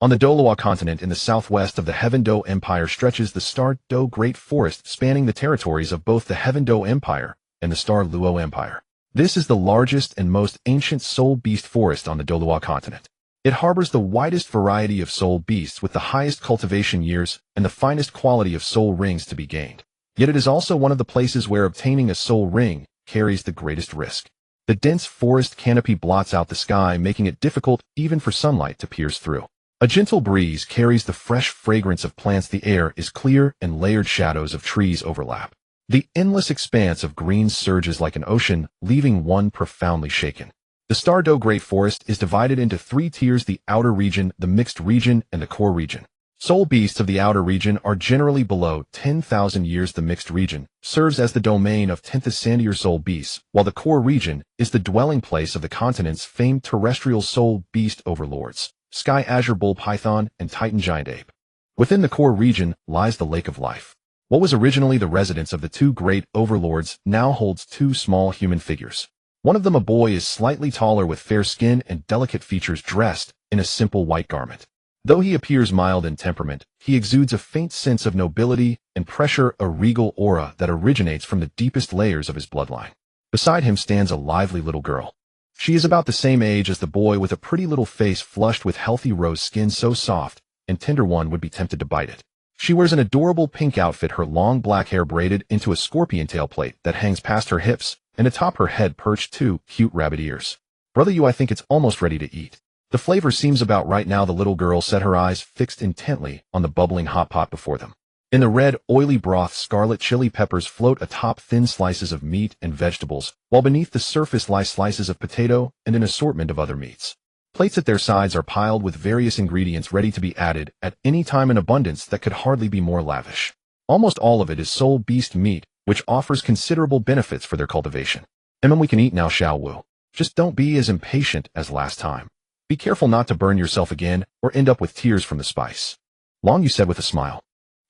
On the Douluo Continent in the southwest of the Heaven Do Empire stretches the Star Do Great Forest spanning the territories of both the Heaven Do Empire and the Star Luo Empire. This is the largest and most ancient soul beast forest on the Douluo Continent. It harbors the widest variety of soul beasts with the highest cultivation years and the finest quality of soul rings to be gained. Yet it is also one of the places where obtaining a soul ring carries the greatest risk. The dense forest canopy blots out the sky, making it difficult even for sunlight to pierce through. A gentle breeze carries the fresh fragrance of plants. The air is clear and layered shadows of trees overlap. The endless expanse of green surges like an ocean, leaving one profoundly shaken. The Star Do Great Forest is divided into 3 tiers: the outer region, the mixed region, and the core region. Soul beasts of the outer region are generally below 10,000 years. The mixed region serves as the domain of 10,000-year soul beasts, while the core region is the dwelling place of the continent's famed terrestrial soul beast overlords, Sky Azure Bull Python and Titan Giant Ape. Within the core region lies the Lake of Life. What was originally the residence of the 2 great overlords now holds 2 small human figures. One of them, a boy, is slightly taller with fair skin and delicate features, dressed in a simple white garment. Though he appears mild in temperament, he exudes a faint sense of nobility and pressure, a regal aura that originates from the deepest layers of his bloodline. Beside him stands a lively little girl. She is about the same age as the boy, with a pretty little face flushed with healthy rose skin so soft and tender one would be tempted to bite it. She wears an adorable pink outfit, her long black hair braided into a scorpion tail plate that hangs past her hips, and atop her head perched 2 cute rabbit ears. Brother, I think it's almost ready to eat. The flavor seems about right now. The little girl set her eyes fixed intently on the bubbling hot pot before them. In the red, oily broth, scarlet chili peppers float atop thin slices of meat and vegetables, while beneath the surface lie slices of potato and an assortment of other meats. Plates at their sides are piled with various ingredients ready to be added at any time in abundance that could hardly be more lavish. Almost all of it is soul beast meat, which offers considerable benefits for their cultivation. We can eat now, Xiao Wu. Just don't be as impatient as last time. Be careful not to burn yourself again or end up with tears from the spice. Long Yu said with a smile.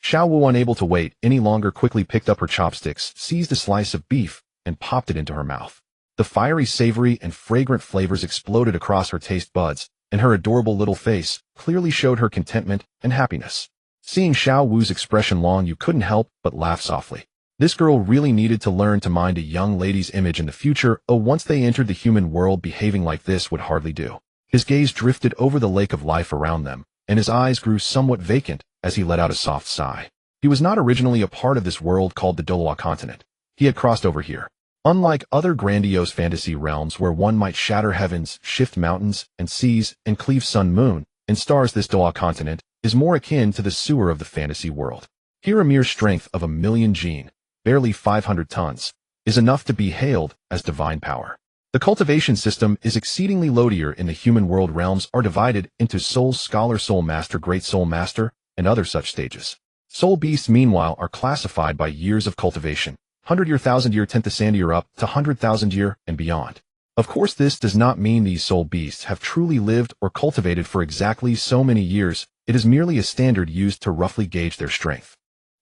Xiao Wu, unable to wait any longer, quickly picked up her chopsticks, seized a slice of beef, and popped it into her mouth. The fiery, savory, and fragrant flavors exploded across her taste buds, and her adorable little face clearly showed her contentment and happiness. Seeing Xiao Wu's expression, Long Yu couldn't help but laugh softly. This girl really needed to learn to mind a young lady's image in the future. Once they entered the human world, behaving like this would hardly do. His gaze drifted over the lake of life around them, and his eyes grew somewhat vacant as he let out a soft sigh. He was not originally a part of this world called the Douluo Continent. He had crossed over here. Unlike other grandiose fantasy realms where one might shatter heavens, shift mountains and seas, and cleave sun, moon, and stars, this Douluo Continent is more akin to the sewer of the fantasy world. Here a mere strength of 1,000,000 gene, barely 500 tons, is enough to be hailed as divine power. The cultivation system is exceedingly loadier. In the human world, realms are divided into Soul Scholar, Soul Master, Great Soul Master, and other such stages. Soul beasts, meanwhile, are classified by years of cultivation: 100-year, 1,000-year, 10,000-year, up to 100,000-year and beyond. Of course, this does not mean these soul beasts have truly lived or cultivated for exactly so many years. It is merely a standard used to roughly gauge their strength.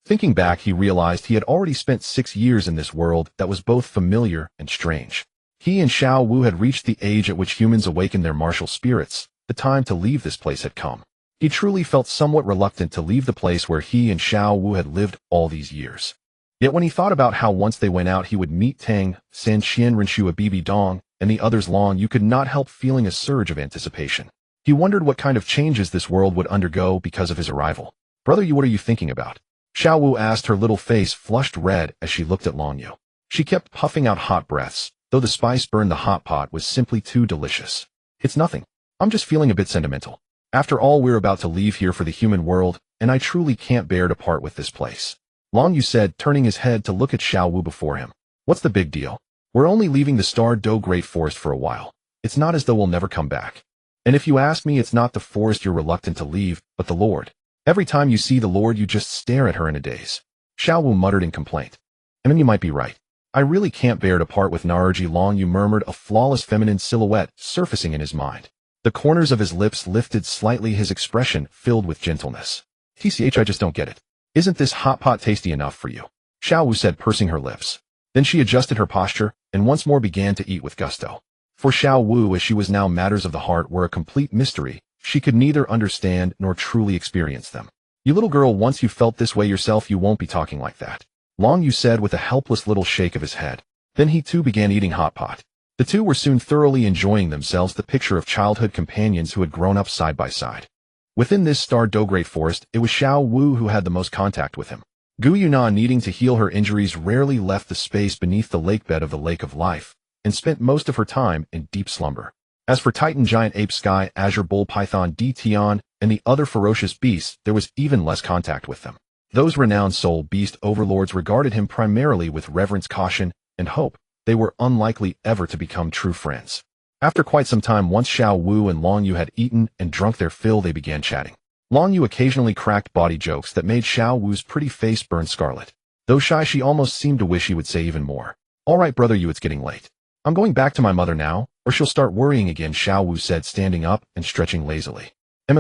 Thinking back, he realized he had already spent 6 years in this world that was both familiar and strange. He and Xiao Wu had reached the age at which humans awaken their martial spirits. The time to leave this place had come. He truly felt somewhat reluctant to leave the place where he and Xiao Wu had lived all these years. Yet when he thought about how once they went out he would meet Tang San, Xian Renshu, Bibi Dong, and the others, Long Yu could not help feeling a surge of anticipation. He wondered what kind of changes this world would undergo because of his arrival. Brother Yu, what are you thinking about? Xiao Wu asked, her little face flushed red as she looked at Long Yu. She kept puffing out hot breaths, though the spice burned. The hot pot was simply too delicious. It's nothing. I'm just feeling a bit sentimental. After all, we're about to leave here for the human world, and I truly can't bear to part with this place. Long Yu said, turning his head to look at Xiao Wu before him. What's the big deal? We're only leaving the Star Do Great Forest for a while. It's not as though we'll never come back. And if you ask me, it's not the forest you're reluctant to leave, but the Lord. Every time you see the Lord, you just stare at her in a daze. Xiao Wu muttered in complaint. And then you might be right. I really can't bear to part with Naruji. Long Yu murmured, a flawless feminine silhouette surfacing in his mind. The corners of his lips lifted slightly, his expression filled with gentleness. TCH, I just don't get it. Isn't this hot pot tasty enough for you? Xiao Wu said, pursing her lips. Then she adjusted her posture and once more began to eat with gusto. For Xiao Wu, as she was now, matters of the heart were a complete mystery. she could neither understand nor truly experience them. You little girl, once you felt this way yourself, you won't be talking like that, Long Yu said with a helpless little shake of his head. Then he too began eating hot pot. The two were soon thoroughly enjoying themselves, the picture of childhood companions who had grown up side by side. Within this star-do great forest, it was Xiao Wu who had the most contact with him. Gu Yuna, needing to heal her injuries, rarely left the space beneath the lakebed of the Lake of Life, and spent most of her time in deep slumber. As for Titan Giant Ape Sky, Azure Bull Python D Tian, and the other ferocious beasts, there was even less contact with them. Those renowned soul beast overlords regarded him primarily with reverence, caution, and hope. They were unlikely ever to become true friends. After quite some time, once Xiao Wu and Long Yu had eaten and drunk their fill, they began chatting. Long Yu occasionally cracked bawdy jokes that made Xiao Wu's pretty face burn scarlet. Though shy, she almost seemed to wish he would say even more. "All right, brother Yu, it's getting late. I'm going back to my mother now, or she'll start worrying again," Xiao Wu said, standing up and stretching lazily.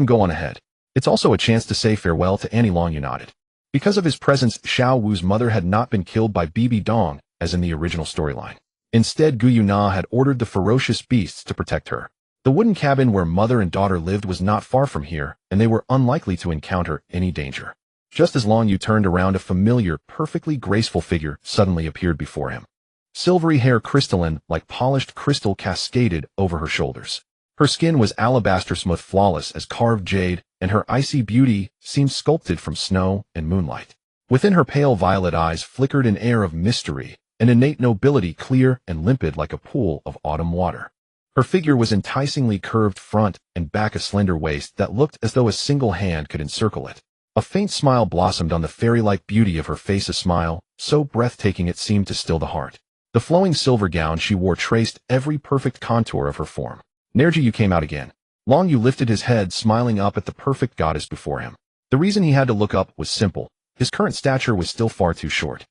Go on ahead. It's also a chance to say farewell to Annie." Long Yu nodded. Because of his presence, Xiao Wu's mother had not been killed by Bibi Dong, as in the original storyline. Instead, Gu Yuna had ordered the ferocious beasts to protect her. The wooden cabin where mother and daughter lived was not far from here, and they were unlikely to encounter any danger. Just as Long Yu turned around, a familiar, perfectly graceful figure suddenly appeared before him. Silvery hair, crystalline, like polished crystal, cascaded over her shoulders. Her skin was alabaster smooth, flawless as carved jade, and her icy beauty seemed sculpted from snow and moonlight. Within her pale violet eyes flickered an air of mystery, an innate nobility, clear and limpid like a pool of autumn water. Her figure was enticingly curved, front and back, a slender waist that looked as though a single hand could encircle it. A faint smile blossomed on the fairy-like beauty of her face, a smile so breathtaking it seemed to still the heart. The flowing silver gown she wore traced every perfect contour of her form. "Nerji, you came out again." Long Yu lifted his head, smiling up at the perfect goddess before him. The reason he had to look up was simple. His current stature was still far too short.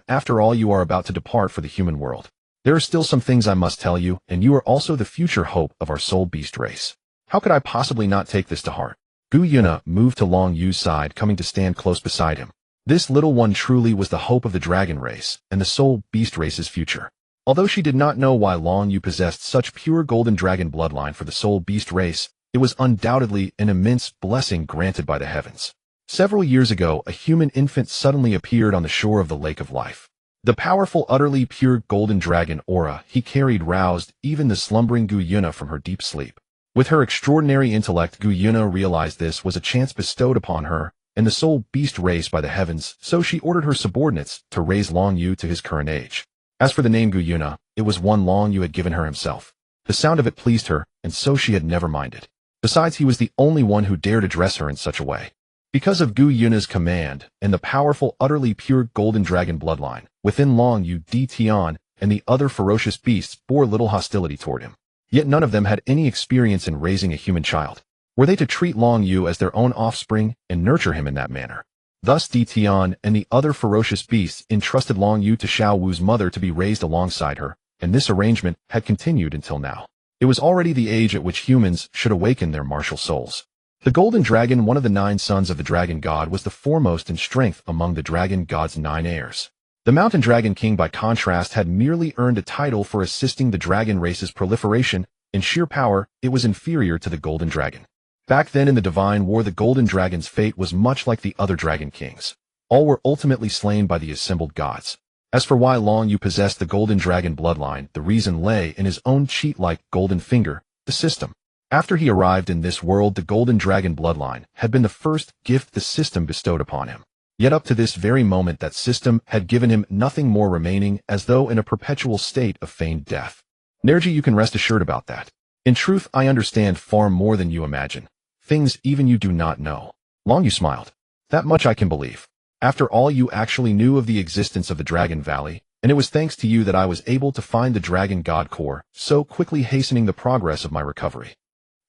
After all, you are about to depart for the human world. There are still some things I must tell you, and you are also the future hope of our soul beast race. How could I possibly not take this to heart?" Gu Yuna moved to Long Yu's side, coming to stand close beside him. This little one truly was the hope of the dragon race, and the soul beast race's future. Although she did not know why Long Yu possessed such pure golden dragon bloodline for the soul beast race, it was undoubtedly an immense blessing granted by the heavens. Several years ago, a human infant suddenly appeared on the shore of the Lake of Life. The powerful, utterly pure golden dragon aura he carried roused even the slumbering Gu Yuna from her deep sleep. With her extraordinary intellect, Gu Yuna realized this was a chance bestowed upon her and the soul beast race by the heavens, so she ordered her subordinates to raise Long Yu to his current age. As for the name Gu Yuna, it was one Long Yu had given her himself. The sound of it pleased her, and so she had never minded. Besides, he was the only one who dared address her in such a way. Because of Gu Yuna's command and the powerful, utterly pure golden dragon bloodline within Long Yu, Di Tian and the other ferocious beasts bore little hostility toward him. Yet none of them had any experience in raising a human child. Were they to treat Long Yu as their own offspring and nurture him in that manner? Thus Di Tian and the other ferocious beasts entrusted Long Yu to Xiao Wu's mother to be raised alongside her, and this arrangement had continued until now. It was already the age at which humans should awaken their martial souls. The golden dragon, one of the 9 sons of the dragon god, was the foremost in strength among the dragon god's 9 heirs. The mountain dragon king, by contrast, had merely earned a title for assisting the dragon race's proliferation. In sheer power, it was inferior to the golden dragon. Back then in the Divine War, the golden dragon's fate was much like the other dragon kings. All were ultimately slain by the assembled gods. As for why Long Yu possessed the golden dragon bloodline, the reason lay in his own cheat-like golden finger, the system. After he arrived in this world, the golden dragon bloodline had been the first gift the system bestowed upon him. Yet up to this very moment, that system had given him nothing more, remaining as though in a perpetual state of feigned death. Nerji, you can rest assured about that. In truth, I understand far more than you imagine. Things even you do not know. Long Yu smiled. That much I can believe. After all, you actually knew of the existence of the Dragon Valley, and it was thanks to you that I was able to find the Dragon God Core, so quickly hastening the progress of my recovery.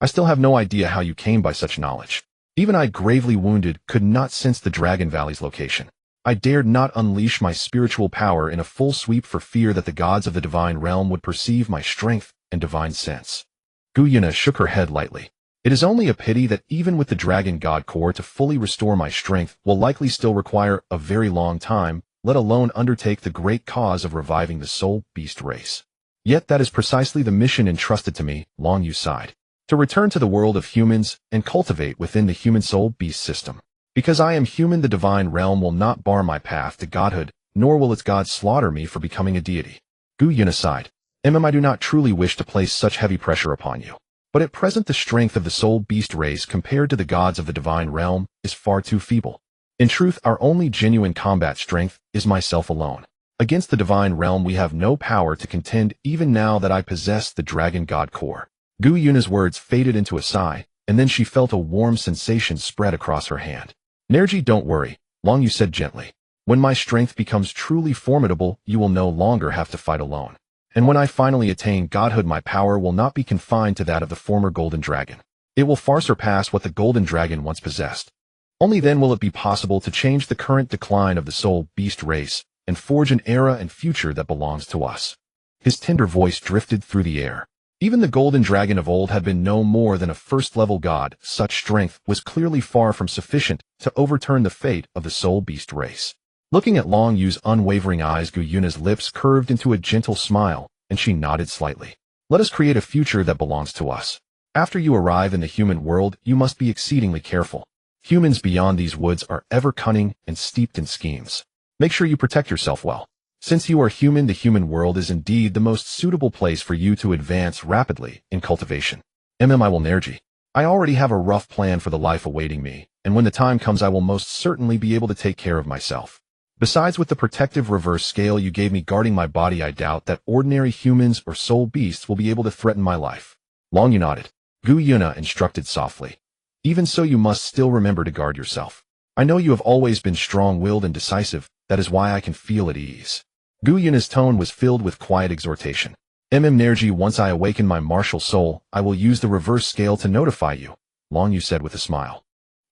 I still have no idea how you came by such knowledge. Even I, gravely wounded, could not sense the Dragon Valley's location. I dared not unleash my spiritual power in a full sweep for fear that the gods of the divine realm would perceive my strength and divine sense. Gu Yuna shook her head lightly. It is only a pity that even with the Dragon God Core to fully restore my strength will likely still require a very long time, let alone undertake the great cause of reviving the soul beast race. Yet that is precisely the mission entrusted to me, Long Yu sighed. to return to the world of humans and cultivate within the human soul-beast system. Because I am human, the divine realm will not bar my path to godhood, nor will its gods slaughter me for becoming a deity. Gu Yun sighed. I do not truly wish to place such heavy pressure upon you. But at present the strength of the soul-beast race compared to the gods of the divine realm is far too feeble. In truth, our only genuine combat strength is myself alone. Against the divine realm we have no power to contend even now that I possess the dragon god core. Gu Yun's words faded into a sigh, and then she felt a warm sensation spread across her hand. Nerji, don't worry, Long Yu said gently. When my strength becomes truly formidable, you will no longer have to fight alone. And when I finally attain godhood, my power will not be confined to that of the former golden dragon. It will far surpass what the golden dragon once possessed. Only then will it be possible to change the current decline of the soul-beast race and forge an era and future that belongs to us. His tender voice drifted through the air. Even the golden dragon of old had been no more than a first-level god. Such strength was clearly far from sufficient to overturn the fate of the soul-beast race. Looking at Long Yu's unwavering eyes, Gu Yun's lips curved into a gentle smile, and she nodded slightly. Let us create a future that belongs to us. After you arrive in the human world, you must be exceedingly careful. Humans beyond these woods are ever cunning and steeped in schemes. Make sure you protect yourself well. Since you are human, the human world is indeed the most suitable place for you to advance rapidly in cultivation. I will Nerji. I already have a rough plan for the life awaiting me, and when the time comes I will most certainly be able to take care of myself. Besides, with the protective reverse scale you gave me guarding my body, I doubt that ordinary humans or soul beasts will be able to threaten my life. Long Yu nodded. Gu Yuna instructed softly. Even so, you must still remember to guard yourself. I know you have always been strong-willed and decisive, that is why I can feel at ease. Gu Yuna's tone was filled with quiet exhortation. Nerji, once I awaken my martial soul, I will use the reverse scale to notify you, Long Yu said with a smile.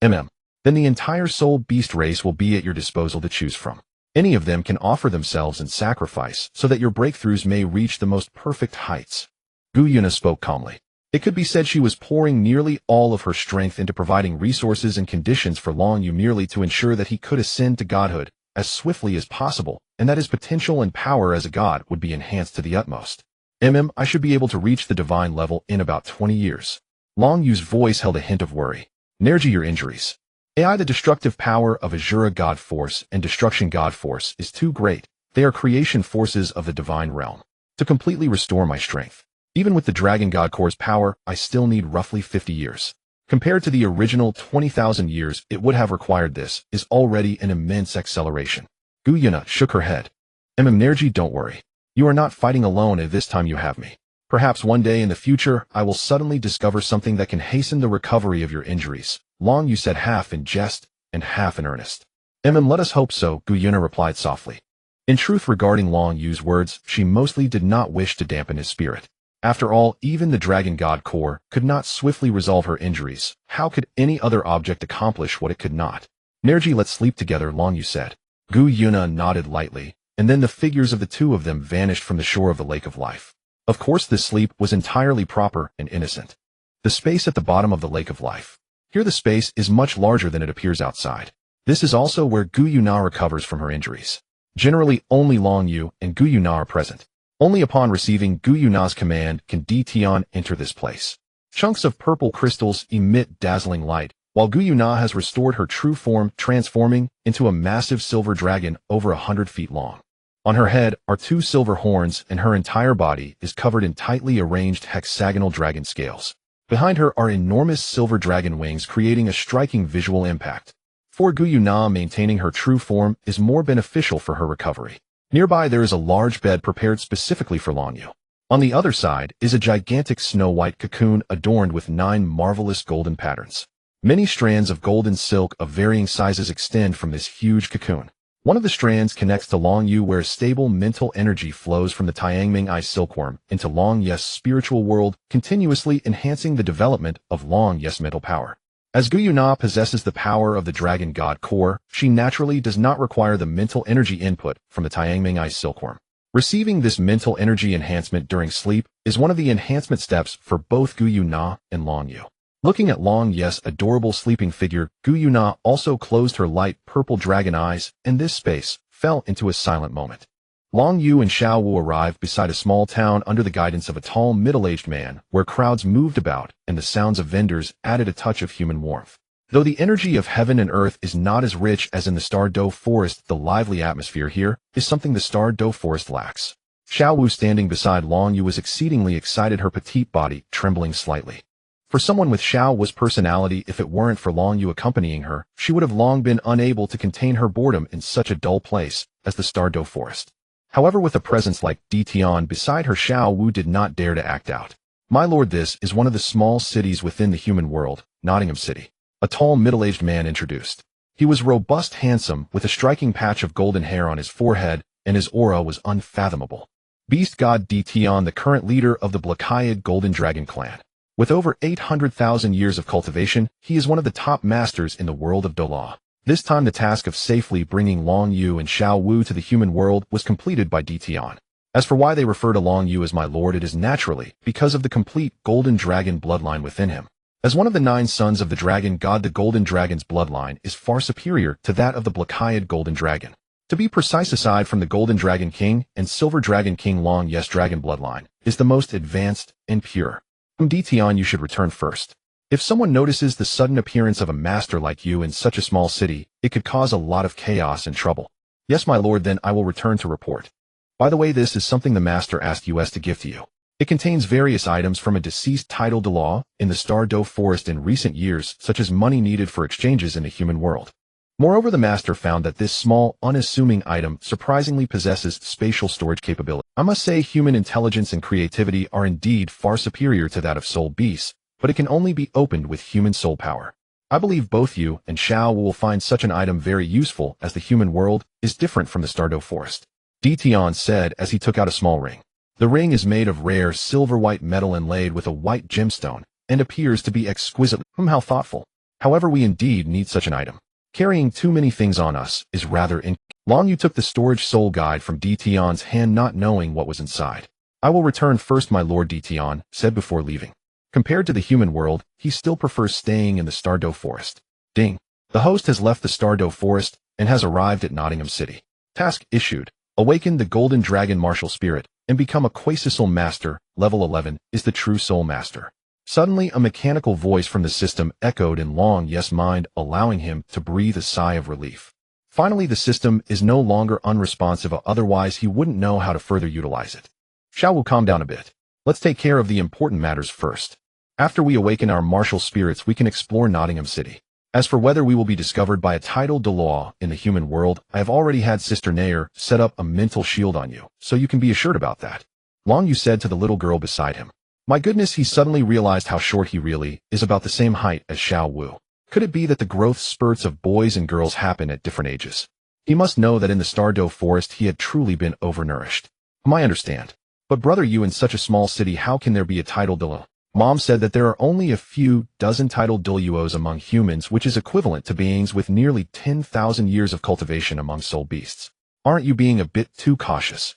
Then the entire soul-beast race will be at your disposal to choose from. Any of them can offer themselves in sacrifice so that your breakthroughs may reach the most perfect heights. Gu Yuna spoke calmly. It could be said she was pouring nearly all of her strength into providing resources and conditions for Long Yu merely to ensure that he could ascend to godhood as swiftly as possible, and that his potential and power as a god would be enhanced to the utmost. I should be able to reach the divine level in about 20 years. Long Yu's voice held a hint of worry. Nerji, your injuries. The destructive power of Azura God Force and Destruction God Force is too great. They are creation forces of the divine realm. To completely restore my strength, even with the Dragon God Core's power, I still need roughly 50 years. Compared to the original 20,000 years it would have required, this is already an immense acceleration. Gu Yuna shook her head. Nerji, don't worry. You are not fighting alone, and this time you have me. Perhaps one day in the future I will suddenly discover something that can hasten the recovery of your injuries. Long Yu said, half in jest and half in earnest. Let us hope so, Gu Yuna replied softly. In truth, regarding Long Yu's words, she mostly did not wish to dampen his spirit. After all, even the Dragon God Core could not swiftly resolve her injuries. How could any other object accomplish what it could not? Nerji, let's sleep together, Long Yu said. Gu Yuna nodded lightly, and then the figures of the two of them vanished from the shore of the Lake of Life. Of course, this sleep was entirely proper and innocent. The space at the bottom of the Lake of Life. Here the space is much larger than it appears outside. This is also where Gu Yuna recovers from her injuries. Generally, only Long Yu and Gu Yuna are present. Only upon receiving Gu Yuna's command can Di Tian enter this place. Chunks of purple crystals emit dazzling light, while Gu Yuna has restored her true form, transforming into a massive silver dragon over 100 feet long. On her head are 2 silver horns, and her entire body is covered in tightly arranged hexagonal dragon scales. Behind her are enormous silver dragon wings, creating a striking visual impact. For Gu Yuna, maintaining her true form is more beneficial for her recovery. Nearby there is a large bed prepared specifically for Long Yu. On the other side is a gigantic snow-white cocoon adorned with 9 marvelous golden patterns. Many strands of golden silk of varying sizes extend from this huge cocoon. One of the strands connects to Long Yu, where stable mental energy flows from the Tiangming Eye silkworm into Long Yu's spiritual world, continuously enhancing the development of Long Yu's mental power. As Gu Yuna possesses the power of the Dragon God Core, she naturally does not require the mental energy input from the Tiangming Eye silkworm. Receiving this mental energy enhancement during sleep is one of the enhancement steps for both Gu Yuna and Long Yu. Looking at Long Yu's adorable sleeping figure, Gu Yuna also closed her light purple dragon eyes, and this space fell into a silent moment. Long Yu and Xiao Wu arrived beside a small town under the guidance of a tall, middle-aged man, where crowds moved about and the sounds of vendors added a touch of human warmth. Though the energy of heaven and earth is not as rich as in the Star Dough Forest, the lively atmosphere here is something the Star Dough Forest lacks. Xiao Wu, standing beside Long Yu, was exceedingly excited, her petite body trembling slightly. For someone with Xiao Wu's personality, if it weren't for Long Yu accompanying her, she would have long been unable to contain her boredom in such a dull place as the Star Dough Forest. However, with a presence like Tian beside her, Xiao Wu did not dare to act out. My lord, this is one of the small cities within the human world, Nottingham City. A tall, middle-aged man introduced. He was robust, handsome, with a striking patch of golden hair on his forehead, and his aura was unfathomable. Beast God Tian, the current leader of the Blackeyed Golden Dragon clan. With over 800,000 years of cultivation, he is one of the top masters in the world of Douluo. This time the task of safely bringing Long Yu and Xiao Wu to the human world was completed by Tian. As for why they refer to Long Yu as my lord, it is naturally because of the complete Golden Dragon bloodline within him. As one of the 9 sons of the Dragon God, the Golden Dragon's bloodline is far superior to that of the Blackeyed Golden Dragon. To be precise, aside from the Golden Dragon King and Silver Dragon King, Long Yu's dragon bloodline is the most advanced and pure. Tian, you should return first. If someone notices the sudden appearance of a master like you in such a small city, it could cause a lot of chaos and trouble. Yes, my lord, then I will return to report. By the way, this is something the master asked us to give to you. It contains various items from a deceased title Douluo in the Star Dough Forest in recent years, such as money needed for exchanges in the human world. Moreover, the master found that this small, unassuming item surprisingly possesses spatial storage capability. I must say, human intelligence and creativity are indeed far superior to that of soul beasts, but it can only be opened with human soul power. I believe both you and Xiao will find such an item very useful, as the human world is different from the Star Dough Forest. Tian said as he took out a small ring. The ring is made of rare silver-white metal inlaid with a white gemstone, and appears to be exquisitely how thoughtful. However, we indeed need such an item. Carrying too many things on us is rather Long Yu took the storage soul guide from Tian's hand, not knowing what was inside. I will return first, my lord, Tian said before leaving. Compared to the human world, he still prefers staying in the Star Dough Forest. Ding. The host has left the Star Dough Forest and has arrived at Nottingham City. Task issued. Awaken the Golden Dragon Martial Spirit and become a Quasi-Soul Master. Level 11 is the True Soul Master. Suddenly, a mechanical voice from the system echoed in Long Yu's mind, allowing him to breathe a sigh of relief. Finally, the system is no longer unresponsive, otherwise he wouldn't know how to further utilize it. Xiao Wu, calm down a bit. Let's take care of the important matters first. After we awaken our martial spirits, we can explore Nottingham City. As for whether we will be discovered by a title Douluo in the human world, I have already had Sister Nair set up a mental shield on you, so you can be assured about that. Long Yu said to the little girl beside him. My goodness, he suddenly realized how short he really is, about the same height as Xiao Wu. Could it be that the growth spurts of boys and girls happen at different ages? He must know that in the Star Dough Forest he had truly been overnourished. I understand. But brother, you in such a small city, how can there be a title Douluo? Mom said that there are only a few dozen titled Douluos among humans, which is equivalent to beings with nearly 10,000 years of cultivation among soul beasts. Aren't you being a bit too cautious?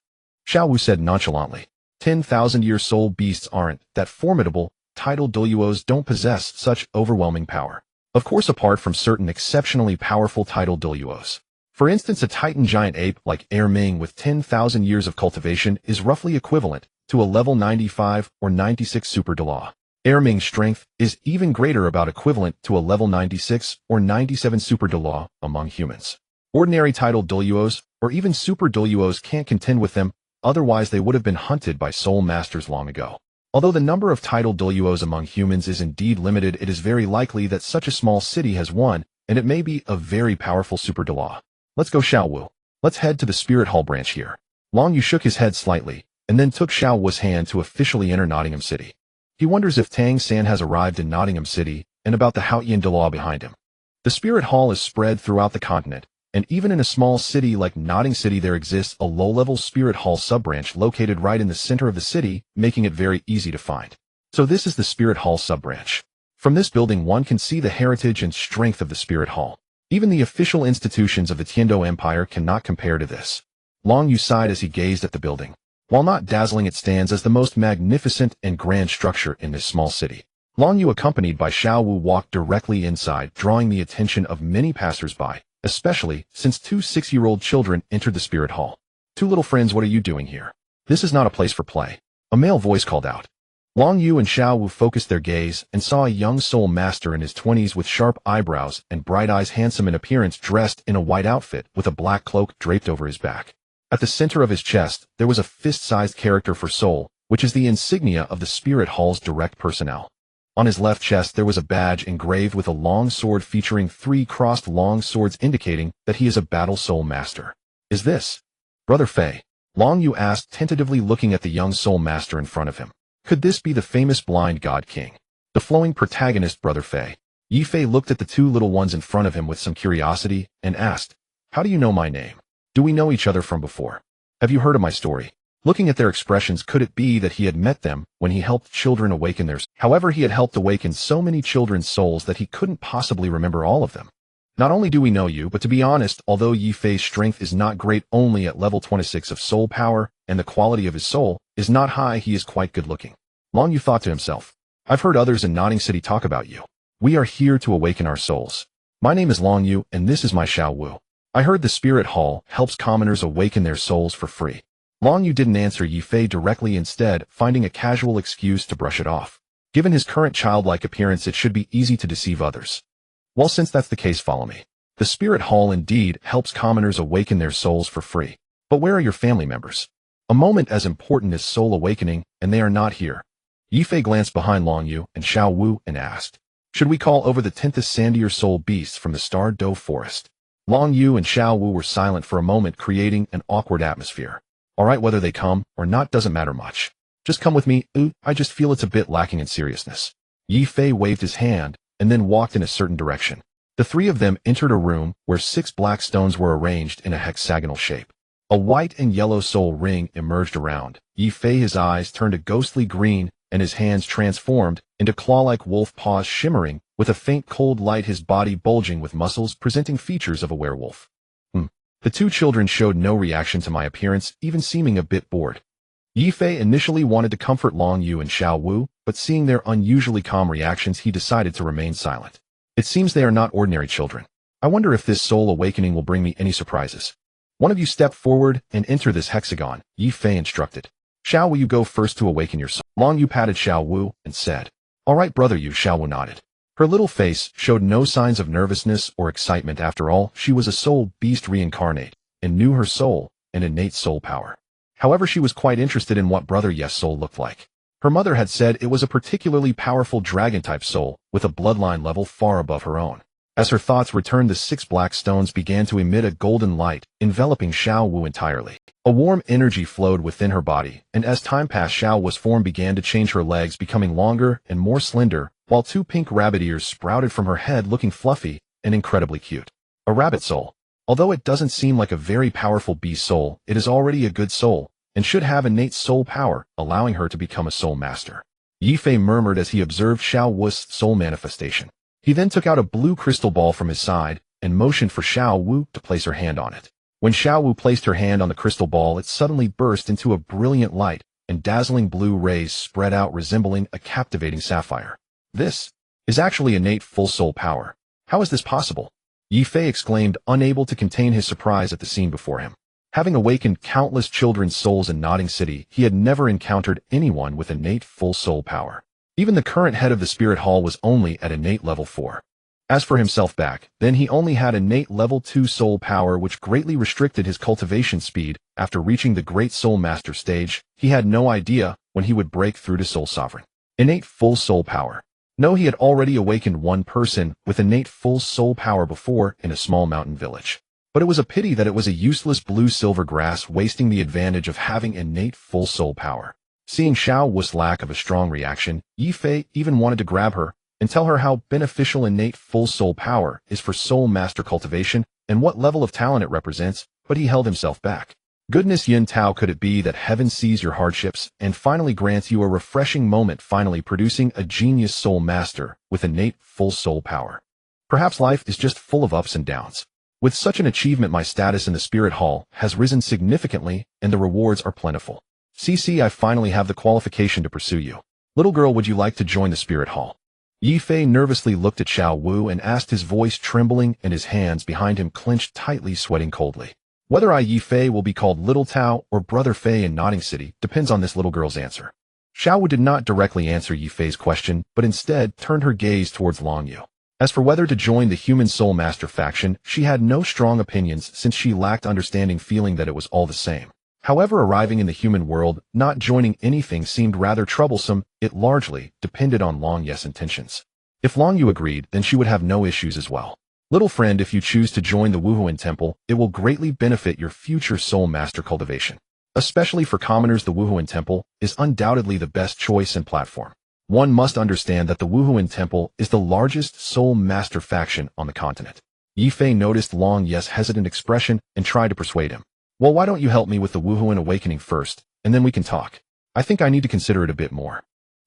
Xiao Wu said nonchalantly. 10,000-year soul beasts aren't that formidable. Titled Douluos don't possess such overwhelming power. Of course, apart from certain exceptionally powerful titled Douluos. For instance, a Titan giant ape like Ming with 10,000 years of cultivation is roughly equivalent to a level 95 or 96 super Douluo. Ming's strength is even greater, about equivalent to a level 96 or 97 super Douluo among humans. Ordinary titled Douluos or even super Douluos can't contend with them, otherwise they would have been hunted by soul masters long ago. Although the number of titled Douluos among humans is indeed limited, it is very likely that such a small city has one, and it may be a very powerful super Douluo. Let's go, Xiao Wu. Let's head to the Spirit Hall branch here. Long Yu shook his head slightly, and then took Xiao Wu's hand to officially enter Nottingham City. He wonders if Tang San has arrived in Nottingham City, and about the Haotian Douluo behind him. The Spirit Hall is spread throughout the continent, and even in a small city like Nottingham City there exists a low-level Spirit Hall sub-branch located right in the center of the city, making it very easy to find. So this is the Spirit Hall sub-branch. From this building one can see the heritage and strength of the Spirit Hall. Even the official institutions of the Tiando Empire cannot compare to this. Long Yu sighed as he gazed at the building. While not dazzling, it stands as the most magnificent and grand structure in this small city. Long Yu, accompanied by Xiao Wu, walked directly inside, drawing the attention of many passers-by, especially since two 6-year-old children entered the Spirit Hall. Two little friends, what are you doing here? This is not a place for play. A male voice called out. Long Yu and Xiao Wu focused their gaze and saw a young soul master in his 20s with sharp eyebrows and bright eyes, handsome in appearance, dressed in a white outfit with a black cloak draped over his back. At the center of his chest, there was a fist-sized character for soul, which is the insignia of the Spirit Hall's direct personnel. On his left chest there was a badge engraved with a long sword featuring 3 crossed long swords indicating that he is a battle soul master. Is this Brother Fei? Long Yu asked, tentatively looking at the young soul master in front of him. Could this be the famous blind god king? The flowing protagonist Brother Fei? Yi Fei looked at the 2 little ones in front of him with some curiosity and asked, how do you know my name? Do we know each other from before? Have you heard of my story? Looking at their expressions, could it be that he had met them when he helped children awaken theirs? However, he had helped awaken so many children's souls that he couldn't possibly remember all of them. Not only do we know you, but to be honest, although Yi Fei's strength is not great, only at level 26 of soul power, and the quality of his soul is not high, he is quite good looking. Long Yu thought to himself, I've heard others in Nodding City talk about you. We are here to awaken our souls. My name is Long Yu, and this is my Xiao Wu. I heard the Spirit Hall helps commoners awaken their souls for free. Long Yu didn't answer Yi Fei directly, instead finding a casual excuse to brush it off. Given his current childlike appearance, it should be easy to deceive others. Well, since that's the case, follow me. The Spirit Hall indeed helps commoners awaken their souls for free. But where are your family members? A moment as important as soul awakening, and they are not here. Yi Fei glanced behind Long Yu and Xiao Wu and asked, should we call over the 10th sandier soul beasts from the Star Do Forest? Long Yu and Xiao Wu were silent for a moment, creating an awkward atmosphere. Alright, whether they come or not doesn't matter much. Just come with me. I just feel it's a bit lacking in seriousness. Yi Fei waved his hand and then walked in a certain direction. The 3 of them entered a room where 6 black stones were arranged in a hexagonal shape. A white and yellow soul ring emerged around Yi Fei. His eyes turned a ghostly green and his hands transformed into claw-like wolf paws, shimmering with a faint cold light, his body bulging with muscles presenting features of a werewolf. The 2 children showed no reaction to my appearance, even seeming a bit bored. Yi Fei initially wanted to comfort Long Yu and Xiao Wu, but seeing their unusually calm reactions, he decided to remain silent. It seems they are not ordinary children. I wonder if this soul awakening will bring me any surprises. One of you step forward and enter this hexagon, Yi Fei instructed. Xiao Wu, you go first to awaken your soul. Long Yu patted Xiao Wu and said, all right, brother Yu. Xiao Wu nodded. Her little face showed no signs of nervousness or excitement. After all, she was a soul beast reincarnate and knew her soul and innate soul power. However, she was quite interested in what Brother Yes soul looked like. Her mother had said it was a particularly powerful dragon-type soul with a bloodline level far above her own. As her thoughts returned, the 6 black stones began to emit a golden light, enveloping Xiao Wu entirely. A warm energy flowed within her body, and as time passed, Xiao Wu's form began to change, her legs becoming longer and more slender, while 2 pink rabbit ears sprouted from her head, looking fluffy and incredibly cute. A rabbit soul. Although it doesn't seem like a very powerful beast soul, it is already a good soul, and should have innate soul power, allowing her to become a soul master. Yi Fei murmured as he observed Xiao Wu's soul manifestation. He then took out a blue crystal ball from his side and motioned for Xiao Wu to place her hand on it. When Xiao Wu placed her hand on the crystal ball, it suddenly burst into a brilliant light, and dazzling blue rays spread out, resembling a captivating sapphire. This is actually innate full soul power. How is this possible? Yi Fei exclaimed, unable to contain his surprise at the scene before him. Having awakened countless children's souls in Nodding City, he had never encountered anyone with innate full soul power. Even the current head of the Spirit Hall was only at innate level 4. As for himself back then, he only had innate level 2 soul power, which greatly restricted his cultivation speed. After reaching the Great Soul Master stage, he had no idea when he would break through to Soul Sovereign. Innate full soul power. No, he had already awakened one person with innate full soul power before in a small mountain village. But it was a pity that it was a useless blue-silver grass, wasting the advantage of having innate full soul power. Seeing Xiao Wu's lack of a strong reaction, Yi Fei even wanted to grab her and tell her how beneficial innate full soul power is for soul master cultivation and what level of talent it represents, but he held himself back. Goodness, Yuntao, could it be that heaven sees your hardships and finally grants you a refreshing moment, finally producing a genius soul master with innate full soul power? Perhaps life is just full of ups and downs. With such an achievement, my status in the Spirit Hall has risen significantly and the rewards are plentiful. CC, I finally have the qualification to pursue you. Little girl, would you like to join the Spirit Hall? Yi Fei nervously looked at Xiao Wu and asked, his voice trembling and his hands behind him clenched tightly, sweating coldly. Whether I Yi Fei will be called Little Tao or Brother Fei in Nodding City depends on this little girl's answer. Xiao did not directly answer Yi Fei's question, but instead turned her gaze towards Long Yu. As for whether to join the human soul master faction, she had no strong opinions since she lacked understanding, feeling that it was all the same. However, arriving in the human world, not joining anything seemed rather troublesome. It largely depended on Long Yu's intentions. If Long Yu agreed, then she would have no issues as well. Little friend, if you choose to join the Wuhuan Temple, it will greatly benefit your future soul master cultivation. Especially for commoners, the Wuhuan Temple is undoubtedly the best choice and platform. One must understand that the Wuhuan Temple is the largest soul master faction on the continent. Yi Fei noticed Long Yu's hesitant expression and tried to persuade him. Well, why don't you help me with the Wuhuan awakening first, and then we can talk. I think I need to consider it a bit more.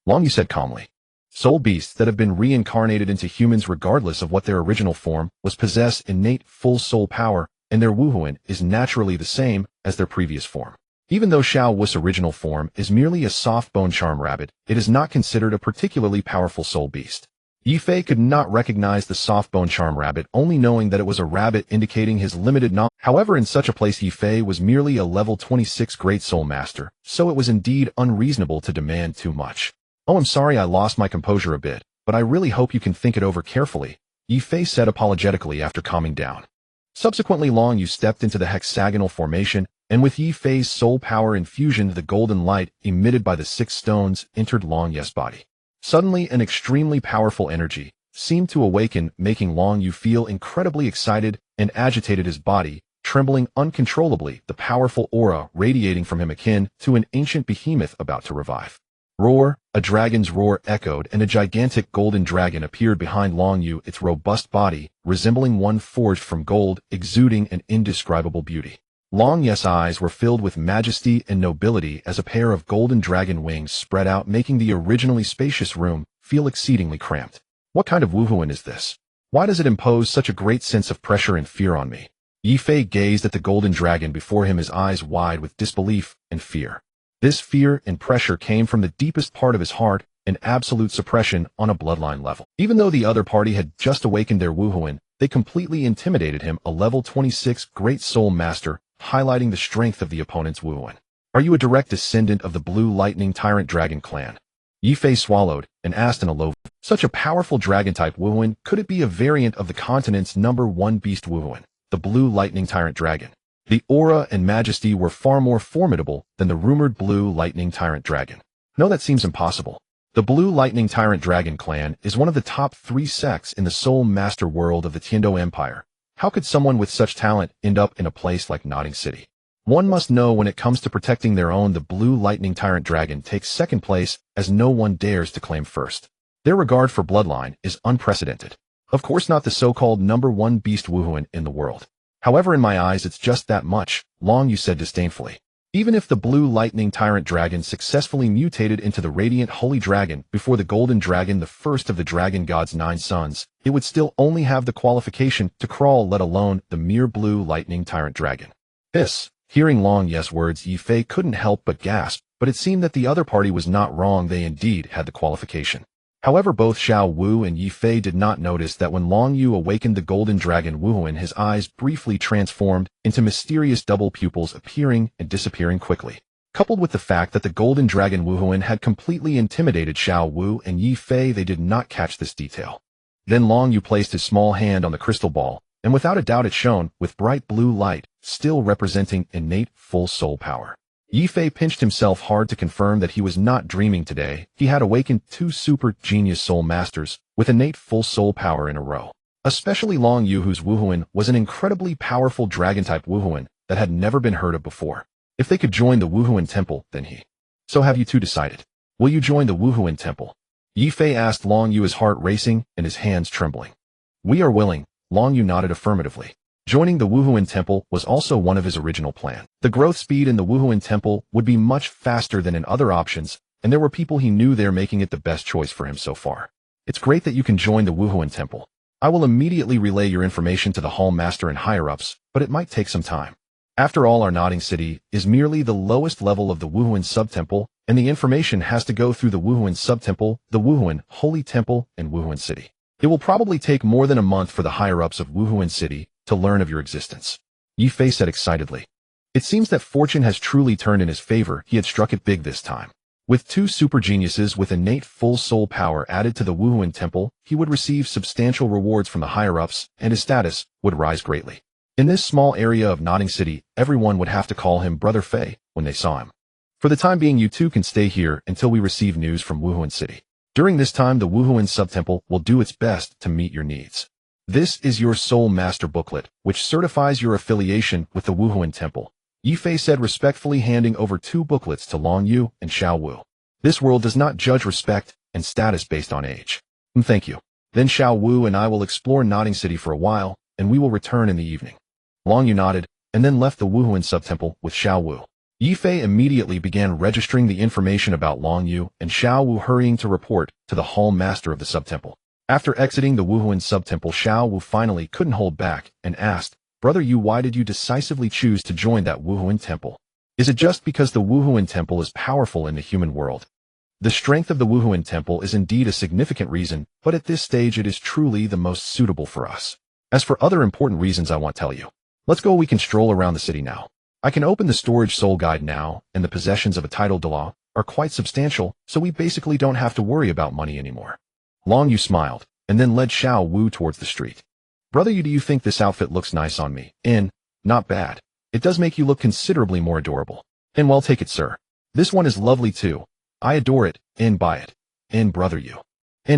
Long Yu said calmly. Soul beasts that have been reincarnated into humans regardless of what their original form was possess innate full soul power, and their Wuhuan is naturally the same as their previous form. Even though Xiao Wu's original form is merely a soft bone charm rabbit, it is not considered a particularly powerful soul beast. Yi Fei could not recognize the soft bone charm rabbit, only knowing that it was a rabbit, indicating his limited knowledge. However, in such a place, Yi Fei was merely a level 26 great soul master, so it was indeed unreasonable to demand too much. Oh, I'm sorry I lost my composure a bit, but I really hope you can think it over carefully, Yi Fei said apologetically after calming down. Subsequently, Long Yu stepped into the hexagonal formation, and with Yi Fei's soul power infusion, the golden light emitted by the 6 stones entered Long Yu's body. Suddenly, an extremely powerful energy seemed to awaken, making Long Yu feel incredibly excited and agitated, his body trembling uncontrollably, the powerful aura radiating from him akin to an ancient behemoth about to revive. Roar! A dragon's roar echoed, and a gigantic golden dragon appeared behind Long Yu, its robust body resembling one forged from gold, exuding an indescribable beauty. Long Yu's eyes were filled with majesty and nobility as a pair of golden dragon wings spread out, making the originally spacious room feel exceedingly cramped. What kind of Wuhuan is this? Why does it impose such a great sense of pressure and fear on me? Yi Fei gazed at the golden dragon before him, his eyes wide with disbelief and fear. This fear and pressure came from the deepest part of his heart, an absolute suppression on a bloodline level. Even though the other party had just awakened their Wuhuan, they completely intimidated him, a level 26 great soul master, highlighting the strength of the opponent's Wuhuan. Are you a direct descendant of the Blue Lightning Tyrant Dragon clan? Yi Fei swallowed and asked in a low voice. Such a powerful dragon-type Wuhuan, could it be a variant of the continent's #1 beast Wuhuan, the Blue Lightning Tyrant Dragon? The aura and majesty were far more formidable than the rumored Blue Lightning Tyrant Dragon. No, that seems impossible. The Blue Lightning Tyrant Dragon clan is one of the top 3 sects in the Soul Master world of the Tiando Empire. How could someone with such talent end up in a place like Nodding City? One must know, when it comes to protecting their own, the Blue Lightning Tyrant Dragon takes second place, as no one dares to claim first. Their regard for bloodline is unprecedented. Of course not the so-called #1 beast Wuhuan in the world. However, in my eyes, it's just that much, Long Yu said disdainfully. Even if the Blue Lightning Tyrant Dragon successfully mutated into the Radiant Holy Dragon before the Golden Dragon, the first of the Dragon God's 9 sons, it would still only have the qualification to crawl, let alone the mere Blue Lightning Tyrant Dragon. Hearing Long Yu's words, Yi Fei couldn't help but gasp, but it seemed that the other party was not wrong. They indeed had the qualification. However, both Xiao Wu and Yi Fei did not notice that when Long Yu awakened the Golden Dragon Wuhuan, his eyes briefly transformed into mysterious double pupils, appearing and disappearing quickly. Coupled with the fact that the Golden Dragon Wuhuan had completely intimidated Xiao Wu and Yi Fei, they did not catch this detail. Then Long Yu placed his small hand on the crystal ball, and without a doubt it shone with bright blue light, still representing innate full soul power. Yi Fei pinched himself hard to confirm that he was not dreaming today. He had awakened 2 super genius soul masters with innate full soul power in a row. Especially Long Yu, whose Wuhuan was an incredibly powerful dragon-type Wuhuan that had never been heard of before. If they could join the Wuhuan Temple, then he. So have you two decided? Will you join the Wuhuan Temple? Yi Fei asked Long Yu, his heart racing and his hands trembling. We are willing, Long Yu nodded affirmatively. Joining the Wuhuan Temple was also one of his original plan. The growth speed in the Wuhuan Temple would be much faster than in other options, and there were people he knew there making it the best choice for him so far. It's great that you can join the Wuhuan Temple. I will immediately relay your information to the Hall Master and higher-ups, but it might take some time. After all, our Nodding City is merely the lowest level of the Wuhuan Sub-Temple, and the information has to go through the Wuhuan Sub-Temple, the Wuhuan Holy Temple, and Wuhuan City. It will probably take more than a month for the higher-ups of Wuhuan City to learn of your existence. Yifei said excitedly. It seems that fortune has truly turned in his favor. He had struck it big this time. With two super geniuses with innate full soul power added to the Wuhuan Temple, he would receive substantial rewards from the higher-ups, and his status would rise greatly. In this small area of Nodding City, everyone would have to call him Brother Fei when they saw him. For the time being, you two can stay here until we receive news from Wuhuan City. During this time, the Wuhuan Subtemple will do its best to meet your needs. This is your Soul Master booklet, which certifies your affiliation with the Wuhuan Temple. Yifei said, respectfully handing over two booklets to Long Yu and Xiao Wu. This world does not judge respect and status based on age. Thank you. Then Xiao Wu and I will explore Nodding City for a while, and we will return in the evening. Long Yu nodded, and then left the Wuhuan Subtemple with Xiao Wu. Yifei immediately began registering the information about Long Yu and Xiao Wu, hurrying to report to the Hall Master of the Subtemple. After exiting the Wuhuan Subtemple, Xiao Wu finally couldn't hold back and asked, Brother Yu, why did you decisively choose to join that Wuhuan Temple? Is it just because the Wuhuan Temple is powerful in the human world? The strength of the Wuhuan Temple is indeed a significant reason, but at this stage it is truly the most suitable for us. As for other important reasons I won't tell you. Let's go, we can stroll around the city now. I can open the storage soul guide now, and the possessions of a title Douluo are quite substantial, so we basically don't have to worry about money anymore. Long Yu smiled, and then led Xiao Wu towards the street. Brother Yu, do you think this outfit looks nice on me? Not bad. It does make you look considerably more adorable. Well, take it, sir. This one is lovely too. I adore it. Buy it. Brother Yu.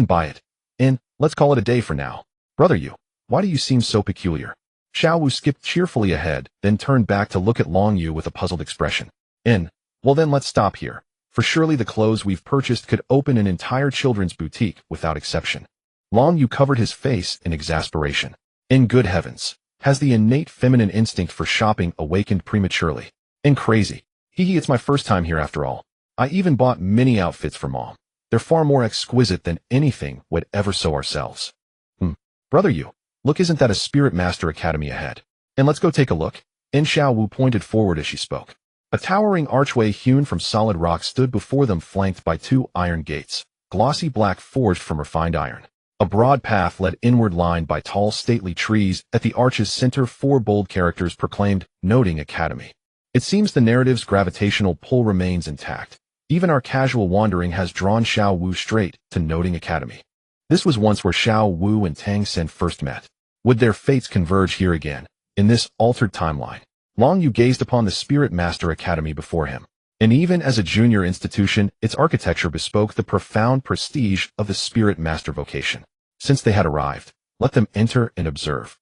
Buy it. Let's call it a day for now. Brother Yu, why do you seem so peculiar? Xiao Wu skipped cheerfully ahead, then turned back to look at Long Yu with a puzzled expression. Well then let's stop here, for surely the clothes we've purchased could open an entire children's boutique without exception. Long Yu covered his face in exasperation. Good heavens. Has the innate feminine instinct for shopping awakened prematurely? Crazy. It's my first time here after all. I even bought many outfits for Mom. They're far more exquisite than anything we'd ever sew ourselves. Brother Yu, look, isn't that a Spirit Master Academy ahead? Let's go take a look. Xiao Wu pointed forward as she spoke. A towering archway hewn from solid rock stood before them, flanked by two iron gates, glossy black forged from refined iron. A broad path led inward, lined by tall, stately trees. At the arch's center, four bold characters proclaimed, Noting Academy. It seems the narrative's gravitational pull remains intact. Even our casual wandering has drawn Xiao Wu straight to Noting Academy. This was once where Xiao Wu and Tang San first met. Would their fates converge here again, in this altered timeline? Long Yu gazed upon the Spirit Master Academy before him. And even as a junior institution, its architecture bespoke the profound prestige of the Spirit Master vocation. Since they had arrived, let them enter and observe.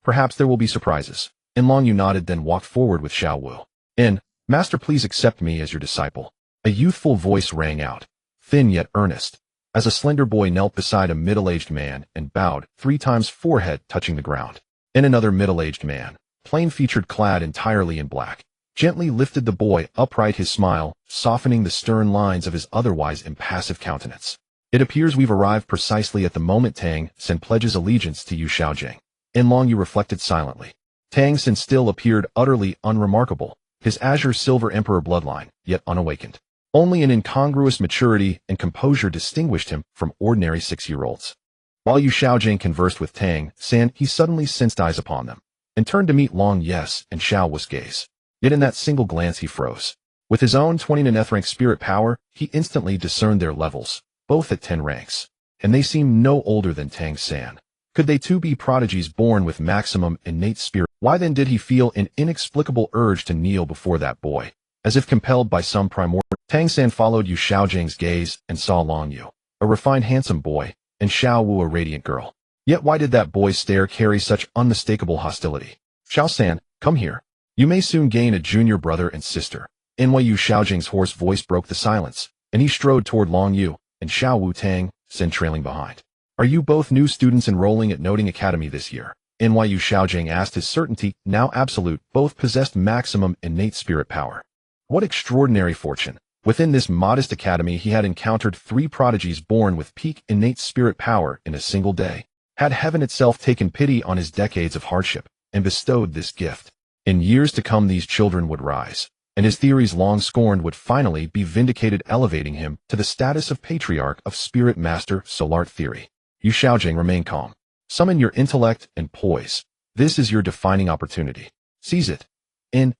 Perhaps there will be surprises. Long Yu nodded, then walked forward with Xiao Wu. Master, please accept me as your disciple. A youthful voice rang out, thin yet earnest, as a slender boy knelt beside a middle-aged man and bowed 3 times, forehead touching the ground. Another middle-aged man, plain-featured, clad entirely in black, gently lifted the boy upright, his smile softening the stern lines of his otherwise impassive countenance. It appears we've arrived precisely at the moment Tang San pledges allegiance to you, Xiaogang. Long Yu reflected silently. Tang San still appeared utterly unremarkable, his azure silver emperor bloodline, yet unawakened. Only an incongruous maturity and composure distinguished him from ordinary 6-year-olds. While Yu Xiaogang conversed with Tang San, he suddenly sensed eyes upon them, and turned to meet Long Yes and Xiao Wu's gaze. Yet in that single glance he froze. With his own 29th rank spirit power, he instantly discerned their levels, both at 10 ranks, and they seemed no older than Tang San. Could they too be prodigies born with maximum innate spirit? Why then did he feel an inexplicable urge to kneel before that boy, as if compelled by some primordial? Tang San followed Yu Xiaojang's gaze and saw Long Yu, a refined handsome boy, and Xiao Wu, a radiant girl. Yet why did that boy's stare carry such unmistakable hostility? Xiao San, come here. You may soon gain a junior brother and sister. Yu Xiaojang's hoarse voice broke the silence, and he strode toward Long Yu and Xiao Wu, Tang San trailing behind. Are you both new students enrolling at Noting Academy this year? Yu Xiaogang asked, his certainty now absolute. Both possessed maximum innate spirit power. What extraordinary fortune! Within this modest academy he had encountered 3 prodigies born with peak innate spirit power in a single day. Had heaven itself taken pity on his decades of hardship and bestowed this gift, in years to come these children would rise, and his theories long scorned would finally be vindicated, elevating him to the status of patriarch of Spirit Master Soul Art Theory. Yu Xiaogang, remain calm. Summon your intellect and poise. This is your defining opportunity. Seize it.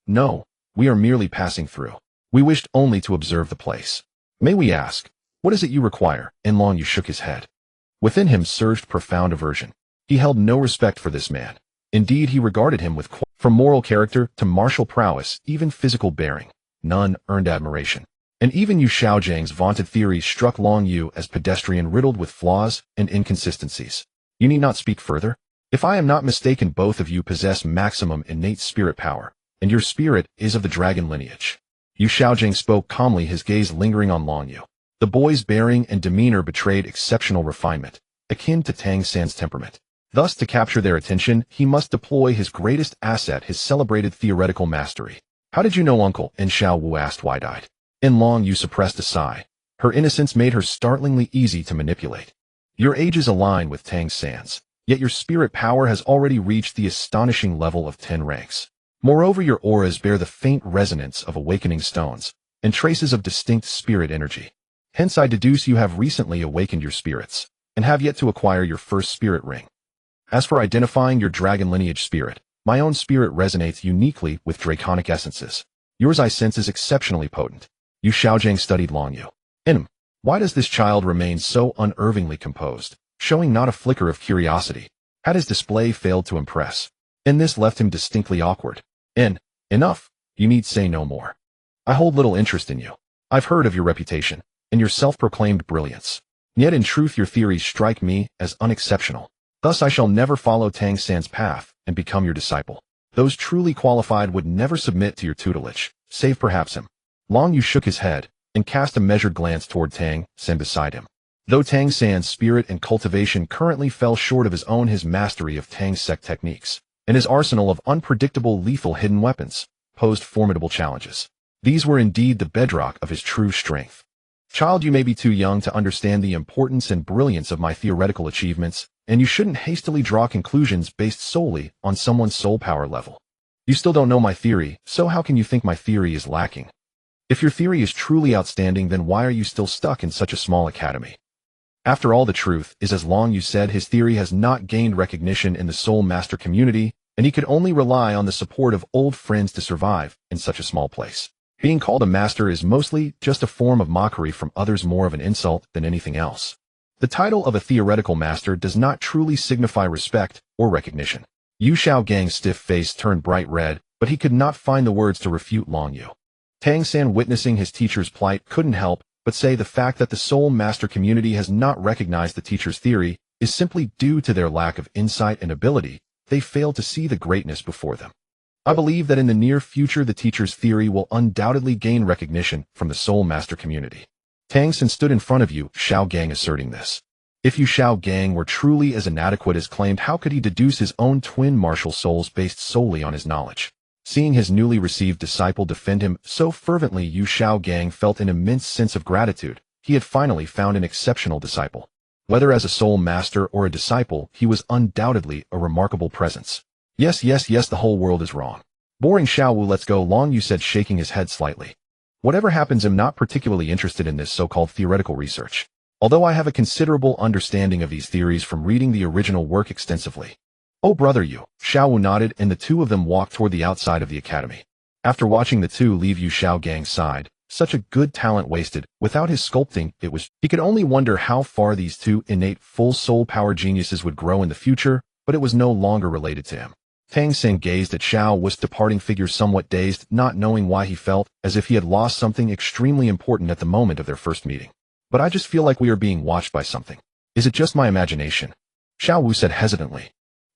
No, we are merely passing through. We wished only to observe the place. May we ask, what is it you require? Long Yu shook his head. Within him surged profound aversion. He held no respect for this man. Indeed, he regarded him with from moral character to martial prowess, even physical bearing. None earned admiration. And even Xiaogang's vaunted theories struck Long Yu as pedestrian riddled with flaws and inconsistencies. You need not speak further. If I am not mistaken, both of you possess maximum innate spirit power, and your spirit is of the dragon lineage. Xiaogang spoke calmly, his gaze lingering on Long Yu. The boy's bearing and demeanor betrayed exceptional refinement, akin to Tang San's temperament. Thus, to capture their attention, he must deploy his greatest asset, his celebrated theoretical mastery. How did you know, uncle? Xiao Wu asked wide-eyed. Long Yu suppressed a sigh. Her innocence made her startlingly easy to manipulate. Your ages align with Tang San's, yet your spirit power has already reached the astonishing level of 10 ranks. Moreover, your auras bear the faint resonance of awakening stones, and traces of distinct spirit energy. Hence I deduce you have recently awakened your spirits, and have yet to acquire your first spirit ring. As for identifying your dragon lineage spirit, my own spirit resonates uniquely with draconic essences. Yours I sense is exceptionally potent. Xiaogang studied Long Yu. Why does this child remain so unervingly composed, showing not a flicker of curiosity? Had his display failed to impress? This left him distinctly awkward. Enough. You need say no more. I hold little interest in you. I've heard of your reputation, and your self-proclaimed brilliance. Yet in truth your theories strike me as unexceptional. Thus I shall never follow Tang San's path and become your disciple. Those truly qualified would never submit to your tutelage, save perhaps him. Long Yu shook his head, and cast a measured glance toward Tang San beside him. Though Tang San's spirit and cultivation currently fell short of his mastery of Tang sect techniques, and his arsenal of unpredictable lethal hidden weapons posed formidable challenges. These were indeed the bedrock of his true strength. Child, you may be too young to understand the importance and brilliance of my theoretical achievements, and you shouldn't hastily draw conclusions based solely on someone's soul power level. You still don't know my theory, so how can you think my theory is lacking? If your theory is truly outstanding, then why are you still stuck in such a small academy? After all, the truth is, as Long Yu said, his theory has not gained recognition in the Soul Master community, and he could only rely on the support of old friends to survive in such a small place. Being called a master is mostly just a form of mockery from others, more of an insult than anything else. The title of a theoretical master does not truly signify respect or recognition. Xiaogang's stiff face turned bright red, but he could not find the words to refute Long Yu. Tang San, witnessing his teacher's plight, couldn't help but say the fact that the Soul Master community has not recognized the teacher's theory is simply due to their lack of insight and ability. They failed to see the greatness before them. I believe that in the near future the teacher's theory will undoubtedly gain recognition from the Soul Master community. Tang San stood in front of Xiaogang, asserting this. If Xiaogang were truly as inadequate as claimed, how could he deduce his own twin martial souls based solely on his knowledge? Seeing his newly received disciple defend him so fervently, Xiaogang felt an immense sense of gratitude. He had finally found an exceptional disciple. Whether as a soul master or a disciple, he was undoubtedly a remarkable presence. Yes, the whole world is wrong. Boring, Xiao Wu, let's go, Long Yu said, shaking his head slightly. Whatever happens, I'm not particularly interested in this so-called theoretical research, although I have a considerable understanding of these theories from reading the original work extensively. Oh, brother Yu, Xiao Wu nodded, and the two of them walked toward the outside of the academy. After watching the two leave, Xiaogang sighed. Such a good talent wasted. Without his sculpting, he could only wonder how far these two innate full soul power geniuses would grow in the future, but it was no longer related to him. Tang San gazed at Xiao Wu's departing figure, somewhat dazed, not knowing why he felt as if he had lost something extremely important at the moment of their first meeting. But I just feel like we are being watched by something. Is it just my imagination? Xiao Wu said hesitantly.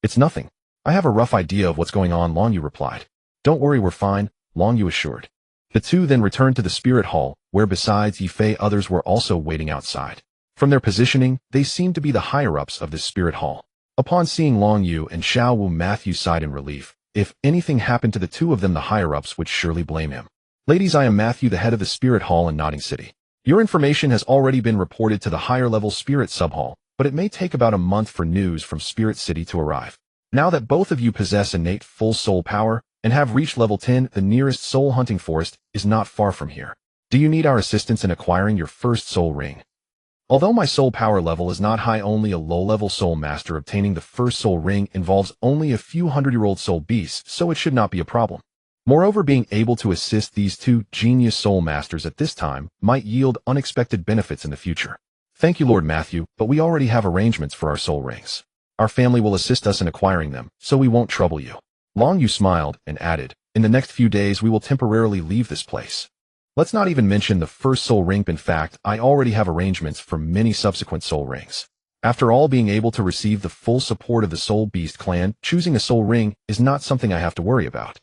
It's nothing. I have a rough idea of what's going on, Long Yu replied. Don't worry, we're fine, Long Yu assured. The two then returned to the spirit hall, where besides Yifei others were also waiting outside. From their positioning, they seemed to be the higher-ups of this spirit hall. Upon seeing Long Yu and Xiao Wu, Matthew sighed in relief. If anything happened to the two of them, the higher-ups would surely blame him. Ladies, I am Matthew, the head of the spirit hall in Nodding City. Your information has already been reported to the higher-level spirit sub-hall, but it may take about a month for news from Spirit City to arrive. Now that both of you possess innate full soul power and have reached level 10, the nearest soul hunting forest is not far from here. Do you need our assistance in acquiring your first soul ring? Although my soul power level is not high, only a low-level soul master obtaining the first soul ring involves only a few hundred-year-old soul beasts, so it should not be a problem. Moreover, being able to assist these two genius soul masters at this time might yield unexpected benefits in the future. Thank you, Lord Matthew, but we already have arrangements for our soul rings. Our family will assist us in acquiring them, so we won't trouble you. Long Yu smiled and added, in the next few days we will temporarily leave this place. Let's not even mention the first soul ring. In fact, I already have arrangements for many subsequent soul rings. After all, being able to receive the full support of the Soul Beast clan, choosing a soul ring is not something I have to worry about.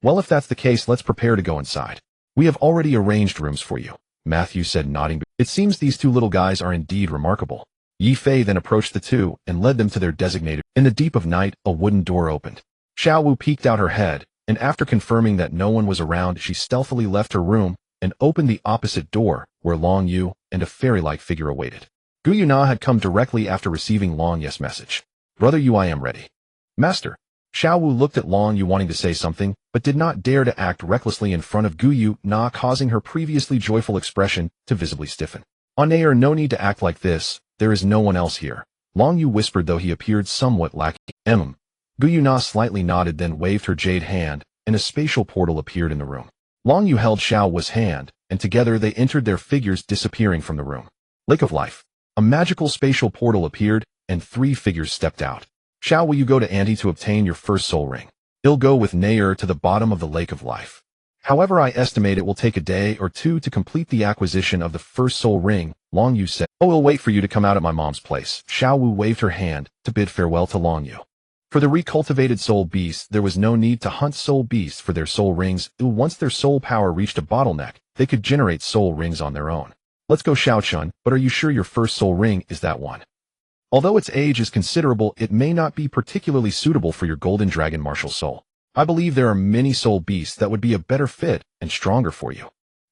Well, if that's the case, let's prepare to go inside. We have already arranged rooms for you, Matthew said, nodding. It seems these two little guys are indeed remarkable. Yi Fei then approached the two and led them to their designated. In the deep of night, a wooden door opened. Xiao Wu peeked out her head, and after confirming that no one was around, she stealthily left her room and opened the opposite door, where Long Yu and a fairy-like figure awaited. Gu Yuna had come directly after receiving Long Yu's message. Brother Yu, I am ready. Master. Xiao Wu looked at Long Yu wanting to say something, but did not dare to act recklessly in front of Gu Yuna, causing her previously joyful expression to visibly stiffen. Onair, no need to act like this, there is no one else here. Long Yu whispered, though he appeared somewhat lacking. Gu Yuna slightly nodded, then waved her jade hand, and a spatial portal appeared in the room. Long Yu held Xiao Wu's hand, and together they entered, their figures disappearing from the room. Lake of Life. A magical spatial portal appeared, and 3 figures stepped out. Xiao, will you go to Auntie to obtain your first soul ring? I'll go with Nair to the bottom of the Lake of Life. However, I estimate it will take a day or 2 to complete the acquisition of the first soul ring, Long Yu said. Oh, I'll wait for you to come out at my mom's place. Xiao Wu waved her hand to bid farewell to Long Yu. For the recultivated soul beasts, there was no need to hunt soul beasts for their soul rings. Once their soul power reached a bottleneck, they could generate soul rings on their own. Let's go, Xiao Chun, but are you sure your first soul ring is that one? Although its age is considerable, it may not be particularly suitable for your golden dragon martial soul. I believe there are many soul beasts that would be a better fit and stronger for you.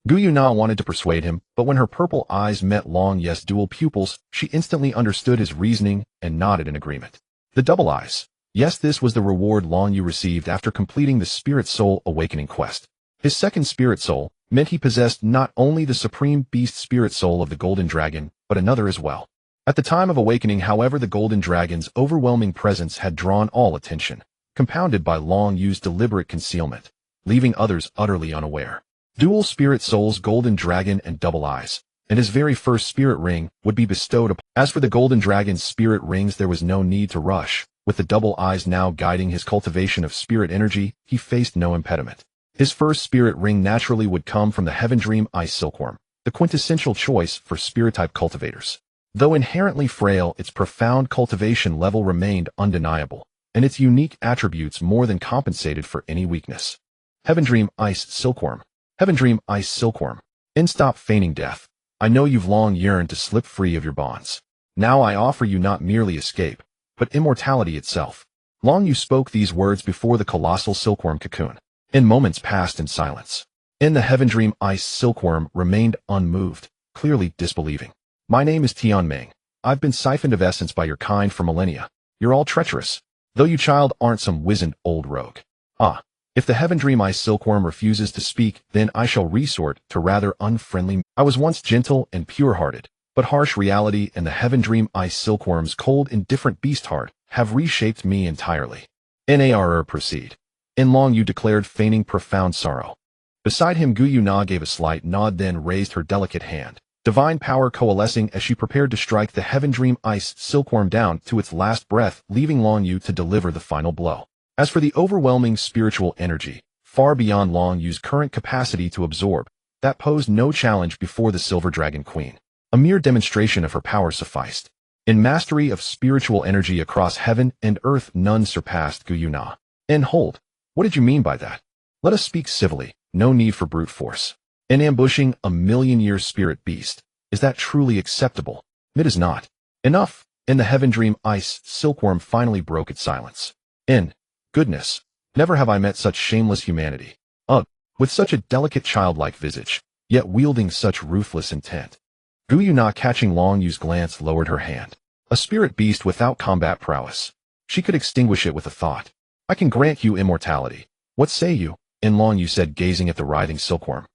Gu Yuna wanted to persuade him, but when her purple eyes met Long Yu's dual pupils, she instantly understood his reasoning and nodded in agreement. The double eyes. Yes, this was the reward Long Yu received after completing the Spirit Soul Awakening quest. His second Spirit Soul meant he possessed not only the Supreme Beast Spirit Soul of the Golden Dragon, but another as well. At the time of awakening, however, the Golden Dragon's overwhelming presence had drawn all attention, compounded by Long Yu's deliberate concealment, leaving others utterly unaware. Dual Spirit Souls, Golden Dragon and Double Eyes, and his very first Spirit Ring would be bestowed upon. As for the Golden Dragon's Spirit Rings, there was no need to rush. With the double eyes now guiding his cultivation of spirit energy, he faced no impediment. His first spirit ring naturally would come from the Heaven Dream Ice Silkworm, the quintessential choice for spirit-type cultivators. Though inherently frail, its profound cultivation level remained undeniable, and its unique attributes more than compensated for any weakness. Heaven Dream Ice Silkworm. Heaven Dream Ice Silkworm. Stop feigning death. I know you've long yearned to slip free of your bonds. Now I offer you not merely escape, but immortality itself. Long Yu spoke these words before the colossal silkworm cocoon. Moments passed in silence. The Heaven Dream Ice Silkworm remained unmoved, clearly disbelieving. My name is Tian Ming. I've been siphoned of essence by your kind for millennia. You're all treacherous. Though you child aren't some wizened old rogue. If the Heaven Dream Ice Silkworm refuses to speak, then I shall resort to rather unfriendly. I was once gentle and pure-hearted, but harsh reality and the Heaven Dream Ice Silkworm's cold, indifferent beast heart have reshaped me entirely. Nar proceed. Long Yu declared, feigning profound sorrow. Beside him, Gu Yuna gave a slight nod, then raised her delicate hand, divine power coalescing as she prepared to strike the Heaven Dream Ice Silkworm down to its last breath, leaving Long Yu to deliver the final blow. As for the overwhelming spiritual energy, far beyond Long Yu's current capacity to absorb, that posed no challenge before the Silver Dragon Queen. A mere demonstration of her power sufficed. In mastery of spiritual energy across heaven and earth, none surpassed Gu Yuna. Hold. What did you mean by that? Let us speak civilly, no need for brute force. Ambushing a million-year spirit beast, is that truly acceptable? It is not. Enough. The Heaven Dream Ice Silkworm finally broke its silence. Goodness, never have I met such shameless humanity. With such a delicate childlike visage, yet wielding such ruthless intent. Gu Yuna, catching Long Yu's glance, lowered her hand. A spirit beast without combat prowess. She could extinguish it with a thought. I can grant you immortality. What say you? Long Yu said, gazing at the writhing silkworm.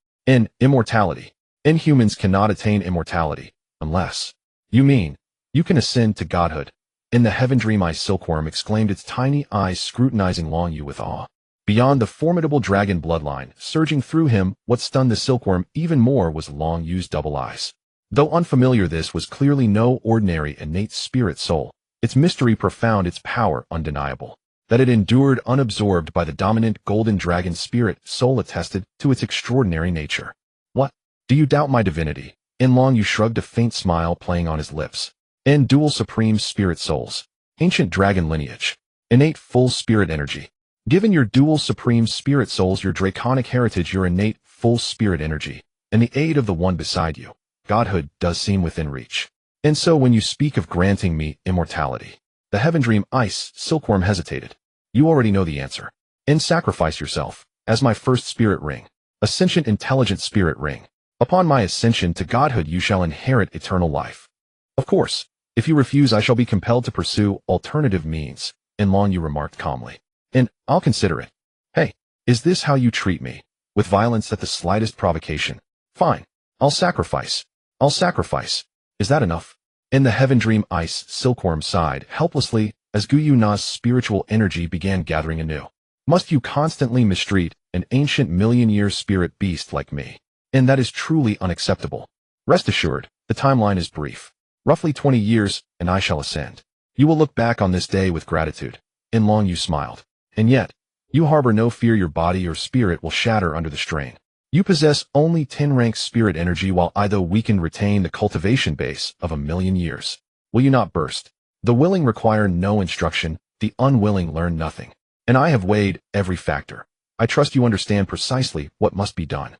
Immortality. Humans cannot attain immortality, unless. You mean, you can ascend to godhood? In the heaven dream eye silkworm exclaimed, its tiny eyes scrutinizing Long Yu with awe. Beyond the formidable dragon bloodline, surging through him, what stunned the silkworm even more was Long Yu's double eyes. Though unfamiliar, this was clearly no ordinary innate spirit soul. Its mystery profound, its power undeniable. That it endured unabsorbed by the dominant golden dragon spirit soul attested to its extraordinary nature. What? Do you doubt my divinity? In Long Yu shrugged, a faint smile playing on his lips. In dual supreme spirit souls. Ancient dragon lineage. Innate full spirit energy. Given your dual supreme spirit souls, your draconic heritage, your innate full spirit energy, and the aid of the one beside you, godhood does seem within reach. And so when you speak of granting me immortality, the heaven dream ice silkworm hesitated. You already know the answer. And sacrifice yourself, as my first spirit ring, a sentient intelligent spirit ring. Upon my ascension to godhood you shall inherit eternal life. Of course, if you refuse I shall be compelled to pursue alternative means, and Long Yu remarked calmly. And I'll consider it. Hey, is this how you treat me? With violence at the slightest provocation? Fine. I'll sacrifice. I'll sacrifice. Is that enough? In the heaven dream ice silkworm sighed helplessly as Guyuna's spiritual energy began gathering anew. Must you constantly mistreat an ancient million-year spirit beast like me? And that is truly unacceptable. Rest assured, the timeline is brief. Roughly 20 years, and I shall ascend. You will look back on this day with gratitude. And Long Yu smiled. And yet, you harbor no fear your body or spirit will shatter under the strain. You possess only 10 rank spirit energy while I, though weakened, retain the cultivation base of 1,000,000 years. Will you not burst? The willing require no instruction, the unwilling learn nothing. And I have weighed every factor. I trust you understand precisely what must be done.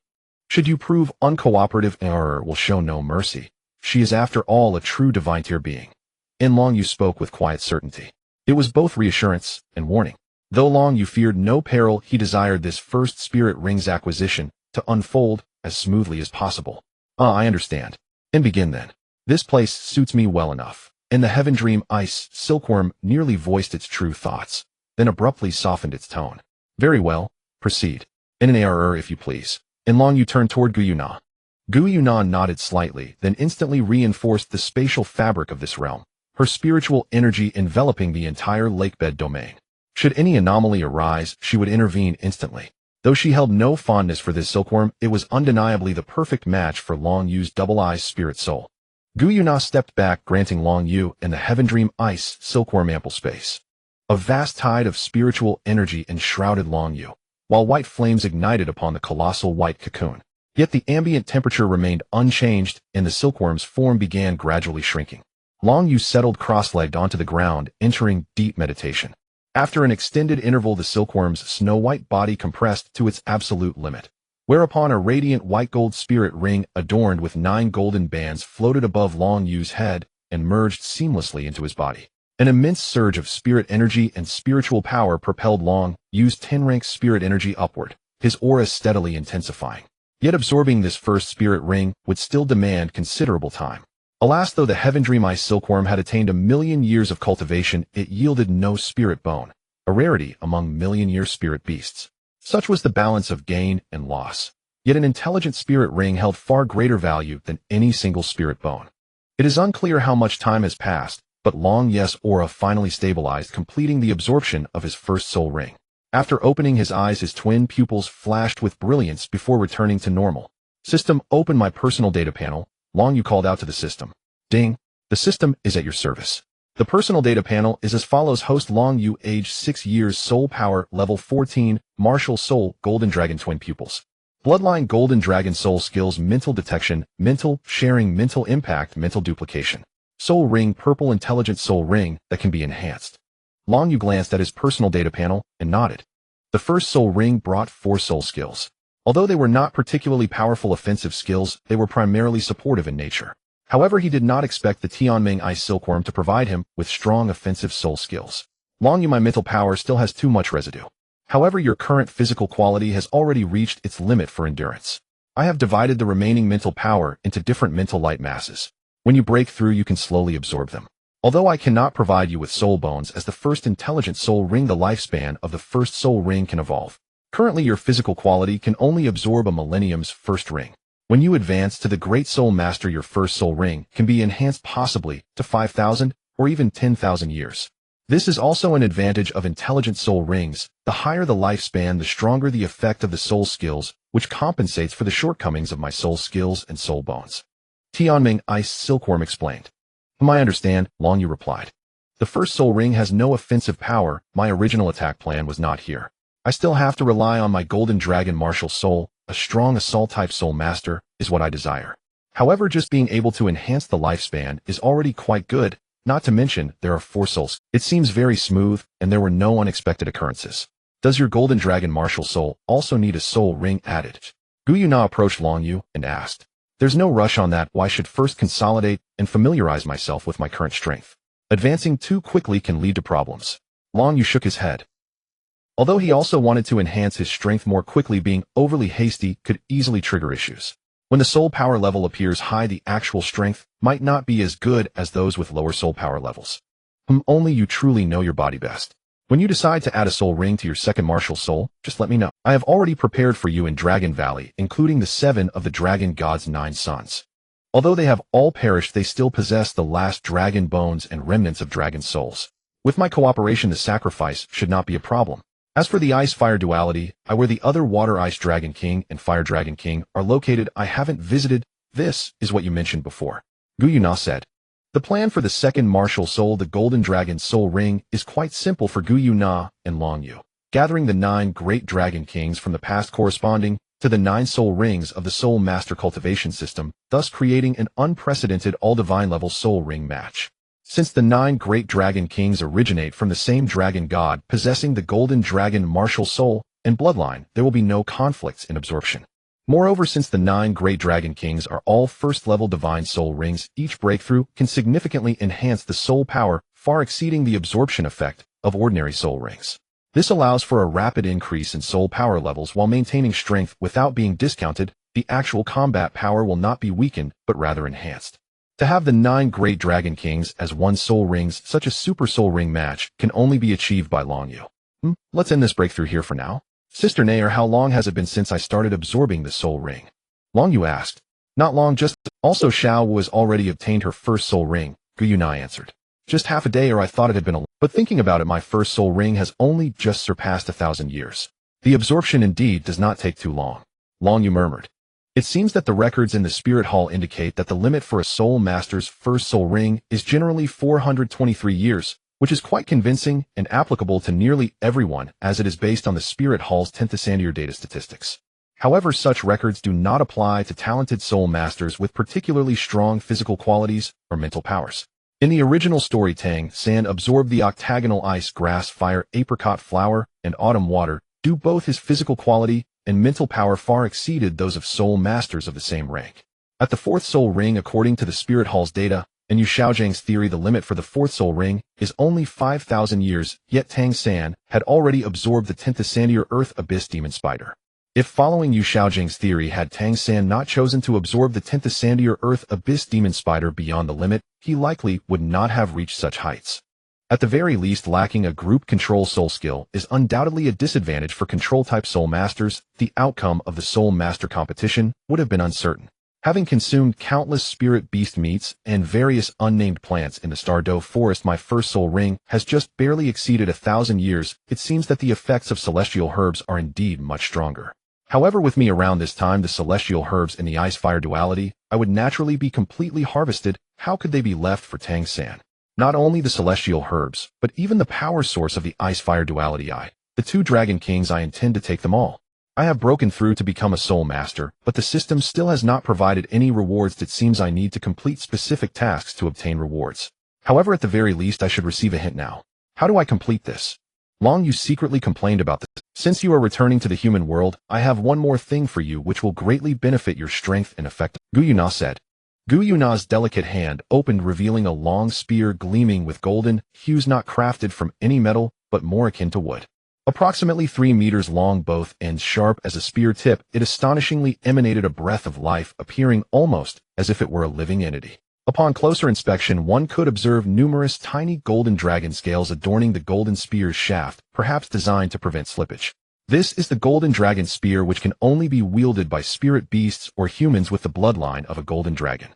Should you prove uncooperative, error will show no mercy. She is after all a true divine tier being. In Long Yu spoke with quiet certainty. It was both reassurance and warning. Though Long Yu feared no peril, he desired this first spirit ring's acquisition to unfold as smoothly as possible. I understand. And begin then. This place suits me well enough. In the heaven dream ice silkworm nearly voiced its true thoughts, then abruptly softened its tone. Very well, proceed. In an error, if you please. And Long Yu turned toward Guyuna. Guyuna nodded slightly, then instantly reinforced the spatial fabric of this realm, her spiritual energy enveloping the entire lakebed domain. Should any anomaly arise, she would intervene instantly. Though she held no fondness for this silkworm, it was undeniably the perfect match for Long Yu's double-eyes spirit soul. Guyuna stepped back, granting Long Yu and the heaven dream ice silkworm ample space. A vast tide of spiritual energy enshrouded Long Yu, while white flames ignited upon the colossal white cocoon. Yet the ambient temperature remained unchanged, and the silkworm's form began gradually shrinking. Long Yu settled cross-legged onto the ground, entering deep meditation. After an extended interval, the silkworm's snow-white body compressed to its absolute limit, whereupon a radiant white-gold spirit ring adorned with 9 golden bands floated above Long Yu's head and merged seamlessly into his body. An immense surge of spirit energy and spiritual power propelled Long Yu's 10-rank spirit energy upward, his aura steadily intensifying. Yet absorbing this first spirit ring would still demand considerable time. Alas, though the heaven dream eye silkworm had attained 1,000,000 years of cultivation, it yielded no spirit bone, a rarity among million-year spirit beasts. Such was the balance of gain and loss. Yet an intelligent spirit ring held far greater value than any single spirit bone. It is unclear how much time has passed, but Long Yu's aura finally stabilized, completing the absorption of his first soul ring. After opening his eyes, his twin pupils flashed with brilliance before returning to normal. System, open my personal data panel. Long Yu called out to the system. Ding. The system is at your service. The personal data panel is as follows: host Long Yu, age 6 years, soul power, level 14, martial soul, golden dragon, twin pupils. Bloodline, golden dragon, soul skills, mental detection, mental sharing, mental impact, mental duplication. Soul ring, purple intelligent soul ring that can be enhanced. Long Yu glanced at his personal data panel and nodded. The first soul ring brought 4 soul skills. Although they were not particularly powerful offensive skills, they were primarily supportive in nature. However, he did not expect the Tianming Ice Silkworm to provide him with strong offensive soul skills. Long Yu, my mental power still has too much residue. However, your current physical quality has already reached its limit for endurance. I have divided the remaining mental power into different mental light masses. When you break through, you can slowly absorb them. Although I cannot provide you with soul bones as the first intelligent soul ring, the lifespan of the first soul ring can evolve. Currently, your physical quality can only absorb a millennium's first ring. When you advance to the Great Soul Master, your first soul ring can be enhanced possibly to 5,000 or even 10,000 years. This is also an advantage of intelligent soul rings. The higher the lifespan, the stronger the effect of the soul skills, which compensates for the shortcomings of my soul skills and soul bones. Tianming Ice Silkworm explained. I understand, Long Yu replied. The first soul ring has no offensive power. My original attack plan was not here. I still have to rely on my golden dragon martial soul. A strong assault-type soul master is what I desire. However, just being able to enhance the lifespan is already quite good, not to mention there are 4 souls. It seems very smooth, and there were no unexpected occurrences. Does your golden dragon martial soul also need a soul ring added? Gu Yuna approached Long Yu and asked. There's no rush on that. I should first consolidate and familiarize myself with my current strength. Advancing too quickly can lead to problems. Long Yu shook his head. Although he also wanted to enhance his strength more quickly, being overly hasty could easily trigger issues. When the soul power level appears high, the actual strength might not be as good as those with lower soul power levels. Only you truly know your body best. When you decide to add a soul ring to your second martial soul, just let me know. I have already prepared for you in Dragon Valley, including the 7 of the Dragon God's 9 sons. Although they have all perished, they still possess the last dragon bones and remnants of dragon souls. With my cooperation, the sacrifice should not be a problem. As for the Ice-Fire duality, where the other Water Ice Dragon King and Fire Dragon King are located, I haven't visited. This is what you mentioned before. Gu Yuna said. The plan for the second martial soul, the Golden Dragon Soul Ring, is quite simple for Gu Yuna and Long Yu. Gathering the 9 great Dragon Kings from the past corresponding to the 9 soul rings of the Soul Master cultivation system, thus creating an unprecedented all-divine level soul ring match. Since the 9 great Dragon Kings originate from the same Dragon God possessing the Golden Dragon martial soul and bloodline, there will be no conflicts in absorption. Moreover, since the 9 great Dragon Kings are all first-level divine soul rings, each breakthrough can significantly enhance the soul power, far exceeding the absorption effect of ordinary soul rings. This allows for a rapid increase in soul power levels while maintaining strength without being discounted. The actual combat power will not be weakened, but rather enhanced. To have the 9 great Dragon Kings as one soul rings, such a super soul ring match, can only be achieved by Long Yu. Let's end this breakthrough here for now. Sister Nair, how long has it been since I started absorbing the soul ring? Long Yu asked. Not long, just. Also, Xiao Wu has already obtained her first soul ring, Gu Yunai answered. Just half a day, or I thought it had been a. But thinking about it, my first soul ring has only just surpassed 1,000 years. The absorption indeed does not take too long. Long Yu murmured. It seems that the records in the Spirit Hall indicate that the limit for a soul master's first soul ring is generally 423 years, which is quite convincing and applicable to nearly everyone, as it is based on the Spirit Hall's 10th Sandir data statistics. However, such records do not apply to talented soul masters with particularly strong physical qualities or mental powers. In the original story, Tang San absorbed the octagonal ice, grass, fire, apricot flower, and autumn water, due both his physical quality and mental power far exceeded those of soul masters of the same rank. At the 4th soul ring, according to the Spirit Hall's data, and Yu Xiaogang's theory, the limit for the 4th soul ring is only 5,000 years, yet Tang San had already absorbed the 10th Sandir Earth Abyss Demon Spider. If following Yu Xiaogang's theory, had Tang San not chosen to absorb the 10th Sandir Earth Abyss Demon Spider beyond the limit, he likely would not have reached such heights. At the very least, lacking a group control soul skill is undoubtedly a disadvantage for control-type soul masters. The outcome of the soul master competition would have been uncertain. Having consumed countless spirit beast meats and various unnamed plants in the Stardow Forest, my first soul ring has just barely exceeded 1,000 years. It seems that the effects of celestial herbs are indeed much stronger. However, with me around this time, the celestial herbs in the ice-fire duality, I would naturally be completely harvested. How could they be left for Tang San? Not only the celestial herbs, but even the power source of the ice-fire duality, the 2 Dragon Kings, I intend to take them all. I have broken through to become a soul master, but the system still has not provided any rewards. It seems I need to complete specific tasks to obtain rewards. However, at the very least, I should receive a hint now. How do I complete this? Long Yu secretly complained about this. Since you are returning to the human world, I have one more thing for you which will greatly benefit your strength and effect, Gu Yuna said. Gu Yuna's delicate hand opened, revealing a long spear gleaming with golden hues, not crafted from any metal, but more akin to wood. Approximately 3 meters long, both ends sharp as a spear tip, it astonishingly emanated a breath of life, appearing almost as if it were a living entity. Upon closer inspection, one could observe numerous tiny golden dragon scales adorning the golden spear's shaft, perhaps designed to prevent slippage. This is the golden dragon spear, which can only be wielded by spirit beasts or humans with the bloodline of a golden dragon.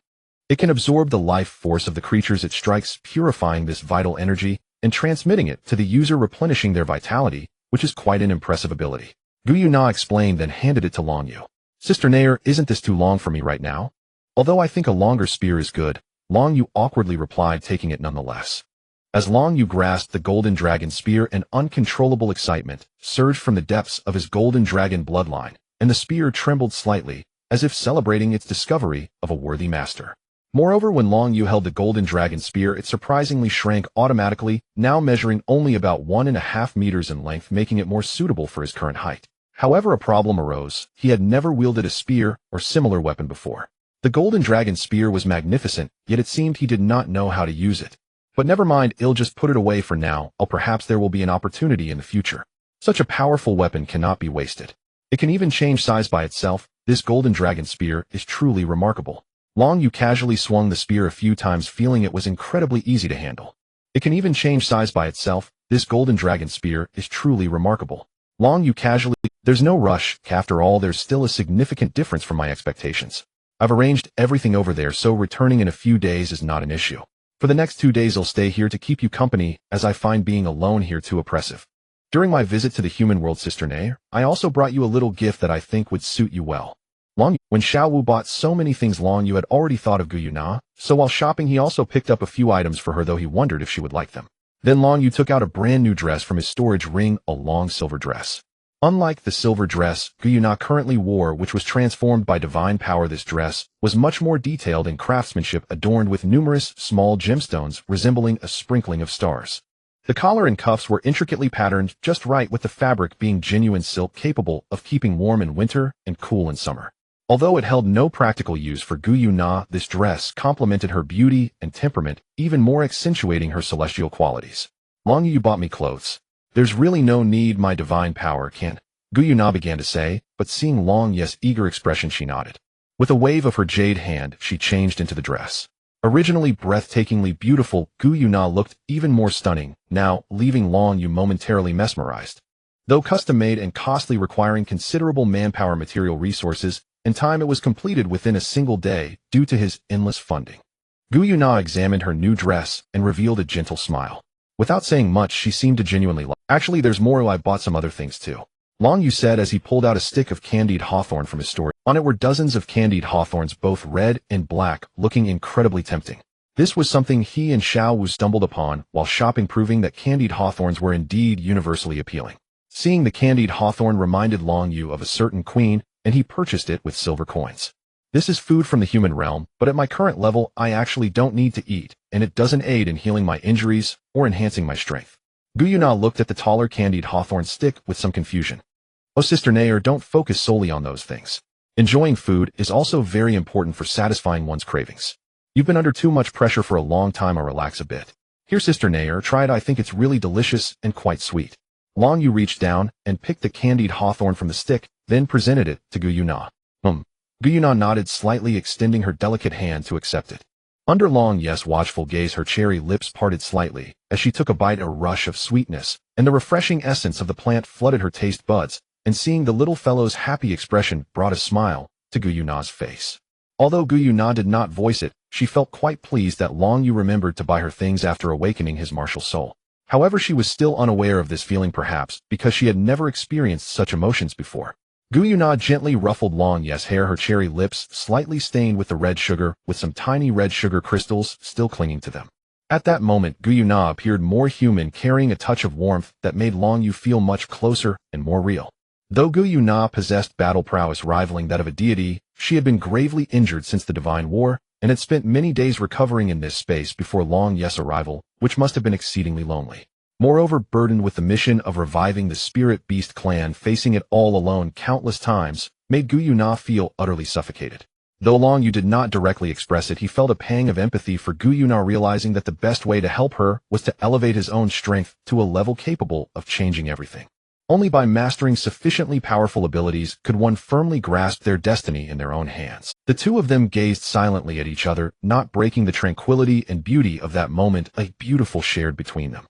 It can absorb the life force of the creatures it strikes, purifying this vital energy and transmitting it to the user, replenishing their vitality, which is quite an impressive ability. Gu Yuna explained, then handed it to Long Yu. Sister Nair, isn't this too long for me right now? Although I think a longer spear is good, Long Yu awkwardly replied, taking it nonetheless. As Long Yu grasped the golden dragon spear, an uncontrollable excitement surged from the depths of his golden dragon bloodline, and the spear trembled slightly, as if celebrating its discovery of a worthy master. Moreover, when Long Yu held the golden dragon spear, it surprisingly shrank automatically, now measuring only about 1.5 meters in length, making it more suitable for his current height. However, a problem arose. He had never wielded a spear or similar weapon before. The golden dragon spear was magnificent, yet it seemed he did not know how to use it. But never mind, I'll just put it away for now, or perhaps there will be an opportunity in the future. Such a powerful weapon cannot be wasted. It can even change size by itself. This golden dragon spear is truly remarkable. Long Yu casually swung the spear a few times, feeling it was incredibly easy to handle. It can even change size by itself. This golden dragon spear is truly remarkable. Long Yu casually, there's no rush. After all, there's still a significant difference from my expectations. I've arranged everything over there, so returning in a few days is not an issue. For the next 2 days I'll stay here to keep you company, as I find being alone here too oppressive. During my visit to the human world, Sister Nair, I also brought you a little gift that I think would suit you well. When Xiao Wu bought so many things, Long Yu had already thought of Gu Yuna, so while shopping he also picked up a few items for her, though he wondered if she would like them. Then Long Yu took out a brand new dress from his storage ring, a long silver dress. Unlike the silver dress Gu Yuna currently wore, which was transformed by divine power, this dress was much more detailed in craftsmanship, adorned with numerous small gemstones resembling a sprinkling of stars. The collar and cuffs were intricately patterned just right, with the fabric being genuine silk capable of keeping warm in winter and cool in summer. Although it held no practical use for Gu Yuna, this dress complemented her beauty and temperament, even more accentuating her celestial qualities. Long Yu bought me clothes. There's really no need, my divine power can. Gu Yuna began to say, but seeing Long Yu's eager expression, she nodded. With a wave of her jade hand, she changed into the dress. Originally breathtakingly beautiful, Gu Yuna looked even more stunning, now leaving Long Yu momentarily mesmerized. Though custom-made and costly, requiring considerable manpower, material resources, and time, it was completed within a single day due to his endless funding. Gu Yuna examined her new dress and revealed a gentle smile. Without saying much, she seemed to genuinely like, actually, there's more. I bought some other things too. Long Yu said as he pulled out a stick of candied hawthorn from his storage. On it were dozens of candied hawthorns, both red and black, looking incredibly tempting. This was something he and Xiao Wu stumbled upon while shopping, proving that candied hawthorns were indeed universally appealing. Seeing the candied hawthorn reminded Long Yu of a certain queen, and he purchased it with silver coins. This is food from the human realm, but at my current level, I actually don't need to eat, and it doesn't aid in healing my injuries or enhancing my strength. Gu Yuna looked at the taller candied hawthorn stick with some confusion. Oh, Sister Nair, don't focus solely on those things. Enjoying food is also very important for satisfying one's cravings. You've been under too much pressure for a long time. I'll relax a bit. Here, Sister Nair, try it. I think it's really delicious and quite sweet. Long Yu reached down and picked the candied hawthorn from the stick, then presented it to Gu Yuna. Gu Yuna nodded slightly, extending her delicate hand to accept it. Under Long Yu's watchful gaze, her cherry lips parted slightly as she took a bite. A rush of sweetness and the refreshing essence of the plant flooded her taste buds, and seeing the little fellow's happy expression brought a smile to Gu Yuna's face. Although Gu Yuna did not voice it, she felt quite pleased that Long Yu remembered to buy her things after awakening his martial soul. However, she was still unaware of this feeling, perhaps because she had never experienced such emotions before. Gu Yuna gently ruffled Long Yu's hair, her cherry lips slightly stained with the red sugar, with some tiny red sugar crystals still clinging to them. At that moment, Gu Yuna appeared more human, carrying a touch of warmth that made Long Yu feel much closer and more real. Though Gu Yuna possessed battle prowess rivaling that of a deity, she had been gravely injured since the Divine War, and had spent many days recovering in this space before Long Yu's arrival, which must have been exceedingly lonely. Moreover, burdened with the mission of reviving the Spirit Beast clan, facing it all alone countless times, made Gu Yuna feel utterly suffocated. Though Long Yu did not directly express it, he felt a pang of empathy for Gu Yuna, realizing that the best way to help her was to elevate his own strength to a level capable of changing everything. Only by mastering sufficiently powerful abilities could one firmly grasp their destiny in their own hands. The two of them gazed silently at each other, not breaking the tranquility and beauty of that moment, a beautiful shared between them.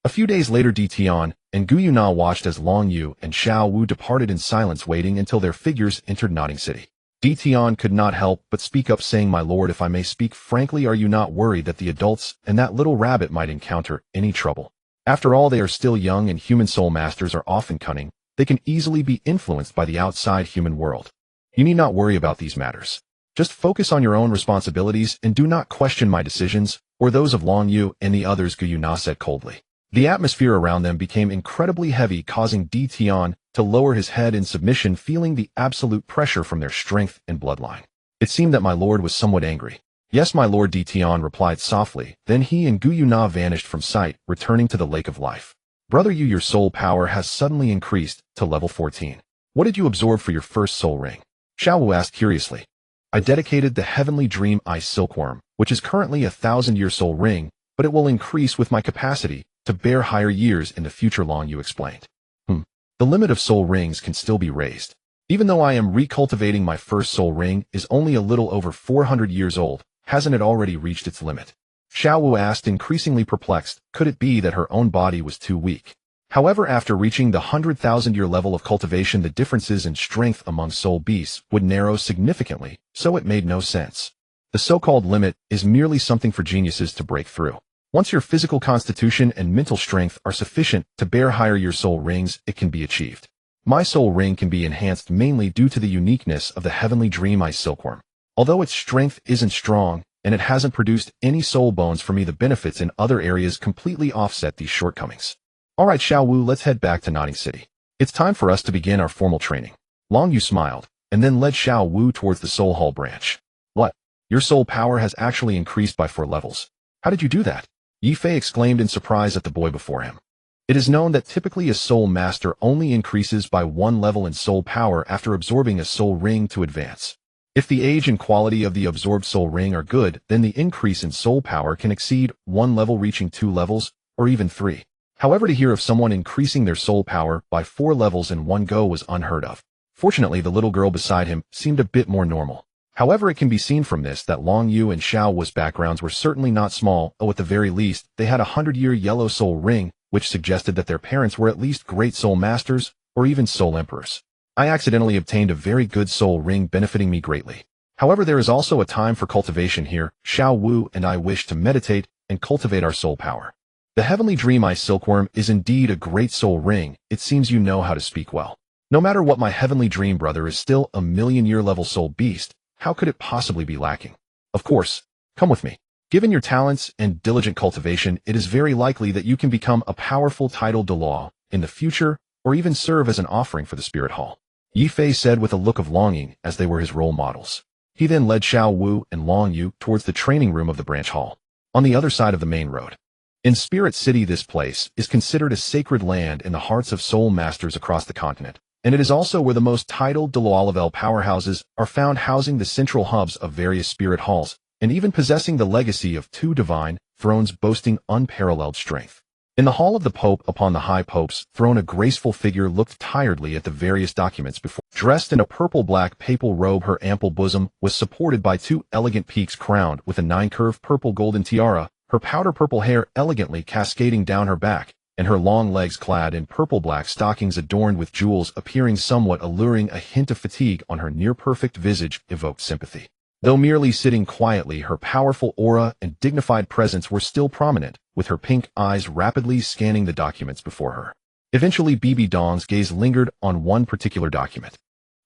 A few days later, Tian and Gu Yuna watched as Long Yu and Xiao Wu departed in silence, waiting until their figures entered Nodding City. Tian could not help but speak up, saying, "My lord, if I may speak frankly, are you not worried that the adults and that little rabbit might encounter any trouble? After all, they are still young, and human soul masters are often cunning. They can easily be influenced by the outside human world. You need not worry about these matters. Just focus on your own responsibilities and do not question my decisions or those of Long Yu and the others," Gu Yuna said coldly. The atmosphere around them became incredibly heavy, causing Tian to lower his head in submission, feeling the absolute pressure from their strength and bloodline. It seemed that my lord was somewhat angry. "Yes, my lord," Tian replied softly. Then he and Gu Yuna vanished from sight, returning to the Lake of Life. "Brother Yu, your soul power has suddenly increased to level 14. What did you absorb for your first soul ring?" Xiao Wu asked curiously. "I dedicated the Heavenly Dream Eye Silkworm, which is currently a 1,000-year soul ring, but it will increase with my capacity to bear higher years in the future," Long Yu explained. The limit of soul rings can still be raised. Even though I am recultivating, my first soul ring is only a little over 400 years old. Hasn't it already reached its limit? Xiao Wu asked, increasingly perplexed. Could it be that her own body was too weak? However, after reaching the 100,000-year level of cultivation, the differences in strength among soul beasts would narrow significantly, so it made no sense. The so-called limit is merely something for geniuses to break through. Once your physical constitution and mental strength are sufficient to bear higher year soul rings, it can be achieved. My soul ring can be enhanced mainly due to the uniqueness of the Heavenly Dream Eye Silkworm. Although its strength isn't strong, and it hasn't produced any soul bones for me, the benefits in other areas completely offset these shortcomings. Alright, Xiao Wu, let's head back to Nodding City. It's time for us to begin our formal training. Long Yu smiled, and then led Xiao Wu towards the Soul Hall branch. What? Your soul power has actually increased by 4 levels. How did you do that? Yifei exclaimed in surprise at the boy before him. It is known that typically a soul master only increases by 1 level in soul power after absorbing a soul ring to advance. If the age and quality of the absorbed soul ring are good, then the increase in soul power can exceed 1 level, reaching 2 levels, or even 3. However, to hear of someone increasing their soul power by 4 levels in one go was unheard of. Fortunately, the little girl beside him seemed a bit more normal. However, it can be seen from this that Long Yu and Xiao Wu's backgrounds were certainly not small, or at the very least, they had a 100-year yellow soul ring, which suggested that their parents were at least great soul masters, or even soul emperors. I accidentally obtained a very good soul ring, benefiting me greatly. However, there is also a time for cultivation here. Xiao Wu and I wish to meditate and cultivate our soul power. The Heavenly Dream Eye Silkworm is indeed a great soul ring. It seems you know how to speak well. No matter what, my Heavenly Dream brother is still a 1,000,000-year level soul beast. How could it possibly be lacking? Of course, come with me. Given your talents and diligent cultivation, it is very likely that you can become a powerful titled Douluo in the future, or even serve as an offering for the Spirit Hall. Yifei said with a look of longing, as they were his role models. He then led Xiao Wu and Long Yu towards the training room of the branch hall, on the other side of the main road. In Spirit City, this place is considered a sacred land in the hearts of soul masters across the continent, and it is also where the most titled Douluo level powerhouses are found, housing the central hubs of various spirit halls, and even possessing the legacy of 2 divine thrones boasting unparalleled strength. In the hall of the Pope, upon the High Pope's throne, a graceful figure looked tiredly at the various documents before. Dressed in a purple-black papal robe, her ample bosom was supported by 2 elegant peaks crowned with a 9-curved purple golden tiara, her powder purple hair elegantly cascading down her back, and her long legs clad in purple-black stockings adorned with jewels appearing somewhat alluring. A hint of fatigue on her near-perfect visage evoked sympathy. Though merely sitting quietly, her powerful aura and dignified presence were still prominent, with her pink eyes rapidly scanning the documents before her. Eventually, Bibi Dong's gaze lingered on one particular document.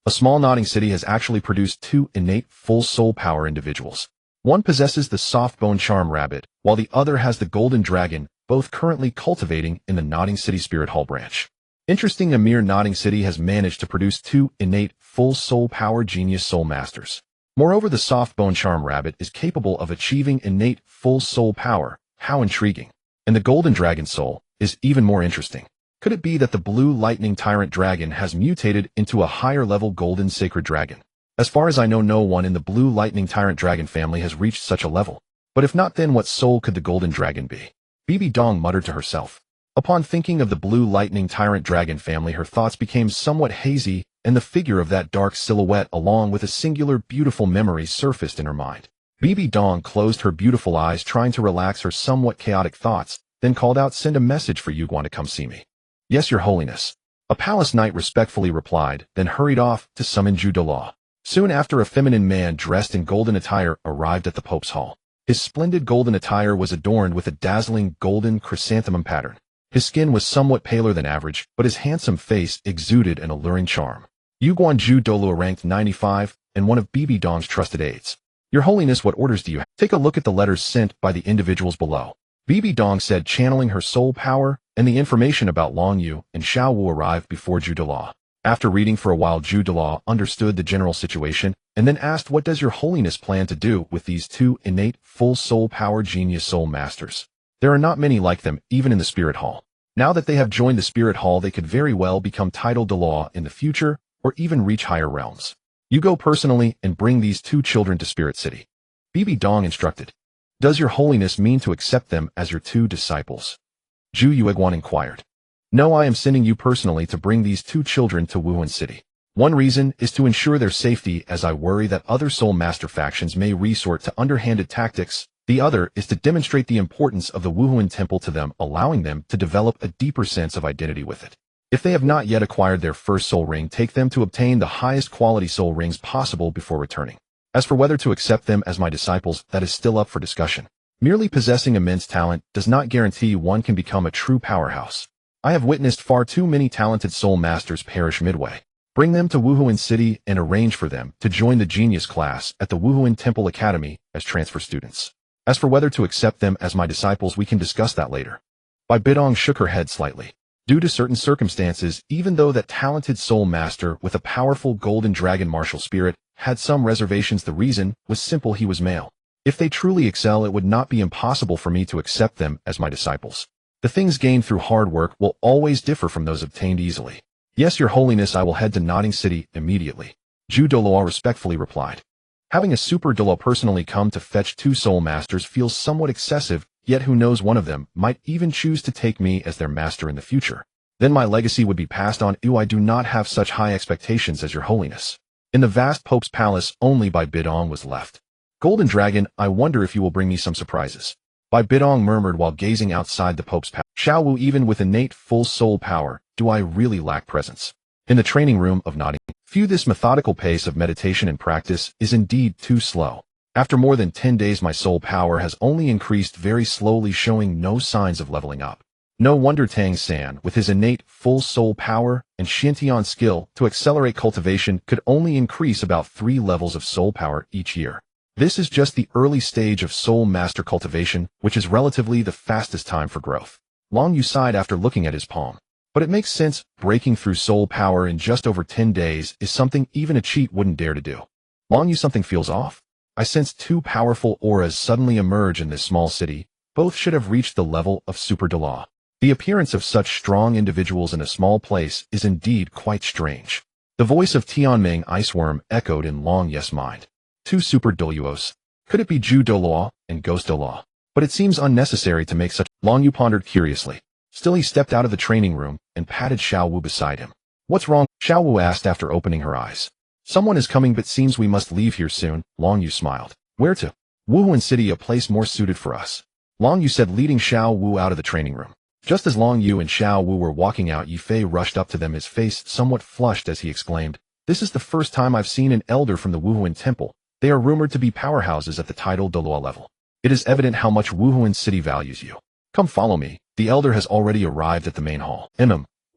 A small Nodding City has actually produced 2 innate full soul power individuals. One possesses the soft bone charm rabbit, while the other has the golden dragon, both currently cultivating in the Nodding City Spirit Hall branch. Interesting, a mere Nodding City has managed to produce 2 innate full soul power genius soul masters. Moreover, the soft bone charm rabbit is capable of achieving innate full soul power. How intriguing. And the golden dragon soul is even more interesting. Could it be that the blue lightning tyrant dragon has mutated into a higher level golden sacred dragon? As far as I know, no one in the blue lightning tyrant dragon family has reached such a level. But if not, then what soul could the golden dragon be? Bibi Dong muttered to herself. Upon thinking of the blue lightning tyrant dragon family, her thoughts became somewhat hazy, and the figure of that dark silhouette along with a singular beautiful memory surfaced in her mind. Bibi Dong closed her beautiful eyes, trying to relax her somewhat chaotic thoughts, then called out, "Send a message for Yuguan to come see me." "Yes, your holiness." A palace knight respectfully replied, then hurried off to summon Douluo. Soon after, a feminine man dressed in golden attire arrived at the Pope's hall. His splendid golden attire was adorned with a dazzling golden chrysanthemum pattern. His skin was somewhat paler than average, but his handsome face exuded an alluring charm. Yuguan Douluo ranked 95 and one of Bibi Dong's trusted aides. "Your holiness, what orders do you have?" "Take a look at the letters sent by the individuals below," Bibi Dong said, channeling her soul power, and the information about Long Yu and Xiao Wu arrived before Douluo. After reading for a while, Douluo understood the general situation and then asked, "What does your holiness plan to do with these two innate, full soul power genius soul masters? There are not many like them, even in the Spirit Hall. Now that they have joined the Spirit Hall, they could very well become titled Douluo in the future, or even reach higher realms. You go personally and bring these two children to Spirit City," Bibi Dong instructed. "Does your holiness mean to accept them as your two disciples?" Zhu Yueguan inquired. "No, I am sending you personally to bring these two children to Wuhan City. One reason is to ensure their safety, as I worry that other soul master factions may resort to underhanded tactics. The other is to demonstrate the importance of the Wuhan Temple to them, allowing them to develop a deeper sense of identity with it. If they have not yet acquired their first soul ring, take them to obtain the highest quality soul rings possible before returning. As for whether to accept them as my disciples, that is still up for discussion. Merely possessing immense talent does not guarantee one can become a true powerhouse. I have witnessed far too many talented soul masters perish midway. Bring them to Wuhan City and arrange for them to join the genius class at the Wuhan Temple Academy as transfer students. As for whether to accept them as my disciples, we can discuss that later." Bai Bidong shook her head slightly. Due to certain circumstances, even though that talented soul master with a powerful golden dragon martial spirit had some reservations, the reason was simple: he was male. If they truly excel, it would not be impossible for me to accept them as my disciples. The things gained through hard work will always differ from those obtained easily. "Yes, your holiness, I will head to Nodding City immediately," Douluo respectfully replied. Having a super Douluo personally come to fetch two soul masters feels somewhat excessive, yet who knows, one of them might even choose to take me as their master in the future. Then my legacy would be passed on. I do not have such high expectations as your holiness. In the vast Pope's palace, only Bai Bidong was left. "Golden Dragon, I wonder if you will bring me some surprises," Bai Bidong murmured while gazing outside the Pope's palace. "Xiao Wu, even with innate full soul power, do I really lack presence?" In the training room of Nodding, this methodical pace of meditation and practice is indeed too slow. After more than 10 days, my soul power has only increased very slowly, showing no signs of leveling up. No wonder Tang San, with his innate full soul power and Xiantian skill to accelerate cultivation, could only increase about 3 levels of soul power each year. This is just the early stage of soul master cultivation, which is relatively the fastest time for growth. Long Yu sighed after looking at his palm. But it makes sense. Breaking through soul power in just over 10 days is something even a cheat wouldn't dare to do. Long Yu, something feels off. I sense 2 powerful auras suddenly emerge in this small city. Both should have reached the level of Super Douluo. The appearance of such strong individuals in a small place is indeed quite strange. The voice of Tianming Iceworm echoed in Long Yu's mind. 2 Super Douluos. Could it be Douluo and Ghost Douluo? But it seems unnecessary to make such. Long Yu pondered curiously. Still, he stepped out of the training room and patted Xiao Wu beside him. "What's wrong?" Xiao Wu asked after opening her eyes. "Someone is coming, but seems we must leave here soon." Long Yu smiled. "Where to?" "Wuhan City, a place more suited for us," Long Yu said, leading Xiao Wu out of the training room. Just as Long Yu and Xiao Wu were walking out, Yifei rushed up to them, his face somewhat flushed as he exclaimed, "This is the first time I've seen an elder from the Wuhan Temple. They are rumored to be powerhouses at the title Douluo level. It is evident how much Wuhan City values you. Come follow me. The elder has already arrived at the main hall."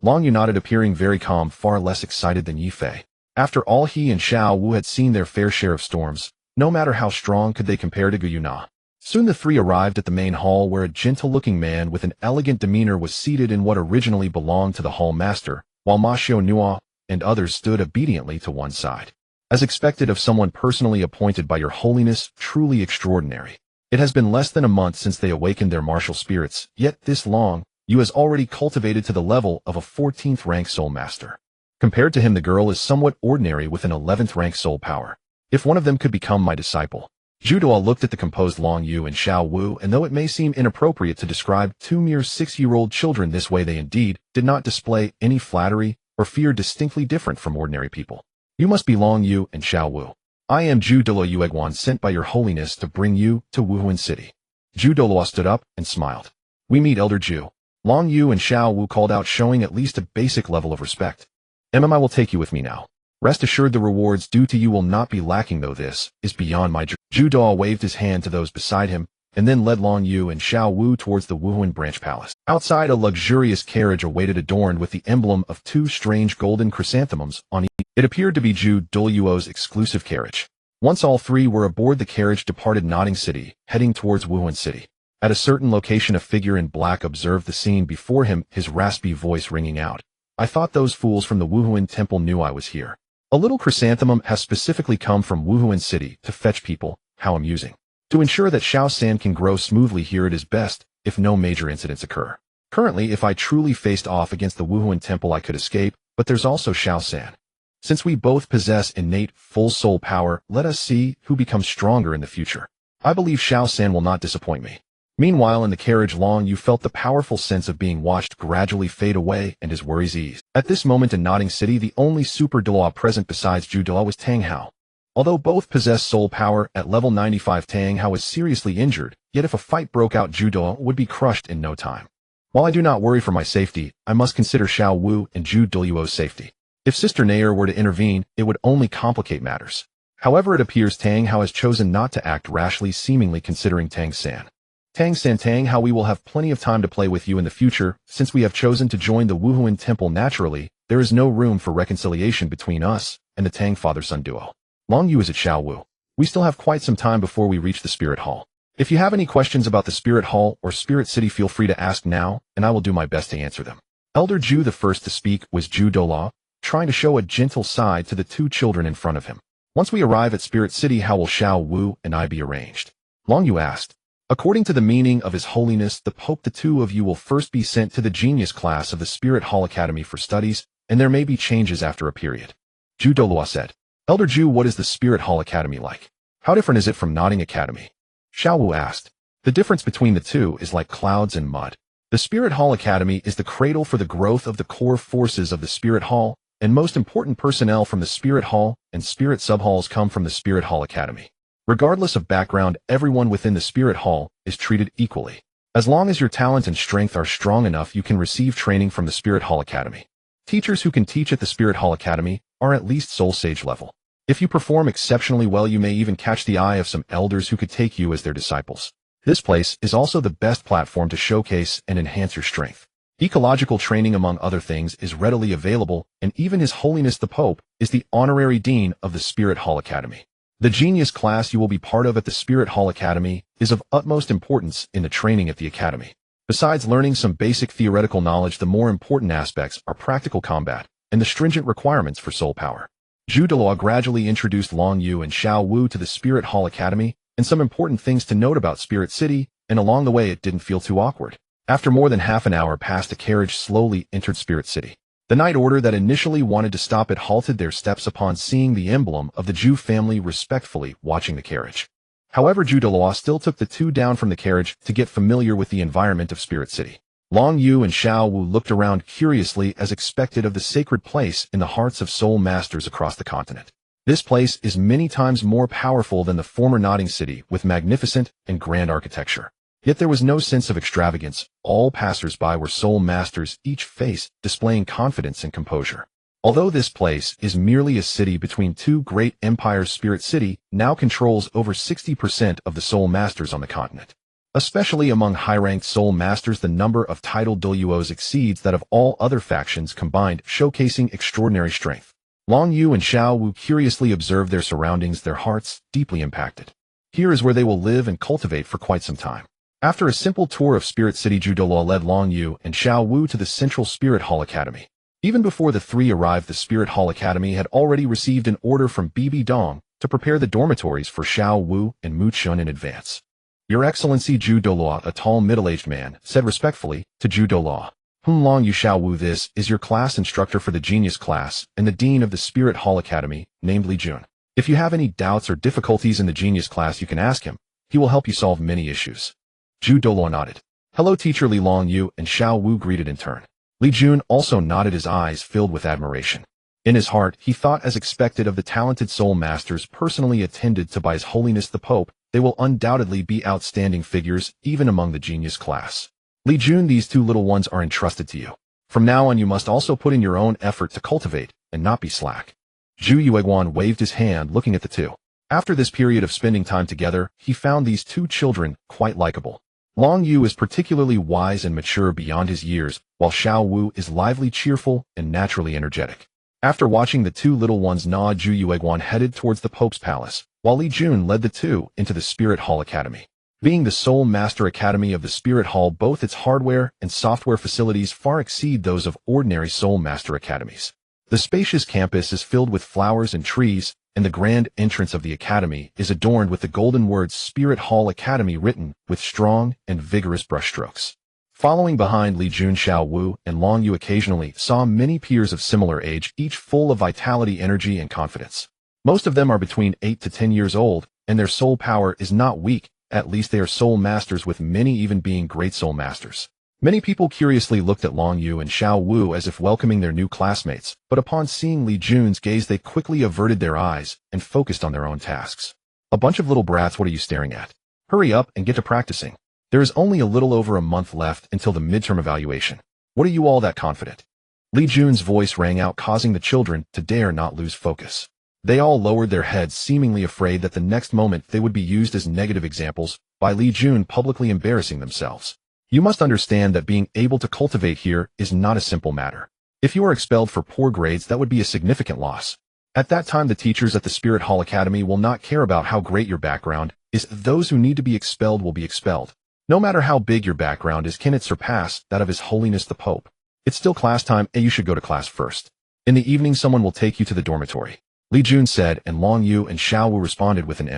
Long Yu nodded, appearing very calm, far less excited than Yifei. After all, he and Xiao Wu had seen their fair share of storms. No matter how strong could they compare to Guyuna. Soon the 3 arrived at the main hall, where a gentle-looking man with an elegant demeanor was seated in what originally belonged to the hall master, while Ma Xiaonua and others stood obediently to one side. As expected of someone personally appointed by your holiness, truly extraordinary. It has been less than a month since they awakened their martial spirits, yet this Long Yu has already cultivated to the level of a 14th rank soul master. Compared to him, the girl is somewhat ordinary with an 11th rank soul power. If one of them could become my disciple. Douluo looked at the composed Long Yu and Xiao Wu, and though it may seem inappropriate to describe 2 mere 6-year-old children this way, they indeed did not display any flattery or fear, distinctly different from ordinary people. "You must be Long Yu and Xiao Wu. I am Douluo Yueguan, sent by your holiness to bring you to Wuhan City." Douluo stood up and smiled. We meet Elder Ju. Long Yu and Xiao Wu called out, showing at least a basic level of respect. I will take you with me now. Rest assured the rewards due to you will not be lacking, though this is beyond my dream. Yuntao waved his hand to those beside him, and then led Long Yu and Xiao Wu towards the Wuhuan branch palace. Outside, a luxurious carriage awaited, adorned with the emblem of two strange golden chrysanthemums on each. It appeared to be Douluo's exclusive carriage. Once all three were aboard, the carriage departed Nodding City, heading towards Wuhuan City. At a certain location, a figure in black observed the scene before him, his raspy voice ringing out. I thought those fools from the Wuhuan temple knew I was here. A little chrysanthemum has specifically come from Wuhuan City to fetch people. How amusing. To ensure that Xiao San can grow smoothly here, it is best if no major incidents occur. Currently, if I truly faced off against the Wuhuan temple, I could escape, but there's also Xiao San. Since we both possess innate full soul power, let us see who becomes stronger in the future. I believe Xiao San will not disappoint me. Meanwhile, in the carriage, Long Yu felt the powerful sense of being watched gradually fade away and his worries ease. At this moment in Nodding City, the only super Douluo present besides Yuntao was Tang Hao. Although both possess soul power, at level 95 Tang Hao is seriously injured, yet if a fight broke out, Yuntao would be crushed in no time. While I do not worry for my safety, I must consider Xiao Wu and Douluo's safety. If Sister Nair were to intervene, it would only complicate matters. However, it appears Tang Hao has chosen not to act rashly, seemingly considering Tang San. Tang Hao, we will have plenty of time to play with you in the future. Since we have chosen to join the Wuhuan temple naturally, there is no room for reconciliation between us and the Tang father-son duo. Long Yu is at Xiao Wu. We still have quite some time before we reach the Spirit Hall. If you have any questions about the Spirit Hall or Spirit City, feel free to ask now, and I will do my best to answer them. Elder Ju, the first to speak, was Douluo, trying to show a gentle side to the two children in front of him. Once we arrive at Spirit City, how will Xiao Wu and I be arranged? Long Yu asked. According to the meaning of His Holiness the Pope, the two of you will first be sent to the genius class of the Spirit Hall Academy for studies, and there may be changes after a period. Douluo said. Elder Ju, what is the Spirit Hall Academy like? How different is it from Nodding Academy? Xiao Wu asked. The difference between the two is like clouds and mud. The Spirit Hall Academy is the cradle for the growth of the core forces of the Spirit Hall, and most important personnel from the Spirit Hall and Spirit Subhalls come from the Spirit Hall Academy. Regardless of background, everyone within the Spirit Hall is treated equally. As long as your talent and strength are strong enough, you can receive training from the Spirit Hall Academy. Teachers who can teach at the Spirit Hall Academy are at least Soul Sage level. If you perform exceptionally well, you may even catch the eye of some elders who could take you as their disciples. This place is also the best platform to showcase and enhance your strength. Ecological training, among other things, is readily available, and even His Holiness the Pope is the honorary dean of the Spirit Hall Academy. The genius class you will be part of at the Spirit Hall Academy is of utmost importance in the training at the Academy. Besides learning some basic theoretical knowledge, the more important aspects are practical combat and the stringent requirements for soul power. Douluo gradually introduced Long Yu and Xiao Wu to the Spirit Hall Academy and some important things to note about Spirit City, and along the way it didn't feel too awkward. After more than half an hour passed, the carriage slowly entered Spirit City. The Night Order that initially wanted to stop it halted their steps upon seeing the emblem of the Ju family respectfully watching the carriage. However, Douluo still took the two down from the carriage to get familiar with the environment of Spirit City. Long Yu and Xiao Wu looked around curiously, as expected of the sacred place in the hearts of soul masters across the continent. This place is many times more powerful than the former Nodding City, with magnificent and grand architecture. Yet there was no sense of extravagance. All passers-by were soul masters, each face displaying confidence and composure. Although this place is merely a city between two great empires, Spirit City now controls over 60% of the soul masters on the continent. Especially among high-ranked soul masters, the number of titled Douluos exceeds that of all other factions combined, showcasing extraordinary strength. Long Yu and Xiao Wu curiously observed their surroundings, their hearts deeply impacted. Here is where they will live and cultivate for quite some time. After a simple tour of Spirit City, Douluo led Long Yu and Xiao Wu to the Central Spirit Hall Academy. Even before the three arrived, the Spirit Hall Academy had already received an order from Bibi Dong to prepare the dormitories for Xiao Wu and Mu Chun in advance. Your Excellency, Douluo, a tall middle-aged man, said respectfully to Douluo. Long Yu, Xiao Wu, this is your class instructor for the Genius class and the Dean of the Spirit Hall Academy, named Li Jun. If you have any doubts or difficulties in the Genius class, you can ask him. He will help you solve many issues. Douluo nodded. Hello, Teacher Li. Long Yu and Xiao Wu greeted in turn. Li Jun also nodded, his eyes filled with admiration. In his heart, he thought, as expected of the talented soul masters personally attended to by His Holiness the Pope, they will undoubtedly be outstanding figures even among the genius class. Li Jun, these two little ones are entrusted to you. From now on you must also put in your own effort to cultivate, and not be slack. Zhu Yueguan waved his hand looking at the two. After this period of spending time together, he found these two children quite likable. Long Yu is particularly wise and mature beyond his years, while Xiao Wu is lively, cheerful, and naturally energetic. After watching the two little ones nod, Zhu Yueguan headed towards the Pope's palace, while Li Jun led the two into the Spirit Hall Academy. Being the Soul Master Academy of the Spirit Hall, both its hardware and software facilities far exceed those of ordinary Soul Master Academies. The spacious campus is filled with flowers and trees, and the grand entrance of the academy is adorned with the golden words Spirit Hall Academy written with strong and vigorous brushstrokes. Following behind Li Jun, Xiao Wu, and Long Yu occasionally saw many peers of similar age, each full of vitality, energy, and confidence. Most of them are between 8 to 10 years old, and their soul power is not weak. At least they are soul masters, with many even being great soul masters. Many people curiously looked at Long Yu and Xiao Wu as if welcoming their new classmates, but upon seeing Li Jun's gaze they quickly averted their eyes and focused on their own tasks. A bunch of little brats, what are you staring at? Hurry up and get to practicing. There is only a little over a month left until the midterm evaluation. What are you all that confident? Li Jun's voice rang out, causing the children to dare not lose focus. They all lowered their heads, seemingly afraid that the next moment they would be used as negative examples by Li Jun publicly embarrassing themselves. You must understand that being able to cultivate here is not a simple matter. If you are expelled for poor grades, that would be a significant loss. At that time, the teachers at the Spirit Hall Academy will not care about how great your background is. Those who need to be expelled will be expelled. No matter how big your background is, can it surpass that of His Holiness the Pope? It's still class time, and you should go to class first. In the evening, someone will take you to the dormitory. Li Jun said, and Long Yu and Xiao Wu responded with an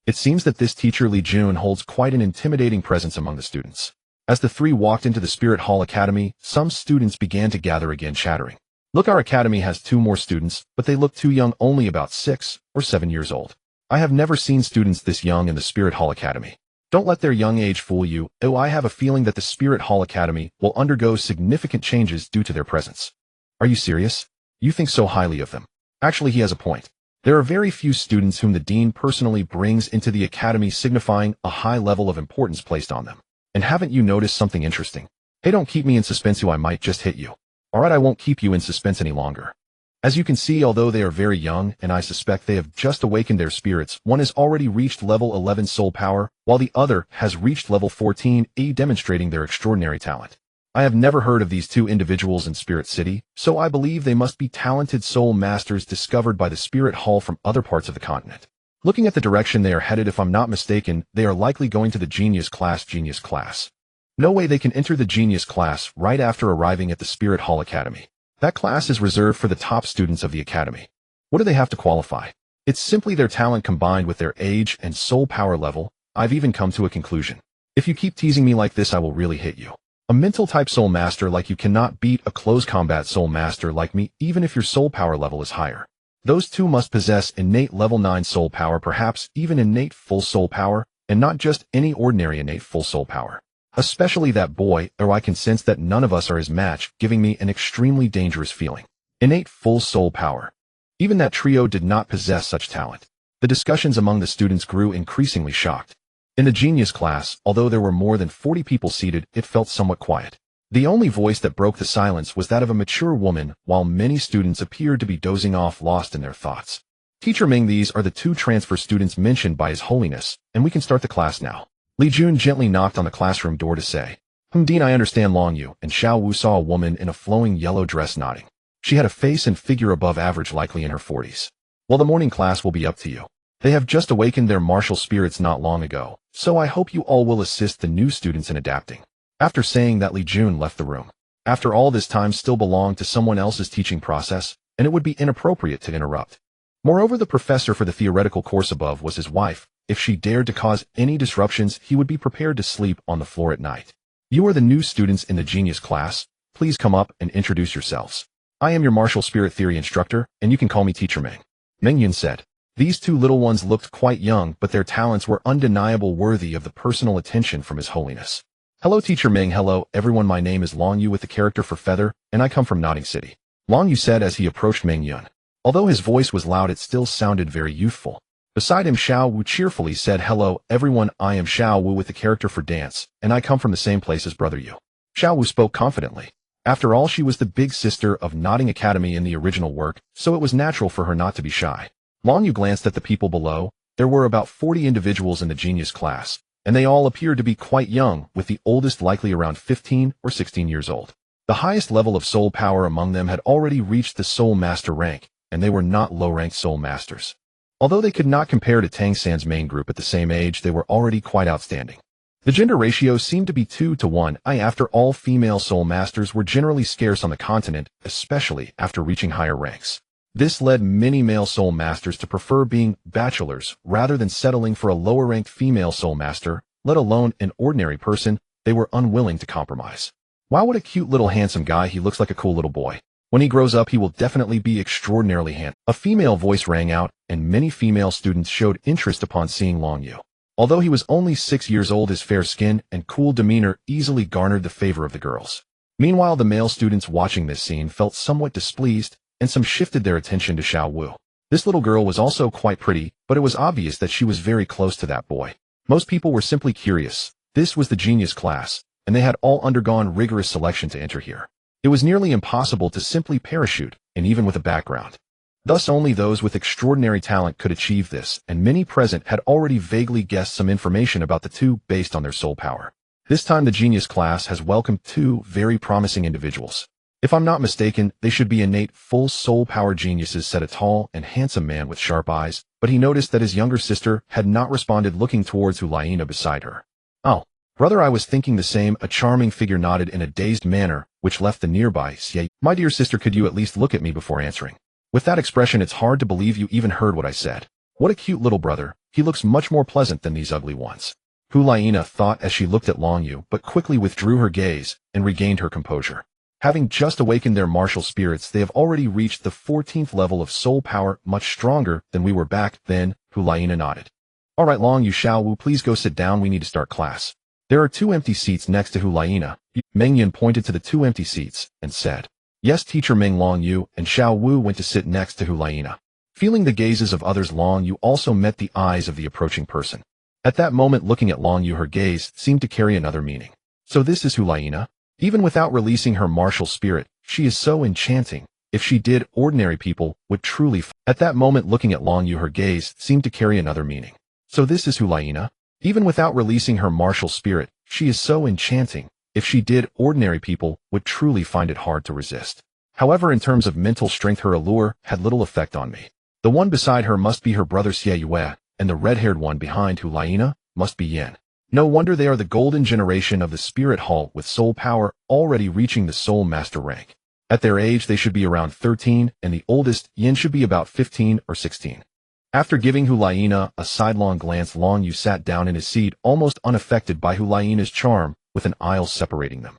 It seems that this teacher Li Jun holds quite an intimidating presence among the students. As the three walked into the Spirit Hall Academy, some students began to gather again, chattering. Look, our academy has 2 more students, but they look too young, only about 6 or 7 years old. I have never seen students this young in the Spirit Hall Academy. Don't let their young age fool you. Oh, I have a feeling that the Spirit Hall Academy will undergo significant changes due to their presence. Are you serious? You think so highly of them? Actually, he has a point. There are very few students whom the dean personally brings into the academy, signifying a high level of importance placed on them. And haven't you noticed something interesting? Hey, don't keep me in suspense, I might just hit you. Alright, I won't keep you in suspense any longer. As you can see, although they are very young, and I suspect they have just awakened their spirits, one has already reached level 11 soul power, while the other has reached level 14, demonstrating their extraordinary talent. I have never heard of these 2 individuals in Spirit City, so I believe they must be talented soul masters discovered by the Spirit Hall from other parts of the continent. Looking at the direction they are headed, if I'm not mistaken, they are likely going to the Genius class. No way they can enter the Genius class right after arriving at the Spirit Hall Academy. That class is reserved for the top students of the academy. What do they have to qualify? It's simply their talent combined with their age and soul power level. I've even come to a conclusion. If you keep teasing me like this, I will really hit you. A mental type soul master like you cannot beat a close combat soul master like me, even if your soul power level is higher. Those 2 must possess innate level 9 soul power, perhaps even innate full soul power, and not just any ordinary innate full soul power. Especially that boy, or I can sense that none of us are his match, giving me an extremely dangerous feeling. Innate full soul power. Even that trio did not possess such talent. The discussions among the students grew increasingly shocked. In the Genius class, although there were more than 40 people seated, it felt somewhat quiet. The only voice that broke the silence was that of a mature woman, while many students appeared to be dozing off, lost in their thoughts. Teacher Ming, these are the 2 transfer students mentioned by His Holiness, and we can start the class now. Li Jun gently knocked on the classroom door to say, Dean, I understand. Long Yu and Xiao Wu saw a woman in a flowing yellow dress nodding. She had a face and figure above average, likely in her 40s. Well, the morning class will be up to you. They have just awakened their martial spirits not long ago, so I hope you all will assist the new students in adapting. After saying that, Li Jun left the room. After all, this time still belonged to someone else's teaching process, and it would be inappropriate to interrupt. Moreover, the professor for the theoretical course above was his wife. If she dared to cause any disruptions, he would be prepared to sleep on the floor at night. You are the new students in the Genius class. Please come up and introduce yourselves. I am your martial spirit theory instructor, and you can call me Teacher Ming. Meng Yun said. These 2 little ones looked quite young, but their talents were undeniable, worthy of the personal attention from His Holiness. Hello, Teacher Ming. Hello, everyone. My name is Long Yu with the character for Feather, and I come from Nodding City. Long Yu said as he approached Meng Yun. Although his voice was loud, it still sounded very youthful. Beside him, Xiao Wu cheerfully said, "Hello, everyone, I am Xiao Wu with the character for dance, and I come from the same place as Brother Yu." Xiao Wu spoke confidently. After all, she was the big sister of Nodding Academy in the original work, so it was natural for her not to be shy. Long Yu glanced at the people below. There were about 40 individuals in the genius class, and they all appeared to be quite young, with the oldest likely around 15 or 16 years old. The highest level of soul power among them had already reached the soul master rank, and they were not low-ranked soul masters. Although they could not compare to Tang San's main group at the same age, they were already quite outstanding. The gender ratio seemed to be 2 to 1. After all, female soul masters were generally scarce on the continent, especially after reaching higher ranks. This led many male soul masters to prefer being bachelors rather than settling for a lower-ranked female soul master, let alone an ordinary person. They were unwilling to compromise. Wow, what a cute little handsome guy. He looks like a cool little boy. When he grows up, he will definitely be extraordinarily handsome. A female voice rang out, and many female students showed interest upon seeing Long Yu. Although he was only 6 years old, his fair skin and cool demeanor easily garnered the favor of the girls. Meanwhile, the male students watching this scene felt somewhat displeased, and some shifted their attention to Xiao Wu. This little girl was also quite pretty, but it was obvious that she was very close to that boy. Most people were simply curious. This was the genius class, and they had all undergone rigorous selection to enter here. It was nearly impossible to simply parachute, and even with a background. Thus only those with extraordinary talent could achieve this, and many present had already vaguely guessed some information about the two based on their soul power. This time the genius class has welcomed 2 very promising individuals. If I'm not mistaken, they should be innate full soul power geniuses, said a tall and handsome man with sharp eyes, but he noticed that his younger sister had not responded, looking towards Hulaina beside her. "Oh, brother, I was thinking the same," a charming figure nodded in a dazed manner, which left the nearby Xie. "My dear sister, could you at least look at me before answering? With that expression, it's hard to believe you even heard what I said. What a cute little brother. He looks much more pleasant than these ugly ones." Hulaina thought as she looked at Long Yu, but quickly withdrew her gaze and regained her composure. Having just awakened their martial spirits, they have already reached the 14th level of soul power, much stronger than we were back then. Hulaina nodded. "All right, Long Yu, Xiao Wu, please go sit down. We need to start class." There are 2 empty seats next to Hulaina. Meng Yun pointed to the 2 empty seats and said, "Yes, teacher." Meng. Long Yu and Xiao Wu went to sit next to Hulaina. Feeling the gazes of others, Long Yu also met the eyes of the approaching person. At that moment, looking at Long Yu, her gaze seemed to carry another meaning. So this is Hulaina? Even without releasing her martial spirit, she is so enchanting. If she did, ordinary people would truly At that moment, looking at Long Yu, her gaze seemed to carry another meaning. So this is Hulaina? Even without releasing her martial spirit, she is so enchanting. If she did, ordinary people would truly find it hard to resist. However, in terms of mental strength, her allure had little effect on me. The one beside her must be her brother Xie Yue, and the red-haired one behind Hulaina must be Yin. No wonder they are the golden generation of the Spirit Hall, with soul power already reaching the soul master rank. At their age, they should be around 13, and the oldest, Yin, should be about 15 or 16. After giving Hulaina a sidelong glance, Long Yu sat down in his seat, almost unaffected by Hulaina's charm, with an aisle separating them.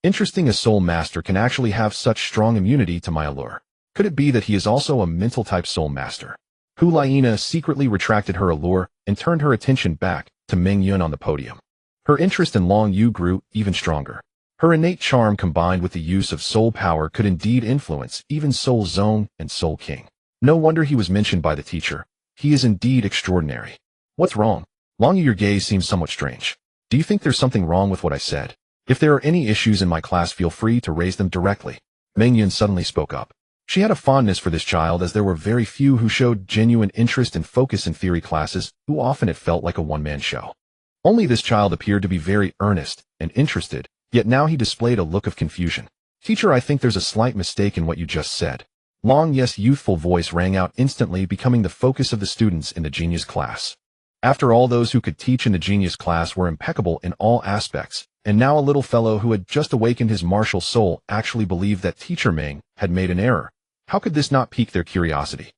Interesting, a soul master can actually have such strong immunity to my allure. Could it be that he is also a mental-type soul master? Hulaina secretly retracted her allure and turned her attention back to Meng Yun on the podium. Her interest in Long Yu grew even stronger. Her innate charm combined with the use of soul power could indeed influence even Soul Zone and Soul King. No wonder he was mentioned by the teacher. He is indeed extraordinary. What's wrong? Long Yu, your gaze seems somewhat strange. Do you think there's something wrong with what I said? If there are any issues in my class, feel free to raise them directly. Meng Yun suddenly spoke up. She had a fondness for this child, as there were very few who showed genuine interest and focus in theory classes, who often it felt like a one-man show. Only this child appeared to be very earnest and interested, yet now he displayed a look of confusion. Teacher, I think there's a slight mistake in what you just said. Long youthful voice rang out instantly, becoming the focus of the students in the genius class. After all, those who could teach in the genius class were impeccable in all aspects, and now a little fellow who had just awakened his martial soul actually believed that Teacher Meng had made an error. How could this not pique their curiosity?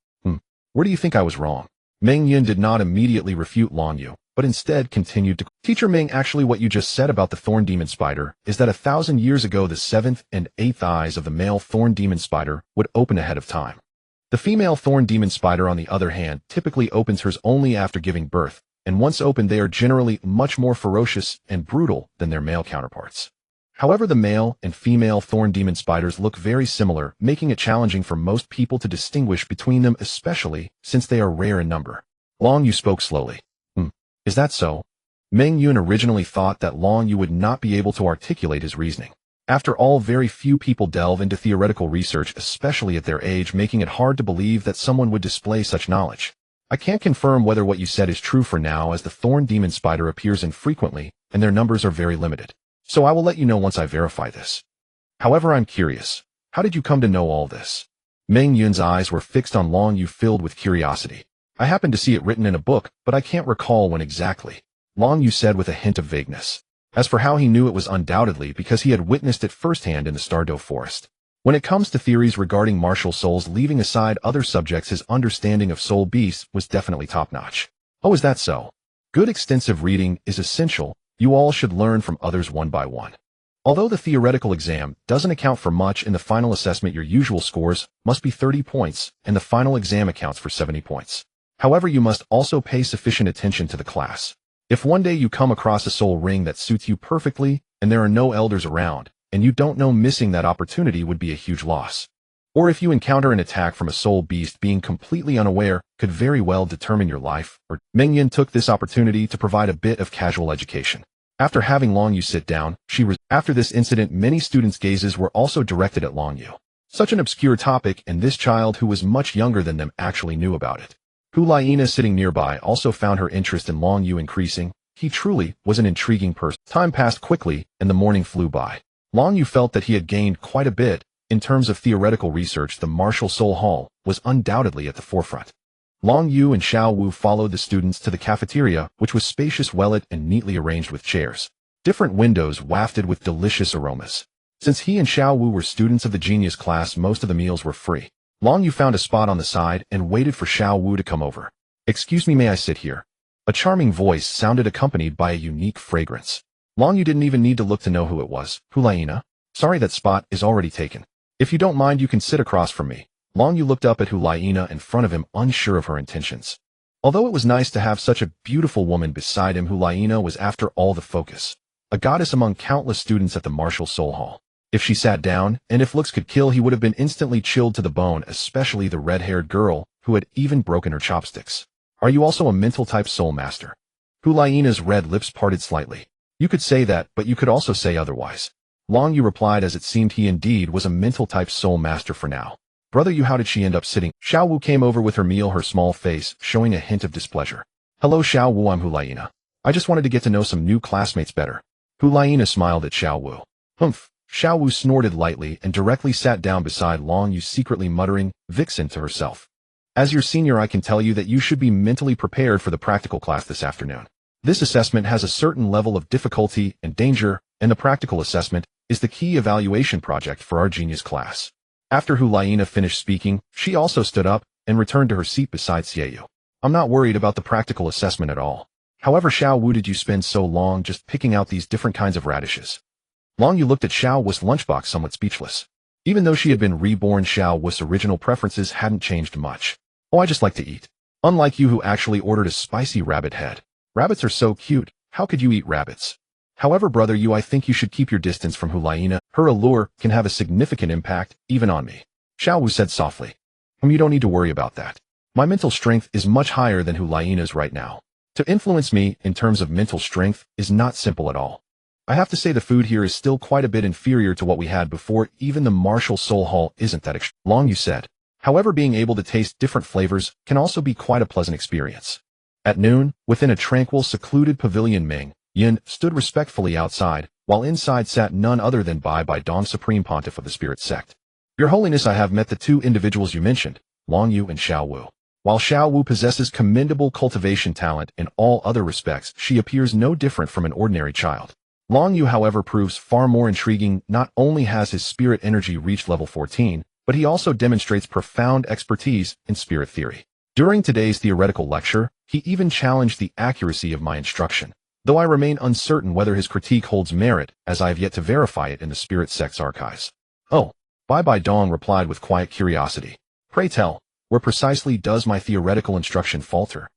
Where do you think I was wrong? Meng Yun did not immediately refute Long Yu, but instead continued to, Teacher Meng, actually what you just said about the thorn demon spider is that 1,000 years ago the 7th and 8th eyes of the male thorn demon spider would open ahead of time. The female thorn demon spider, on the other hand, typically opens hers only after giving birth, and once opened they are generally much more ferocious and brutal than their male counterparts. However, the male and female thorn demon spiders look very similar, making it challenging for most people to distinguish between them, especially since they are rare in number. Long Yu spoke slowly. Is that so? Meng Yun originally thought that Long Yu would not be able to articulate his reasoning. After all, very few people delve into theoretical research, especially at their age, making it hard to believe that someone would display such knowledge. I can't confirm whether what you said is true for now, as the thorn demon spider appears infrequently, and their numbers are very limited. So I will let you know once I verify this. However, I'm curious. How did you come to know all this? Meng Yun's eyes were fixed on Long Yu, filled with curiosity. I happened to see it written in a book, but I can't recall when exactly. Long Yu said with a hint of vagueness. As for how he knew, it was undoubtedly because he had witnessed it firsthand in the Stardo Forest. When it comes to theories regarding martial souls, leaving aside other subjects, his understanding of soul beasts was definitely top-notch. Oh, is that so? Good extensive reading is essential. You all should learn from others one by one. Although the theoretical exam doesn't account for much in the final assessment, your usual scores must be 30 points, and the final exam accounts for 70 points. However, you must also pay sufficient attention to the class. If one day you come across a soul ring that suits you perfectly, and there are no elders around, and you don't know, missing that opportunity would be a huge loss. Or if you encounter an attack from a soul beast, being completely unaware could very well determine your life. Or Meng Yun took this opportunity to provide a bit of casual education. After having Long Yu sit down, after this incident, many students' gazes were also directed at Long Yu. Such an obscure topic, and this child who was much younger than them actually knew about it. Hulaina, sitting nearby, also found her interest in Long Yu increasing. He truly was an intriguing person. Time passed quickly, and the morning flew by. Long Yu felt that he had gained quite a bit. In terms of theoretical research, the Martial Soul Hall was undoubtedly at the forefront. Long Yu and Xiao Wu followed the students to the cafeteria, which was spacious, well-lit, and neatly arranged with chairs. Different windows wafted with delicious aromas. Since he and Xiao Wu were students of the genius class, most of the meals were free. Long Yu found a spot on the side and waited for Xiao Wu to come over. "Excuse me, may I sit here?" A charming voice sounded, accompanied by a unique fragrance. Long Yu didn't even need to look to know who it was. "Hulaina? Sorry, that spot is already taken. If you don't mind, you can sit across from me." Long Yu looked up at Hulaina in front of him, unsure of her intentions. Although it was nice to have such a beautiful woman beside him, Hulaina was after all the focus. A goddess among countless students at the Martial Soul Hall. If she sat down, and if looks could kill, he would have been instantly chilled to the bone, especially the red-haired girl, who had even broken her chopsticks. "Are you also a mental-type soul master?" Hulaina's red lips parted slightly. "You could say that, but you could also say otherwise." Long Yu replied, as it seemed he indeed was a mental-type soul master for now. "Brother Yu, how did she end up sitting?" Xiao Wu came over with her meal, her small face showing a hint of displeasure. "Hello Xiao Wu, I'm Hulaina. I just wanted to get to know some new classmates better." Hulaina smiled at Xiao Wu. "Humph." Xiao Wu snorted lightly and directly sat down beside Long Yu, secretly muttering "Vixen" to herself. "As your senior, I can tell you that you should be mentally prepared for the practical class this afternoon. This assessment has a certain level of difficulty and danger, and the practical assessment is the key evaluation project for our genius class." After Hulaina finished speaking, she also stood up and returned to her seat beside Xiaoyu. "I'm not worried about the practical assessment at all. However, Xiao Wu, did you spend so long just picking out these different kinds of radishes?" Long Yu looked at Xiao Wu's lunchbox, somewhat speechless. Even though she had been reborn, Xiao Wu's original preferences hadn't changed much. "Oh, I just like to eat. Unlike you, who actually ordered a spicy rabbit head. Rabbits are so cute. How could you eat rabbits?" "However, Brother Yu, I think you should keep your distance from Hulaina. Her allure can have a significant impact, even on me," Xiao Wu said softly. "You don't need to worry about that. My mental strength is much higher than Hulaina's right now. To influence me in terms of mental strength is not simple at all. I have to say the food here is still quite a bit inferior to what we had before. Even the Martial Soul Hall isn't that Long Yu said. However, being able to taste different flavors can also be quite a pleasant experience. At noon, within a tranquil, secluded pavilion, Meng Yun stood respectfully outside, while inside sat none other than Bai Dong, Supreme Pontiff of the Spirit Sect. "Your Holiness, I have met the two individuals you mentioned, Long Yu and Xiao Wu. While Xiao Wu possesses commendable cultivation talent in all other respects, she appears no different from an ordinary child. Long Yu, however, proves far more intriguing. Not only has his spirit energy reached level 14, but he also demonstrates profound expertise in spirit theory. During today's theoretical lecture, he even challenged the accuracy of my instruction, though I remain uncertain whether his critique holds merit, as I have yet to verify it in the Spirit Sect's archives." "Oh," Bai Dong replied with quiet curiosity. "Pray tell, where precisely does my theoretical instruction falter?"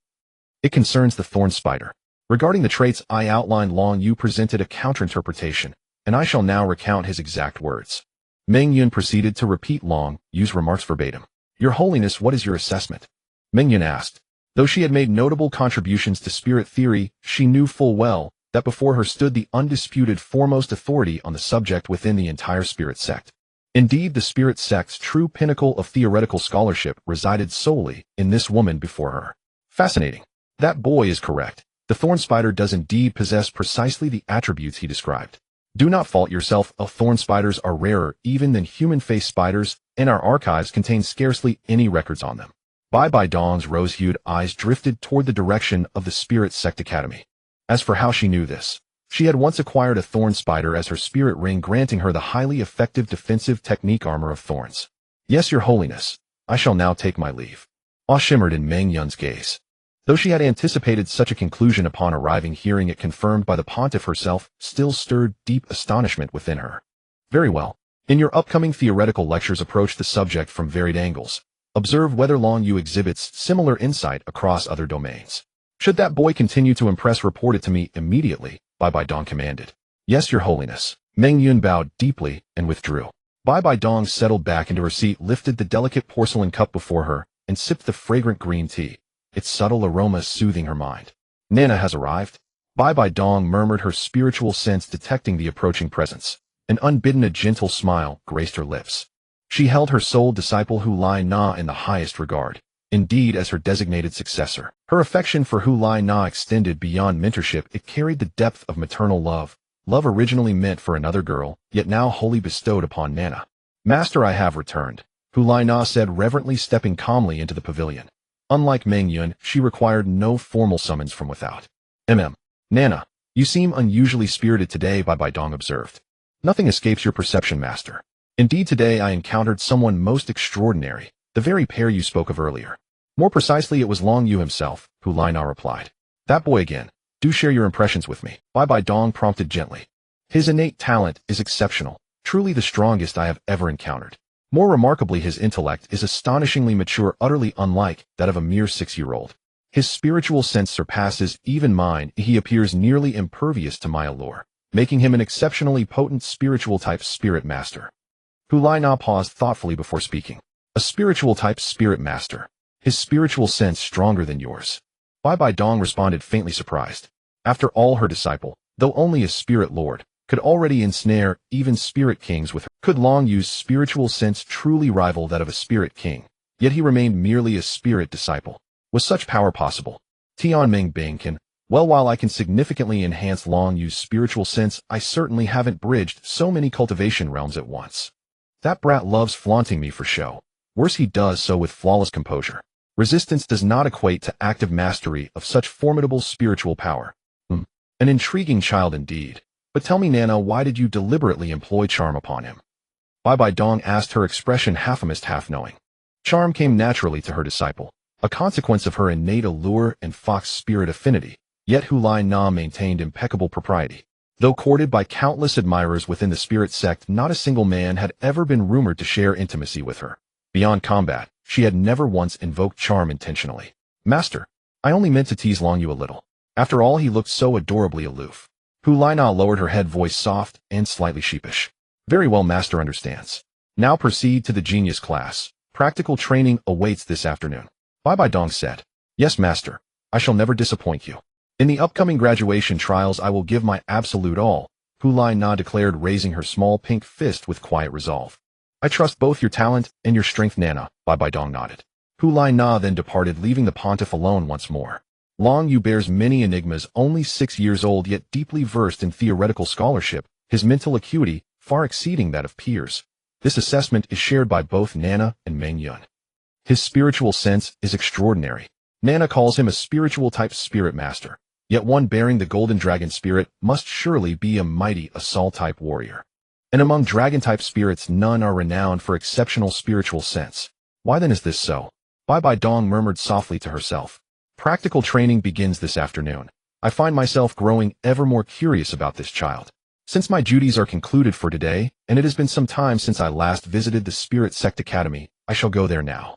"It concerns the thorn spider. Regarding the traits I outlined, Long Yu presented a counterinterpretation, and I shall now recount his exact words." Meng Yun proceeded to repeat Long Yu's remarks verbatim. "Your Holiness, what is your assessment?" Meng Yun asked. Though she had made notable contributions to spirit theory, she knew full well that before her stood the undisputed foremost authority on the subject within the entire spirit sect. Indeed, the spirit sect's true pinnacle of theoretical scholarship resided solely in this woman before her. Fascinating. That boy is correct. The thorn spider does indeed possess precisely the attributes he described. Do not fault yourself, thorn spiders are rarer even than human-faced spiders, and our archives contain scarcely any records on them. Bai Dong's rose-hued eyes drifted toward the direction of the Spirit Sect Academy. As for how she knew this, she had once acquired a thorn spider as her spirit ring, granting her the highly effective defensive technique armor of thorns. Yes, your holiness, I shall now take my leave. Awe shimmered in Meng Yun's gaze. Though she had anticipated such a conclusion upon arriving, hearing it confirmed by the pontiff herself still stirred deep astonishment within her. Very well. In your upcoming theoretical lectures, approach the subject from varied angles. Observe whether Long Yu exhibits similar insight across other domains. Should that boy continue to impress, report it to me immediately, Bai Dong commanded. Yes, your holiness. Meng Yun bowed deeply and withdrew. Bai Dong settled back into her seat, lifted the delicate porcelain cup before her, and sipped the fragrant green tea, its subtle aroma soothing her mind. Nana has arrived. Bai Dong murmured, her spiritual sense detecting the approaching presence. An unbidden, a gentle smile graced her lips. She held her sole disciple Hu Lai Na in the highest regard, indeed as her designated successor. Her affection for Hu Lai Na extended beyond mentorship. It carried the depth of maternal love, love originally meant for another girl, yet now wholly bestowed upon Nana. Master, I have returned, Hu Lai Na said reverently, stepping calmly into the pavilion. Unlike Meng Yun, she required no formal summons from without. Nana, you seem unusually spirited today, Bai Dong observed. Nothing escapes your perception, master. Indeed, today I encountered someone most extraordinary, the very pair you spoke of earlier. More precisely, it was Long Yu himself, Hu Lai Na replied. That boy again. Do share your impressions with me, Bai Dong prompted gently. His innate talent is exceptional, truly the strongest I have ever encountered. More remarkably, his intellect is astonishingly mature, utterly unlike that of a mere 6-year-old. His spiritual sense surpasses even mine. He appears nearly impervious to my allure, making him an exceptionally potent spiritual type spirit master. Hu Lai Na paused thoughtfully before speaking. A spiritual type spirit master. His spiritual sense stronger than yours. Bai Dong responded, faintly surprised. After all, her disciple, though only a spirit lord, could already ensnare even spirit kings with her. Could Long Yu's spiritual sense truly rival that of a spirit king? Yet he remained merely a spirit disciple. Was such power possible? Tianming Bing can. Well, while I can significantly enhance Long Yu's spiritual sense, I certainly haven't bridged so many cultivation realms at once. That brat loves flaunting me for show. Worse, he does so with flawless composure. Resistance does not equate to active mastery of such formidable spiritual power. An intriguing child indeed. But tell me, Nana, why did you deliberately employ charm upon him? Bai Dong asked, her expression half amused, half knowing. Charm came naturally to her disciple, a consequence of her innate allure and fox spirit affinity, yet Hu Lai Na maintained impeccable propriety. Though courted by countless admirers within the spirit sect, not a single man had ever been rumored to share intimacy with her. Beyond combat, she had never once invoked charm intentionally. Master, I only meant to tease Long Yu a little. After all, he looked so adorably aloof. Hu Lai Na lowered her head, voice soft and slightly sheepish. Very well, master understands. Now proceed to the genius class. Practical training awaits this afternoon. Bai Dong said. Yes, master. I shall never disappoint you. In the upcoming graduation trials, I will give my absolute all, Hu Lai Na declared, raising her small pink fist with quiet resolve. I trust both your talent and your strength, Nana, Bai Dong nodded. Hu Lai Na then departed, leaving the pontiff alone once more. Long Yu bears many enigmas, only 6 years old, yet deeply versed in theoretical scholarship, his mental acuity far exceeding that of peers. This assessment is shared by both Nana and Meng Yun. His spiritual sense is extraordinary. Nana calls him a spiritual type spirit master. Yet one bearing the golden dragon spirit must surely be a mighty assault-type warrior. And among dragon-type spirits, none are renowned for exceptional spiritual sense. Why then is this so? Bai Dong murmured softly to herself. Practical training begins this afternoon. I find myself growing ever more curious about this child. Since my duties are concluded for today, and it has been some time since I last visited the Spirit Sect Academy, I shall go there now.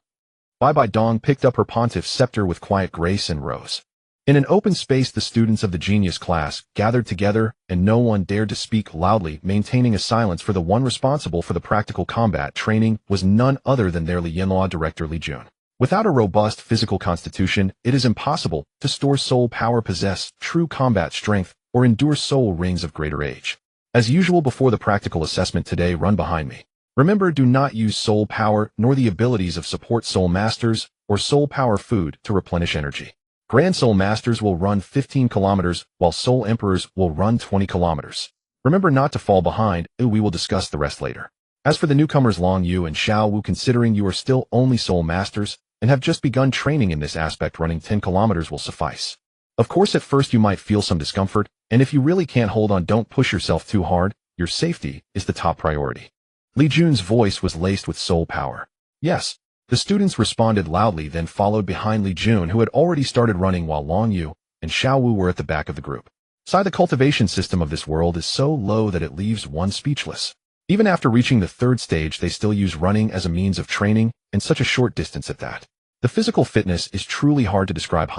Bai Dong picked up her pontiff's scepter with quiet grace and rose. In an open space, the students of the genius class gathered together, and no one dared to speak loudly, maintaining a silence, for the one responsible for the practical combat training was none other than their Lianhua director Li Jun. Without a robust physical constitution, it is impossible to store soul power, possess true combat strength, or endure soul rings of greater age. As usual before the practical assessment today, run behind me. Remember, do not use soul power nor the abilities of support soul masters or soul power food to replenish energy. Grand soul masters will run 15 kilometers while soul emperors will run 20 kilometers. Remember not to fall behind, we will discuss the rest later. As for the newcomers Long Yu and Xiao Wu, considering you are still only soul masters and have just begun training in this aspect, running 10 kilometers will suffice. Of course, at first you might feel some discomfort, and if you really can't hold on, don't push yourself too hard. Your safety is the top priority. Li Jun's voice was laced with soul power. Yes. The students responded loudly, then followed behind Li Jun, who had already started running, while Long Yu and Xiao Wu were at the back of the group. The cultivation system of this world is so low that it leaves one speechless. Even after reaching the third stage, they still use running as a means of training, and such a short distance at that. The physical fitness is truly hard to describe,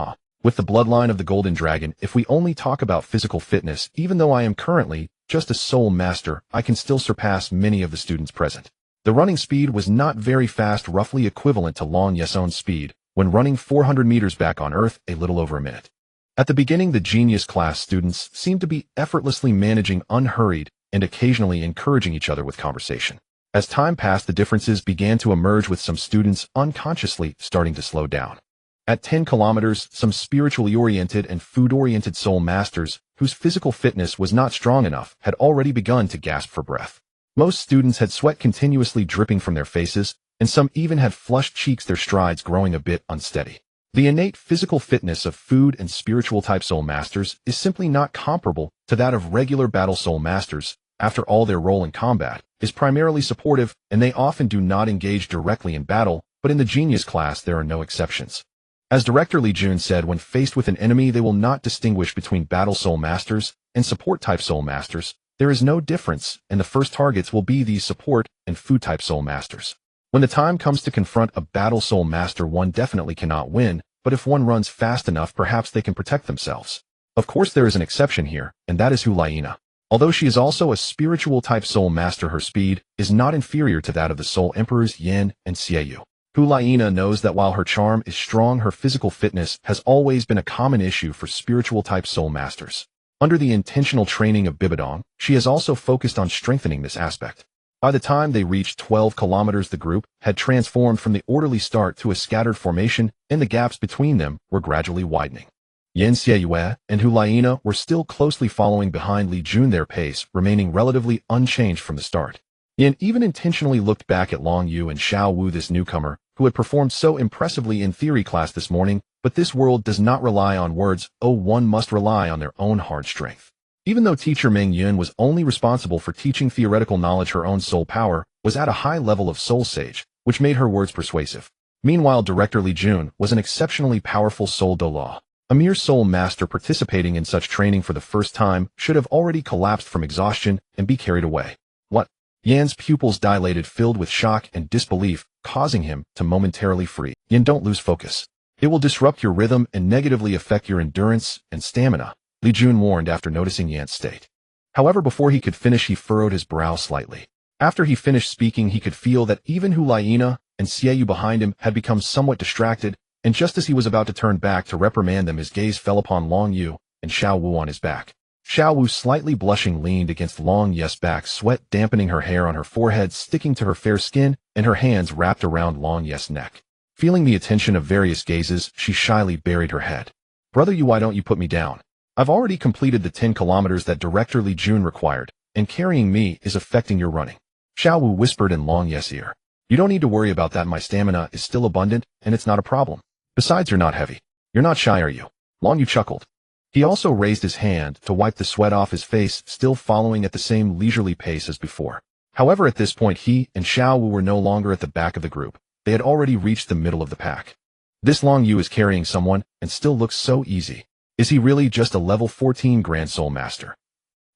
With the bloodline of the Golden Dragon, if we only talk about physical fitness, even though I am currently just a soul master, I can still surpass many of the students present. The running speed was not very fast, roughly equivalent to Long Yeson's speed, when running 400 meters back on Earth, a little over a minute. At the beginning, the genius class students seemed to be effortlessly managing unhurried and occasionally encouraging each other with conversation. As time passed, the differences began to emerge, with some students unconsciously starting to slow down. At 10 kilometers, some spiritually oriented and food-oriented soul masters, whose physical fitness was not strong enough, had already begun to gasp for breath. Most students had sweat continuously dripping from their faces, and some even had flushed cheeks, their strides growing a bit unsteady. The innate physical fitness of food and spiritual type soul masters is simply not comparable to that of regular battle soul masters. After all, their role in combat is primarily supportive, and they often do not engage directly in battle, but in the genius class there are no exceptions. As Director Li Jun said, when faced with an enemy, they will not distinguish between battle soul masters and support type soul masters. There is no difference, and the first targets will be these support and food type soul masters. When the time comes to confront a battle soul master, one definitely cannot win, but if one runs fast enough, perhaps they can protect themselves. Of course, there is an exception here, and that is Hu Laina. Although she is also a spiritual type soul master, her speed is not inferior to that of the soul emperors Yin and Xiaoyu. Hu Laina knows that while her charm is strong, her physical fitness has always been a common issue for spiritual type soul masters. Under the intentional training of Bibidong, she has also focused on strengthening this aspect. By the time they reached 12 kilometers, the group had transformed from the orderly start to a scattered formation, and the gaps between them were gradually widening. Yin Xiaoyu and Hu Laina were still closely following behind Li Jun, their pace remaining relatively unchanged from the start. Yin even intentionally looked back at Long Yu and Xiao Wu, this newcomer, who had performed so impressively in theory class this morning, but this world does not rely on words, one must rely on their own hard strength. Even though teacher Meng Yun was only responsible for teaching theoretical knowledge, her own soul power was at a high level of soul sage, which made her words persuasive. Meanwhile, Director Li Jun was an exceptionally powerful soul Douluo. A mere soul master participating in such training for the first time should have already collapsed from exhaustion and be carried away. What? Yan's pupils dilated, filled with shock and disbelief, causing him to momentarily freeze. Yan, don't lose focus. It will disrupt your rhythm and negatively affect your endurance and stamina, Li Jun warned after noticing Yan's state. However, before he could finish, he furrowed his brow slightly. After he finished speaking, he could feel that even Hu Laina and Xiaoyu behind him had become somewhat distracted, and just as he was about to turn back to reprimand them, his gaze fell upon Long Yu and Xiao Wu on his back. Xiao Wu, slightly blushing, leaned against Long Yu's back, sweat dampening her hair on her forehead, sticking to her fair skin, and her hands wrapped around Long Yu's neck. Feeling the attention of various gazes, she shyly buried her head. Brother Yu, why don't you put me down? I've already completed the 10 kilometers that Director Li Jun required, and carrying me is affecting your running. Xiao Wu whispered in Long Yu's ear. You don't need to worry about that, my stamina is still abundant, and it's not a problem. Besides, you're not heavy. You're not shy, are you? Long Yu chuckled. He also raised his hand to wipe the sweat off his face, still following at the same leisurely pace as before. However, at this point, he and Xiao Wu were no longer at the back of the group. They had already reached the middle of the pack. This Long Yu is carrying someone and still looks so easy. Is he really just a level 14 Grand Soul Master?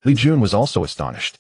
Li Jun was also astonished.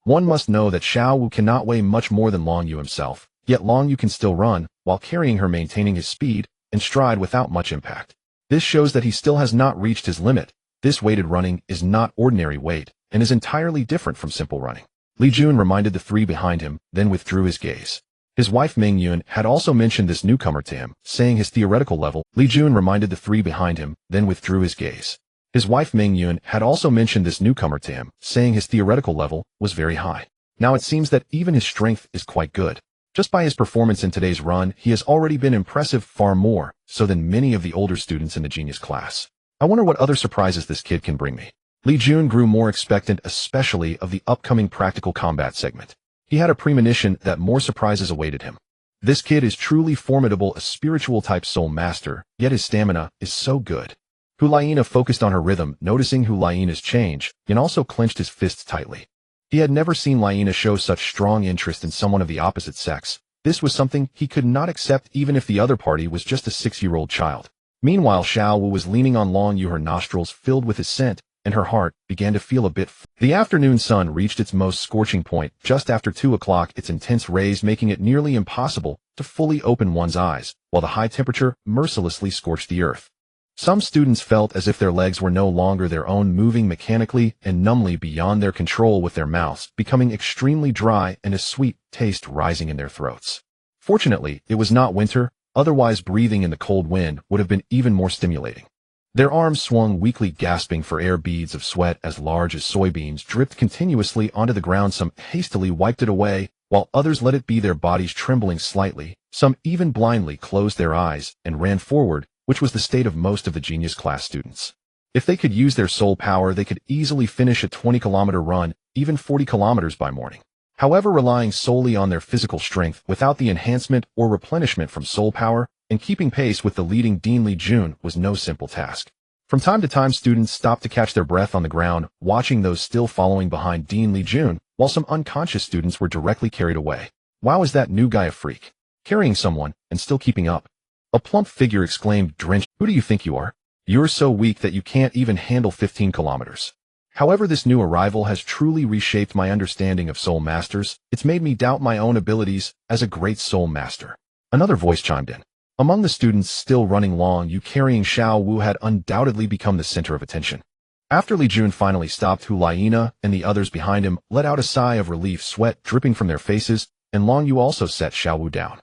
One must know that Xiao Wu cannot weigh much more than Long Yu himself, yet Long Yu can still run, while carrying her, maintaining his speed and stride without much impact. This shows that he still has not reached his limit. This weighted running is not ordinary weight, and is entirely different from simple running. Li Jun reminded the three behind him, then withdrew his gaze. His wife Mingyun had also mentioned this newcomer to him, saying his theoretical level. Li Jun reminded the three behind him, then withdrew his gaze. His wife Mingyun had also mentioned this newcomer to him, saying his theoretical level was very high. Now it seems that even his strength is quite good. Just by his performance in today's run, he has already been impressive, far more so than many of the older students in the genius class. I wonder what other surprises this kid can bring me. Li Jun grew more expectant, especially of the upcoming practical combat segment. He had a premonition that more surprises awaited him. This kid is truly formidable, a spiritual type soul master, yet his stamina is so good. Hulaina focused on her rhythm, noticing Hulaina's change, and also clenched his fists tightly. He had never seen Laina show such strong interest in someone of the opposite sex. This was something he could not accept even if the other party was just a 6-year-old child. Meanwhile, Xiao Wu was leaning on Long Yu, her nostrils filled with his scent, and her heart began to feel a bit. The afternoon sun reached its most scorching point just after 2 o'clock, its intense rays making it nearly impossible to fully open one's eyes, while the high temperature mercilessly scorched the earth. Some students felt as if their legs were no longer their own, moving mechanically and numbly beyond their control, with their mouths becoming extremely dry and a sweet taste rising in their throats. Fortunately, it was not winter, otherwise breathing in the cold wind would have been even more stimulating. Their arms swung weakly, gasping for air. Beads of sweat as large as soybeans dripped continuously onto the ground. Some hastily wiped it away, while others let it be, their bodies trembling slightly. Some even blindly closed their eyes and ran forward, which was the state of most of the genius class students. If they could use their soul power, they could easily finish a 20-kilometer run, even 40 kilometers by morning. However, relying solely on their physical strength without the enhancement or replenishment from soul power and keeping pace with the leading Dean Li Jun was no simple task. From time to time, students stopped to catch their breath on the ground, watching those still following behind Dean Li Jun, while some unconscious students were directly carried away. Wow, is that new guy a freak? Carrying someone and still keeping up. A plump figure exclaimed, drenched. Who do you think you are? You're so weak that you can't even handle 15 kilometers. However, this new arrival has truly reshaped my understanding of soul masters. It's made me doubt my own abilities as a great soul master. Another voice chimed in. Among the students still running, Long Yu carrying Xiao Wu had undoubtedly become the center of attention. After Li Jun finally stopped, Hulaina and the others behind him let out a sigh of relief, sweat dripping from their faces, and Long Yu also set Xiao Wu down.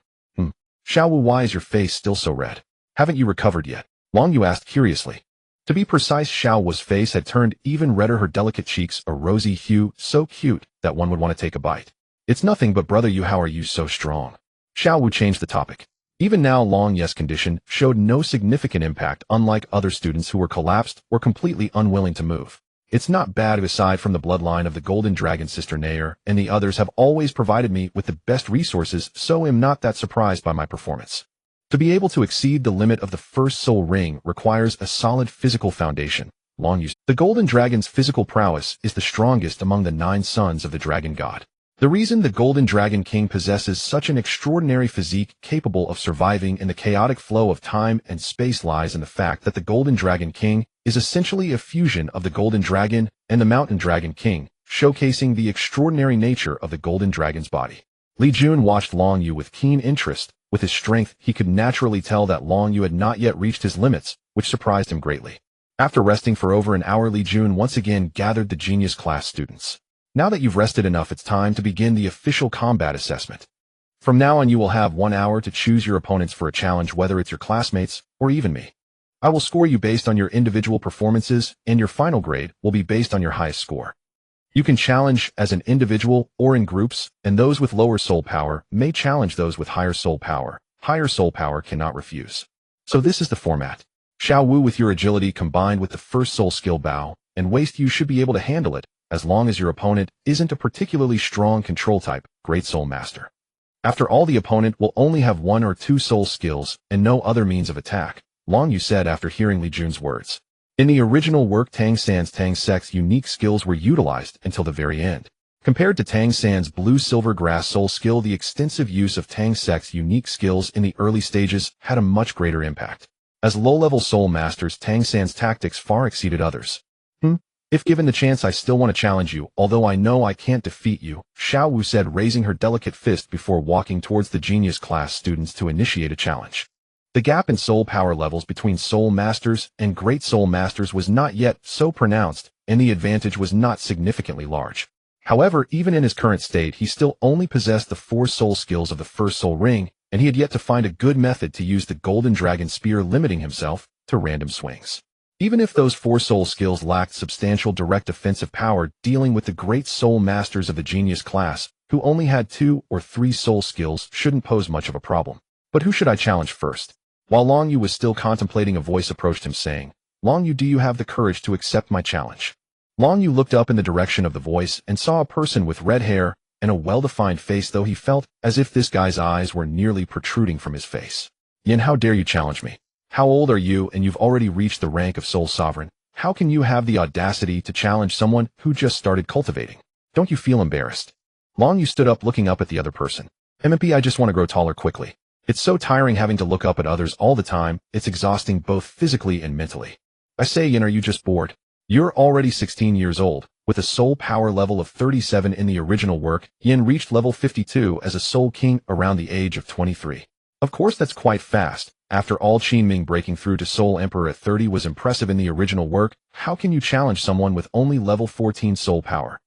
Xiao Wu, why is your face still so red? Haven't you recovered yet? Long Yu asked curiously. To be precise, Xiao Wu's face had turned even redder, her delicate cheeks a rosy hue, so cute that one would want to take a bite. It's nothing but brother Yu, how are you so strong? Xiao Wu changed the topic. Even now, Long Yu's condition showed no significant impact, unlike other students who were collapsed or completely unwilling to move. It's not bad, aside from the bloodline of the Golden Dragon, Sister Nair and the others have always provided me with the best resources, so am not that surprised by my performance. To be able to exceed the limit of the first soul ring requires a solid physical foundation. Long Yu. The Golden Dragon's physical prowess is the strongest among the 9 sons of the Dragon God. The reason the Golden Dragon King possesses such an extraordinary physique capable of surviving in the chaotic flow of time and space lies in the fact that the Golden Dragon King is essentially a fusion of the Golden Dragon and the Mountain Dragon King, showcasing the extraordinary nature of the Golden Dragon's body. Li Jun watched Long Yu with keen interest. With his strength, he could naturally tell that Long Yu had not yet reached his limits, which surprised him greatly. After resting for over an hour, Li Jun once again gathered the genius class students. Now that you've rested enough, it's time to begin the official combat assessment. From now on, you will have 1 hour to choose your opponents for a challenge, whether it's your classmates or even me. I will score you based on your individual performances, and your final grade will be based on your highest score. You can challenge as an individual or in groups, and those with lower soul power may challenge those with higher soul power. Higher soul power cannot refuse. So this is the format. Xiao Wu, with your agility combined with the first soul skill Bao and waste, you should be able to handle it, as long as your opponent isn't a particularly strong control type, Great Soul Master. After all, the opponent will only have 1 or 2 soul skills and no other means of attack, Long Yu said after hearing Li Jun's words. In the original work, Tang San's Tang Sec's unique skills were utilized until the very end. Compared to Tang San's blue-silver grass soul skill, the extensive use of Tang Sec's unique skills in the early stages had a much greater impact. As low-level soul masters, Tang San's tactics far exceeded others. If given the chance, I still want to challenge you, although I know I can't defeat you, Xiao Wu said, raising her delicate fist before walking towards the genius class students to initiate a challenge. The gap in soul power levels between soul masters and great soul masters was not yet so pronounced, and the advantage was not significantly large. However, even in his current state, he still only possessed the 4 soul skills of the first soul ring, and he had yet to find a good method to use the golden dragon spear, limiting himself to random swings. Even if those 4 soul skills lacked substantial direct offensive power, dealing with the great soul masters of the genius class, who only had 2 or 3 soul skills, shouldn't pose much of a problem. But who should I challenge first? While Long Yu was still contemplating, a voice approached him saying, "Long Yu, do you have the courage to accept my challenge?" Long Yu looked up in the direction of the voice and saw a person with red hair and a well-defined face, though he felt as if this guy's eyes were nearly protruding from his face. "Yin, how dare you challenge me? How old are you, and you've already reached the rank of Soul Sovereign? How can you have the audacity to challenge someone who just started cultivating? Don't you feel embarrassed?" Long Yu stood up, looking up at the other person. "MP, I just want to grow taller quickly. It's so tiring having to look up at others all the time. It's exhausting both physically and mentally. I say, Yin, are you just bored? You're already 16 years old. With a soul power level of 37 in the original work, Yin reached level 52 as a soul king around the age of 23. Of course, that's quite fast. After all, Qinming breaking through to Soul Emperor at 30 was impressive in the original work. How can you challenge someone with only level 14 soul power?"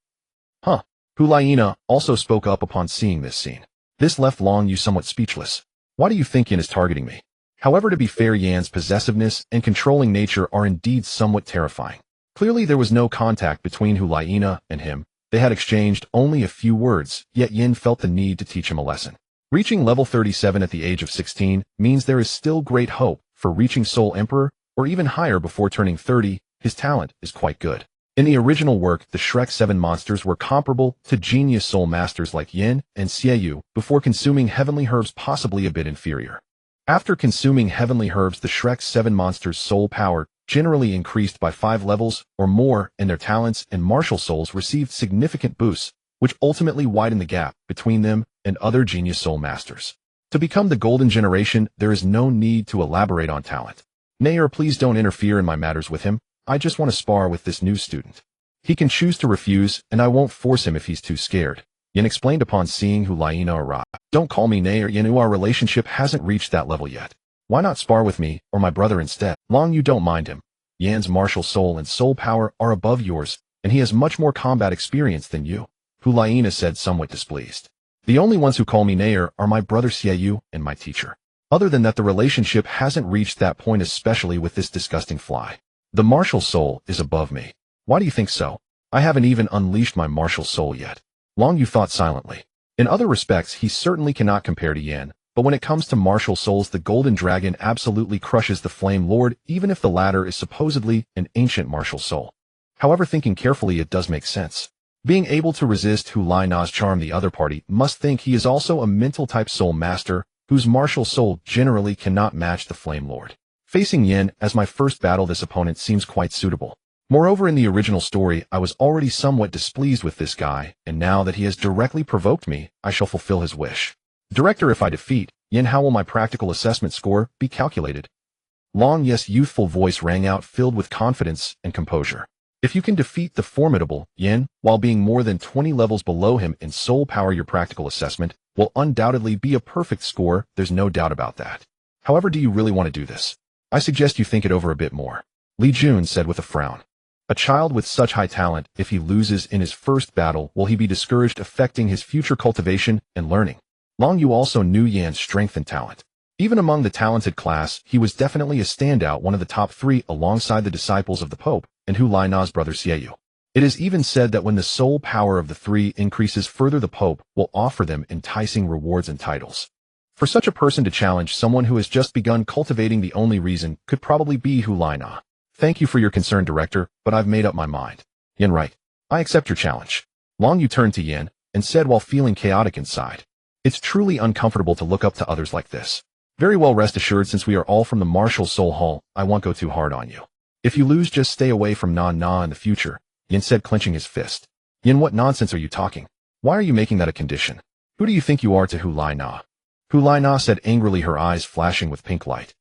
Hulaina also spoke up upon seeing this scene. This left Long Yu somewhat speechless. "Why do you think Yin is targeting me?" However, to be fair, Yan's possessiveness and controlling nature are indeed somewhat terrifying. Clearly, there was no contact between Hulaina and him. They had exchanged only a few words, yet Yin felt the need to teach him a lesson. Reaching level 37 at the age of 16 means there is still great hope for reaching Soul Emperor, or even higher before turning 30. His talent is quite good. In the original work, the Shrek 7 monsters were comparable to genius soul masters like Yin and Xiaoyu before consuming heavenly herbs, possibly a bit inferior. After consuming heavenly herbs, the Shrek 7 monsters' soul power generally increased by 5 levels or more, and their talents and martial souls received significant boosts, which ultimately widened the gap between them and other genius soul masters. To become the golden generation, there is no need to elaborate on talent. Nair, please don't interfere in my matters with him. I just want to spar with this new student. He can choose to refuse, and I won't force him if he's too scared," Yin explained upon seeing Hulaina arrive. "Don't call me Nair, Yin. Our relationship hasn't reached that level yet. Why not spar with me, or my brother instead? Long, you don't mind him. Yan's martial soul and soul power are above yours, and he has much more combat experience than you," Hulaina said, somewhat displeased. "The only ones who call me Nair are my brother Xiaoyu and my teacher. Other than that, the relationship hasn't reached that point, especially with this disgusting fly. The martial soul is above me. Why do you think so? I haven't even unleashed my martial soul yet." Long Yu thought silently. In other respects, he certainly cannot compare to Yan, but when it comes to martial souls, the Golden Dragon absolutely crushes the Flame Lord, even if the latter is supposedly an ancient martial soul. However, thinking carefully, it does make sense. Being able to resist Hulaina's charm, the other party must think he is also a mental-type soul master, whose martial soul generally cannot match the Flame Lord. Facing Yin as my first battle, this opponent seems quite suitable. Moreover, in the original story, I was already somewhat displeased with this guy, and now that he has directly provoked me, I shall fulfill his wish. Director, if I defeat Yin, how will my practical assessment score be calculated? Long Yes' youthful voice rang out, filled with confidence and composure. If you can defeat the formidable Yin, while being more than 20 levels below him in soul power, your practical assessment will undoubtedly be a perfect score, there's no doubt about that. However, do you really want to do this? I suggest you think it over a bit more, Li Jun said with a frown. A child with such high talent, if he loses in his first battle, will he be discouraged, affecting his future cultivation and learning? Long Yu also knew Yan's strength and talent. Even among the talented class, he was definitely a standout, one of the top 3 alongside the disciples of the Pope and Hulaina's brother Xiaoyu. It is even said that when the soul power of the 3 increases further, the Pope will offer them enticing rewards and titles. For such a person to challenge someone who has just begun cultivating, the only reason could probably be Hulaina. Thank you for your concern, Director, but I've made up my mind. Yin, right. I accept your challenge. Long Yu turned to Yin and said while feeling chaotic inside. It's truly uncomfortable to look up to others like this. Very well, rest assured, since we are all from the Martial Soul Hall, I won't go too hard on you. If you lose, just stay away from Na in the future, Yin said, clenching his fist. Yin, what nonsense are you talking? Why are you making that a condition? Who do you think you are to Hulaina? Hulaina said angrily, her eyes flashing with pink light.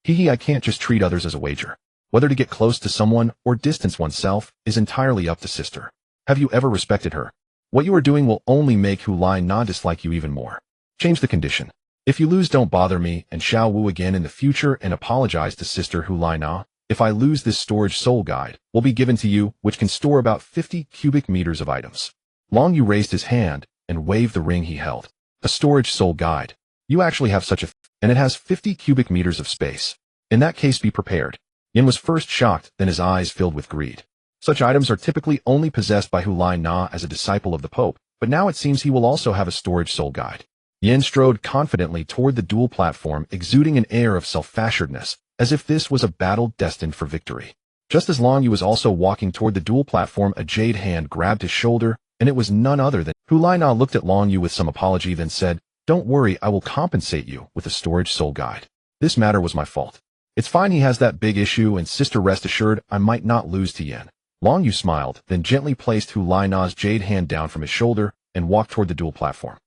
I can't just treat others as a wager. Whether to get close to someone or distance oneself is entirely up to sister. Have you ever respected her? What you are doing will only make Hulaina dislike you even more. Change the condition. If you lose, don't bother me and Xiao Wu again in the future, and apologize to sister Hulaina. If I lose, this storage soul guide will be given to you, which can store about 50 cubic meters of items. Long Yu raised his hand and waved the ring he held. A storage soul guide. You actually have such a and it has 50 cubic meters of space. In that case, be prepared. Yin was first shocked, then his eyes filled with greed. Such items are typically only possessed by Hulai Na as a disciple of the Pope, but now it seems he will also have a storage soul guide. Yin strode confidently toward the dual platform, exuding an air of self-assuredness, as if this was a battle destined for victory. Just as Long Yu was also walking toward the dual platform, a jade hand grabbed his shoulder, and it was none other than Hulai Na. Looked at Long Yu with some apology, then said, "Don't worry, I will compensate you with a storage soul guide. This matter was my fault. It's fine, he has that big issue, and sister, rest assured, I might not lose to Yin." Long Yu smiled, then gently placed Hulai Na's jade hand down from his shoulder and walked toward the dual platform.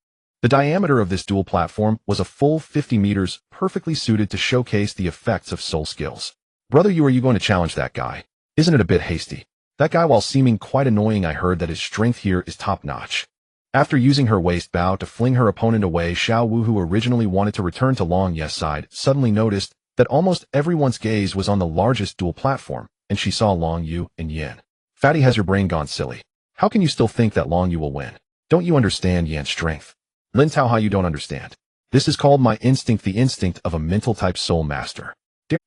The diameter of this dual platform was a full 50 meters, perfectly suited to showcase the effects of soul skills. "Brother, are you going to challenge that guy? Isn't it a bit hasty? That guy, while seeming quite annoying, I heard that his strength here is top-notch." After using her waist bow to fling her opponent away, Xiao Wu, who originally wanted to return to Long Yu's side, suddenly noticed that almost everyone's gaze was on the largest dual platform, and she saw Long Yu and Yin. "Fatty, has your brain gone silly? How can you still think that Long Yu will win? Don't you understand Yan's strength? Lintao, how you don't understand? This is called my instinct, the instinct of a mental-type soul master.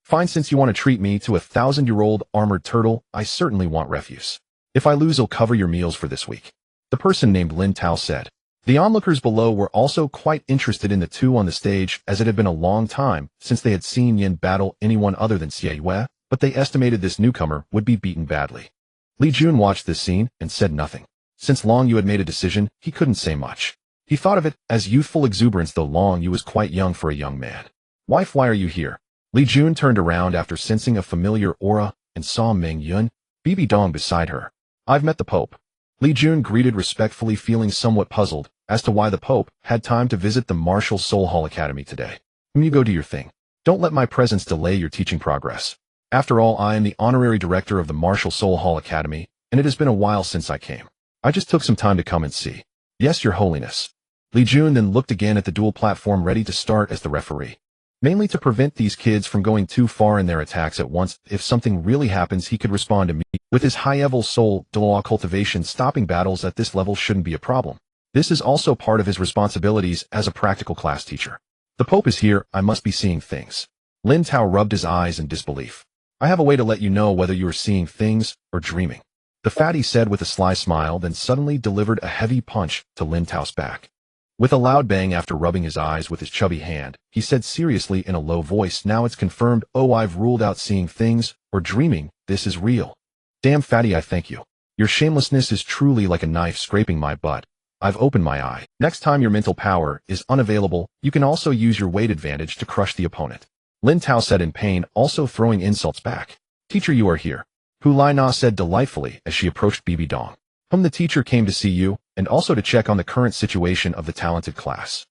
Fine, since you want to treat me to a 1,000-year-old armored turtle, I certainly want refuse. If I lose, I'll cover your meals for this week," the person named Lintao said. The onlookers below were also quite interested in the two on the stage, as it had been a long time since they had seen Yin battle anyone other than Xie Yue, but they estimated this newcomer would be beaten badly. Li Jun watched this scene and said nothing. Since Long Yu had made a decision, he couldn't say much. He thought of it as youthful exuberance, though Long Yu was quite young for a young man. "Wife, why are you here?" Li Jun turned around after sensing a familiar aura and saw Meng Yun, Bibi Dong, beside her. "I've met the Pope." Li Jun greeted respectfully, feeling somewhat puzzled as to why the Pope had time to visit the Martial Soul Hall Academy today. "You go do your thing. Don't let my presence delay your teaching progress. After all, I am the honorary director of the Martial Soul Hall Academy, and it has been a while since I came. I just took some time to come and see." "Yes, Your Holiness." Li Jun then looked again at the dual platform, ready to start as the referee. Mainly to prevent these kids from going too far in their attacks at once. If something really happens, he could respond immediately. With his high-level soul Douluo cultivation, stopping battles at this level shouldn't be a problem. This is also part of his responsibilities as a practical class teacher. "The Pope is here, I must be seeing things." Lintao rubbed his eyes in disbelief. "I have a way to let you know whether you are seeing things or dreaming," the fatty said with a sly smile, then suddenly delivered a heavy punch to Lintao's back. With a loud bang, after rubbing his eyes with his chubby hand, he said seriously in a low voice, "Now it's confirmed. Oh, I've ruled out seeing things or dreaming. This is real. Damn, fatty, I thank you. Your shamelessness is truly like a knife scraping my butt. I've opened my eye. Next time your mental power is unavailable, you can also use your weight advantage to crush the opponent." Lintao said in pain, also throwing insults back. "Teacher, you are here," Hulai Na said delightfully as she approached Bibi Dong. "The teacher came to see you, and also to check on the current situation of the talented class."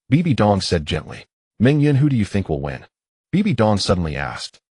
Bibi Dong said gently. "Meng Yun, who do you think will win?" Bibi Dong suddenly asked.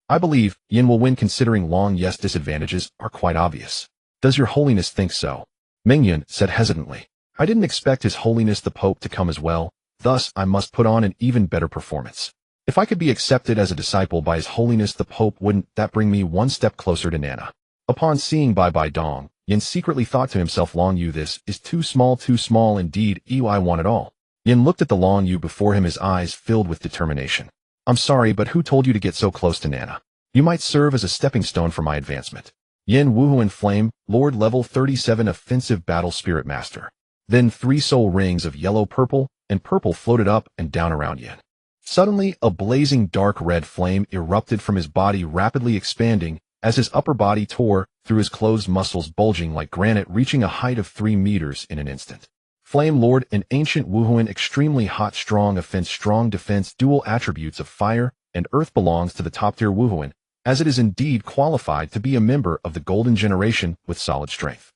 I believe Yin will win, considering Long Yu's disadvantages are quite obvious." "Does Your Holiness think so?" Meng Yun said hesitantly. "I didn't expect His Holiness the Pope to come as well, thus I must put on an even better performance. If I could be accepted as a disciple by His Holiness the Pope, wouldn't that bring me one step closer to Nana?" Upon seeing Bai Dong, Yin secretly thought to himself, "Long Yu, this is too small indeed. I want it all." Yin looked at the Long Yu before him, his eyes filled with determination. "I'm sorry, but who told you to get so close to Nana? You might serve as a stepping stone for my advancement." Yin Wuhuan Flame, Lord level 37 offensive battle spirit master. Then 3 soul rings of yellow, purple, and purple floated up and down around Yin. Suddenly, a blazing dark red flame erupted from his body, rapidly expanding as his upper body tore through his closed muscles, bulging like granite, reaching a height of 3 meters in an instant. Flame Lord, an ancient Wuhuan, extremely hot, strong offense, strong defense, dual attributes of fire and earth, belongs to the top-tier Wuhuan, as it is indeed qualified to be a member of the golden generation with solid strength.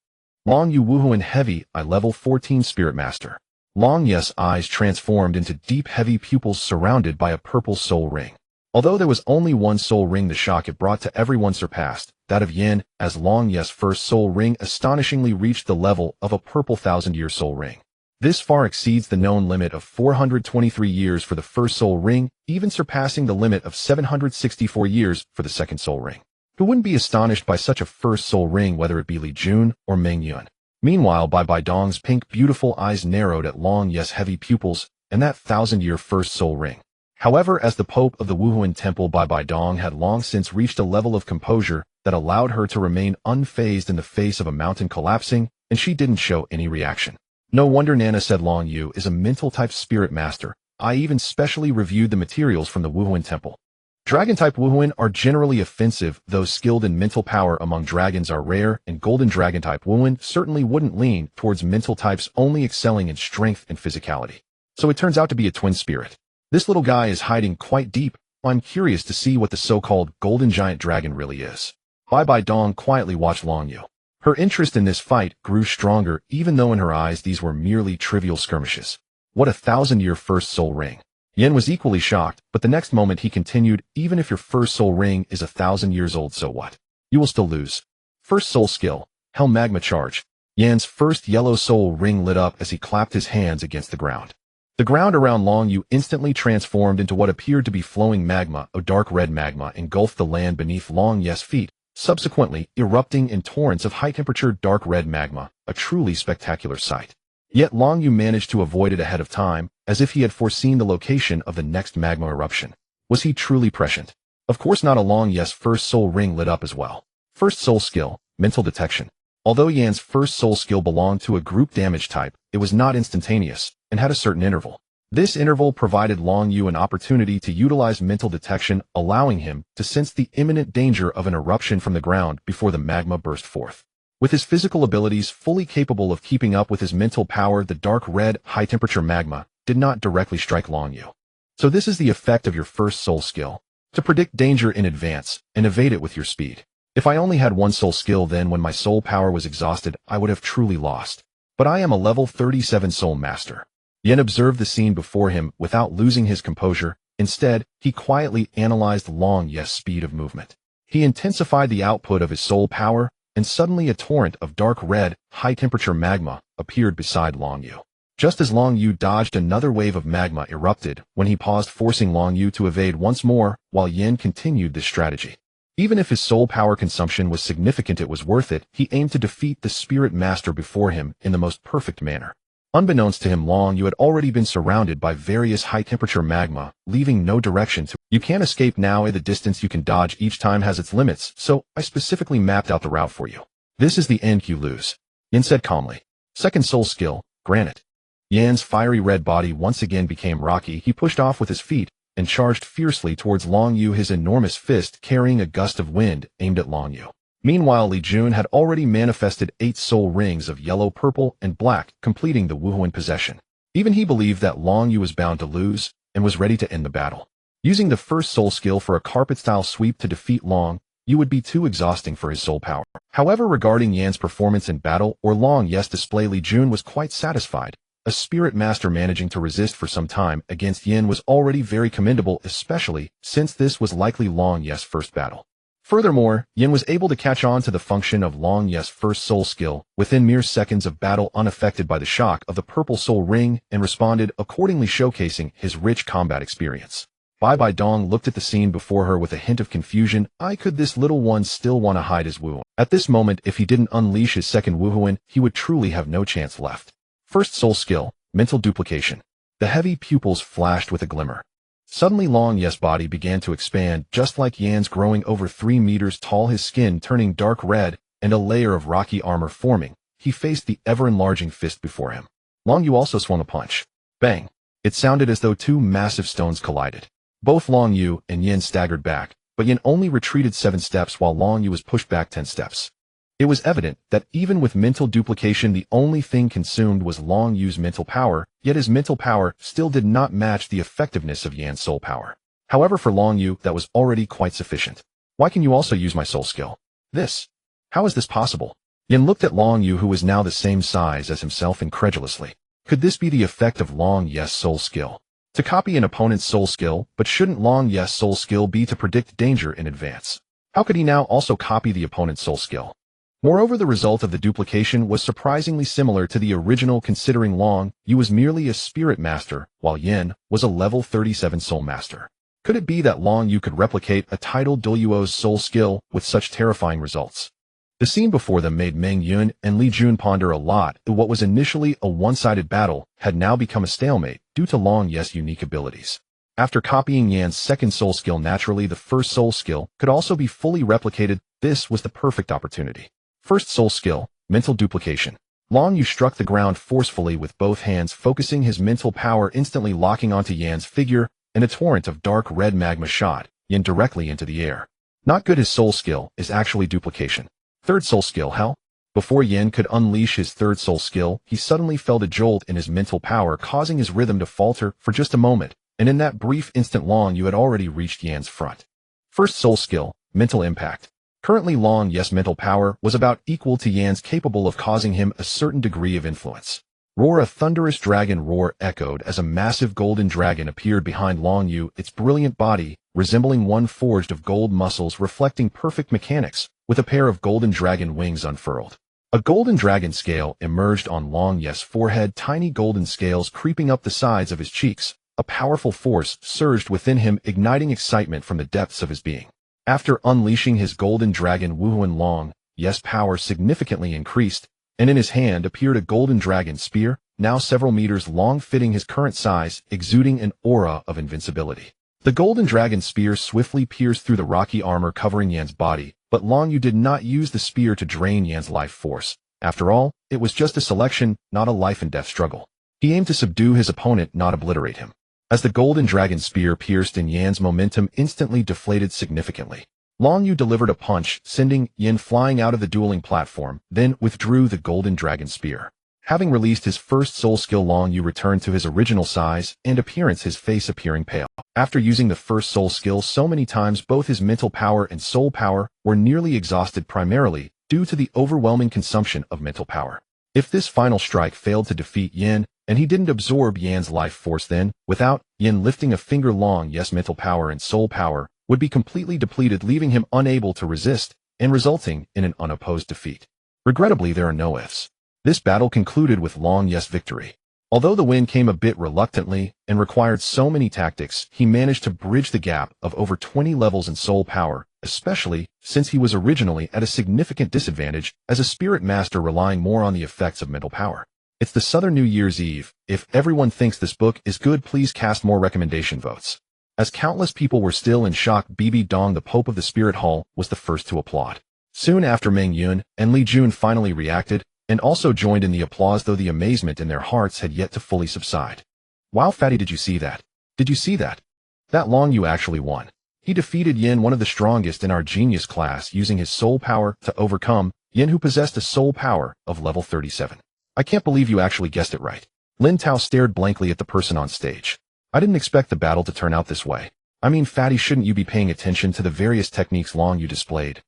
Long Yu Wuhuan Heavy, I level 14 Spirit Master. Long Yu's eyes transformed into deep, heavy pupils surrounded by a purple soul ring. Although there was only one soul ring, the shock it brought to everyone surpassed that of Yin, as Long Yu's first soul ring astonishingly reached the level of a purple 1,000-year soul ring. This far exceeds the known limit of 423 years for the first soul ring, even surpassing the limit of 764 years for the second soul ring. Who wouldn't be astonished by such a first soul ring, whether it be Li Jun or Meng Yun? Meanwhile, Bai Dong's pink beautiful eyes narrowed at Long Ye's heavy pupils and that 1,000-year first soul ring. However, as the Pope of the Wuhuan Temple, Bai Dong had long since reached a level of composure that allowed her to remain unfazed in the face of a mountain collapsing, and she didn't show any reaction. No wonder Nana said Long Yu is a mental-type spirit master. I even specially reviewed the materials from the Wuhuan Temple. Dragon-type Wuhuan are generally offensive, though skilled in mental power among dragons are rare, and golden dragon-type Wuhuan certainly wouldn't lean towards mental types, only excelling in strength and physicality. So it turns out to be a twin spirit. This little guy is hiding quite deep. I'm curious to see what the so-called golden giant dragon really is. Bai Dong quietly watched Long Yu. Her interest in this fight grew stronger, even though in her eyes these were merely trivial skirmishes. What a 1,000-year first soul ring. Yen was equally shocked, but the next moment he continued, even if your first soul ring is 1,000 years old, so what? You will still lose. First soul skill, Hell Magma Charge. Yan's first yellow soul ring lit up as he clapped his hands against the ground. The ground around Long Yu instantly transformed into what appeared to be flowing magma. A dark red magma engulfed the land beneath Long Ye's feet, subsequently erupting in torrents of high-temperature dark red magma, a truly spectacular sight. Yet Long Yu managed to avoid it ahead of time, as if he had foreseen the location of the next magma eruption. Was he truly prescient? Of course not. Long Ye's first soul ring lit up as well. First soul skill, Mental Detection. Although Yan's first soul skill belonged to a group damage type, it was not instantaneous, and had a certain interval. This interval provided Long Yu an opportunity to utilize mental detection, allowing him to sense the imminent danger of an eruption from the ground before the magma burst forth. With his physical abilities fully capable of keeping up with his mental power, the dark red, high-temperature magma did not directly strike Long Yu. So this is the effect of your first soul skill. To predict danger in advance and evade it with your speed. If I only had one soul skill, then when my soul power was exhausted, I would have truly lost. But I am a level 37 soul master. Yen observed the scene before him without losing his composure. Instead, he quietly analyzed Long Ye's speed of movement. He intensified the output of his soul power, and suddenly a torrent of dark red, high-temperature magma appeared beside Long Yu. Just as Long Yu dodged, another wave of magma erupted when he paused, forcing Long Yu to evade once more, while Yen continued this strategy. Even if his soul power consumption was significant, it was worth it. He aimed to defeat the spirit master before him in the most perfect manner. Unbeknownst to him, Long Yu had already been surrounded by various high-temperature magma, leaving no direction to. You can't escape now. The distance you can dodge each time has its limits, so I specifically mapped out the route for you. This is the end. You lose, Yen said calmly. Second soul skill, Granite. Yan's fiery red body once again became rocky. He pushed off with his feet and charged fiercely towards Long Yu, his enormous fist carrying a gust of wind aimed at Long Yu. Meanwhile, Li Jun had already manifested 8 soul rings of yellow, purple, and black, completing the Wuhuan possession. Even he believed that Long Yu was bound to lose, and was ready to end the battle. Using the first soul skill for a carpet-style sweep to defeat Long Yu would be too exhausting for his soul power. However, regarding Yan's performance in battle or Long Ye's display, Li Jun was quite satisfied. A spirit master managing to resist for some time against Yen was already very commendable, especially since this was likely Long Ye's first battle. Furthermore, Yen was able to catch on to the function of Long Ye's first soul skill within mere seconds of battle, unaffected by the shock of the purple soul ring, and responded accordingly, showcasing his rich combat experience. Bai Dong looked at the scene before her with a hint of confusion. Could this little one still want to hide his Wuhuan? At this moment, if he didn't unleash his second Wuhuan, he would truly have no chance left. First soul skill, Mental Duplication. The heavy pupils flashed with a glimmer. Suddenly Long Ye's body began to expand, just like Yan's, growing over 3 meters tall, his skin turning dark red, and a layer of rocky armor forming. He faced the ever-enlarging fist before him. Long Yu also swung a punch. Bang! It sounded as though 2 massive stones collided. Both Long Yu and Yen staggered back, but Yen only retreated 7 steps while Long Yu was pushed back 10 steps. It was evident that even with mental duplication, the only thing consumed was Long Yu's mental power, yet his mental power still did not match the effectiveness of Yan's soul power. However, for Long Yu, that was already quite sufficient. Why can you also use my soul skill? This. How is this possible? Yen looked at Long Yu, who was now the same size as himself, incredulously. Could this be the effect of Long Ye's soul skill? To copy an opponent's soul skill, but shouldn't Long Ye's soul skill be to predict danger in advance? How could he now also copy the opponent's soul skill? Moreover, the result of the duplication was surprisingly similar to the original, considering Long Yu was merely a spirit master, while Yen was a level 37 soul master. Could it be that Long Yu could replicate a titled Douluo's soul skill with such terrifying results? The scene before them made Meng Yun and Li Jun ponder a lot that what was initially a one-sided battle had now become a stalemate due to Long Ye's unique abilities. After copying Yan's second soul skill naturally, the first soul skill could also be fully replicated. This was the perfect opportunity. First soul skill, mental duplication. Long Yu struck the ground forcefully with both hands, focusing his mental power, instantly locking onto Yan's figure, and a torrent of dark red magma shot Yan directly into the air. Not good. His soul skill is actually duplication. Third soul skill, hell. Before Yan could unleash his third soul skill, he suddenly felt a jolt in his mental power, causing his rhythm to falter for just a moment, and in that brief instant Long Yu had already reached Yan's front. First soul skill, mental impact. Currently Long Ye's mental power was about equal to Yan's, capable of causing him a certain degree of influence. Roar. A thunderous dragon roar echoed as a massive golden dragon appeared behind Long Yu, its brilliant body resembling one forged of gold, muscles reflecting perfect mechanics, with a pair of golden dragon wings unfurled. A golden dragon scale emerged on Long Ye's forehead, tiny golden scales creeping up the sides of his cheeks. A powerful force surged within him, igniting excitement from the depths of his being. After unleashing his golden dragon Wuhuan, Long Ye's power significantly increased, and in his hand appeared a golden dragon spear, now several meters long, fitting his current size, exuding an aura of invincibility. The golden dragon spear swiftly pierced through the rocky armor covering Yan's body, but Long Yu did not use the spear to drain Yan's life force. After all, it was just a selection, not a life-and-death struggle. He aimed to subdue his opponent, not obliterate him. As the golden dragon spear pierced in Yan's, momentum instantly deflated significantly. Long Yu delivered a punch, sending Yan flying out of the dueling platform, then withdrew the golden dragon spear. Having released his first soul skill, Long Yu returned to his original size and appearance, his face appearing pale. After using the first soul skill so many times, both his mental power and soul power were nearly exhausted, primarily due to the overwhelming consumption of mental power. If this final strike failed to defeat Yan, and he didn't absorb Yan's life force, then, without Yan lifting a finger, Long Ye's mental power and soul power would be completely depleted, leaving him unable to resist and resulting in an unopposed defeat. Regrettably, there are no ifs. This battle concluded with Long Ye's victory. Although the win came a bit reluctantly and required so many tactics, he managed to bridge the gap of over 20 levels in soul power, especially since he was originally at a significant disadvantage as a spirit master, relying more on the effects of mental power. It's the Southern New Year's Eve. If everyone thinks this book is good, please cast more recommendation votes. As countless people were still in shock, Bibi Dong, the Pope of the Spirit Hall, was the first to applaud. Soon after, Meng Yun and Li Jun finally reacted, and also joined in the applause, though the amazement in their hearts had yet to fully subside. Wow, Fatty, did you see that? Did you see that? That Long Yu actually won. He defeated Yin, one of the strongest in our genius class, using his soul power to overcome Yin, who possessed a soul power of level 37. I can't believe you actually guessed it right. Yuntao stared blankly at the person on stage. I didn't expect the battle to turn out this way. I mean, Fatty, shouldn't you be paying attention to the various techniques Long Yu displayed?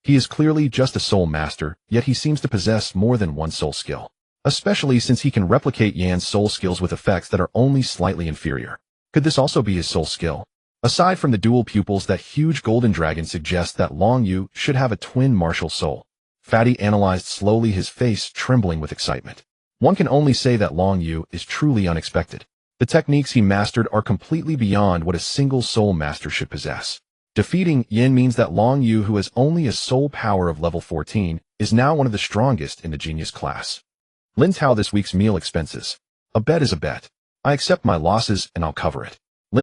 He is clearly just a soul master, yet he seems to possess more than one soul skill. Especially since he can replicate Yan's soul skills with effects that are only slightly inferior. Could this also be his soul skill? Aside from the dual pupils, that huge golden dragon suggests that Long Yu should have a twin martial soul. Fatty analyzed slowly, his face trembling with excitement. One can only say that Long Yu is truly unexpected. The techniques he mastered are completely beyond what a single soul master should possess. Defeating Yin means that Long Yu, who has only a soul power of level 14, is now one of the strongest in the genius class. Yuntao, this week's meal expenses. A bet is a bet. I accept my losses and I'll cover it.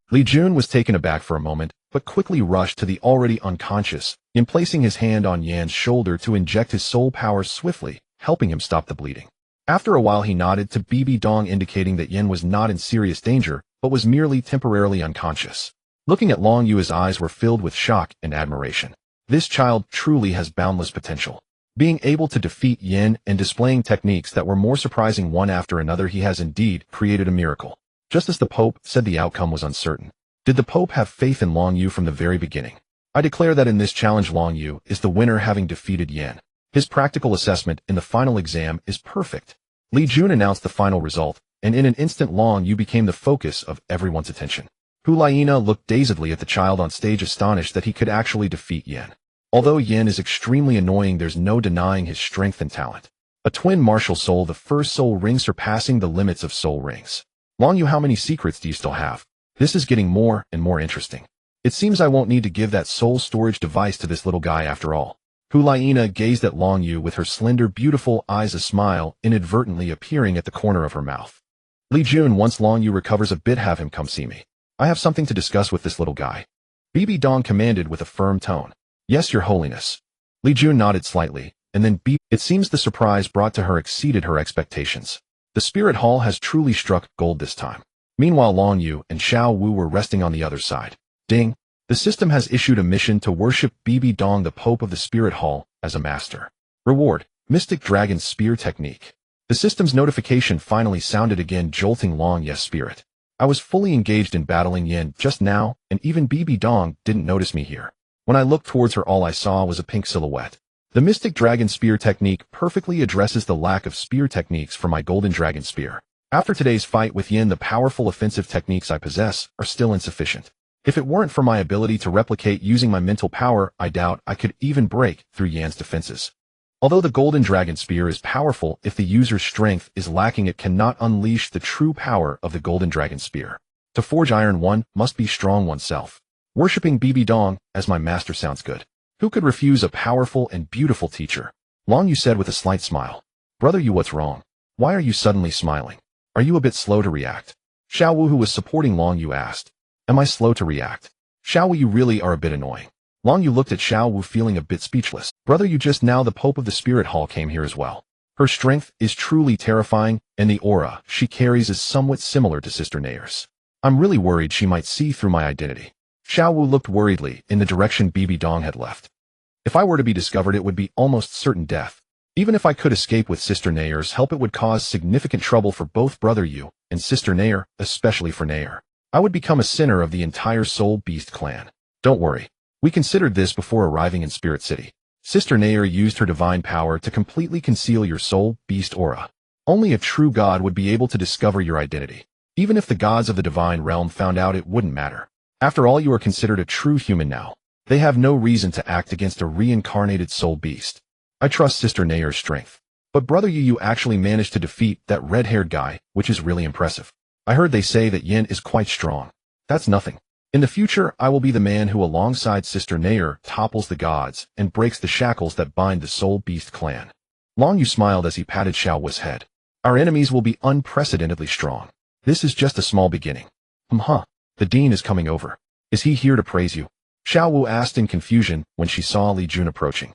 Li Jun was taken aback for a moment, but quickly rushed to the already unconscious Yin, placing his hand on Yan's shoulder to inject his soul power swiftly, helping him stop the bleeding. After a while, he nodded to Bibi Dong, indicating that Yin was not in serious danger, but was merely temporarily unconscious. Looking at Long Yu, his eyes were filled with shock and admiration. This child truly has boundless potential. Being able to defeat Yin and displaying techniques that were more surprising one after another, he has indeed created a miracle. Just as the Pope said, the outcome was uncertain. Did the Pope have faith in Long Yu from the very beginning? I declare that in this challenge, Long Yu is the winner, having defeated Yin. His practical assessment in the final exam is perfect. Li Jun announced the final result, and in an instant Long Yu became the focus of everyone's attention. Hu Liena looked dazedly at the child on stage, astonished that he could actually defeat Yin. Although Yin is extremely annoying, there's no denying his strength and talent. A twin martial soul, the first soul ring surpassing the limits of soul rings. Long Yu, how many secrets do you still have? This is getting more and more interesting. It seems I won't need to give that soul storage device to this little guy after all. Hulaina gazed at Long Yu with her slender, beautiful eyes, a smile inadvertently appearing at the corner of her mouth. Li Jun, once Long Yu recovers a bit, have him come see me. I have something to discuss with this little guy. Bibi Dong commanded with a firm tone. Yes, your holiness. Li Jun nodded slightly, and then it seems the surprise brought to her exceeded her expectations. The spirit hall has truly struck gold this time. Meanwhile, Long Yu and Xiao Wu were resting on the other side. Ding! The system has issued a mission to worship Bibi Dong, the Pope of the Spirit Hall, as a master. Reward: Mystic Dragon Spear Technique. The system's notification finally sounded again, jolting Long Yu's spirit. I was fully engaged in battling Yin just now, and even Bibi Dong didn't notice me here. When I looked towards her, all I saw was a pink silhouette. The Mystic Dragon Spear Technique perfectly addresses the lack of spear techniques for my Golden Dragon Spear. After today's fight with Yin, the powerful offensive techniques I possess are still insufficient. If it weren't for my ability to replicate using my mental power, I doubt I could even break through Yan's defenses. Although the Golden Dragon Spear is powerful, if the user's strength is lacking, it cannot unleash the true power of the Golden Dragon Spear. To forge iron, one must be strong oneself. Worshipping Bibi Dong as my master sounds good. Who could refuse a powerful and beautiful teacher? Long Yu said with a slight smile. Brother Yu, what's wrong? Why are you suddenly smiling? Are you a bit slow to react? Xiao Wu, who was supporting Long Yu, asked. Am I slow to react? Xiao Wu, you really are a bit annoying. Long Yu looked at Xiao Wu, feeling a bit speechless. Brother Yu, just now the Pope of the Spirit Hall came here as well. Her strength is truly terrifying, and the aura she carries is somewhat similar to Sister Nayer's. I'm really worried she might see through my identity. Xiao Wu looked worriedly in the direction Bibi Dong had left. If I were to be discovered, it would be almost certain death. Even if I could escape with Sister Nayer's help, it would cause significant trouble for both Brother Yu and Sister Nayer, especially for Nayer. I would become a sinner of the entire Soul Beast clan. Don't worry. We considered this before arriving in Spirit City. Sister Nayer used her divine power to completely conceal your Soul Beast aura. Only a true god would be able to discover your identity. Even if the gods of the divine realm found out, it wouldn't matter. After all, you are considered a true human now. They have no reason to act against a reincarnated Soul Beast. I trust Sister Nayer's strength. But Brother Yu, you actually managed to defeat that red-haired guy, which is really impressive. I heard they say that Yin is quite strong. That's nothing. In the future, I will be the man who, alongside Sister Nayer, topples the gods and breaks the shackles that bind the Soul Beast clan. Long Yu smiled as he patted Xiao Wu's head. Our enemies will be unprecedentedly strong. This is just a small beginning. The Dean is coming over. Is he here to praise you? Xiao Wu asked in confusion when she saw Li Jun approaching.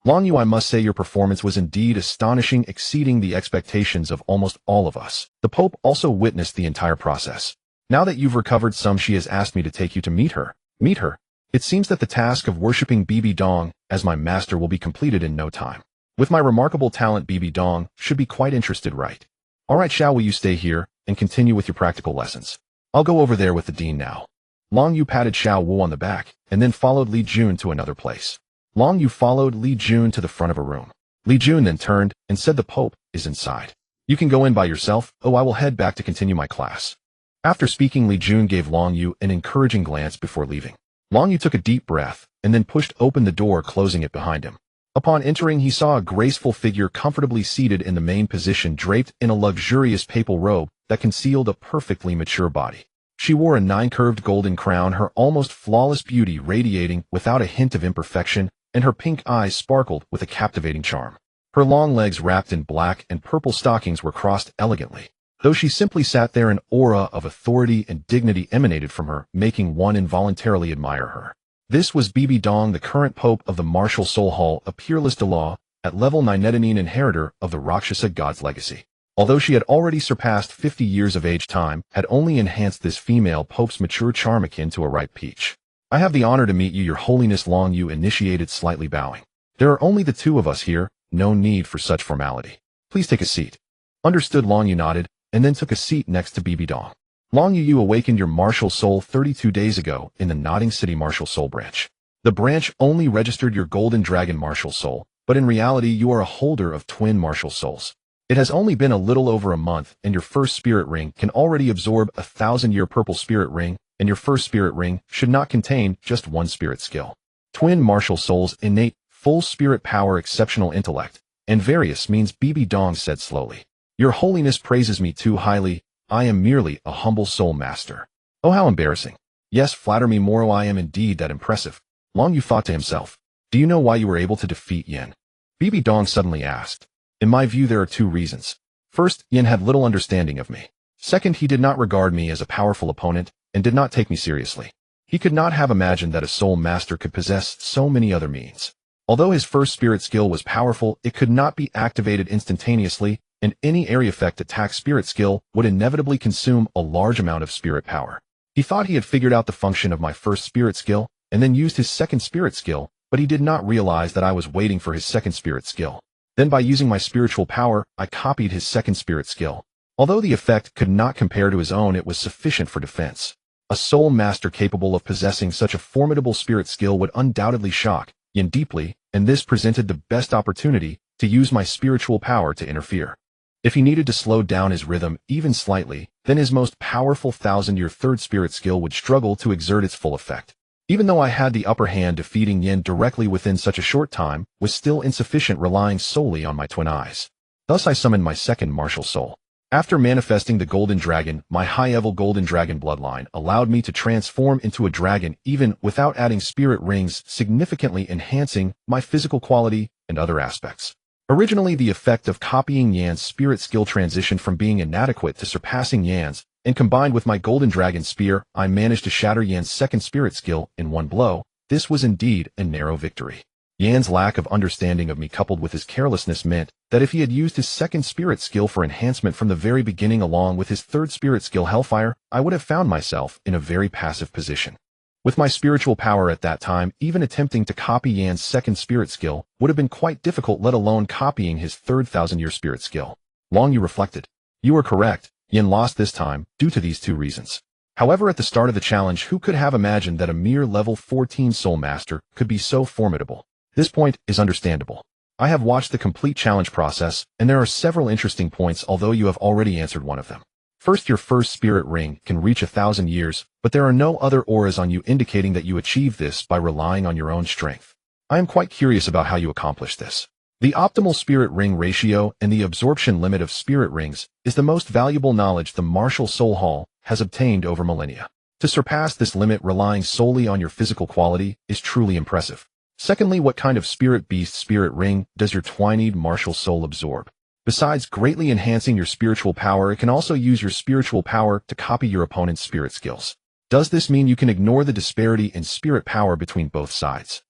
Long Yu, I must say your performance was indeed astonishing, exceeding the expectations of almost all of us. The Pope also witnessed the entire process. Now that you've recovered some, she has asked me to take you to meet her. Meet her? It seems that the task of worshipping Bibi Dong as my master will be completed in no time. With my remarkable talent, Bibi Dong should be quite interested, right? Alright, Xiao Wu, you stay here and continue with your practical lessons. I'll go over there with the Dean now. Long Yu patted Xiao Wu on the back and then followed Li Jun to another place. Long Yu followed Li Jun to the front of a room. Li Jun then turned and said, the Pope is inside. You can go in by yourself. Oh, I will head back to continue my class. After speaking, Li Jun gave Long Yu an encouraging glance before leaving. Long Yu took a deep breath and then pushed open the door, closing it behind him. Upon entering, he saw a graceful figure comfortably seated in the main position, draped in a luxurious papal robe that concealed a perfectly mature body. She wore a 9-curved golden crown, her almost flawless beauty radiating without a hint of imperfection, and her pink eyes sparkled with a captivating charm. Her long legs, wrapped in black and purple stockings, were crossed elegantly. Though she simply sat there, an aura of authority and dignity emanated from her, making one involuntarily admire her. This was Bibi Dong, the current Pope of the Martial Soul Hall, a peerless Douluo, at level 9 inheritor of the Rakshasa God's legacy. Although she had already surpassed 50 years of age, time had only enhanced this female Pope's mature charm akin to a ripe peach. I have the honor to meet you, Your Holiness. Long Yu initiated, slightly bowing. There are only the two of us here, no need for such formality. Please take a seat. Understood. Long Yu nodded, and then took a seat next to Bibi Dong. Long Yu, you awakened your martial soul 32 days ago in the Nodding City Martial Soul branch. The branch only registered your Golden Dragon Martial Soul, but in reality you are a holder of twin martial souls. It has only been a little over a month, and your first spirit ring can already absorb a 1,000-year purple spirit ring, and your first spirit ring should not contain just one spirit skill. Twin martial souls, innate, full spirit power, exceptional intellect, and various means, Bibi Dong said slowly. Your Holiness praises me too highly. I am merely a humble soul master. Oh, how embarrassing. Yes, flatter me more. Oh, I am indeed that impressive. Long Yu thought to himself. Do you know why you were able to defeat Yin? Bibi Dong suddenly asked. In my view, there are two reasons. First, Yin had little understanding of me. Second, he did not regard me as a powerful opponent and did not take me seriously. He could not have imagined that a soul master could possess so many other means. Although his first spirit skill was powerful, it could not be activated instantaneously, and any area effect attack spirit skill would inevitably consume a large amount of spirit power. He thought he had figured out the function of my first spirit skill and then used his second spirit skill, but he did not realize that I was waiting for his second spirit skill. Then by using my spiritual power, I copied his second spirit skill. Although the effect could not compare to his own, it was sufficient for defense. A soul master capable of possessing such a formidable spirit skill would undoubtedly shock Yin deeply, and this presented the best opportunity to use my spiritual power to interfere. If he needed to slow down his rhythm even slightly, then his most powerful 1,000-year third spirit skill would struggle to exert its full effect. Even though I had the upper hand, defeating Yin directly within such a short time was still insufficient, relying solely on my twin eyes. Thus I summoned my second martial soul. After manifesting the golden dragon, my high-level golden dragon bloodline allowed me to transform into a dragon even without adding spirit rings, significantly enhancing my physical quality and other aspects. Originally, the effect of copying Yan's spirit skill transitioned from being inadequate to surpassing Yan's, and combined with my golden dragon spear, I managed to shatter Yan's second spirit skill in one blow. This was indeed a narrow victory. Yan's lack of understanding of me coupled with his carelessness meant that if he had used his second spirit skill for enhancement from the very beginning along with his third spirit skill Hellfire, I would have found myself in a very passive position. With my spiritual power at that time, even attempting to copy Yan's second spirit skill would have been quite difficult, let alone copying his third 1,000-year spirit skill. Long you reflected. You are correct, Yin lost this time due to these two reasons. However, at the start of the challenge, who could have imagined that a mere level 14 soul master could be so formidable? This point is understandable. I have watched the complete challenge process, and there are several interesting points, although you have already answered one of them. First, your first spirit ring can reach 1,000 years, but there are no other auras on you indicating that you achieve this by relying on your own strength. I am quite curious about how you accomplish this. The optimal spirit ring ratio and the absorption limit of spirit rings is the most valuable knowledge the martial soul hall has obtained over millennia. To surpass this limit relying solely on your physical quality is truly impressive. Secondly, what kind of spirit beast spirit ring does your twined martial soul absorb? Besides greatly enhancing your spiritual power, it can also use your spiritual power to copy your opponent's spirit skills. Does this mean you can ignore the disparity in spirit power between both sides?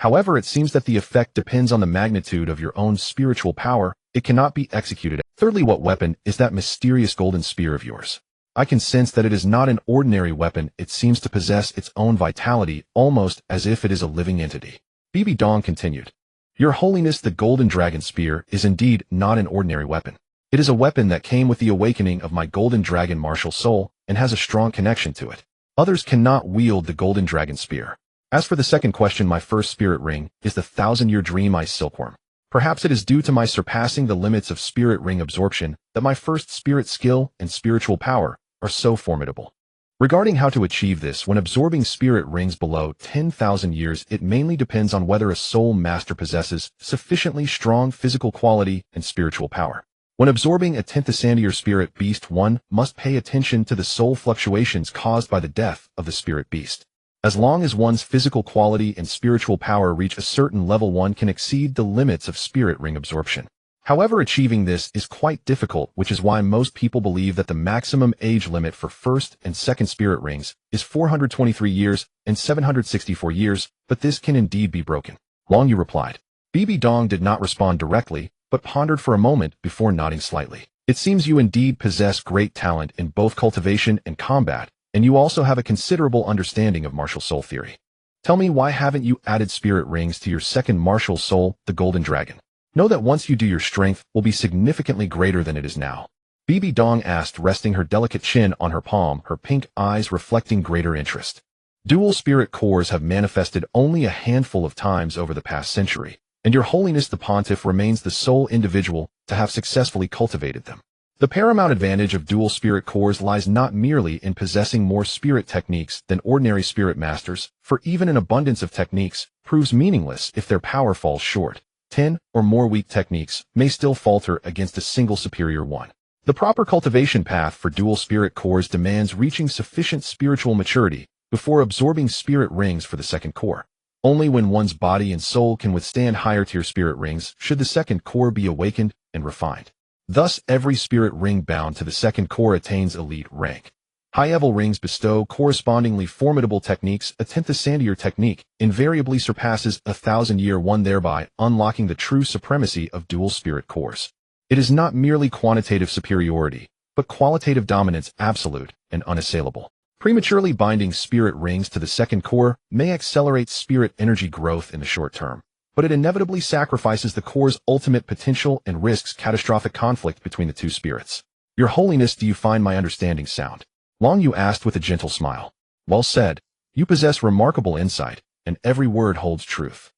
However, it seems that the effect depends on the magnitude of your own spiritual power. It cannot be executed. Thirdly, what weapon is that mysterious golden spear of yours? I can sense that it is not an ordinary weapon. It seems to possess its own vitality, almost as if it is a living entity. Bibi Dong continued. Your Holiness, the Golden Dragon Spear is indeed not an ordinary weapon. It is a weapon that came with the awakening of my Golden Dragon martial soul and has a strong connection to it. Others cannot wield the Golden Dragon Spear. As for the second question, my first spirit ring is the 1,000-year dream eye silkworm. Perhaps it is due to my surpassing the limits of spirit ring absorption that my first spirit skill and spiritual power are so formidable. Regarding how to achieve this, when absorbing spirit rings below 10,000 years, it mainly depends on whether a soul master possesses sufficiently strong physical quality and spiritual power. When absorbing a 10th ascendier spirit beast, one must pay attention to the soul fluctuations caused by the death of the spirit beast. As long as one's physical quality and spiritual power reach a certain level, one can exceed the limits of spirit ring absorption. However, achieving this is quite difficult, which is why most people believe that the maximum age limit for first and second spirit rings is 423 years and 764 years, but this can indeed be broken. Long you replied. Bibi Dong did not respond directly, but pondered for a moment before nodding slightly. It seems you indeed possess great talent in both cultivation and combat, and you also have a considerable understanding of martial soul theory. Tell me, why haven't you added spirit rings to your second martial soul, the Golden Dragon? Know that once you do, your strength will be significantly greater than it is now. Bibi Dong asked, resting her delicate chin on her palm, her pink eyes reflecting greater interest. Dual spirit cores have manifested only a handful of times over the past century, and Your Holiness the Pontiff remains the sole individual to have successfully cultivated them. The paramount advantage of dual spirit cores lies not merely in possessing more spirit techniques than ordinary spirit masters, for even an abundance of techniques proves meaningless if their power falls short. 10 or more weak techniques may still falter against a single superior one. The proper cultivation path for dual spirit cores demands reaching sufficient spiritual maturity before absorbing spirit rings for the second core. Only when one's body and soul can withstand higher-tier spirit rings should the second core be awakened and refined. Thus, every spirit ring bound to the second core attains elite rank. High-level rings bestow correspondingly formidable techniques. A 10th ascendier technique invariably surpasses 1,000-year one, thereby unlocking the true supremacy of dual spirit cores. It is not merely quantitative superiority, but qualitative dominance, absolute and unassailable. Prematurely binding spirit rings to the second core may accelerate spirit energy growth in the short term, but it inevitably sacrifices the core's ultimate potential and risks catastrophic conflict between the two spirits. Your Holiness, do you find my understanding sound? Long Yu asked with a gentle smile. Well said. You possess remarkable insight, and every word holds truth.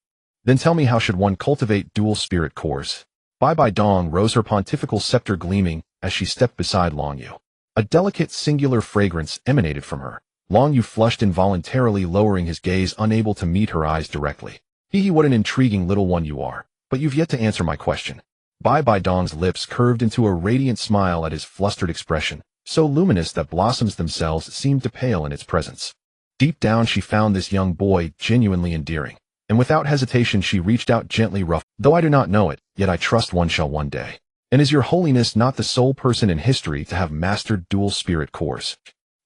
Then tell me, how should one cultivate dual spirit cores? Bai Dong rose, her pontifical scepter gleaming as she stepped beside Long Yu. A delicate singular fragrance emanated from her. Long Yu flushed involuntarily, lowering his gaze, unable to meet her eyes directly. Hee, what an intriguing little one you are, but you've yet to answer my question. Bai Dong's lips curved into a radiant smile at his flustered expression, so luminous that blossoms themselves seemed to pale in its presence. Deep down she found this young boy genuinely endearing, and without hesitation she reached out gently, rough. Though I do not know it, yet I trust one shall one day. And is your Holiness not the sole person in history to have mastered dual spirit cores?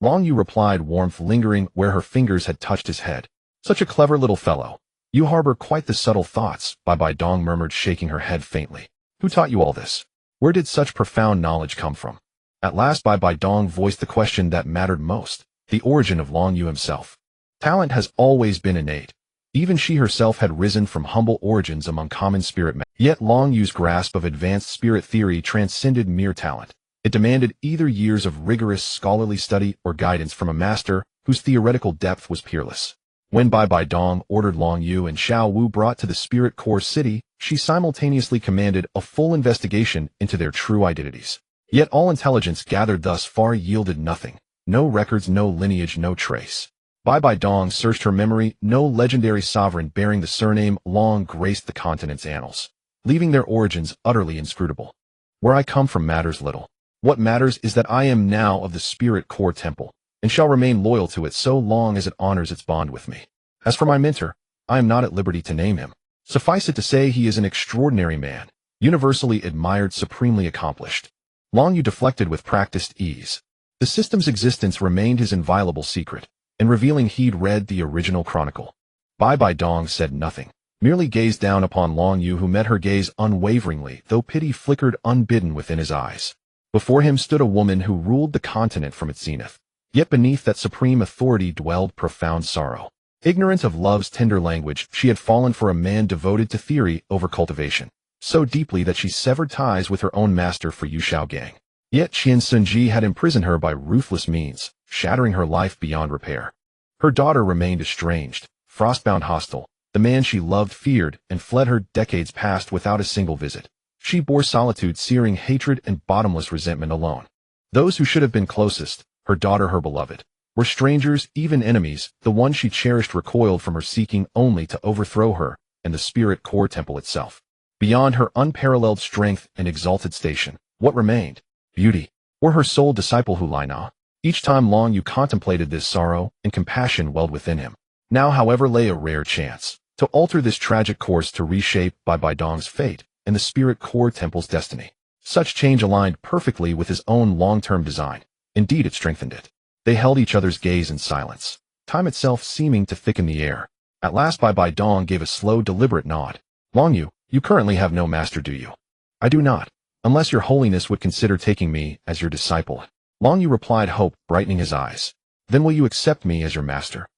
Long Yu replied, warmth lingering where her fingers had touched his head. Such a clever little fellow. You harbor quite the subtle thoughts, Bai Dong murmured, shaking her head faintly. Who taught you all this? Where did such profound knowledge come from? At last Bai Dong voiced the question that mattered most, the origin of Long Yu himself. Talent has always been innate. Even she herself had risen from humble origins among common spirit men. Yet Long Yu's grasp of advanced spirit theory transcended mere talent. It demanded either years of rigorous scholarly study or guidance from a master whose theoretical depth was peerless. When Bai Dong ordered Long Yu and Xiao Wu brought to the spirit core city, she simultaneously commanded a full investigation into their true identities. Yet all intelligence gathered thus far yielded nothing. No records, no lineage, no trace. Bai Dong searched her memory. No legendary sovereign bearing the surname Long graced the continent's annals, leaving their origins utterly inscrutable. Where I come from matters little. What matters is that I am now of the Spirit Core Temple, and shall remain loyal to it so long as it honors its bond with me. As for my mentor, I am not at liberty to name him. Suffice it to say, he is an extraordinary man, universally admired, supremely accomplished. Long Yu deflected with practiced ease. The system's existence remained his inviolable secret, and revealing he'd read the original chronicle. Bai Dong said nothing, merely gazed down upon Long Yu, who met her gaze unwaveringly, though pity flickered unbidden within his eyes. Before him stood a woman who ruled the continent from its zenith. Yet beneath that supreme authority dwelled profound sorrow. Ignorant of love's tender language, she had fallen for a man devoted to theory over cultivation, so deeply that she severed ties with her own master for Xiaogang. Yet Qian Sunji had imprisoned her by ruthless means, shattering her life beyond repair. Her daughter remained estranged, frostbound, hostile. The man she loved feared and fled her decades past without a single visit. She bore solitude, searing hatred and bottomless resentment alone. Those who should have been closest, her daughter, her beloved, were strangers, even enemies. The one she cherished recoiled from her, seeking only to overthrow her and the Spirit Core Temple itself. Beyond her unparalleled strength and exalted station, what remained? Beauty. Or her sole disciple Hulina? Each time Long Yu contemplated this, sorrow and compassion welled within him. Now, however, lay a rare chance to alter this tragic course, to reshape Bai Dong's fate and the Spirit Core Temple's destiny. Such change aligned perfectly with his own long-term design. Indeed, it strengthened it. They held each other's gaze in silence, time itself seeming to thicken the air. At last Bai Dong gave a slow, deliberate nod. Long Yu, you currently have no master, do you? I do not, unless your Holiness would consider taking me as your disciple. Long Yu replied, hope brightening his eyes. Then will you accept me as your master?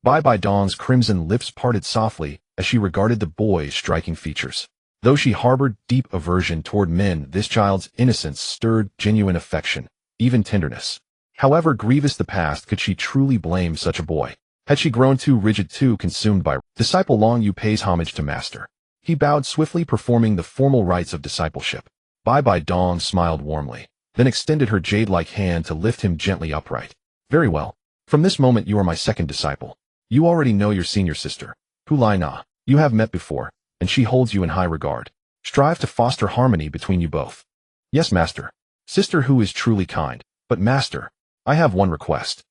Bai Dong's crimson lips parted softly as she regarded the boy's striking features. Though she harbored deep aversion toward men, this child's innocence stirred genuine affection, even tenderness. However grievous the past, could she truly blame such a boy? Had she grown too rigid, too consumed by disciple? Long Yu pays homage to master. He bowed swiftly, performing the formal rites of discipleship. Bai Dong smiled warmly, then extended her jade-like hand to lift him gently upright. Very well. From this moment you are my second disciple. You already know your senior sister, Hulina. You have met before, and she holds you in high regard. Strive to foster harmony between you both. Yes, master. Sister Hu is truly kind, but master, I have one request.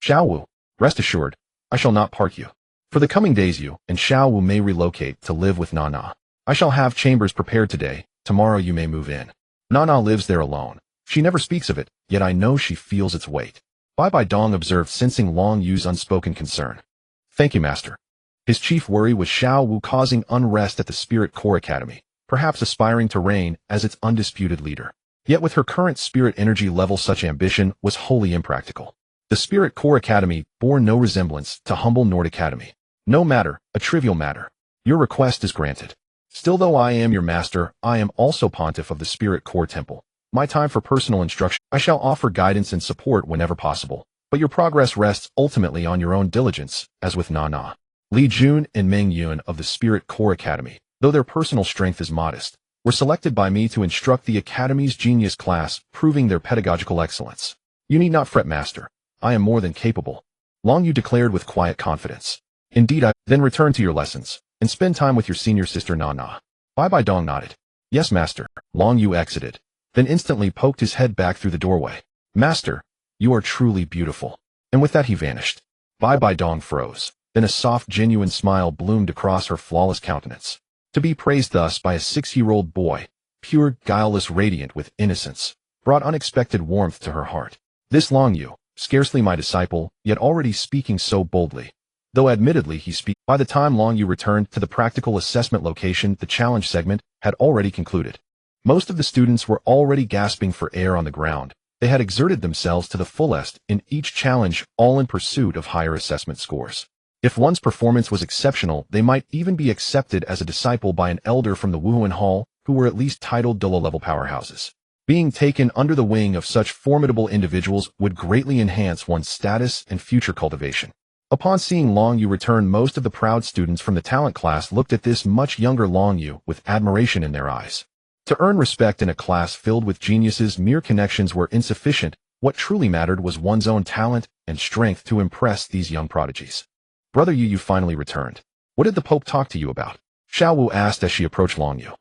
Xiao Wu, rest assured, I shall not part you. For the coming days you and Xiao Wu may relocate to live with Nana. I shall have chambers prepared today. Tomorrow you may move in. Nana lives there alone. She never speaks of it, yet I know she feels its weight. Bai Dong observed, sensing Long Yu's unspoken concern. Thank you, master. His chief worry was Xiao Wu causing unrest at the Spirit Core Academy, perhaps aspiring to reign as its undisputed leader. Yet with her current spirit energy level, such ambition was wholly impractical. The Spirit Core Academy bore no resemblance to humble Nord Academy. No matter, a trivial matter. Your request is granted. Still, though I am your master, I am also pontiff of the Spirit Core Temple. My time for personal instruction, I shall offer guidance and support whenever possible. But your progress rests ultimately on your own diligence, as with Nana. Li Jun and Meng Yun of the Spirit Core Academy, though their personal strength is modest, were selected by me to instruct the Academy's genius class, proving their pedagogical excellence. You need not fret, master. I am more than capable. Long Yu declared with quiet confidence. Indeed, I then return to your lessons, and spend time with your senior sister Nana. Bai Dong nodded. Yes, master. Long Yu exited, then instantly poked his head back through the doorway. Master, you are truly beautiful. And with that he vanished. Bai Dong froze. Then a soft, genuine smile bloomed across her flawless countenance. To be praised thus by a 6-year-old boy, pure, guileless, radiant with innocence, brought unexpected warmth to her heart. This Long Yu, scarcely my disciple, yet already speaking so boldly. Though admittedly he speaks. By the time Long Yu returned to the practical assessment location, the challenge segment had already concluded. Most of the students were already gasping for air on the ground. They had exerted themselves to the fullest in each challenge, all in pursuit of higher assessment scores. If one's performance was exceptional, they might even be accepted as a disciple by an elder from the Wuhuan Hall, who were at least titled Douluo-level powerhouses. Being taken under the wing of such formidable individuals would greatly enhance one's status and future cultivation. Upon seeing Long Yu return, most of the proud students from the talent class looked at this much younger Long Yu with admiration in their eyes. To earn respect in a class filled with geniuses, mere connections were insufficient. What truly mattered was one's own talent and strength to impress these young prodigies. Brother Yu finally returned. What did the Pope talk to you about? Xiao Wu asked as she approached Long Yu.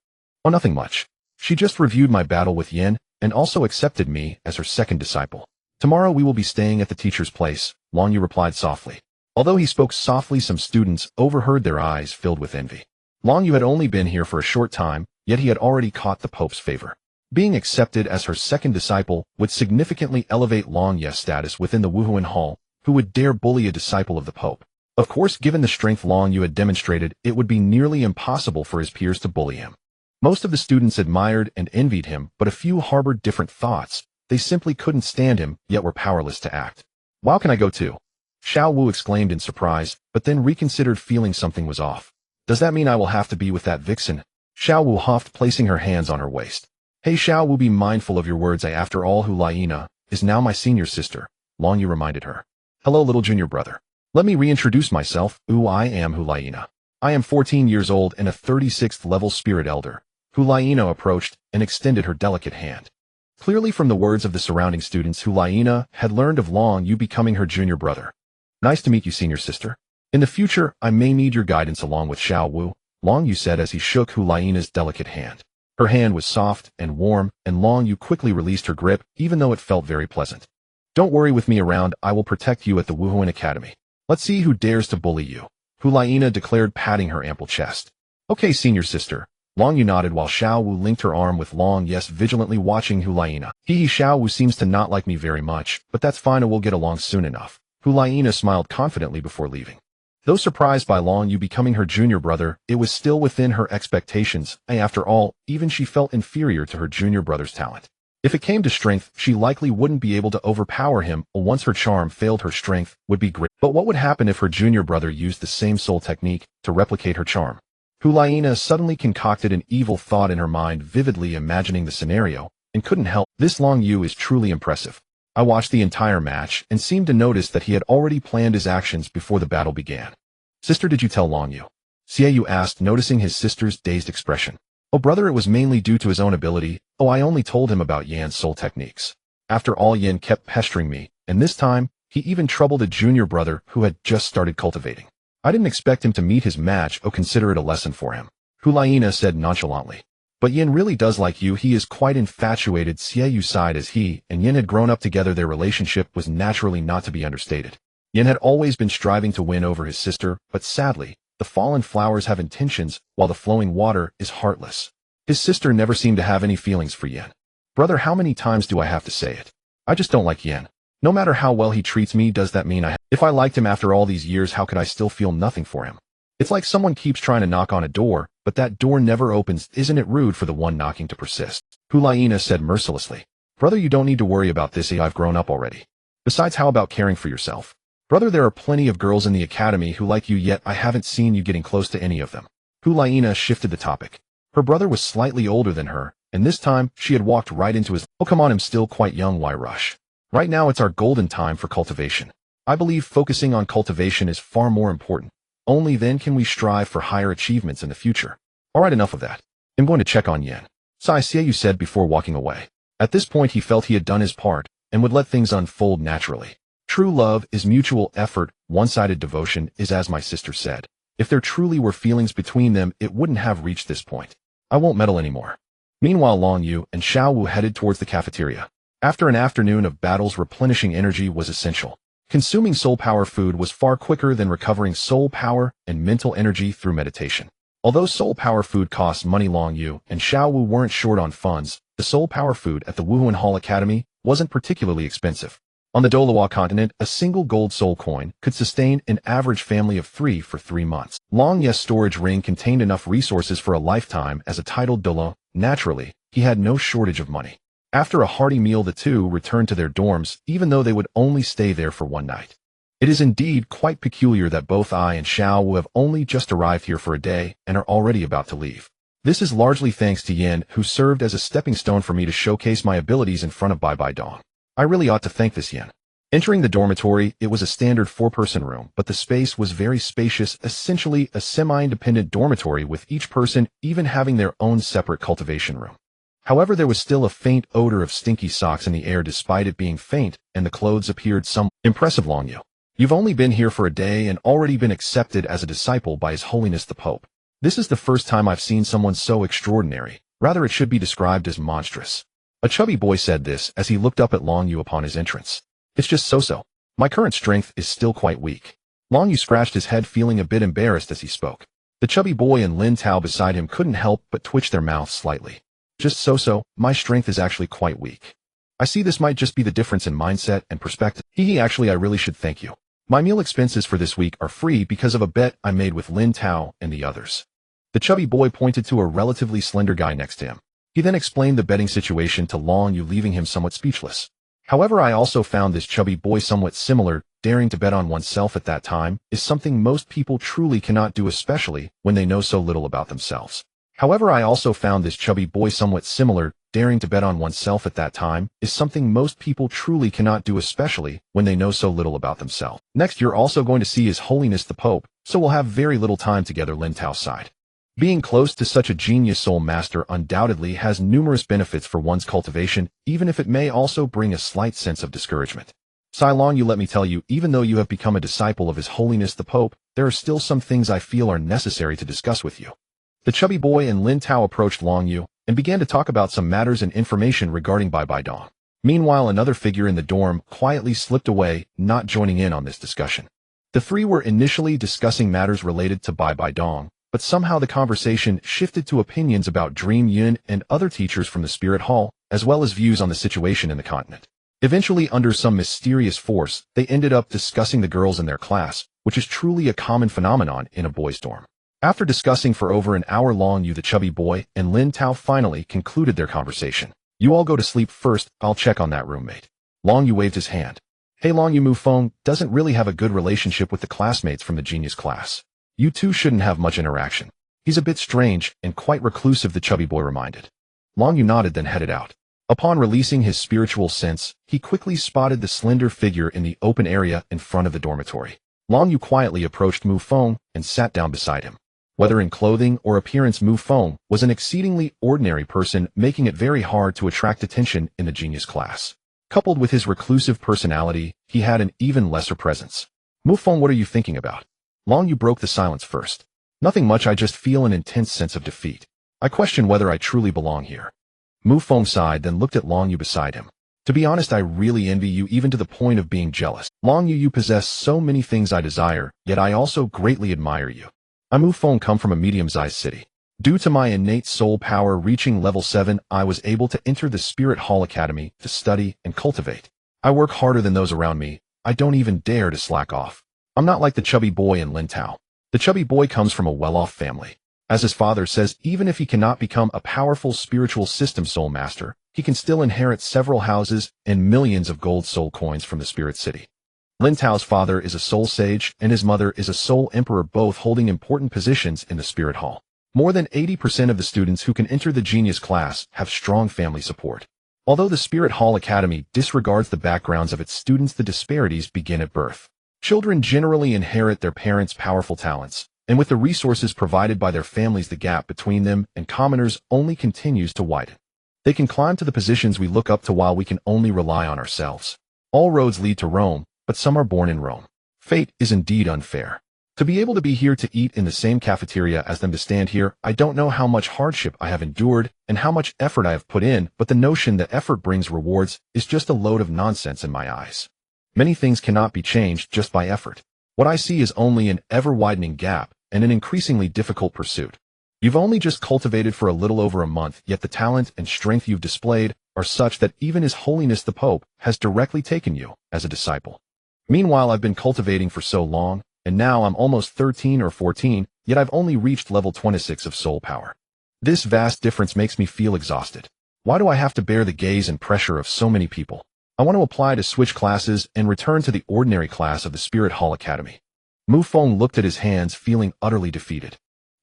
Oh, nothing much. She just reviewed my battle with Yin and also accepted me as her second disciple. Tomorrow we will be staying at the teacher's place, Long Yu replied softly. Although he spoke softly, some students overheard, their eyes filled with envy. Long Yu had only been here for a short time, yet he had already caught the Pope's favor. Being accepted as her second disciple would significantly elevate Long Yu's status within the Wuhuan Hall. Who would dare bully a disciple of the Pope? Of course, given the strength Long Yu had demonstrated, it would be nearly impossible for his peers to bully him. Most of the students admired and envied him, but a few harbored different thoughts. They simply couldn't stand him, yet were powerless to act. Wow, can I go too? Xiao Wu exclaimed in surprise, but then reconsidered, feeling something was off. Does that mean I will have to be with that vixen? Xiao Wu huffed, placing her hands on her waist. Hey Xiao Wu, be mindful of your words. After all, Hulaina is now my senior sister, Long Yu reminded her. Hello, little junior brother. Let me reintroduce myself. I am Hulaina. I am 14 years old and a 36th level spirit elder. Hulaina approached and extended her delicate hand. Clearly from the words of the surrounding students, Hulaina had learned of Long Yu becoming her junior brother. Nice to meet you, senior sister. In the future, I may need your guidance along with Xiao Wu, Long Yu said as he shook Hulaina's delicate hand. Her hand was soft and warm, and Long Yu quickly released her grip, even though it felt very pleasant. Don't worry, with me around, I will protect you at the Wuhuan Academy. Let's see who dares to bully you, Hulaina declared, patting her ample chest. Okay, senior sister. Long Yu nodded while Xiao Wu linked her arm with Long Yu's, vigilantly watching Hulaina. Xiao Wu seems to not like me very much, but that's fine, we'll get along soon enough. Hulaina smiled confidently before leaving. Though surprised by Long Yu becoming her junior brother, it was still within her expectations. After all, even she felt inferior to her junior brother's talent. If it came to strength, she likely wouldn't be able to overpower him. Once her charm failed, her strength would be great. But what would happen if her junior brother used the same soul technique to replicate her charm? Hulaina suddenly concocted an evil thought in her mind, vividly imagining the scenario, and couldn't help. This Long Yu is truly impressive. I watched the entire match and seemed to notice that he had already planned his actions before the battle began. Sister, did you tell Long Yu? Xiaoyu asked, noticing his sister's dazed expression. Oh brother, it was mainly due to his own ability. Oh, I only told him about Yan's soul techniques. After all, Yan kept pestering me, and this time, he even troubled a junior brother who had just started cultivating. I didn't expect him to meet his match. Oh, consider it a lesson for him, Hulaina said nonchalantly. But Yin really does like you. He is quite infatuated. Xiaoyu sighed as he and Yin had grown up together. Their relationship was naturally not to be understated. Yin had always been striving to win over his sister, but sadly, the fallen flowers have intentions, while the flowing water is heartless. His sister never seemed to have any feelings for Yin. Brother, how many times do I have to say it? I just don't like Yin. No matter how well he treats me, does that mean if I liked him after all these years, how could I still feel nothing for him? It's like someone keeps trying to knock on a door, but that door never opens. Isn't it rude for the one knocking to persist? Hulaina said mercilessly. Brother, you don't need to worry about this. I've grown up already. Besides, how about caring for yourself? Brother, there are plenty of girls in the academy who like you, yet I haven't seen you getting close to any of them. Hulaina shifted the topic. Her brother was slightly older than her, and this time she had walked right into his, oh come on, I'm still quite young, why rush? Right now it's our golden time for cultivation. I believe focusing on cultivation is far more important. Only then can we strive for higher achievements in the future. Alright, enough of that. I'm going to check on Yin. Xiaogang said before walking away. At this point he felt he had done his part, and would let things unfold naturally. True love is mutual effort, one-sided devotion is as my sister said. If there truly were feelings between them, it wouldn't have reached this point. I won't meddle anymore. Meanwhile, Long Yu and Xiao Wu headed towards the cafeteria. After an afternoon of battles, replenishing energy was essential. Consuming soul power food was far quicker than recovering soul power and mental energy through meditation. Although soul power food costs money, Long Yu and Xiao Wu weren't short on funds. The soul power food at the Wuhuan Hall Academy wasn't particularly expensive. On the Douluo Continent, a single gold soul coin could sustain an average family of 3 for 3 months. Long Yu's storage ring contained enough resources for a lifetime as a titled Douluo. Naturally, he had no shortage of money. After a hearty meal, the two returned to their dorms, even though they would only stay there for one night. It is indeed quite peculiar that both I and Xiao Wu have only just arrived here for a day and are already about to leave. This is largely thanks to Yin, who served as a stepping stone for me to showcase my abilities in front of Bai Dong. I really ought to thank this Yin. Entering the dormitory, it was a standard 4-person room, but the space was very spacious, essentially a semi-independent dormitory with each person even having their own separate cultivation room. However, there was still a faint odor of stinky socks in the air despite it being faint, and the clothes appeared somewhat impressive. Long Yu, you've only been here for a day and already been accepted as a disciple by His Holiness the Pope. This is the first time I've seen someone so extraordinary. Rather, it should be described as monstrous. A chubby boy said this as he looked up at Long Yu upon his entrance. It's just so-so. My current strength is still quite weak. Long Yu scratched his head, feeling a bit embarrassed as he spoke. The chubby boy and Lin Tao beside him couldn't help but twitch their mouths slightly. Just so-so, my strength is actually quite weak. I see this might just be the difference in mindset and perspective. Actually, I really should thank you. My meal expenses for this week are free because of a bet I made with Lin Tao and the others. The chubby boy pointed to a relatively slender guy next to him. He then explained the betting situation to Long Yu, leaving him somewhat speechless. However, I also found this chubby boy somewhat similar. Daring to bet on oneself at that time is something most people truly cannot do, especially when they know so little about themselves. However, I also found this chubby boy somewhat similar. Daring to bet on oneself at that time is something most people truly cannot do, especially when they know so little about themselves. Next, you're also going to see His Holiness the Pope, so we'll have very little time together. Lin Tao sighed. Being close to such a genius soul master undoubtedly has numerous benefits for one's cultivation, even if it may also bring a slight sense of discouragement. Long Yu, let me tell you, even though you have become a disciple of His Holiness the Pope, there are still some things I feel are necessary to discuss with you. The chubby boy and Lin Tao approached Long Yu and began to talk about some matters and information regarding Bai Dong. Meanwhile, another figure in the dorm quietly slipped away, not joining in on this discussion. The three were initially discussing matters related to Bai Dong, but somehow the conversation shifted to opinions about Dream Yun and other teachers from the Spirit Hall, as well as views on the situation in the continent. Eventually, under some mysterious force, they ended up discussing the girls in their class, which is truly a common phenomenon in a boys' dorm. After discussing for over an hour, Long Yu, the chubby boy, and Lin Tao finally concluded their conversation. You all go to sleep first, I'll check on that roommate. Long Yu waved his hand. Hey Long Yu, Mufeng doesn't really have a good relationship with the classmates from the genius class. You two shouldn't have much interaction. He's a bit strange and quite reclusive, the chubby boy reminded. Long Yu nodded, then headed out. Upon releasing his spiritual sense, he quickly spotted the slender figure in the open area in front of the dormitory. Long Yu quietly approached Mufeng and sat down beside him. Whether in clothing or appearance, Mufeng was an exceedingly ordinary person, making it very hard to attract attention in the genius class. Coupled with his reclusive personality, he had an even lesser presence. Mufeng, what are you thinking about? Long Yu broke the silence first. Nothing much, I just feel an intense sense of defeat. I question whether I truly belong here. Mufeng sighed, then looked at Long Yu beside him. To be honest, I really envy you even to the point of being jealous. Long Yu, you possess so many things I desire, yet I also greatly admire you. I Mu Feng come from a medium-sized city. Due to my innate soul power reaching level 7, I was able to enter the Spirit Hall Academy to study and cultivate. I work harder than those around me. I don't even dare to slack off. I'm not like the chubby boy in Yuntao. The chubby boy comes from a well-off family. As his father says, even if he cannot become a powerful spiritual system soul master, he can still inherit several houses and millions of gold soul coins from the Spirit City. Lintao's father is a soul sage and his mother is a soul emperor, both holding important positions in the Spirit Hall. More than 80% of the students who can enter the genius class have strong family support. Although the Spirit Hall Academy disregards the backgrounds of its students, the disparities begin at birth. Children generally inherit their parents' powerful talents, and with the resources provided by their families, the gap between them and commoners only continues to widen. They can climb to the positions we look up to while we can only rely on ourselves. All roads lead to Rome, but some are born in Rome. Fate is indeed unfair. To be able to be here to eat in the same cafeteria as them, to stand here, I don't know how much hardship I have endured and how much effort I have put in, but the notion that effort brings rewards is just a load of nonsense in my eyes. Many things cannot be changed just by effort. What I see is only an ever-widening gap and an increasingly difficult pursuit. You've only just cultivated for a little over a month, yet the talent and strength you've displayed are such that even His Holiness the Pope has directly taken you as a disciple. Meanwhile, I've been cultivating for so long, and now I'm almost 13 or 14, yet I've only reached level 26 of soul power. This vast difference makes me feel exhausted. Why do I have to bear the gaze and pressure of so many people? I want to apply to switch classes and return to the ordinary class of the Spirit Hall Academy. Mu Feng looked at his hands, feeling utterly defeated.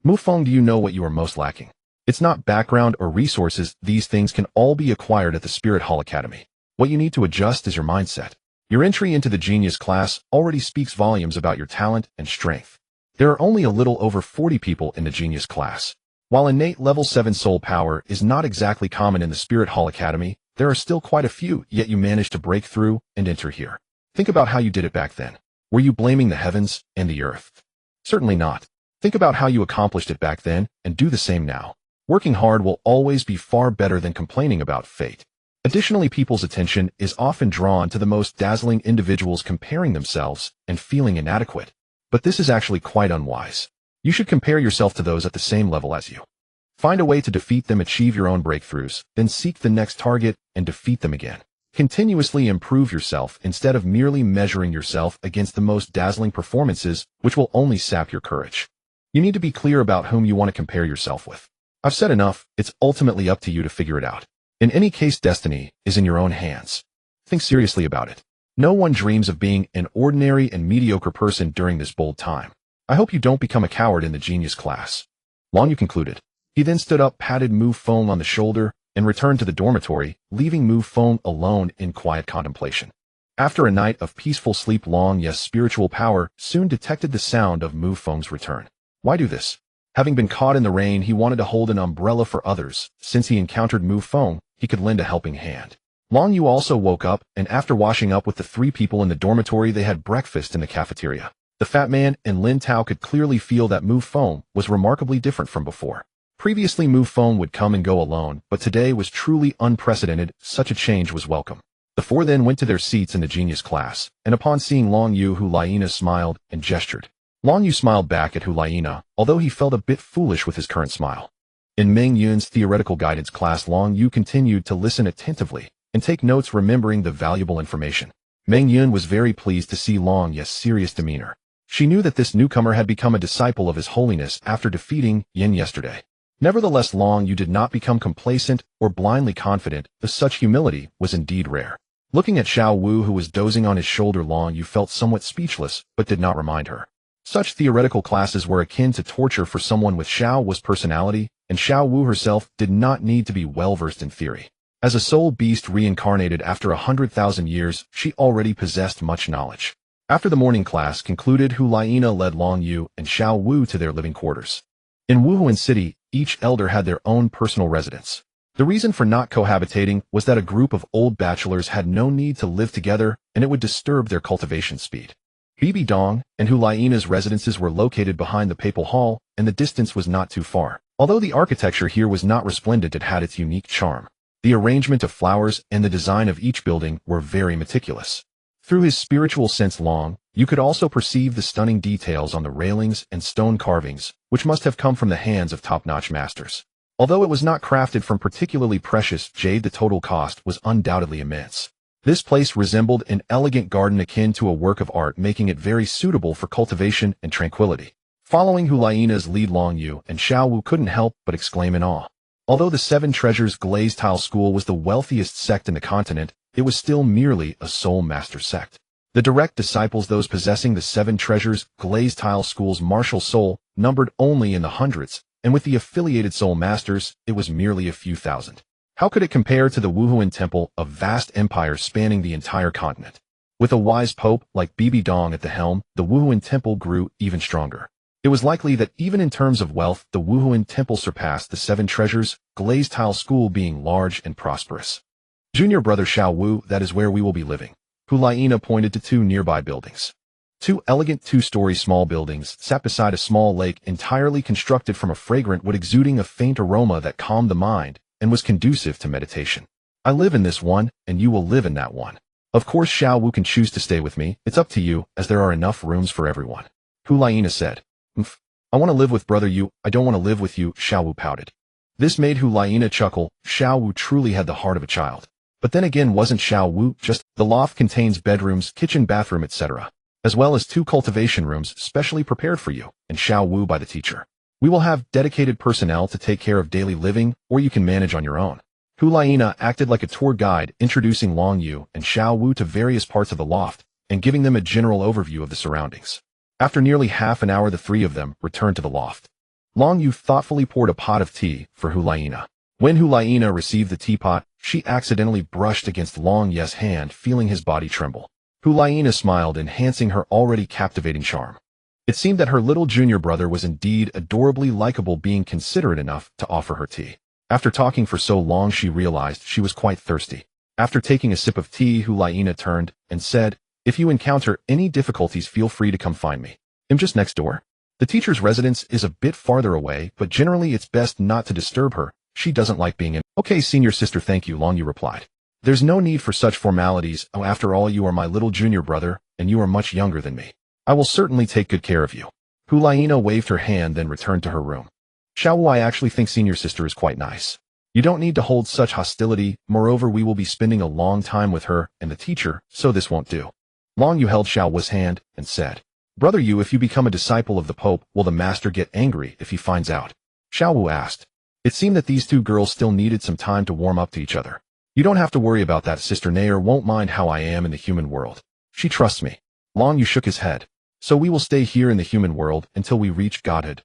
Mu Feng, do you know what you are most lacking? It's not background or resources. These things can all be acquired at the Spirit Hall Academy. What you need to adjust is your mindset. Your entry into the genius class already speaks volumes about your talent and strength. There are only a little over 40 people in the genius class. While innate level 7 soul power is not exactly common in the Spirit Hall Academy, there are still quite a few, yet you managed to break through and enter here. Think about how you did it back then. Were you blaming the heavens and the earth? Certainly not. Think about how you accomplished it back then and do the same now. Working hard will always be far better than complaining about fate. Additionally, people's attention is often drawn to the most dazzling individuals, comparing themselves and feeling inadequate. But this is actually quite unwise. You should compare yourself to those at the same level as you. Find a way to defeat them, achieve your own breakthroughs, then seek the next target and defeat them again. Continuously improve yourself instead of merely measuring yourself against the most dazzling performances, which will only sap your courage. You need to be clear about whom you want to compare yourself with. I've said enough. It's ultimately up to you to figure it out. In any case, destiny is in your own hands. Think seriously about it. No one dreams of being an ordinary and mediocre person during this bold time. I hope you don't become a coward in the genius class. Long Yu concluded. He then stood up, patted Mu Feng on the shoulder, and returned to the dormitory, leaving Mu Feng alone in quiet contemplation. After a night of peaceful sleep, Long Yu's spiritual power soon detected the sound of Mu Feng's return. Why do this? Having been caught in the rain, he wanted to hold an umbrella for others. Since he encountered Mu Feng, he could lend a helping hand. Long Yu also woke up, and after washing up with the 3 people in the dormitory, they had breakfast in the cafeteria. The fat man and Yuntao could clearly feel that Mu Feng was remarkably different from before. Previously, Mu Feng would come and go alone, but today was truly unprecedented. Such a change was welcome. The 4 then went to their seats in the genius class, and upon seeing Long Yu, Hulaina smiled and gestured. Long Yu smiled back at Hulaina, although he felt a bit foolish with his current smile. In Meng Yun's theoretical guidance class, Long Yu continued to listen attentively and take notes, remembering the valuable information. Meng Yun was very pleased to see Long Yu's serious demeanor. She knew that this newcomer had become a disciple of His Holiness after defeating Yin yesterday. Nevertheless, Long Yu did not become complacent or blindly confident, as such humility was indeed rare. Looking at Xiao Wu, who was dozing on his shoulder, Long Yu felt somewhat speechless, but did not remind her. Such theoretical classes were akin to torture for someone with Xiao Wu's personality, and Xiao Wu herself did not need to be well-versed in theory. As a soul beast reincarnated after 100,000 years, she already possessed much knowledge. After the morning class concluded, Hulaina led Long Yu and Xiao Wu to their living quarters. In Wuhuan City, each elder had their own personal residence. The reason for not cohabitating was that a group of old bachelors had no need to live together, and it would disturb their cultivation speed. Bibi Dong and Hulaina's residences were located behind the Papal Hall, and the distance was not too far. Although the architecture here was not resplendent, it had its unique charm. The arrangement of flowers and the design of each building were very meticulous. Through his spiritual sense Long, you could also perceive the stunning details on the railings and stone carvings, which must have come from the hands of top-notch masters. Although it was not crafted from particularly precious jade, the total cost was undoubtedly immense. This place resembled an elegant garden akin to a work of art, making it very suitable for cultivation and tranquility. Following Hulaina's lead, Long Yu and Xiao Wu couldn't help but exclaim in awe. Although the Seven Treasures Glazed Tile School was the wealthiest sect in the continent, it was still merely a soul master sect. The direct disciples, those possessing the Seven Treasures Glazed Tile School's martial soul, numbered only in the hundreds, and with the affiliated soul masters, it was merely a few thousand. How could it compare to the Wuhuan Temple, a vast empire spanning the entire continent? With a wise pope like Bibi Dong at the helm, the Wuhuan Temple grew even stronger. It was likely that even in terms of wealth, the Wuhuan Temple surpassed the Seven Treasures Glazed Tile School, being large and prosperous. Junior brother Xiao Wu, that is where we will be living. Hulaina pointed to two nearby buildings. Two elegant two-story small buildings sat beside a small lake entirely constructed from a fragrant wood, exuding a faint aroma that calmed the mind and was conducive to meditation. I live in this one, and you will live in that one. Of course Xiao Wu can choose to stay with me, it's up to you, as there are enough rooms for everyone. Hulaina said. I want to live with brother Yu, I don't want to live with you, Xiao Wu pouted. This made Hulaina chuckle. Xiao Wu truly had the heart of a child. But then again, wasn't Xiao Wu just— the loft contains bedrooms, kitchen, bathroom, etc., as well as 2 cultivation rooms specially prepared for you and Xiao Wu by the teacher. We will have dedicated personnel to take care of daily living, or you can manage on your own. Hulaina acted like a tour guide, introducing Long Yu and Xiao Wu to various parts of the loft and giving them a general overview of the surroundings. After nearly half an hour, the three of them returned to the loft. Long Yu thoughtfully poured a pot of tea for Hulaina. When Hulaina received the teapot, she accidentally brushed against Long Yu's hand, feeling his body tremble. Hulaina smiled, enhancing her already captivating charm. It seemed that her little junior brother was indeed adorably likable, being considerate enough to offer her tea. After talking for so long, she realized she was quite thirsty. After taking a sip of tea, Hulaina turned and said, "If you encounter any difficulties, feel free to come find me. I'm just next door. The teacher's residence is a bit farther away, but generally it's best not to disturb her. She doesn't like being in." "Okay, senior sister, thank you," Long Yu replied. "There's no need for such formalities. Oh, after all, you are my little junior brother, and you are much younger than me. I will certainly take good care of you." Hulaina waved her hand, then returned to her room. "Xiao Wu, I actually think senior sister is quite nice. You don't need to hold such hostility. Moreover, we will be spending a long time with her and the teacher, so this won't do." Long Yu held Xiao Wu's hand and said, "Brother Yu, if you become a disciple of the Pope, will the master get angry if he finds out?" Xiao Wu asked. It seemed that these two girls still needed some time to warm up to each other. "You don't have to worry about that. Sister Nair won't mind how I am in the human world. She trusts me." Long Yu shook his head. "So we will stay here in the human world until we reach godhood?"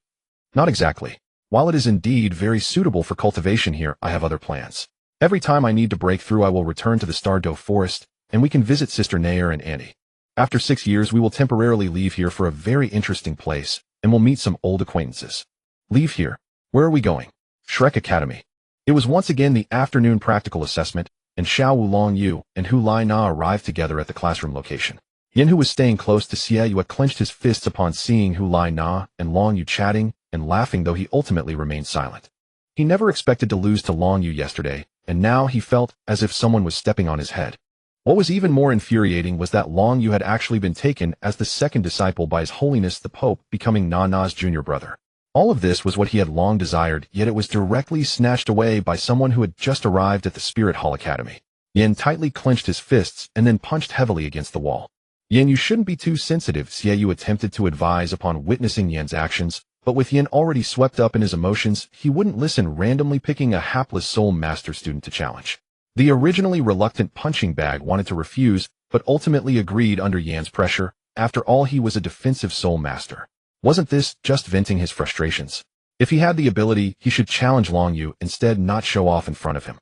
"Not exactly. While it is indeed very suitable for cultivation here, I have other plans. Every time I need to break through, I will return to the Stardow Forest, and we can visit Sister Nair and Annie. After 6 years, we will temporarily leave here for a very interesting place, and we'll meet some old acquaintances." "Leave here? Where are we going?" "Shrek Academy." It was once again the afternoon practical assessment, and Xiao Wu, Long Yu, and Hulaina arrived together at the classroom location. Yin, who was staying close to Xie Yue, clenched his fists upon seeing Hulaina and Long Yu chatting and laughing, though he ultimately remained silent. He never expected to lose to Long Yu yesterday, and now he felt as if someone was stepping on his head. What was even more infuriating was that Long Yu had actually been taken as the second disciple by His Holiness the Pope, becoming Nana's junior brother. All of this was what he had long desired, yet it was directly snatched away by someone who had just arrived at the Spirit Hall Academy. Yin tightly clenched his fists and then punched heavily against the wall. "Yin, you shouldn't be too sensitive," Xie Yu attempted to advise upon witnessing Yin's actions, but with Yin already swept up in his emotions, he wouldn't listen, randomly picking a hapless soul master student to challenge. The originally reluctant punching bag wanted to refuse, but ultimately agreed under Yan's pressure. After all, he was a defensive soul master. Wasn't this just venting his frustrations? If he had the ability, he should challenge Long Yu, instead not show off in front of him.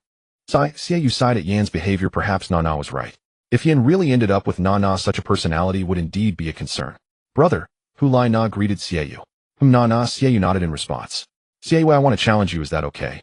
Xie Yu sighed at Yan's behavior. Perhaps Nana was right. If Yan really ended up with Nana, such a personality would indeed be a concern. "Brother," Hulaina greeted Xie Yu. Nana," Xie Yu nodded in response. "Xie Yu, I want to challenge you, is that okay?"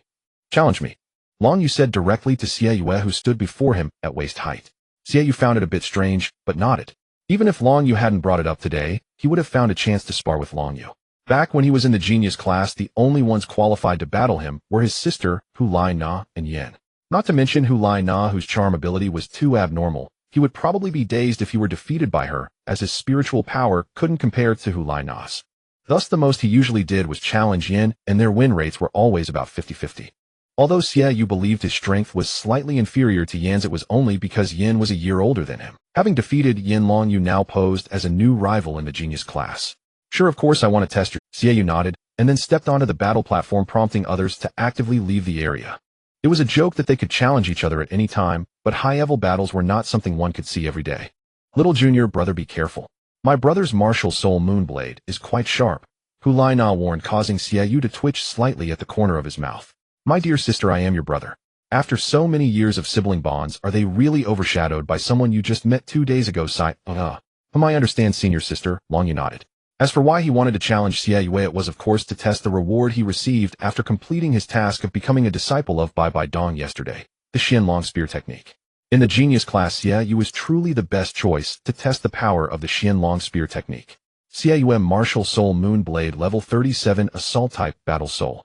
"Challenge me?" Long Yu said directly to Xie Yu, who stood before him at waist height. Xie Yu found it a bit strange, but nodded. Even if Long Yu hadn't brought it up today, he would have found a chance to spar with Long Yu. Back when he was in the genius class, the only ones qualified to battle him were his sister, Hulaina, and Yin. Not to mention Hu Lai Na, whose charm ability was too abnormal. He would probably be dazed if he were defeated by her, as his spiritual power couldn't compare to Hu Lai Na's. Thus the most he usually did was challenge Yin, and their win rates were always about 50-50. Although Xie Yu believed his strength was slightly inferior to Yan's, it was only because Yin was a year older than him. Having defeated Yin, Long Yu now posed as a new rival in the genius class. Sure, of course I want to test you. Xie Yu nodded, and then stepped onto the battle platform, prompting others to actively leave the area. It was a joke that they could challenge each other at any time, but high-level battles were not something one could see every day. Little junior brother, be careful. My brother's martial soul Moonblade is quite sharp, Hu Lai Na warned, causing Xie Yu to twitch slightly at the corner of his mouth. My dear sister, I am your brother. After so many years of sibling bonds, are they really overshadowed by someone you just met 2 days ago? I understand, senior sister, Long Yu nodded. As for why he wanted to challenge Xie Yu, it was of course to test the reward he received after completing his task of becoming a disciple of Bai Bai Dong yesterday, the Xianlong Spear technique. In the genius class, Xie Yu was truly the best choice to test the power of the Xianlong Spear technique. Xie Yu Martial Soul Moonblade Level 37 Assault Type Battle Soul.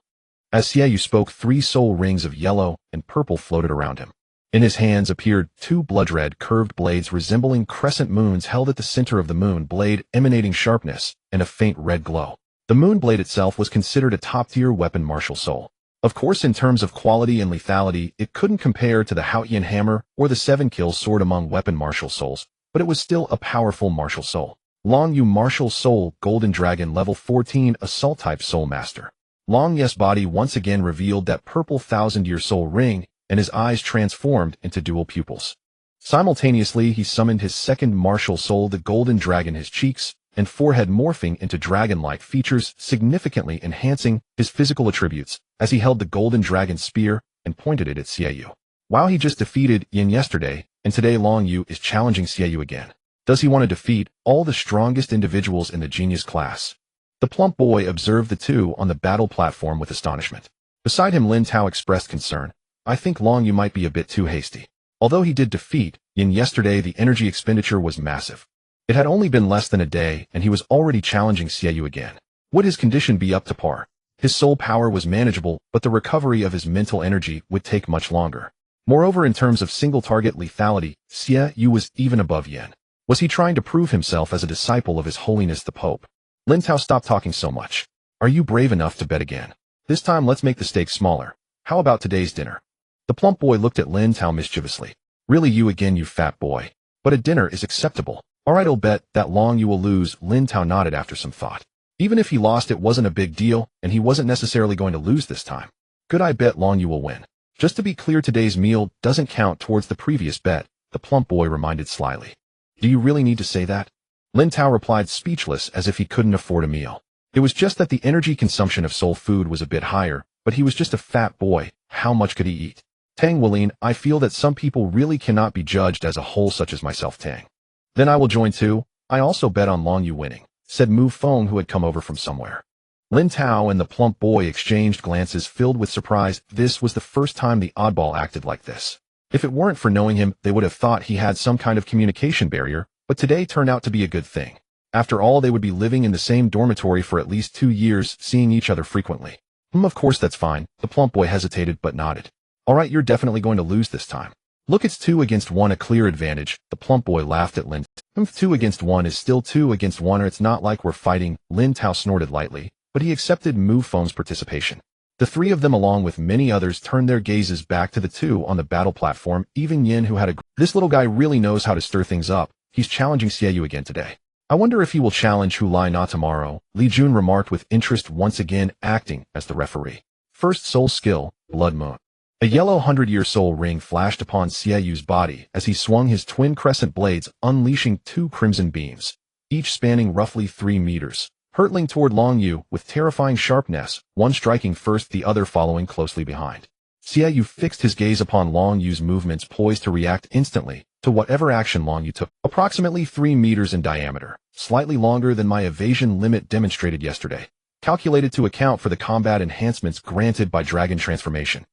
As Xie Yu spoke, 3 soul rings of yellow and purple floated around him. In his hands appeared 2 blood-red curved blades resembling crescent moons held at the center of the moon blade, emanating sharpness and a faint red glow. The moon blade itself was considered a top-tier weapon martial soul. Of course, in terms of quality and lethality, it couldn't compare to the Haotian hammer or the 7-kill sword among weapon martial souls, but it was still a powerful martial soul. Long Yu Martial Soul Golden Dragon Level 14 Assault Type Soul Master. Long Yu's body once again revealed that purple 1000-year soul ring, and his eyes transformed into dual pupils. Simultaneously, he summoned his second martial soul, the Golden Dragon, his cheeks and forehead morphing into dragon-like features, significantly enhancing his physical attributes as he held the Golden Dragon spear and pointed it at Xie Yu. Wow, he just defeated Yin yesterday, and today Long Yu is challenging Xie Yu again. Does he want to defeat all the strongest individuals in the genius class? The plump boy observed the two on the battle platform with astonishment. Beside him, Lin Tao expressed concern. I think Long Yu might be a bit too hasty. Although he did defeat Yin yesterday, the energy expenditure was massive. It had only been less than a day, and he was already challenging Xie Yu again. Would his condition be up to par? His soul power was manageable, but the recovery of his mental energy would take much longer. Moreover, in terms of single-target lethality, Xie Yu was even above Yin. Was he trying to prove himself as a disciple of His Holiness the Pope? Lin Tao, stop talking so much. Are you brave enough to bet again? This time let's make the stakes smaller. How about today's dinner? The plump boy looked at Lin Tao mischievously. Really, you again, you fat boy. But a dinner is acceptable. Alright, I'll bet that Long Yu will lose. Lin Tao nodded after some thought. Even if he lost, it wasn't a big deal, and he wasn't necessarily going to lose this time. Good, I bet Long Yu will win. Just to be clear, today's meal doesn't count towards the previous bet, the plump boy reminded slyly. Do you really need to say that? Lin Tao replied, speechless, as if he couldn't afford a meal. It was just that the energy consumption of soul food was a bit higher, but he was just a fat boy. How much could he eat? Tang Wilin, I feel that some people really cannot be judged as a whole, such as myself, Tang. Then I will join too. I also bet on Long Yu winning, said Mu Feng, who had come over from somewhere. Lin Tao and the plump boy exchanged glances filled with surprise. This was the first time the oddball acted like this. If it weren't for knowing him, they would have thought he had some kind of communication barrier, but today turned out to be a good thing. After all, they would be living in the same dormitory for at least 2 years, seeing each other frequently. Of course that's fine. The plump boy hesitated but nodded. Alright, you're definitely going to lose this time. Look, it's 2 against 1, a clear advantage. The plump boy laughed at Lin. 2 against 1 is still 2 against 1, or it's not like we're fighting. Lin Tao snorted lightly, but he accepted Mu Feng's participation. The 3 of them, along with many others, turned their gazes back to the 2 on the battle platform. Even Yin, who had this little guy really knows how to stir things up. He's challenging Xie Yu again today. I wonder if he will challenge Hu Lai Na tomorrow, Li Jun remarked with interest, once again acting as the referee. First soul skill, Blood Moon. A yellow 100-year soul ring flashed upon Xie Yu's body as he swung his twin crescent blades, unleashing 2 crimson beams, each spanning roughly 3 meters, hurtling toward Long Yu with terrifying sharpness, one striking first, the other following closely behind. Xie Yu fixed his gaze upon Long Yu's movements, poised to react instantly to whatever action Long Yu took. Approximately 3 meters in diameter, slightly longer than my evasion limit demonstrated yesterday, calculated to account for the combat enhancements granted by Dragon Transformation.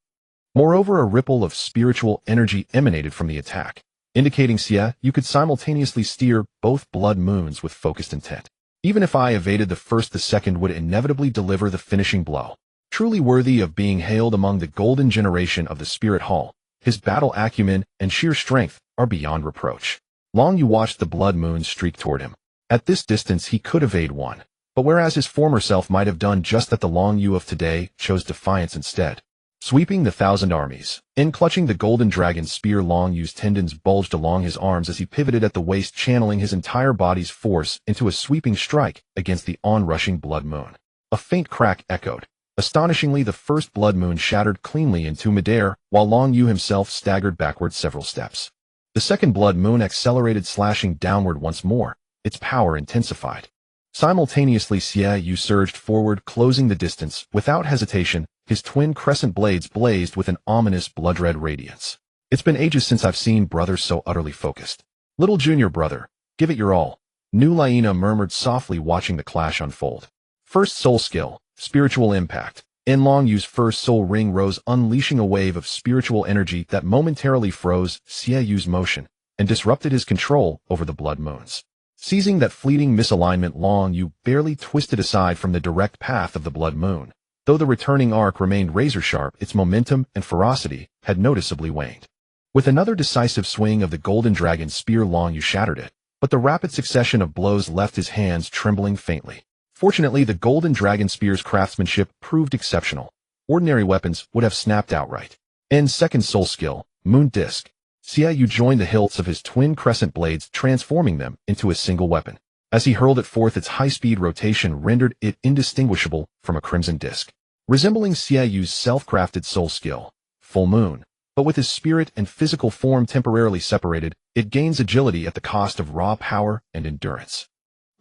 Moreover, a ripple of spiritual energy emanated from the attack, indicating Xie Yu could simultaneously steer both blood moons with focused intent. Even if I evaded the first, the second would inevitably deliver the finishing blow. Truly worthy of being hailed among the golden generation of the Spirit Hall, His battle acumen and sheer strength are beyond reproach. Long Yu watched the blood moon streak toward him. At this distance he could evade one, but whereas his former self might have done just that, the Long Yu of today chose defiance instead. Sweeping the 1,000 armies, and clutching the golden dragon spear, Long Yu's tendons bulged along his arms as he pivoted at the waist, channeling his entire body's force into a sweeping strike against the onrushing blood moon. A faint crack echoed. Astonishingly, the first blood moon shattered cleanly into midair, while Long Yu himself staggered backward several steps. The second blood moon accelerated, slashing downward once more, its power intensified. Simultaneously, Xia Yu surged forward, closing the distance. Without hesitation, his twin crescent blades blazed with an ominous blood-red radiance. It's been ages since I've seen brothers so utterly focused. Little junior brother, give it your all, Nu Laina murmured softly, watching the clash unfold. First soul skill, spiritual impact. In Long Yu's first soul ring rose, unleashing a wave of spiritual energy that momentarily froze Xia Yu's motion and disrupted his control over the blood moons. Seizing that fleeting misalignment, Long Yu barely twisted aside from the direct path of the blood moon. Though the returning arc remained razor-sharp, its momentum and ferocity had noticeably waned. With another decisive swing of the golden dragon spear, Long Yu shattered it, but the rapid succession of blows left his hands trembling faintly. Fortunately, the golden dragon spear's craftsmanship proved exceptional. Ordinary weapons would have snapped outright. In second soul skill, Moon Disc, Xia Yu joined the hilts of his twin crescent blades, transforming them into a single weapon. As he hurled it forth, its high-speed rotation rendered it indistinguishable from a crimson disc. Resembling Xia Yu's self-crafted soul skill, Full Moon, but with his spirit and physical form temporarily separated, it gains agility at the cost of raw power and endurance.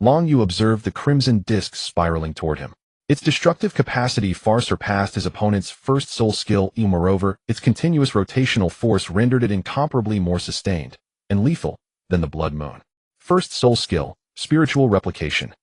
Long Yu observed the crimson disc spiraling toward him. Its destructive capacity far surpassed his opponent's first soul skill. Moreover, its continuous rotational force rendered it incomparably more sustained and lethal than the blood moon. First soul skill, spiritual replication.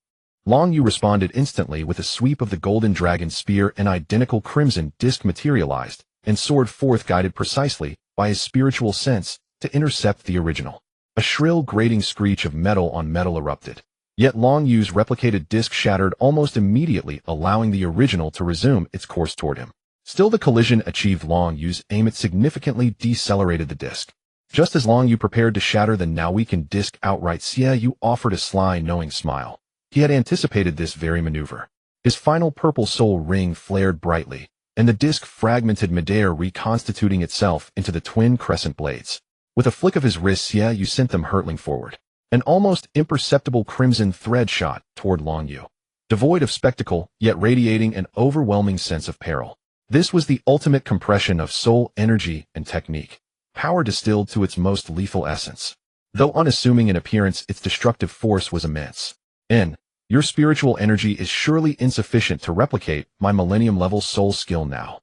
Long Yu responded instantly with a sweep of the golden dragon spear. An identical crimson disc materialized and soared forth, guided precisely by his spiritual sense to intercept the original. A shrill grating screech of metal on metal erupted. Yet Long Yu's replicated disc shattered almost immediately, allowing the original to resume its course toward him. Still, the collision achieved Long Yu's aim. It significantly decelerated the disc. Just as Long Yu prepared to shatter the now weakened disc outright, Xia Yu offered a sly, knowing smile. He had anticipated this very maneuver. His final purple soul ring flared brightly, and the disc fragmented midair, reconstituting itself into the twin crescent blades. With a flick of his wrist, Xia Yu sent them hurtling forward. An almost imperceptible crimson thread shot toward Long Yu, devoid of spectacle, yet radiating an overwhelming sense of peril. This was the ultimate compression of soul energy and technique, power distilled to its most lethal essence. Though unassuming in appearance, its destructive force was immense. Your spiritual energy is surely insufficient to replicate my millennium-level soul skill now.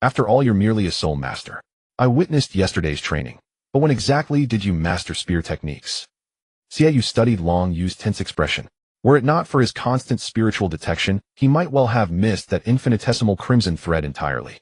After all, you're merely a soul master. I witnessed yesterday's training, but when exactly did you master spear techniques? Xia Yu studied Long Yu's tense expression. Were it not for his constant spiritual detection, he might well have missed that infinitesimal crimson thread entirely.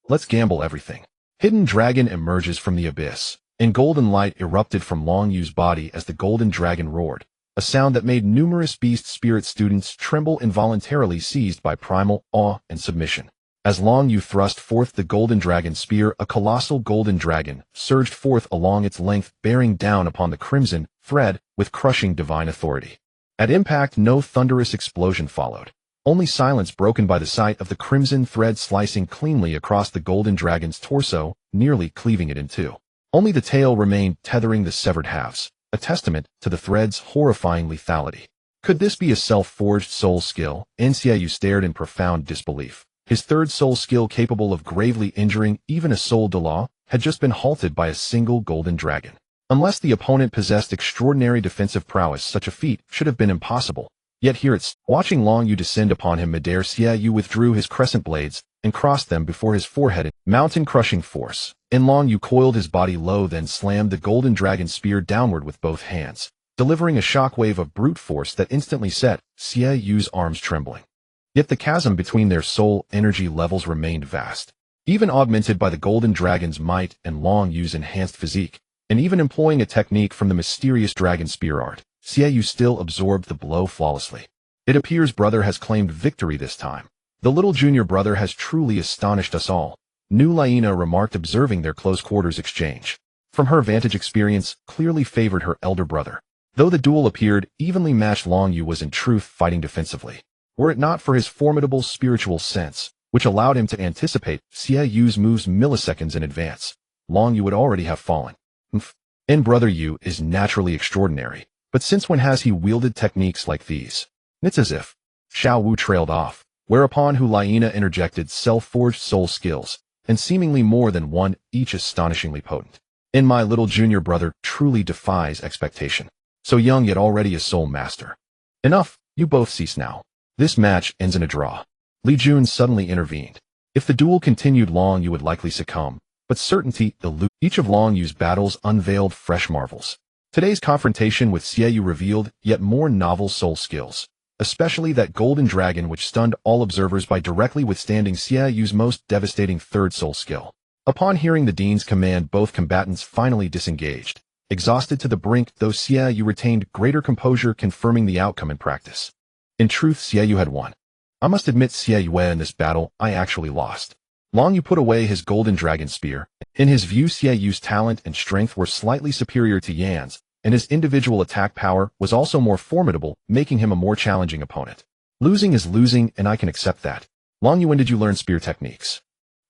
Let's gamble everything. Hidden dragon emerges from the abyss, and golden light erupted from Long Yu's body as the golden dragon roared, a sound that made numerous beast spirit students tremble, involuntarily seized by primal awe and submission. As Long Yu thrust forth the golden dragon spear, a colossal golden dragon surged forth along its length, bearing down upon the crimson thread with crushing divine authority. At impact, no thunderous explosion followed, only silence broken by the sight of the crimson thread slicing cleanly across the golden dragon's torso, nearly cleaving it in two. Only the tail remained, tethering the severed halves, a testament to the thread's horrifying lethality. Could this be a self-forged soul skill? Xia Yu stared in profound disbelief. His third soul skill, capable of gravely injuring even a soul Douluo, had just been halted by a single golden dragon. Unless the opponent possessed extraordinary defensive prowess, such a feat should have been impossible. Yet here it's watching Long Yu descend upon him midair. Xia Yu withdrew his crescent blades and crossed them before his forehead in mountain-crushing force. Long Yu coiled his body low, then slammed the golden dragon spear downward with both hands, delivering a shockwave of brute force that instantly set Xia Yu's arms trembling. Yet the chasm between their soul energy levels remained vast. Even augmented by the golden dragon's might and Long Yu's enhanced physique, and even employing a technique from the mysterious dragon spear art, Xia Yu still absorbed the blow flawlessly. It appears brother has claimed victory this time. The little junior brother has truly astonished us all. New Laina remarked, observing their close quarters exchange. From her vantage, experience clearly favored her elder brother. Though the duel appeared evenly matched, Long Yu was in truth fighting defensively. Were it not for his formidable spiritual sense, which allowed him to anticipate Xie Yu's moves milliseconds in advance, Long Yu would already have fallen. And Brother Yu is naturally extraordinary, but since when has he wielded techniques like these? It's as if Xiao Wu trailed off, whereupon Hu Laina interjected self-forged soul skills, and seemingly more than one, each astonishingly potent. And my little junior brother truly defies expectation. So young yet already a soul master. Enough, you both cease now. This match ends in a draw. Li Jun suddenly intervened. If the duel continued, Long Yu would likely succumb, but certainty eluded. Each of Long Yu's battles unveiled fresh marvels. Today's confrontation with Xie Yu revealed yet more novel soul skills, especially that golden dragon which stunned all observers by directly withstanding Xie Yu's most devastating third soul skill. Upon hearing the dean's command, both combatants finally disengaged. Exhausted to the brink, though Xie Yu retained greater composure, confirming the outcome in practice. In truth, Xie Yu had won. I must admit, Xie Yu, in this battle, I actually lost. Long Yu put away his golden dragon spear. In his view, Xie Yu's talent and strength were slightly superior to Yan's, and his individual attack power was also more formidable, making him a more challenging opponent. Losing is losing, and I can accept that. Long Yu, when did you learn spear techniques?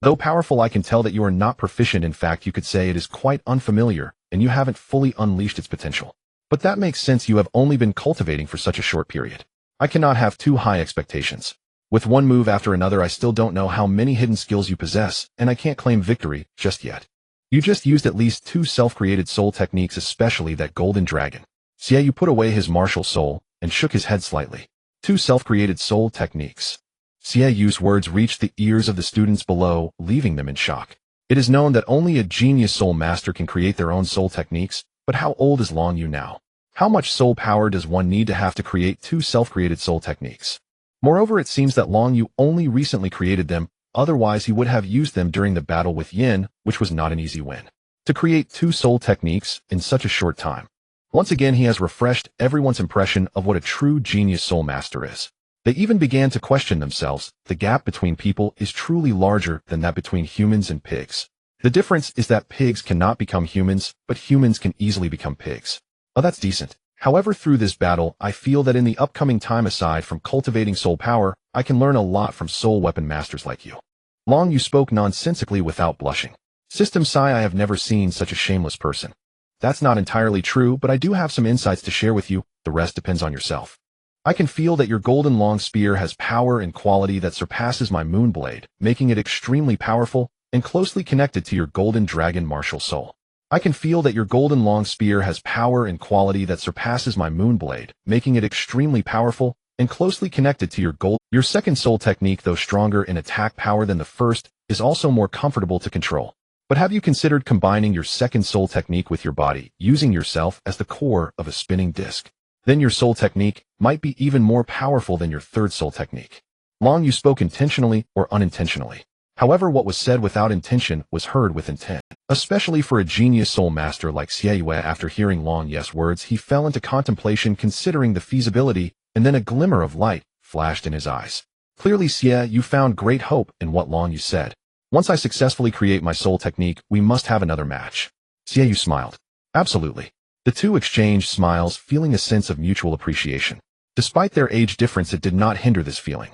Though powerful, I can tell that you are not proficient. In fact, you could say it is quite unfamiliar, and you haven't fully unleashed its potential. But that makes sense, you have only been cultivating for such a short period. I cannot have too high expectations. With one move after another, I still don't know how many hidden skills you possess, and I can't claim victory just yet. You just used at least 2 self-created soul techniques, especially that golden dragon. Xie Yu put away his martial soul and shook his head slightly. 2 self-created soul techniques. Xie Yu's words reached the ears of the students below, leaving them in shock. It is known that only a genius soul master can create their own soul techniques, but how old is Long Yu now? How much soul power does one need to have to create 2 self-created soul techniques? Moreover, it seems that Long Yu only recently created them, otherwise he would have used them during the battle with Yin, which was not an easy win. To create 2 soul techniques in such a short time. Once again, he has refreshed everyone's impression of what a true genius soul master is. They even began to question themselves. The gap between people is truly larger than that between humans and pigs. The difference is that pigs cannot become humans, but humans can easily become pigs. Oh, that's decent. However, through this battle, I feel that in the upcoming time, aside from cultivating soul power, I can learn a lot from soul weapon masters like you. Long Yu spoke nonsensically without blushing. System Sai, I have never seen such a shameless person. That's not entirely true, but I do have some insights to share with you. The rest depends on yourself. I can feel that your golden long spear has power and quality that surpasses my moon blade, making it extremely powerful and closely connected to your golden dragon martial soul. I can feel that your golden long spear has power and quality that surpasses my moon blade, making it extremely powerful and closely connected to your second soul technique, though stronger in attack power than the first, is also more comfortable to control. But have you considered combining your second soul technique with your body, using yourself as the core of a spinning disc? Then your soul technique might be even more powerful than your third soul technique. Long Yu spoke intentionally or unintentionally. However, what was said without intention was heard with intent. Especially for a genius soul master like Xie Yu. After hearing Long Yu's words, he fell into contemplation, considering the feasibility, and then a glimmer of light flashed in his eyes. Clearly, Xie Yu found great hope in what Long Yu said. Once I successfully create my soul technique, we must have another match. Xie Yu smiled. Absolutely. The two exchanged smiles, feeling a sense of mutual appreciation. Despite their age difference, it did not hinder this feeling.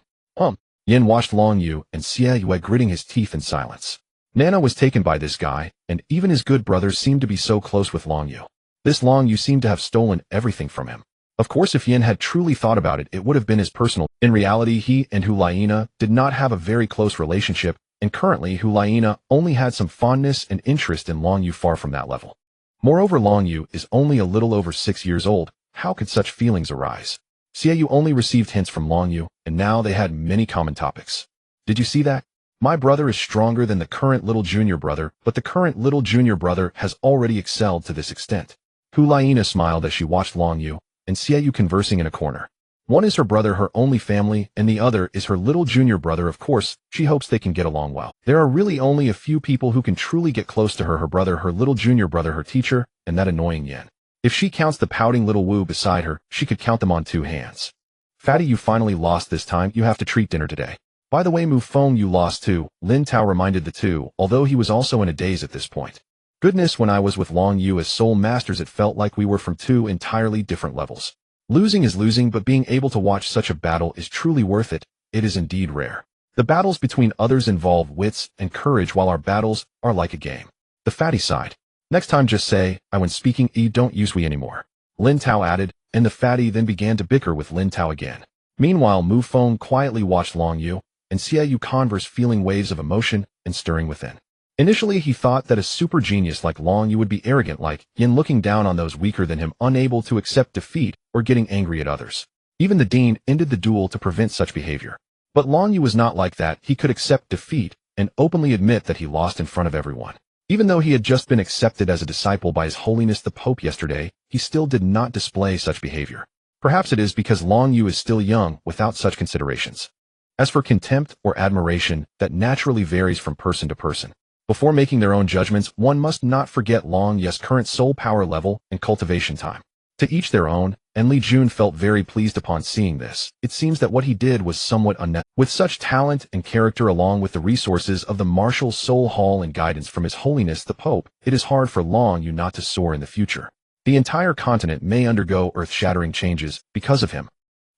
Yin watched Long Yu and Xie Yu gritting his teeth in silence. Nana was taken by this guy, and even his good brothers seemed to be so close with Long Yu. This Long Yu seemed to have stolen everything from him. Of course, if Yin had truly thought about it, it would have been his personal. In reality, he and Hu Laina did not have a very close relationship, and currently Hu Laina only had some fondness and interest in Long Yu, far from that level. Moreover, Long Yu is only a little over 6 years old. How could such feelings arise? Xie Yu only received hints from Long Yu, and now they had many common topics. Did you see that? My brother is stronger than the current little junior brother, but the current little junior brother has already excelled to this extent. Hu Laina smiled as she watched Long Yu and Xie Yu conversing in a corner. One is her brother, her only family, and the other is her little junior brother. Of course, she hopes they can get along well. There are really only a few people who can truly get close to her: her brother, her little junior brother, her teacher, and that annoying Yin. If she counts the pouting little Wu beside her, she could count them on 2 hands. Fatty, you finally lost this time. You have to treat dinner today. By the way, Mu Feng, you lost too, Lin Tao reminded the two, although he was also in a daze at this point. Goodness, when I was with Long Yu as Soul Masters it felt like we were from two entirely different levels. Losing is losing, but being able to watch such a battle is truly worth it. It is indeed rare. The battles between others involve wits and courage while our battles are like a game. The fatty sighed. Next time just say, I when speaking don't use we anymore. Lin Tao added, and the fatty then began to bicker with Lin Tao again. Meanwhile, Mu Feng quietly watched Long Yu and Xiaoyu converse, feeling waves of emotion and stirring within. Initially, he thought that a super genius like Long Yu would be arrogant like Yin, looking down on those weaker than him, unable to accept defeat or getting angry at others. Even the dean ended the duel to prevent such behavior. But Long Yu was not like that. He could accept defeat and openly admit that he lost in front of everyone. Even though he had just been accepted as a disciple by His Holiness the Pope yesterday, he still did not display such behavior. Perhaps it is because Long Yu is still young without such considerations. As for contempt or admiration, that naturally varies from person to person. Before making their own judgments, one must not forget Long Yu's current soul power level and cultivation time. To each their own, and Li Jun felt very pleased upon seeing this. It seems that what he did was somewhat unnecessary. With such talent and character along with the resources of the Martial Soul Hall and guidance from His Holiness the Pope, it is hard for Long Yu not to soar in the future. The entire continent may undergo earth-shattering changes because of him.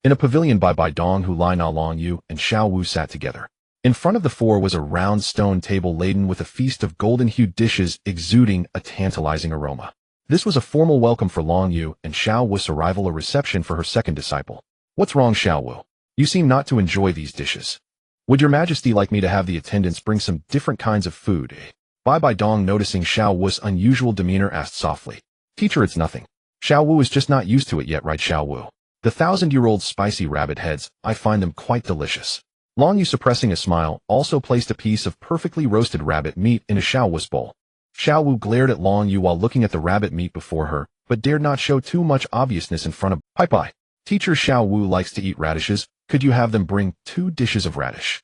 In a pavilion by Dong Hu Lai Na, Long Yu and Xiao Wu sat together. In front of the four was a round stone table laden with a feast of golden-hued dishes exuding a tantalizing aroma. This was a formal welcome for Long Yu and Xiao Wu's arrival, a reception for her second disciple. What's wrong, Xiao Wu? You seem not to enjoy these dishes. Would your majesty like me to have the attendants bring some different kinds of food, eh? Bai Dong, noticing Xiao Wu's unusual demeanor, asked softly. Teacher, it's nothing. Xiao Wu is just not used to it yet, right, Xiao Wu? The 1,000-year-old spicy rabbit heads, I find them quite delicious. Long Yu, suppressing a smile, also placed a piece of perfectly roasted rabbit meat in a Xiao Wu's bowl. Xiao Wu glared at Long Yu while looking at the rabbit meat before her, but dared not show too much obviousness in front of Pai. Teacher, Xiao Wu likes to eat radishes. Could you have them bring 2 dishes of radish?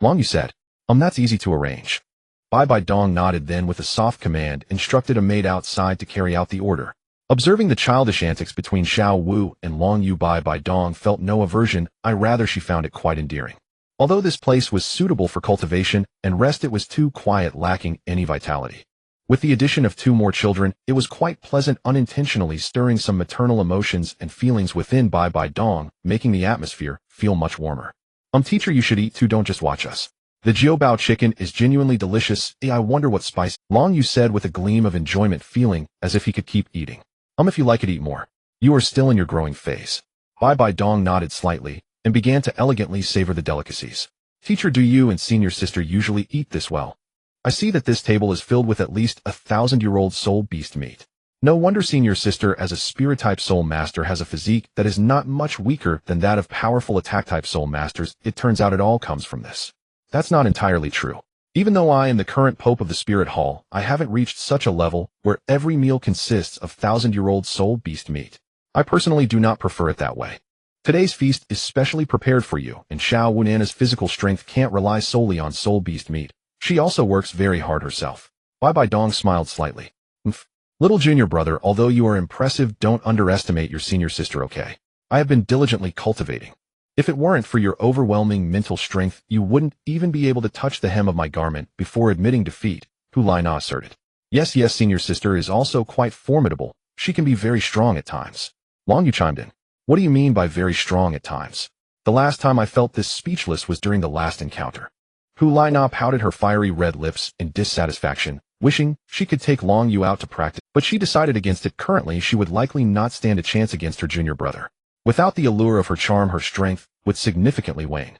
Long Yu said. That's easy to arrange. Bai Dong nodded, then with a soft command instructed a maid outside to carry out the order. Observing the childish antics between Xiao Wu and Long Yu, Bai Dong felt no aversion, rather she found it quite endearing. Although this place was suitable for cultivation and rest, it was too quiet, lacking any vitality. With the addition of 2 more children, it was quite pleasant, unintentionally stirring some maternal emotions and feelings within Bai Dong, making the atmosphere feel much warmer. Teacher, you should eat too, don't just watch us. The jiaobao chicken is genuinely delicious. I wonder what spice, Long Yu said with a gleam of enjoyment, feeling as if he could keep eating. If you like it, eat more. You are still in your growing phase. Bai Dong nodded slightly and began to elegantly savor the delicacies. Teacher, do you and senior sister usually eat this well? I see that this table is filled with at least 1,000-year-old soul beast meat. No wonder senior sister, as a spirit-type soul master, has a physique that is not much weaker than that of powerful attack-type soul masters. It turns out it all comes from this. That's not entirely true. Even though I am the current Pope of the Spirit Hall, I haven't reached such a level where every meal consists of 1,000-year-old soul beast meat. I personally do not prefer it that way. Today's feast is specially prepared for you, and Xiao Wunana's physical strength can't rely solely on soul beast meat. She also works very hard herself. Bai Dong smiled slightly. Little junior brother, although you are impressive, don't underestimate your senior sister, okay? I have been diligently cultivating. If it weren't for your overwhelming mental strength, you wouldn't even be able to touch the hem of my garment before admitting defeat, Hu Laina asserted. Yes, senior sister is also quite formidable. She can be very strong at times. Long Yu chimed in. What do you mean by very strong at times? The last time I felt this speechless was during the last encounter. Hu Laina pouted her fiery red lips in dissatisfaction, wishing she could take Long Yu out to practice, but she decided against it. Currently, she would likely not stand a chance against her junior brother. Without the allure of her charm, her strength would significantly wane.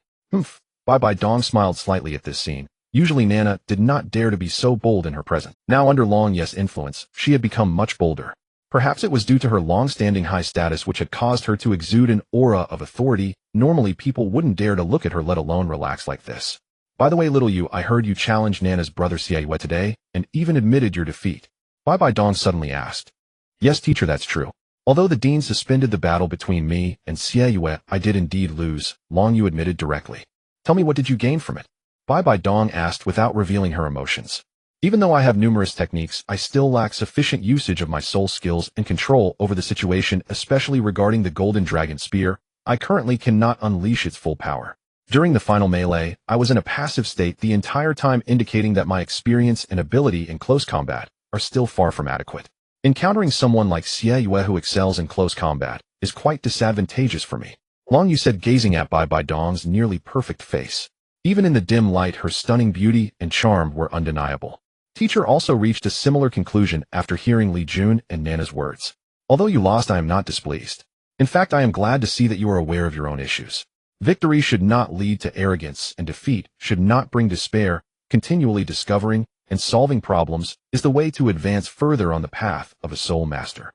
Bai Dong smiled slightly at this scene. Usually Nana did not dare to be so bold in her presence. Now under Long Yu's influence, she had become much bolder. Perhaps it was due to her long-standing high status, which had caused her to exude an aura of authority. Normally people wouldn't dare to look at her, let alone relax like this. By the way, little Yu, I heard you challenged Nana's brother Xiaoyu today, and even admitted your defeat. Bai Dong suddenly asked. Yes, teacher, that's true. Although the dean suspended the battle between me and Xiaoyu, I did indeed lose, Long Yu admitted directly. Tell me, what did you gain from it? Bai Dong asked without revealing her emotions. Even though I have numerous techniques, I still lack sufficient usage of my soul skills and control over the situation, especially regarding the Golden Dragon Spear. I currently cannot unleash its full power. During the final melee, I was in a passive state the entire time, indicating that my experience and ability in close combat are still far from adequate. Encountering someone like Xie Yue who excels in close combat is quite disadvantageous for me. Long Yu said, gazing at Bai Bai Dong's nearly perfect face. Even in the dim light, her stunning beauty and charm were undeniable. Teacher also reached a similar conclusion after hearing Li Jun and Nana's words. Although you lost, I am not displeased. In fact, I am glad to see that you are aware of your own issues. Victory should not lead to arrogance, and defeat should not bring despair. Continually discovering and solving problems is the way to advance further on the path of a soul master.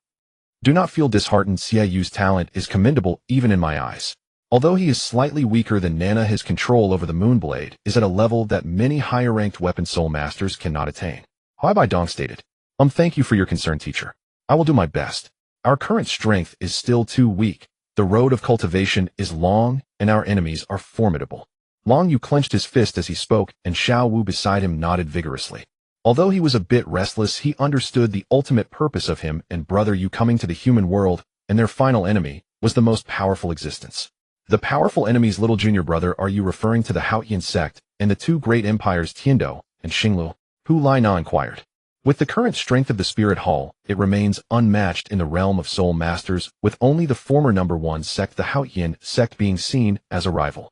Do not feel disheartened. Xie Yu's talent is commendable even in my eyes. Although he is slightly weaker than Nana, his control over the Moonblade is at a level that many higher-ranked weapon soul masters cannot attain. Bai Bai Dong stated, Thank you for your concern, teacher. I will do my best. Our current strength is still too weak. The road of cultivation is long, and our enemies are formidable. Long Yu clenched his fist as he spoke, and Xiao Wu beside him nodded vigorously. Although he was a bit restless, he understood the ultimate purpose of him and Brother Yu coming to the human world, and their final enemy was the most powerful existence. The powerful enemies, little junior brother, are you referring to the Haotian sect and the two great empires Tiando and Xinglu? Hu Lai Na inquired. With the current strength of the Spirit Hall, it remains unmatched in the realm of soul masters, with only the former number one sect, the Haotian sect, being seen as a rival.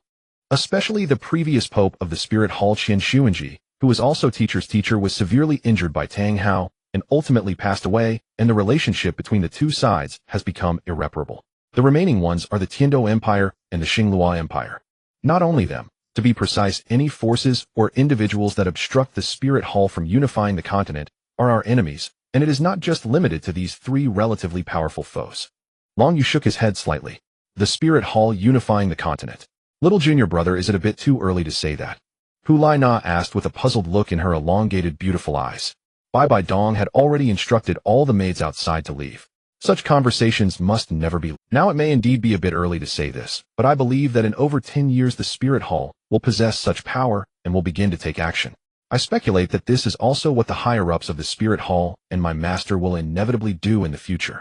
Especially the previous pope of the Spirit Hall, Qian Xuanji, who was also teacher's teacher, was severely injured by Tang Hao and ultimately passed away, and the relationship between the two sides has become irreparable. The remaining ones are the Tiando Empire and the Xinglua Empire. Not only them, to be precise, any forces or individuals that obstruct the Spirit Hall from unifying the continent are our enemies, and it is not just limited to these three relatively powerful foes. Long Yu shook his head slightly. The Spirit Hall unifying the continent. Little junior brother, is it a bit too early to say that? Hu Lai Na asked with a puzzled look in her elongated, beautiful eyes. Bai Bai Dong had already instructed all the maids outside to leave. Such conversations must never be. Now it may indeed be a bit early to say this, but I believe that in over 10 years the Spirit Hall will possess such power and will begin to take action. I speculate that this is also what the higher-ups of the Spirit Hall and my master will inevitably do in the future.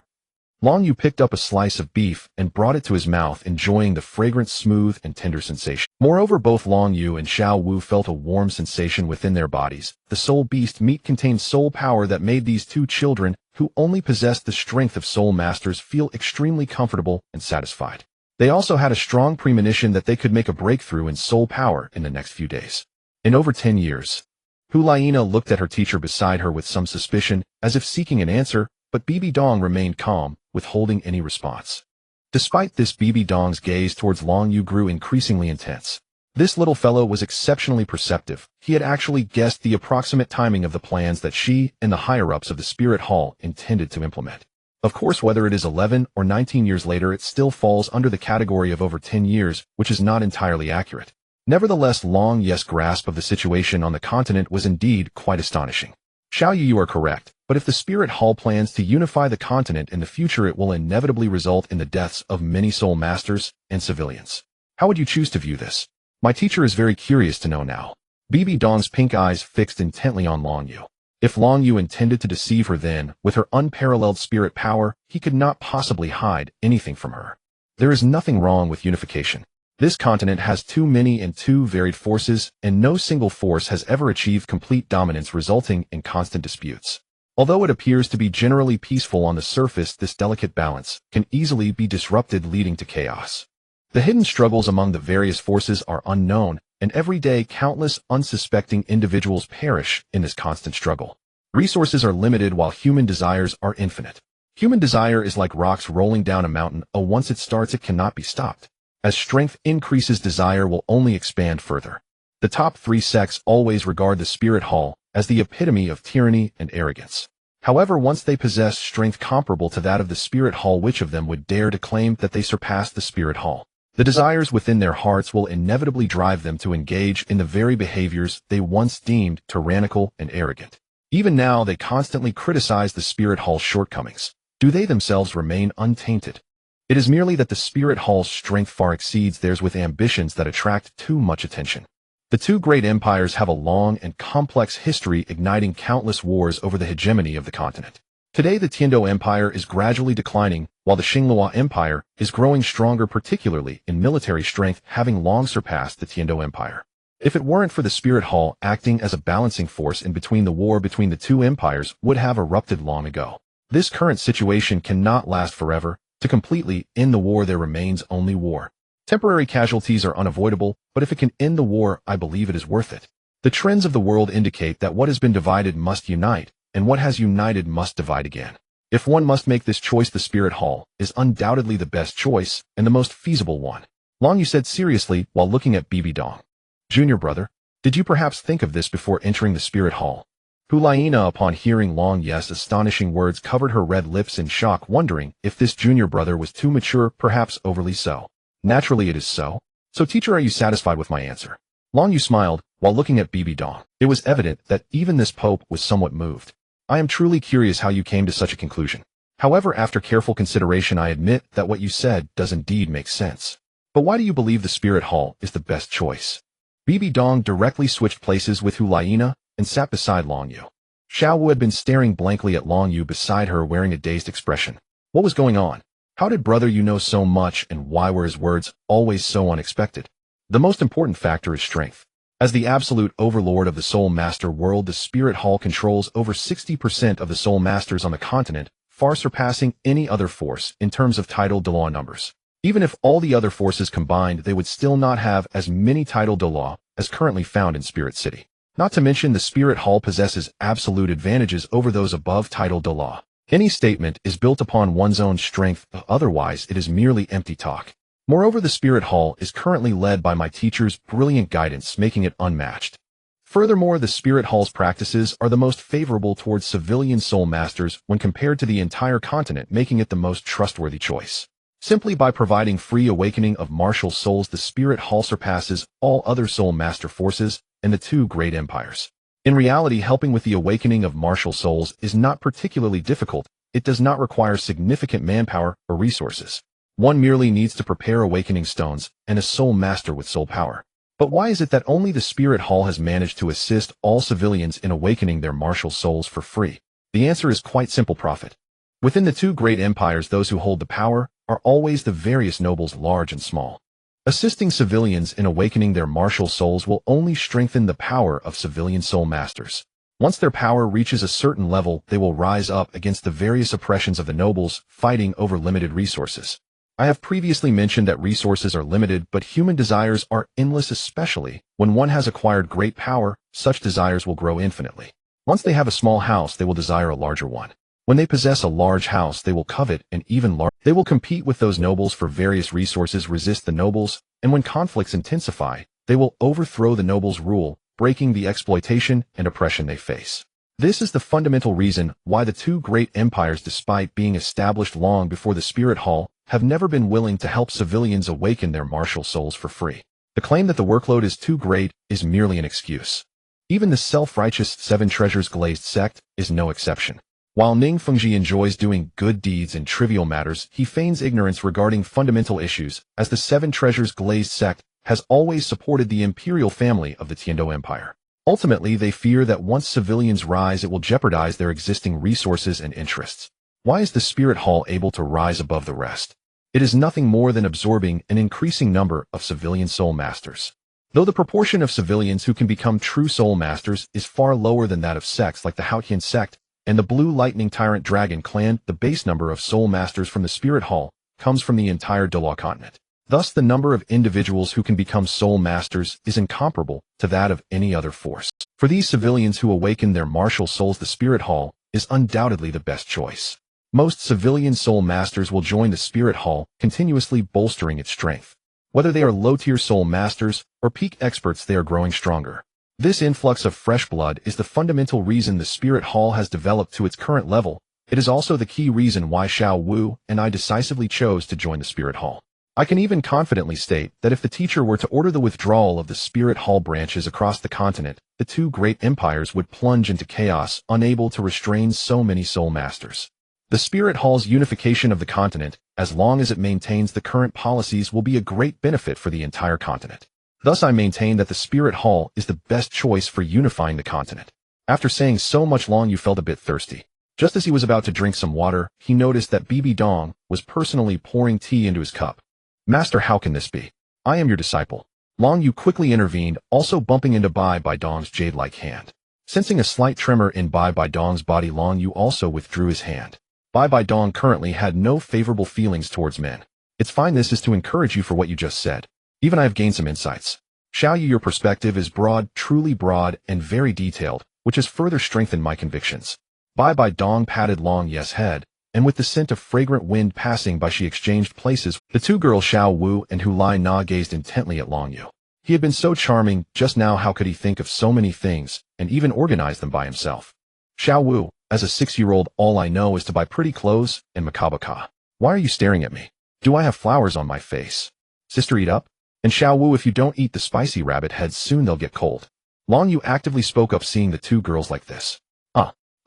Long Yu picked up a slice of beef and brought it to his mouth, enjoying the fragrant, smooth, and tender sensation. Moreover, both Long Yu and Xiao Wu felt a warm sensation within their bodies. The soul beast meat contained soul power that made these two children, who only possessed the strength of soul masters, feel extremely comfortable and satisfied. They also had a strong premonition that they could make a breakthrough in soul power in the next few days. In over 10 years. Hu Laina looked at her teacher beside her with some suspicion, as if seeking an answer, but Bibi Dong remained calm, withholding any response. Despite this, Bibi Dong's gaze towards Long Yu grew increasingly intense. This little fellow was exceptionally perceptive. He had actually guessed the approximate timing of the plans that she and the higher-ups of the Spirit Hall intended to implement. Of course, whether it is 11 or 19 years later, it still falls under the category of over 10 years, which is not entirely accurate. Nevertheless, Long Yu's grasp of the situation on the continent was indeed quite astonishing. Xiao Yu, you are correct, but if the Spirit Hall plans to unify the continent in the future, it will inevitably result in the deaths of many soul masters and civilians. How would you choose to view this? My teacher is very curious to know now. Bibi Dong's pink eyes fixed intently on Long Yu. If Long Yu intended to deceive her, then, with her unparalleled spirit power, he could not possibly hide anything from her. There is nothing wrong with unification. This continent has too many and too varied forces, and no single force has ever achieved complete dominance, resulting in constant disputes. Although it appears to be generally peaceful on the surface, this delicate balance can easily be disrupted, leading to chaos. The hidden struggles among the various forces are unknown, and every day countless unsuspecting individuals perish in this constant struggle. Resources are limited while human desires are infinite. Human desire is like rocks rolling down a mountain. Once it starts, it cannot be stopped. As strength increases, desire will only expand further. The top three sects always regard the Spirit Hall as the epitome of tyranny and arrogance. However, once they possess strength comparable to that of the Spirit Hall, which of them would dare to claim that they surpass the Spirit Hall? The desires within their hearts will inevitably drive them to engage in the very behaviors they once deemed tyrannical and arrogant. Even now, they constantly criticize the Spirit Hall's shortcomings. Do they themselves remain untainted? It is merely that the Spirit Hall's strength far exceeds theirs, with ambitions that attract too much attention. The two great empires have a long and complex history, igniting countless wars over the hegemony of the continent. Today the Tiando Empire is gradually declining, while the Xinglua Empire is growing stronger, particularly in military strength, having long surpassed the Tiando Empire. If it weren't for the Spirit Hall acting as a balancing force in between, the war between the two empires would have erupted long ago. This current situation cannot last forever. To completely end the war, there remains only war. Temporary casualties are unavoidable, but if it can end the war, I believe it is worth it. The trends of the world indicate that what has been divided must unite, and what has united must divide again. If one must make this choice, the Spirit Hall is undoubtedly the best choice and the most feasible one. Long Yu said seriously while looking at Bibi Dong. Junior brother, did you perhaps think of this before entering the Spirit Hall? Hulaina, upon hearing Long Yu's astonishing words, covered her red lips in shock, wondering if this junior brother was too mature, perhaps overly so. Naturally it is so. So teacher, are you satisfied with my answer? Long Yu smiled while looking at Bibi Dong. It was evident that even this pope was somewhat moved. I am truly curious how you came to such a conclusion. However, after careful consideration, I admit that what you said does indeed make sense. But why do you believe the Spirit Hall is the best choice? Bibi Dong directly switched places with Hulaina and sat beside Long Yu. Xiao Wu had been staring blankly at Long Yu beside her, wearing a dazed expression. What was going on? How did brother you know so much, and why were his words always so unexpected? The most important factor is strength. As the absolute overlord of the Soul Master world, the Spirit Hall controls over 60% of the Soul Masters on the continent, far surpassing any other force in terms of title de law numbers. Even if all the other forces combined, they would still not have as many title de law as currently found in Spirit City. Not to mention, the Spirit Hall possesses absolute advantages over those above title de law. Any statement is built upon one's own strength, otherwise it is merely empty talk. Moreover, the Spirit Hall is currently led by my teacher's brilliant guidance, making it unmatched. Furthermore, the Spirit Hall's practices are the most favorable towards civilian soul masters when compared to the entire continent, making it the most trustworthy choice. Simply by providing free awakening of martial souls, the Spirit Hall surpasses all other soul master forces and the two great empires. In reality, helping with the awakening of martial souls is not particularly difficult. It does not require significant manpower or resources. One merely needs to prepare awakening stones and a soul master with soul power. But why is it that only the Spirit Hall has managed to assist all civilians in awakening their martial souls for free? The answer is quite simple: profit. Within the two great empires, those who hold the power are always the various nobles, large and small. Assisting civilians in awakening their martial souls will only strengthen the power of civilian soul masters. Once their power reaches a certain level, they will rise up against the various oppressions of the nobles, fighting over limited resources. I have previously mentioned that resources are limited, but human desires are endless, especially when one has acquired great power. Such desires will grow infinitely. Once they have a small house, they will desire a larger one. When they possess a large house, they will covet an even larger. They will compete with those nobles for various resources, resist the nobles, and when conflicts intensify, they will overthrow the nobles' rule, breaking the exploitation and oppression they face. This is the fundamental reason why the two great empires, despite being established long before the Spirit Hall, have never been willing to help civilians awaken their martial souls for free. The claim that the workload is too great is merely an excuse. Even the self-righteous Seven Treasures Glazed sect is no exception. While Ning Fengji enjoys doing good deeds in trivial matters, he feigns ignorance regarding fundamental issues, as the Seven Treasures Glazed sect has always supported the imperial family of the Tiando Empire. Ultimately, they fear that once civilians rise, it will jeopardize their existing resources and interests. Why is the Spirit Hall able to rise above the rest? It is nothing more than absorbing an increasing number of civilian soul masters. Though the proportion of civilians who can become true soul masters is far lower than that of sects like the Haotian sect and the Blue Lightning Tyrant Dragon clan, the base number of soul masters from the Spirit Hall comes from the entire Douluo Continent. Thus, the number of individuals who can become soul masters is incomparable to that of any other force. For these civilians who awaken their martial souls, the Spirit Hall is undoubtedly the best choice. Most civilian soul masters will join the Spirit Hall, continuously bolstering its strength. Whether they are low-tier soul masters or peak experts, they are growing stronger. This influx of fresh blood is the fundamental reason the Spirit Hall has developed to its current level. It is also the key reason why Xiao Wu and I decisively chose to join the Spirit Hall. I can even confidently state that if the teacher were to order the withdrawal of the Spirit Hall branches across the continent, the two great empires would plunge into chaos, unable to restrain so many soul masters. The Spirit Hall's unification of the continent, as long as it maintains the current policies, will be a great benefit for the entire continent. Thus, I maintain that the Spirit Hall is the best choice for unifying the continent. After saying so much, Long Yu felt a bit thirsty. Just as he was about to drink some water, he noticed that Bibi Dong was personally pouring tea into his cup. Master, how can this be? I am your disciple. Long Yu quickly intervened, also bumping into Bai Dong's jade-like hand. Sensing a slight tremor in Bai Dong's body, Long Yu also withdrew his hand. Bai Dong currently had no favorable feelings towards men. It's fine, this is to encourage you for what you just said. Even I have gained some insights. Xiao Yu, your perspective is broad, truly broad, and very detailed, which has further strengthened my convictions. Bai Dong patted Long Yu's head, and with the scent of fragrant wind passing by she exchanged places. The two girls Xiao Wu and Hu Lai Na gazed intently at Long Yu. He had been so charming just now, how could he think of so many things, and even organize them by himself? Xiao Wu, as a 6-year-old, all I know is to buy pretty clothes and makabaka. Why are you staring at me? Do I have flowers on my face? Sister, eat up? And Xiao Wu, if you don't eat the spicy rabbit heads soon they'll get cold. Long Yu actively spoke up, seeing the two girls like this.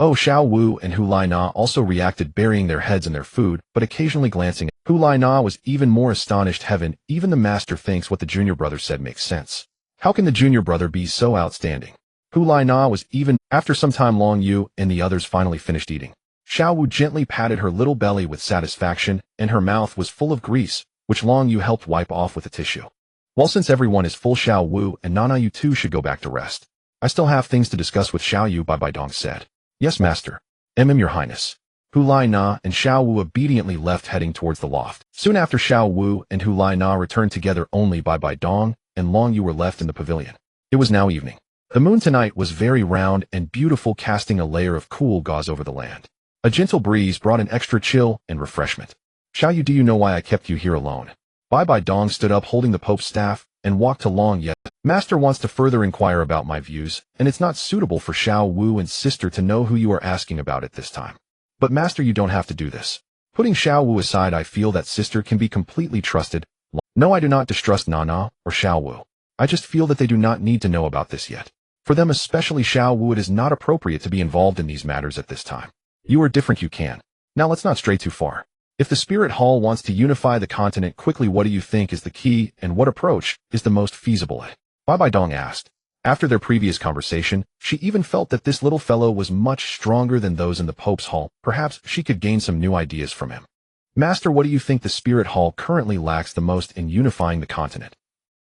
Oh, Xiao Wu and Hu Lai Na also reacted, burying their heads in their food, but occasionally glancing. Hu Lai Na was even more astonished. Heaven, even the master thinks what the junior brother said makes sense. How can the junior brother be so outstanding? Hu Lai Na was even. After some time, Long Yu and the others finally finished eating. Xiao Wu gently patted her little belly with satisfaction, and her mouth was full of grease, which Long Yu helped wipe off with a tissue. Well, since everyone is full, Xiao Wu and Nana, you two should go back to rest. I still have things to discuss with Xiao Yu, Bai Dong said. Yes, master. Your highness. Hu Lai Na and Xiao Wu obediently left, heading towards the loft. Soon after, Xiao Wu and Hu Lai Na returned together. Only Bai Dong and Long Yu were left in the pavilion. It was now evening. The moon tonight was very round and beautiful, casting a layer of cool gauze over the land. A gentle breeze brought an extra chill and refreshment. Xiao Yu, do you know why I kept you here alone? Bai Dong stood up, holding the Pope's staff, and walked to Long Yu. Master wants to further inquire about my views, and it's not suitable for Xiao Wu and sister to know who you are asking about at this time. But master, you don't have to do this. Putting Xiao Wu aside, I feel that sister can be completely trusted. No, I do not distrust Nana or Xiao Wu. I just feel that they do not need to know about this yet. For them, especially Xiao Wu, it is not appropriate to be involved in these matters at this time. You are different, you can. Now let's not stray too far. If the Spirit Hall wants to unify the continent quickly, what do you think is the key, and what approach is the most feasible? Bai Dong asked. After their previous conversation, she even felt that this little fellow was much stronger than those in the Pope's Hall. Perhaps she could gain some new ideas from him. Master, what do you think the Spirit Hall currently lacks the most in unifying the continent?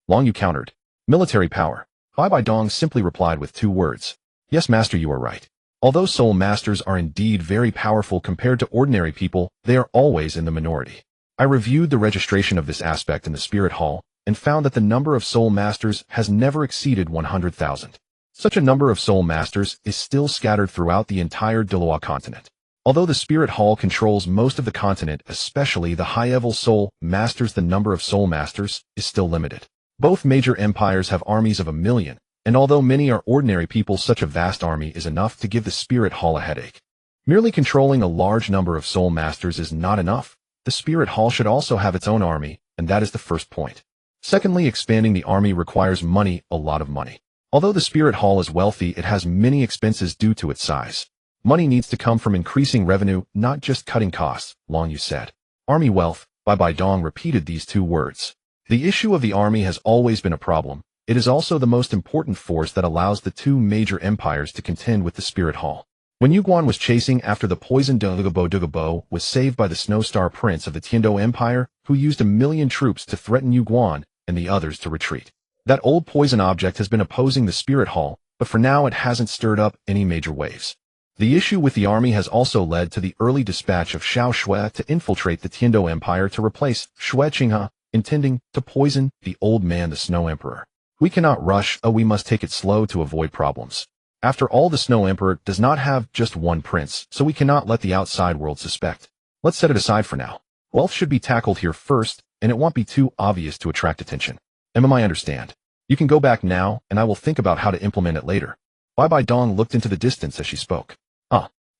Long Yu countered. Military power. Bai Dong simply replied with 2 words. Yes, master, you are right. Although soul masters are indeed very powerful compared to ordinary people, they are always in the minority. I reviewed the registration of this aspect in the Spirit Hall, and found that the number of soul masters has never exceeded 100,000. Such a number of soul masters is still scattered throughout the entire Douluo Continent. Although the Spirit Hall controls most of the continent, especially the high-level soul masters, the number of soul masters is still limited. Both major empires have armies of 1 million, and although many are ordinary people, such a vast army is enough to give the Spirit Hall a headache. Merely controlling a large number of soul masters is not enough. The Spirit Hall should also have its own army, and that is the first point. Secondly, expanding the army requires money, a lot of money. Although the Spirit Hall is wealthy, it has many expenses due to its size. Money needs to come from increasing revenue, not just cutting costs, Long Yu said. Army wealth. Bai Dong repeated these 2 words. The issue of the army has always been a problem. It is also the most important force that allows the 2 major empires to contend with the Spirit Hall. When Yuguan was chasing after the poisoned Dugabo was saved by the Snow Star Prince of the Tiando Empire, who used 1 million troops to threaten Yuguan and the others to retreat. That old poison object has been opposing the Spirit Hall, but for now it hasn't stirred up any major waves. The issue with the army has also led to the early dispatch of Xiao Shui to infiltrate the Tiando Empire to replace Shui Qinghe, intending to poison the old man, the Snow Emperor. We cannot rush, we must take it slow to avoid problems. After all, the Snow Emperor does not have just 1 prince, so we cannot let the outside world suspect. Let's set it aside for now. Wealth should be tackled here first, and it won't be too obvious to attract attention. I understand. You can go back now, and I will think about how to implement it later. Bai Dong looked into the distance as she spoke.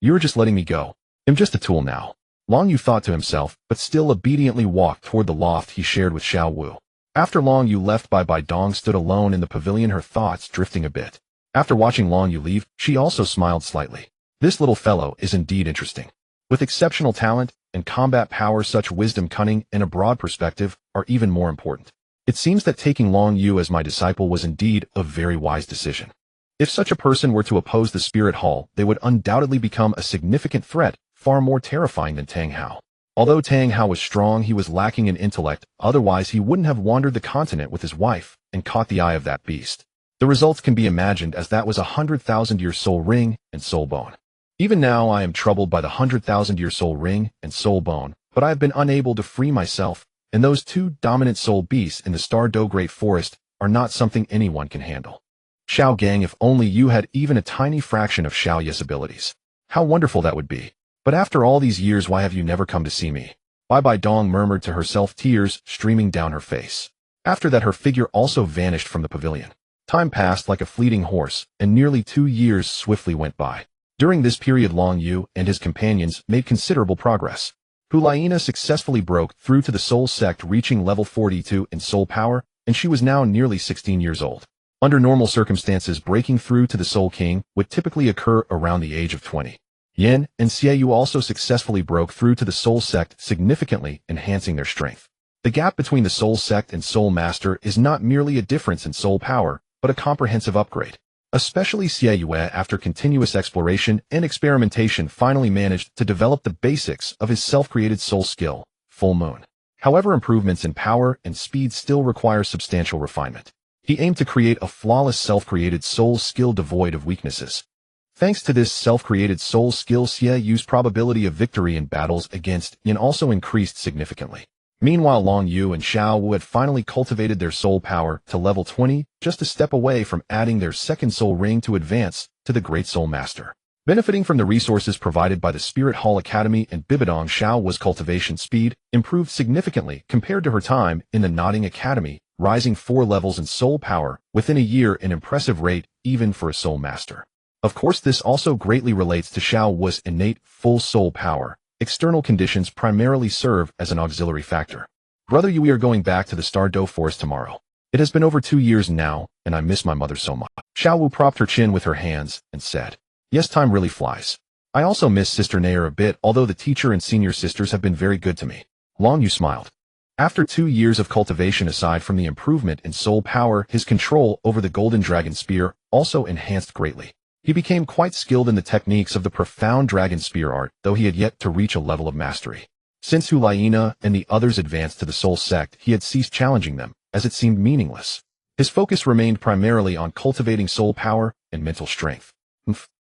You're just letting me go. I'm just a tool now. Long Yu thought to himself, but still obediently walked toward the loft he shared with Xiao Wu. After Long Yu left, Bai Dong stood alone in the pavilion, her thoughts drifting a bit. After watching Long Yu leave, she also smiled slightly. This little fellow is indeed interesting. With exceptional talent and combat power, such wisdom, cunning, and a broad perspective are even more important. It seems that taking Long Yu as my disciple was indeed a very wise decision. If such a person were to oppose the Spirit Hall, they would undoubtedly become a significant threat, far more terrifying than Tang Hao. Although Tang Hao was strong, he was lacking in intellect, otherwise he wouldn't have wandered the continent with his wife and caught the eye of that beast. The results can be imagined, as that was 100,000-year soul ring and soul bone. Even now I am troubled by the 100,000-year soul ring and soul bone, but I have been unable to free myself, and those two dominant soul beasts in the Star Do Great Forest are not something anyone can handle. Xiaogang, if only you had even a tiny fraction of Xiao Ye's abilities. How wonderful that would be. But after all these years, why have you never come to see me? Bye-bye, Dong murmured to herself, tears streaming down her face. After that, her figure also vanished from the pavilion. Time passed like a fleeting horse, and nearly 2 years swiftly went by. During this period, Long Yu and his companions made considerable progress. Hulaina successfully broke through to the Soul Sect, reaching level 42 in soul power, and she was now nearly 16 years old. Under normal circumstances, breaking through to the Soul King would typically occur around the age of 20. Yin and Xiaoyu also successfully broke through to the Soul Sect, significantly enhancing their strength. The gap between the Soul Sect and Soul Master is not merely a difference in soul power, but a comprehensive upgrade. Especially Xiaoyu, after continuous exploration and experimentation, finally managed to develop the basics of his self-created soul skill, Full Moon. However, improvements in power and speed still require substantial refinement. He aimed to create a flawless self-created soul skill devoid of weaknesses. Thanks to this self-created soul skill, Xiaoyu's probability of victory in battles against Yin also increased significantly. Meanwhile, Long Yu and Xiao Wu had finally cultivated their soul power to level 20, just a step away from adding their second soul ring to advance to the Great Soul Master. Benefiting from the resources provided by the Spirit Hall Academy and Bibidong, Xiao Wu's cultivation speed improved significantly compared to her time in the Nodding Academy, rising 4 levels in soul power within a year, an impressive rate even for a soul master. Of course, this also greatly relates to Xiao Wu's innate full soul power. External conditions primarily serve as an auxiliary factor. Brother Yu, we are going back to the Star Do Forest tomorrow. It has been over 2 years now, and I miss my mother so much. Xiao Wu propped her chin with her hands and said, yes, time really flies. I also miss Sister Nair a bit, although the teacher and senior sisters have been very good to me. Long Yu smiled. After 2 years of cultivation, aside from the improvement in soul power, his control over the Golden Dragon Spear also enhanced greatly. He became quite skilled in the techniques of the profound dragon spear art, though he had yet to reach a level of mastery. Since Hulaina and the others advanced to the Soul Sect, he had ceased challenging them, as it seemed meaningless. His focus remained primarily on cultivating soul power and mental strength.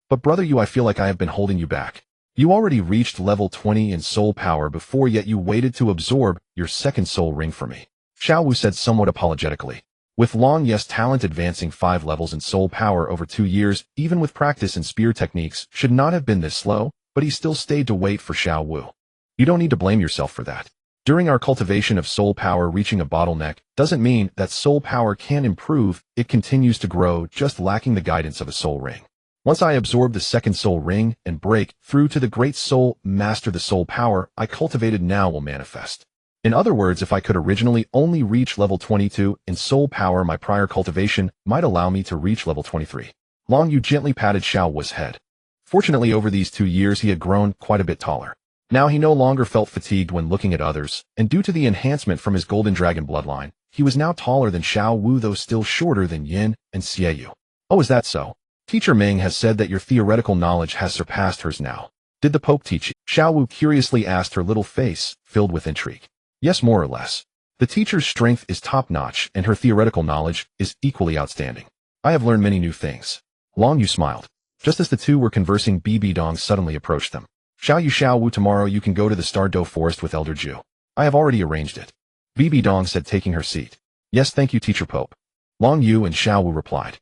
But Brother Yu, I feel like I have been holding you back. You already reached level 20 in soul power before, yet you waited to absorb your second soul ring for me. Xiao Wu said somewhat apologetically. With Long Yu's talent advancing 5 levels in soul power over 2 years, even with practice in spear techniques, should not have been this slow, but he still stayed to wait for Xiao Wu. You don't need to blame yourself for that. During our cultivation of soul power, reaching a bottleneck doesn't mean that soul power can improve, it continues to grow, just lacking the guidance of a soul ring. Once I absorb the second soul ring and break through to the Great Soul Master, the soul power I cultivated now will manifest. In other words, if I could originally only reach level 22 in soul power, my prior cultivation might allow me to reach level 23. Long Yu gently patted Xiao Wu's head. Fortunately, over these 2 years he had grown quite a bit taller. Now he no longer felt fatigued when looking at others, and due to the enhancement from his golden dragon bloodline, he was now taller than Xiao Wu, though still shorter than Yin and Xiaoyu. Oh, is that so? Teacher Meng has said that your theoretical knowledge has surpassed hers now. Did the Pope teach you? Xiao Wu curiously asked, her little face filled with intrigue. Yes, more or less. The teacher's strength is top-notch, and her theoretical knowledge is equally outstanding. I have learned many new things. Long Yu smiled. Just as the two were conversing, Bibidong suddenly approached them. Xiao Wu, tomorrow you can go to the Star Do Forest with Elder Ju. I have already arranged it. Bibidong said, taking her seat. Yes, thank you, Teacher Pope. Long Yu and Xiao Wu replied.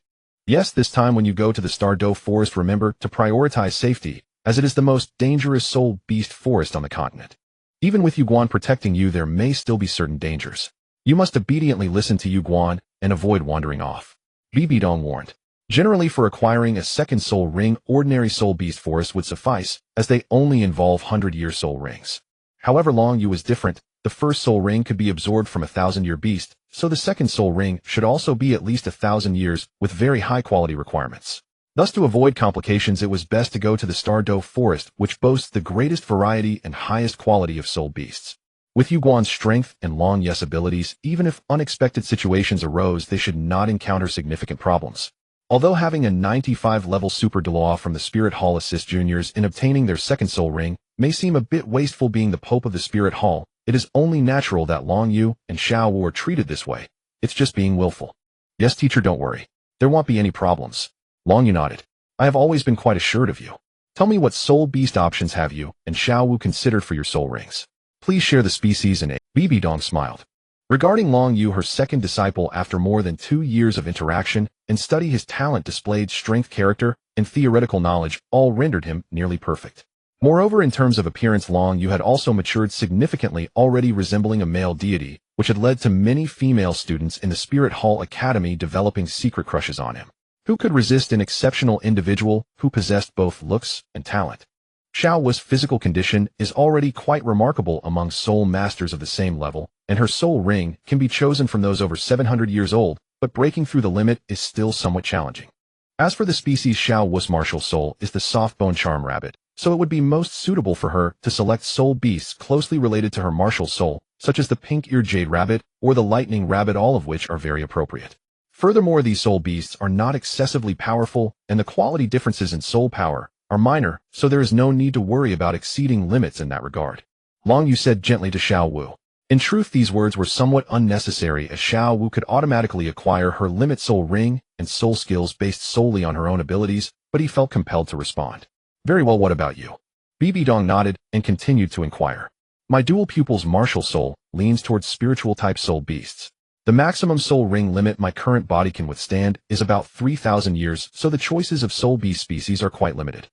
Yes, this time when you go to the Star Do Forest, remember to prioritize safety, as it is the most dangerous soul beast forest on the continent. Even with Yu Guan protecting you, there may still be certain dangers. You must obediently listen to Yu Guan and avoid wandering off. Bibidong warned. Generally, for acquiring a second soul ring, ordinary soul beast forests would suffice, as they only involve 100-year soul rings. However, Long Yu was different. The first soul ring could be absorbed from a 1,000-year beast, so the second soul ring should also be at least 1,000 years with very high-quality requirements. Thus, to avoid complications, it was best to go to the Star Do Forest, which boasts the greatest variety and highest quality of soul beasts. With Yu Guan's strength and Long Yu's abilities, even if unexpected situations arose, they should not encounter significant problems. Although having a 95-level Super Douluo from the Spirit Hall assist juniors in obtaining their second soul ring may seem a bit wasteful being the Pope of the Spirit Hall, it is only natural that Long Yu and Xiao Wu are treated this way. It's just being willful. Yes, teacher, don't worry. There won't be any problems. Long Yu nodded. I have always been quite assured of you. Tell me what soul beast options have you and Xiao Wu considered for your soul rings. Please share the species and Bibi Dong smiled. Regarding Long Yu, her second disciple, after more than 2 years of interaction and study, his talent, displayed strength, character, and theoretical knowledge all rendered him nearly perfect. Moreover, in terms of appearance, Long Yu had also matured significantly, already resembling a male deity, which had led to many female students in the Spirit Hall Academy developing secret crushes on him. Who could resist an exceptional individual who possessed both looks and talent? Xiao Wu's physical condition is already quite remarkable among soul masters of the same level, and her soul ring can be chosen from those over 700 years old, but breaking through the limit is still somewhat challenging. As for the species, Xiao Wu's martial soul is the soft-bone charm rabbit, so it would be most suitable for her to select soul beasts closely related to her martial soul, such as the pink-eared jade rabbit or the lightning rabbit, all of which are very appropriate. Furthermore, these soul beasts are not excessively powerful, and the quality differences in soul power are minor, so there is no need to worry about exceeding limits in that regard. Long Yu said gently to Xiao Wu. In truth, these words were somewhat unnecessary, as Xiao Wu could automatically acquire her limit soul ring and soul skills based solely on her own abilities, but he felt compelled to respond. Very well, what about you? Bibi Dong nodded and continued to inquire. My dual pupil's martial soul leans towards spiritual type soul beasts. The maximum soul ring limit my current body can withstand is about 3,000 years, so the choices of soul beast species are quite limited.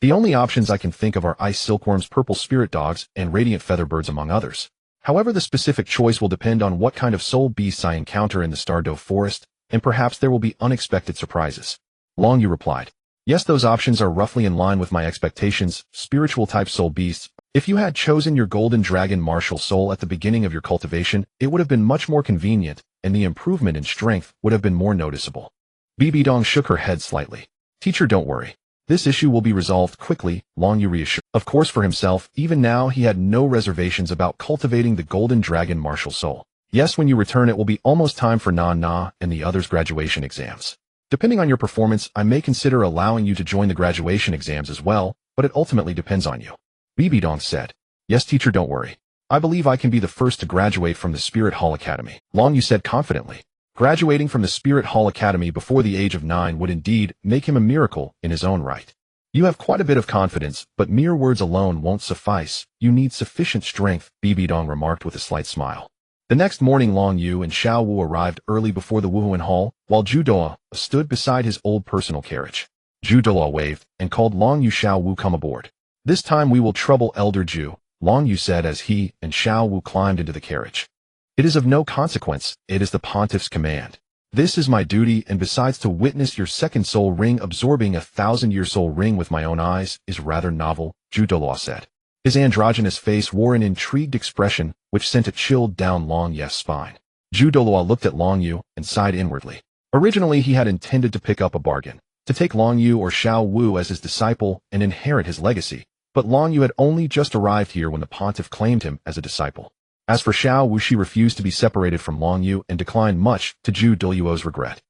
The only options I can think of are ice silkworms, purple spirit dogs, and radiant featherbirds, among others. However, the specific choice will depend on what kind of soul beasts I encounter in the Stardow Forest, and perhaps there will be unexpected surprises. Long Yu replied. Yes, those options are roughly in line with my expectations. Spiritual type soul beasts. If you had chosen your golden dragon martial soul at the beginning of your cultivation, it would have been much more convenient, and the improvement in strength would have been more noticeable. Bibi Dong shook her head slightly. Teacher, don't worry. This issue will be resolved quickly, Long Yu reassured. Of course, for himself, even now he had no reservations about cultivating the golden dragon martial soul. Yes, when you return it will be almost time for Na and the others' graduation exams. Depending on your performance, I may consider allowing you to join the graduation exams as well, but it ultimately depends on you. Bibi Dong said. Yes, teacher, don't worry. I believe I can be the first to graduate from the Spirit Hall Academy, Long Yu said confidently. Graduating from the Spirit Hall Academy before the age of 9 would indeed make him a miracle in his own right. You have quite a bit of confidence, but mere words alone won't suffice. You need sufficient strength, Bibi Dong remarked with a slight smile. The next morning, Long Yu and Xiao Wu arrived early before the Wuhuan Hall, while Zhu Douluo stood beside his old personal carriage. Zhu Douluo waved and called Long Yu. Xiao Wu, come aboard. This time we will trouble Elder Zhu, Long Yu said as he and Xiao Wu climbed into the carriage. It is of no consequence, it is the pontiff's command. This is my duty, and besides, to witness your second soul ring absorbing a 1,000-year soul ring with my own eyes is rather novel, Zhu Douluo said. His androgynous face wore an intrigued expression which sent a chill down Long Yu's spine. Zhu Douluo looked at Long Yu and sighed inwardly. Originally he had intended to pick up a bargain, to take Long Yu or Xiao Wu as his disciple and inherit his legacy, but Long Yu had only just arrived here when the pontiff claimed him as a disciple. As for Xiao Wu, she refused to be separated from Long Yu and declined, much to Zhu Douluo's regret.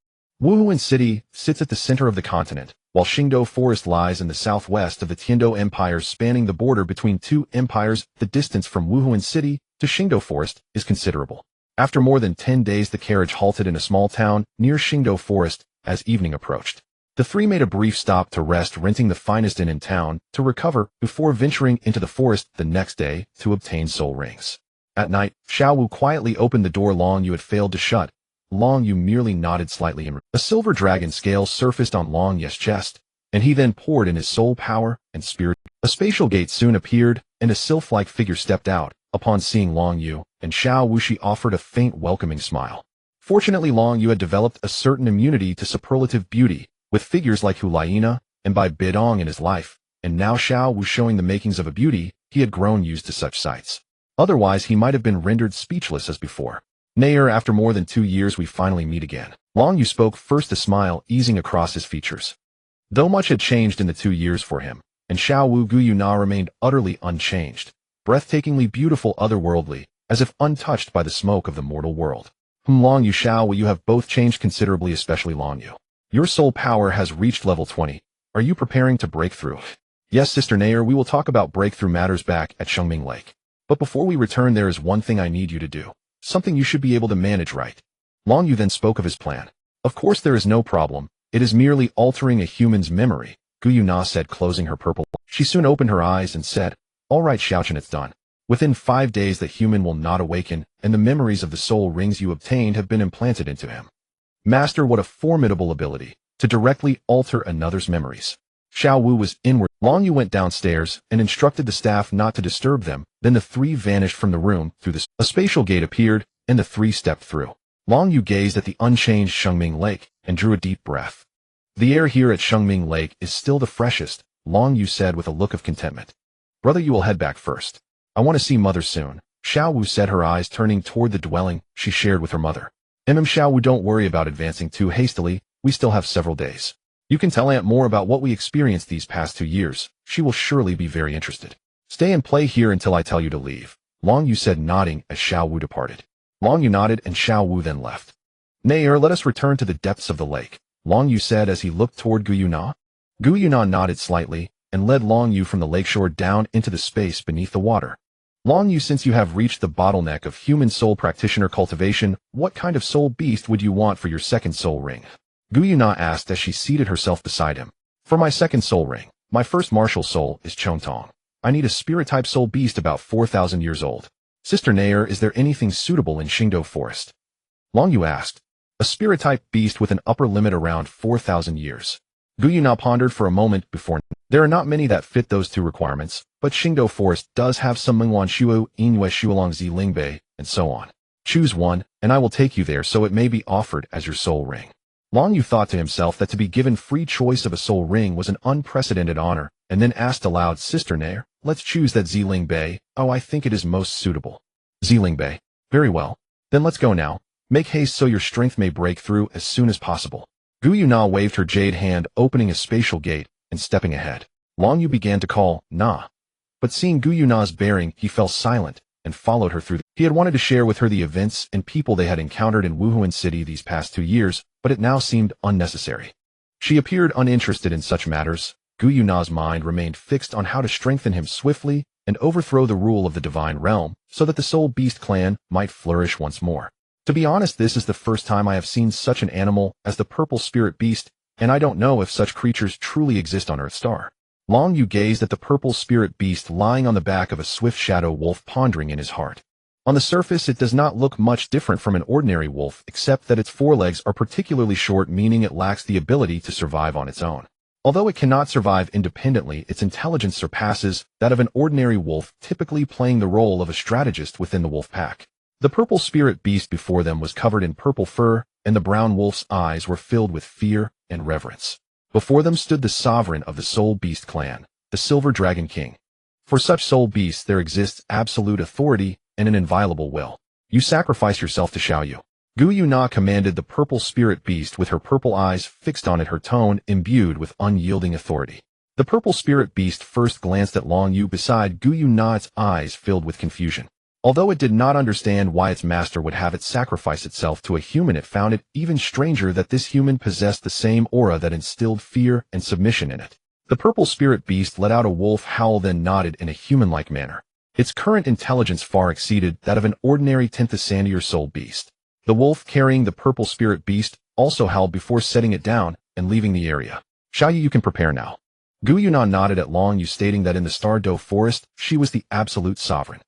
Wuhuan City sits at the center of the continent, while Xingdou Forest lies in the southwest of the Tiandou Empire, spanning the border between two empires. The distance from Wuhuan City to Xingdou Forest is considerable. After more than 10 days, the carriage halted in a small town near Xingdou Forest as evening approached. The three made a brief stop to rest, renting the finest inn in town to recover before venturing into the forest the next day to obtain soul rings. At night, Xiao Wu quietly opened the door Long Yu had failed to shut. Long Yu merely nodded slightly, and a silver dragon scale surfaced on Long Yu's chest, and he then poured in his soul power and spirit. A spatial gate soon appeared, and a sylph-like figure stepped out. Upon seeing Long Yu and Xiao Wu, she offered a faint welcoming smile. Fortunately, Long Yu had developed a certain immunity to superlative beauty, with figures like Hulayina and Bai Bidong in his life, and now Xiao Wu showing the makings of a beauty, he had grown used to such sights. Otherwise, he might have been rendered speechless as before. Nair, after more than 2 years we finally meet again. Long Yu spoke first, a smile easing across his features. Though much had changed in the 2 years for him, and Xiao Wu Guyu Na remained utterly unchanged, breathtakingly beautiful, otherworldly, as if untouched by the smoke of the mortal world. Long Yu, Xiao Wu, you have both changed considerably, especially Long Yu. Your soul power has reached level 20. Are you preparing to break through? Yes, Sister Nair, we will talk about breakthrough matters back at Xiaogang Lake. But before we return, there is one thing I need you to do. Something you should be able to manage right. Long Yu then spoke of his plan. Of course there is no problem. It is merely altering a human's memory, Gu Yuna said, closing her purple. She soon opened her eyes and said, all right, Xiaochen, it's done. Within 5 days the human will not awaken, and the memories of the soul rings you obtained have been implanted into him. Master, what a formidable ability, to directly alter another's memories. Xiao Wu was inward. Long Yu went downstairs and instructed the staff not to disturb them. Then the three vanished from the room through a spatial gate appeared, and the three stepped through. Long Yu gazed at the unchanged Xiaogang Lake and drew a deep breath. The air here at Xiaogang Lake is still the freshest, Long Yu said with a look of contentment. Brother, you will head back first. I want to see Mother soon, Xiao Wu said, her eyes turning toward the dwelling she shared with her mother. Xiao Wu, don't worry about advancing too hastily, we still have several days. You can tell Aunt more about what we experienced these past 2 years, she will surely be very interested. Stay and play here until I tell you to leave, Long Yu said, nodding as Xiao Wu departed. Long Yu nodded and Xiao Wu then left. Nair, let us return to the depths of the lake, Long Yu said as he looked toward Gu Yuna. Gu Yuna nodded slightly and led Long Yu from the lakeshore down into the space beneath the water. Long Yu, since you have reached the bottleneck of human soul practitioner cultivation, what kind of soul beast would you want for your second soul ring? Gu Yuna asked as she seated herself beside him. For my second soul ring, my first martial soul is Chontong. I need a spirit-type soul beast about 4,000 years old. Sister Nair, is there anything suitable in Xingdou Forest? Long Yu asked. A spirit-type beast with an upper limit around 4,000 years. Gu Yuna pondered for a moment before. There are not many that fit those 2 requirements, but Xingdou Forest does have some Mengwan Shuo, Yinwei Shuolong Zi Lingbei, and so on. Choose one, and I will take you there so it may be offered as your soul ring. Long Yu thought to himself that to be given free choice of a soul ring was an unprecedented honor, and then asked aloud, Sister Nair, let's choose that Ziling Bei. Oh, I think it is most suitable. Ziling Bei. Very well. Then let's go now. Make haste so your strength may break through as soon as possible. Gu Yuna waved her jade hand, opening a spatial gate and stepping ahead. Long Yu began to call, Na. But seeing Gu Yuna's bearing, he fell silent and followed her through. He had wanted to share with her the events and people they had encountered in Wuhuan City these past 2 years, but it now seemed unnecessary. She appeared uninterested in such matters. Gu Yuna's mind remained fixed on how to strengthen him swiftly and overthrow the rule of the divine realm so that the Soul Beast clan might flourish once more. To be honest, this is the first time I have seen such an animal as the purple spirit beast, and I don't know if such creatures truly exist on Earth Star. Long Yu gazed at the purple spirit beast lying on the back of a swift shadow wolf, pondering in his heart. On the surface, it does not look much different from an ordinary wolf, except that its forelegs are particularly short, meaning it lacks the ability to survive on its own. Although it cannot survive independently, its intelligence surpasses that of an ordinary wolf, typically playing the role of a strategist within the wolf pack. The purple spirit beast before them was covered in purple fur, and the brown wolf's eyes were filled with fear and reverence. Before them stood the sovereign of the Soul Beast clan, the Silver Dragon King. For such soul beasts there exists absolute authority and an inviolable will. You sacrifice yourself to Xiao Yu. Gu Yuna commanded the purple spirit beast with her purple eyes fixed on it, her tone imbued with unyielding authority. The purple spirit beast first glanced at Long Yu beside Gu Yuna, its eyes filled with confusion. Although it did not understand why its master would have it sacrifice itself to a human, it found it even stranger that this human possessed the same aura that instilled fear and submission in it. The purple spirit beast let out a wolf howl, then nodded in a human-like manner. Its current intelligence far exceeded that of an ordinary 10th Sandier soul beast. The wolf carrying the purple spirit beast also howled before setting it down and leaving the area. Xiao Yu, you can prepare now. Gu Yuna nodded at Long Yu, stating that in the Stardow Forest, she was the absolute sovereign.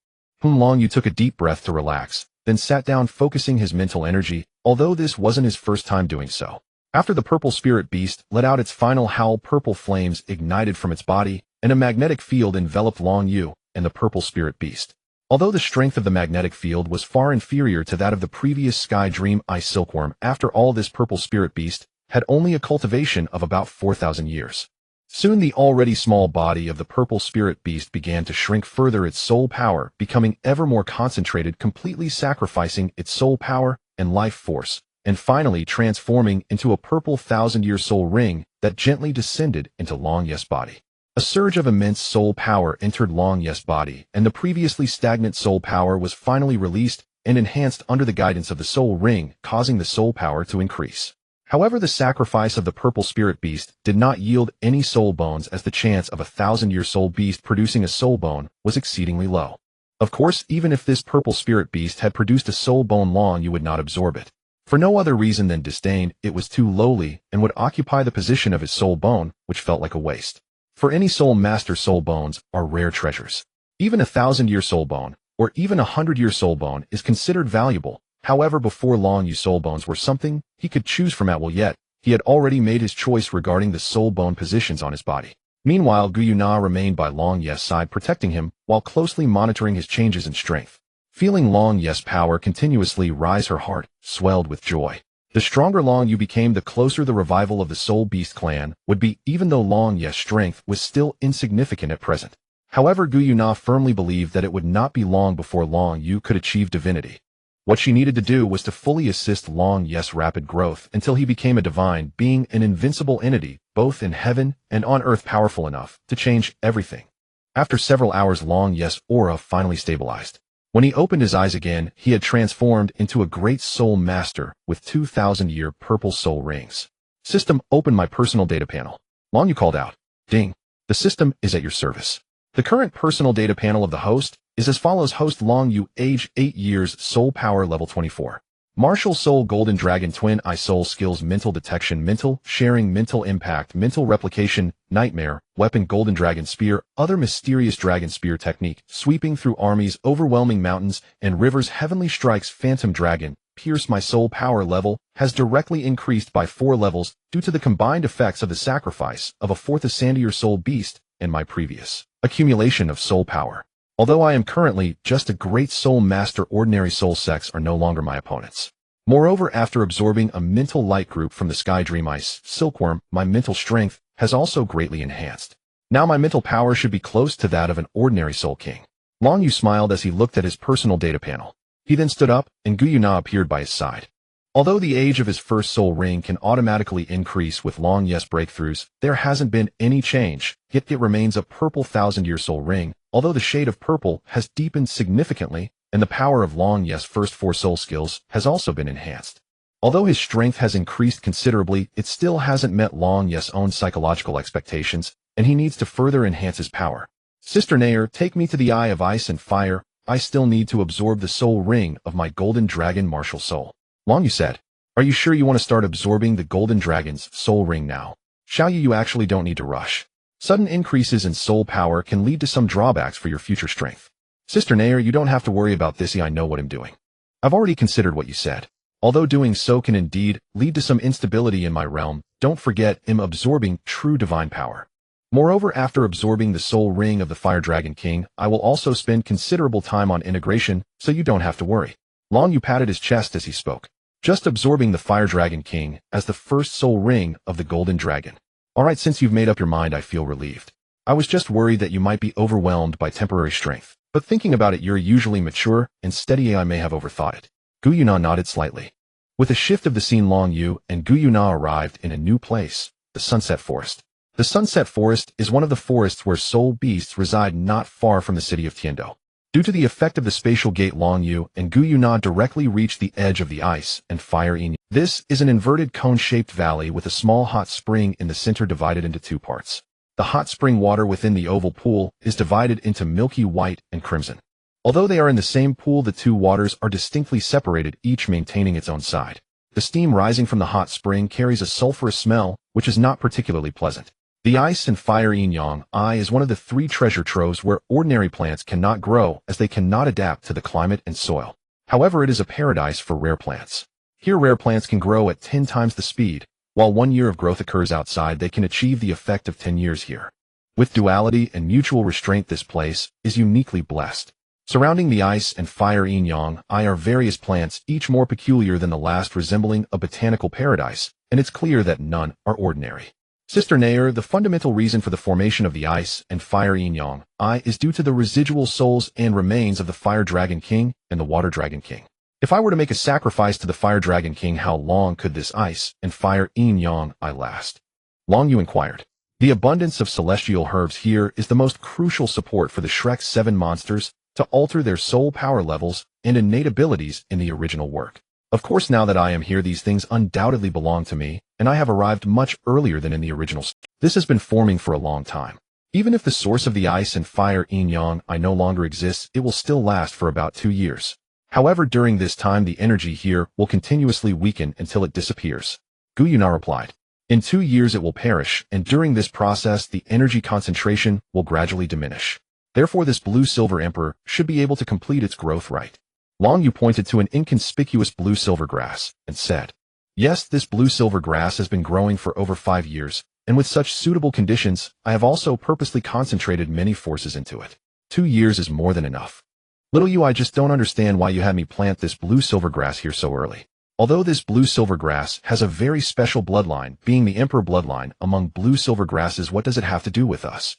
Long Yu took a deep breath to relax, then sat down, focusing his mental energy, although this wasn't his first time doing so. After the purple spirit beast let out its final howl, purple flames ignited from its body, and a magnetic field enveloped Long Yu and the purple spirit beast. Although the strength of the magnetic field was far inferior to that of the previous Sky Dream Ice Silkworm, after all, this purple spirit beast had only a cultivation of about 4,000 years. Soon the already small body of the purple spirit beast began to shrink further, its soul power becoming ever more concentrated, completely sacrificing its soul power and life force, and finally transforming into a purple 1,000-year soul ring that gently descended into Long Yu's body. A surge of immense soul power entered Long Yu's body, and the previously stagnant soul power was finally released and enhanced under the guidance of the soul ring, causing the soul power to increase. However, the sacrifice of the purple spirit beast did not yield any soul bones, as the chance of a 1,000-year soul beast producing a soul bone was exceedingly low. Of course, even if this purple spirit beast had produced a soul bone, Long Yu would not absorb it. For no other reason than disdain, it was too lowly and would occupy the position of his soul bone, which felt like a waste. For any soul master, soul bones are rare treasures. Even a 1,000-year soul bone, or even a 100-year soul bone, is considered valuable. However, before Long Yu, soul bones were something he could choose from at will, yet he had already made his choice regarding the soul bone positions on his body. Meanwhile, Gu Yuna remained by Long Ye's side, protecting him while closely monitoring his changes in strength. Feeling Long Ye's power continuously rise, her heart swelled with joy. The stronger Long Yu became, the closer the revival of the Soul Beast clan would be, even though Long Ye's strength was still insignificant at present. However, Gu Yuna firmly believed that it would not be long before Long Yu could achieve divinity. What she needed to do was to fully assist Long Ye's rapid growth until he became a divine being, an invincible entity, both in heaven and on earth, powerful enough to change everything. After several hours, Long Ye's aura finally stabilized. When he opened his eyes again, he had transformed into a great soul master with 2,000-year purple soul rings. System, open my personal data panel. Long Yu called out. Ding. The system is at your service. The current personal data panel of the host is as follows: Host Long Yu, age 8 years, soul power level 24. Martial soul, golden dragon, twin eye soul, skills, mental detection, mental sharing, mental impact, mental replication, nightmare, weapon, golden dragon spear, other mysterious dragon spear technique, sweeping through armies, overwhelming mountains and rivers, heavenly strikes, phantom dragon, pierce. My soul power level has directly increased by 4 levels due to the combined effects of the sacrifice of a 4th Ascendier soul beast and my previous accumulation of soul power. Although I am currently just a great soul master, ordinary soul sects are no longer my opponents. Moreover, after absorbing a mental light group from the Sky Dream Ice Silkworm, my mental strength has also greatly enhanced. Now my mental power should be close to that of an ordinary soul king. Long Yu smiled as he looked at his personal data panel. He then stood up, and Gu Yuna appeared by his side. Although the age of his first soul ring can automatically increase with Long Yu's breakthroughs, there hasn't been any change, yet it remains a purple 1,000-year soul ring, although the shade of purple has deepened significantly, and the power of Long Yu's first 4 soul skills has also been enhanced. Although his strength has increased considerably, it still hasn't met Long Yu's own psychological expectations, and he needs to further enhance his power. Sister Nair, take me to the Eye of Ice and Fire. I still need to absorb the soul ring of my golden dragon martial soul. Long Yu said, are you sure you want to start absorbing the golden dragon's soul ring now? Xiao Yu, you actually don't need to rush. Sudden increases in soul power can lead to some drawbacks for your future strength. Sister Nair, you don't have to worry about this. I know what I'm doing. I've already considered what you said. Although doing so can indeed lead to some instability in my realm, don't forget I'm absorbing true divine power. Moreover, after absorbing the soul ring of the Fire Dragon King, I will also spend considerable time on integration, so you don't have to worry. Long Yu patted his chest as he spoke. Just absorbing the Fire Dragon King as the first soul ring of the Golden Dragon. Alright, since you've made up your mind, I feel relieved. I was just worried that you might be overwhelmed by temporary strength, but thinking about it, you're usually mature and steady. I may have overthought it. Gu Yuna nodded slightly. With a shift of the scene, Long Yu and Gu Yuna arrived in a new place, the Sunset Forest. The Sunset Forest is one of the forests where soul beasts reside, not far from the city of Tiando. Due to the effect of the spatial gate, Long Yu and Gu Yuna directly reached the edge of the Ice and Fire Yin. This is an inverted cone-shaped valley with a small hot spring in the center divided into 2 parts. The hot spring water within the oval pool is divided into milky white and crimson. Although they are in the same pool, the 2 waters are distinctly separated, each maintaining its own side. The steam rising from the hot spring carries a sulfurous smell, which is not particularly pleasant. The Ice and Fire Yin-Yang Eye is one of the 3 treasure troves where ordinary plants cannot grow, as they cannot adapt to the climate and soil. However, it is a paradise for rare plants. Here, rare plants can grow at 10 times the speed. While 1 year of growth occurs outside, they can achieve the effect of 10 years here. With duality and mutual restraint, this place is uniquely blessed. Surrounding the Ice and Fire Yin-Yang Eye are various plants, each more peculiar than the last, resembling a botanical paradise, and it's clear that none are ordinary. Sister Nair, the fundamental reason for the formation of the Ice and Fire Yin-Yang Eye is due to the residual souls and remains of the Fire Dragon King and the Water Dragon King. If I were to make a sacrifice to the Fire Dragon King, how long could this Ice and Fire Yin-Yang Eye last? Long Yu inquired. The abundance of celestial herbs here is the most crucial support for the Shrek's 7 monsters to alter their soul power levels and innate abilities in the original work. Of course, now that I am here, these things undoubtedly belong to me, and I have arrived much earlier than in the original. This has been forming for a long time. Even if the source of the ice and fire yin-yang I no longer exists, it will still last for about 2 years. However, during this time, the energy here will continuously weaken until it disappears. Gu Yuna replied. In 2 years it will perish, and during this process the energy concentration will gradually diminish. Therefore this blue-silver emperor should be able to complete its growth right. Long Yu pointed to an inconspicuous blue-silver grass, and said, Yes, this blue-silver grass has been growing for over 5 years, and with such suitable conditions, I have also purposely concentrated many forces into it. 2 years is more than enough. Little Yu, I just don't understand why you had me plant this blue-silver grass here so early. Although this blue-silver grass has a very special bloodline, being the emperor bloodline among blue-silver grasses, what does it have to do with us?